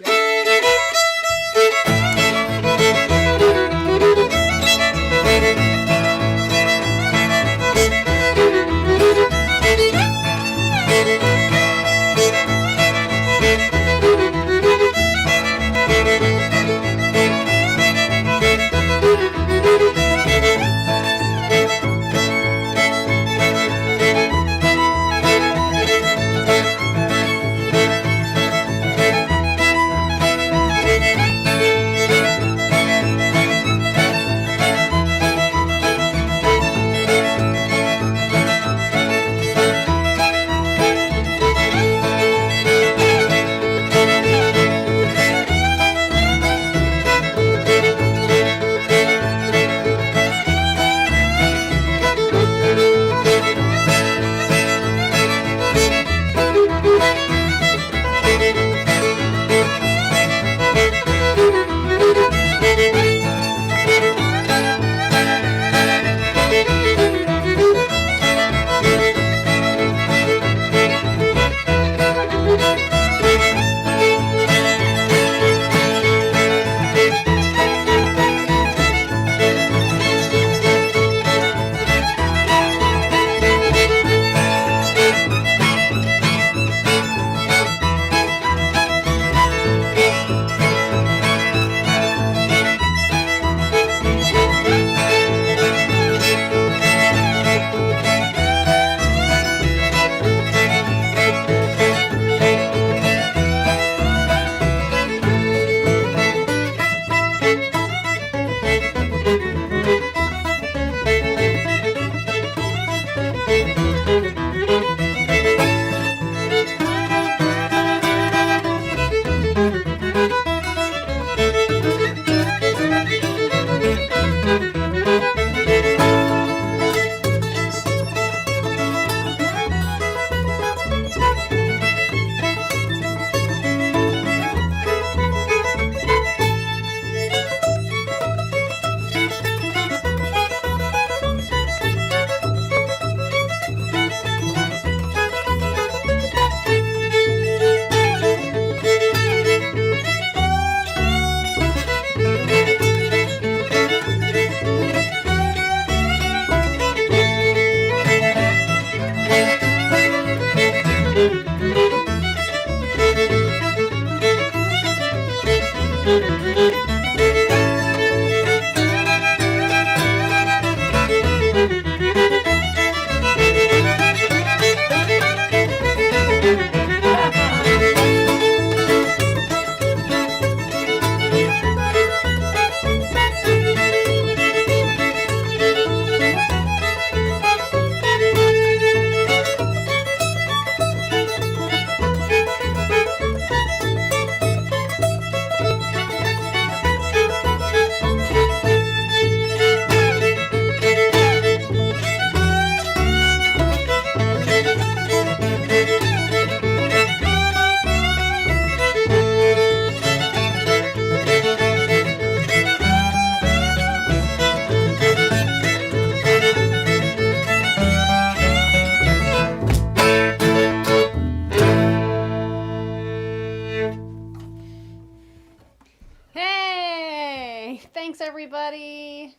Speaker 17: Hey! Thanks, everybody.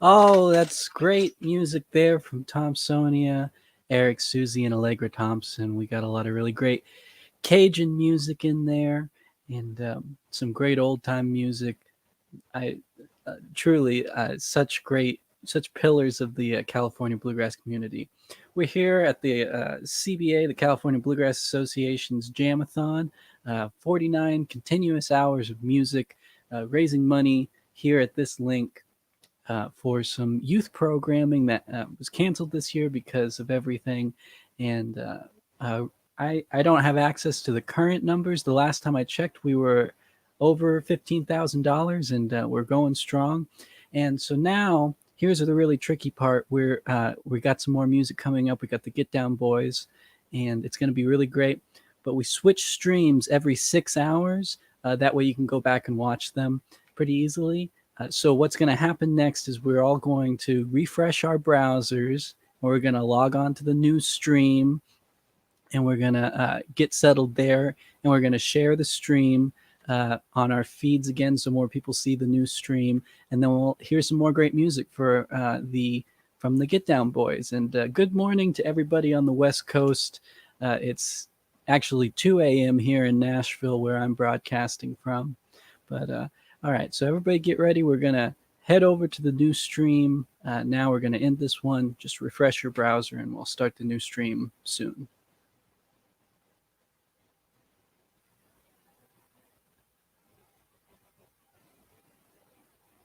Speaker 1: Oh, that's great music there from Thompsonia, Eric, Suzy, and Allegra Thompson. We got a lot of really great Cajun music in there, and some great old time music. I truly such pillars of the California bluegrass community. We're here at the CBA, the California Bluegrass Association's Jam-a-Thon. 49 continuous hours of music, raising money here at this link for some youth programming that was canceled this year because of everything. And I don't have access to the current numbers. The last time I checked, we were over $15,000, and we're going strong. And so now, here's the really tricky part. We got some more music coming up. We got the Get Down Boys, and it's going to be really great. But we switch streams every 6 hours. That way you can go back and watch them pretty easily. So what's going to happen next is we're all going to refresh our browsers. We're going to log on to the new stream, and we're going to get settled there, and we're going to share the stream on our feeds again so more people see the new stream, and then we'll hear some more great music from the Get Down Boys. And good morning to everybody on the West Coast. It's actually 2 a.m. here in Nashville where I'm broadcasting from. But all right, so everybody get ready. We're going to head over to the new stream. Now we're going to end this one. Just refresh your browser, and we'll start the new stream soon.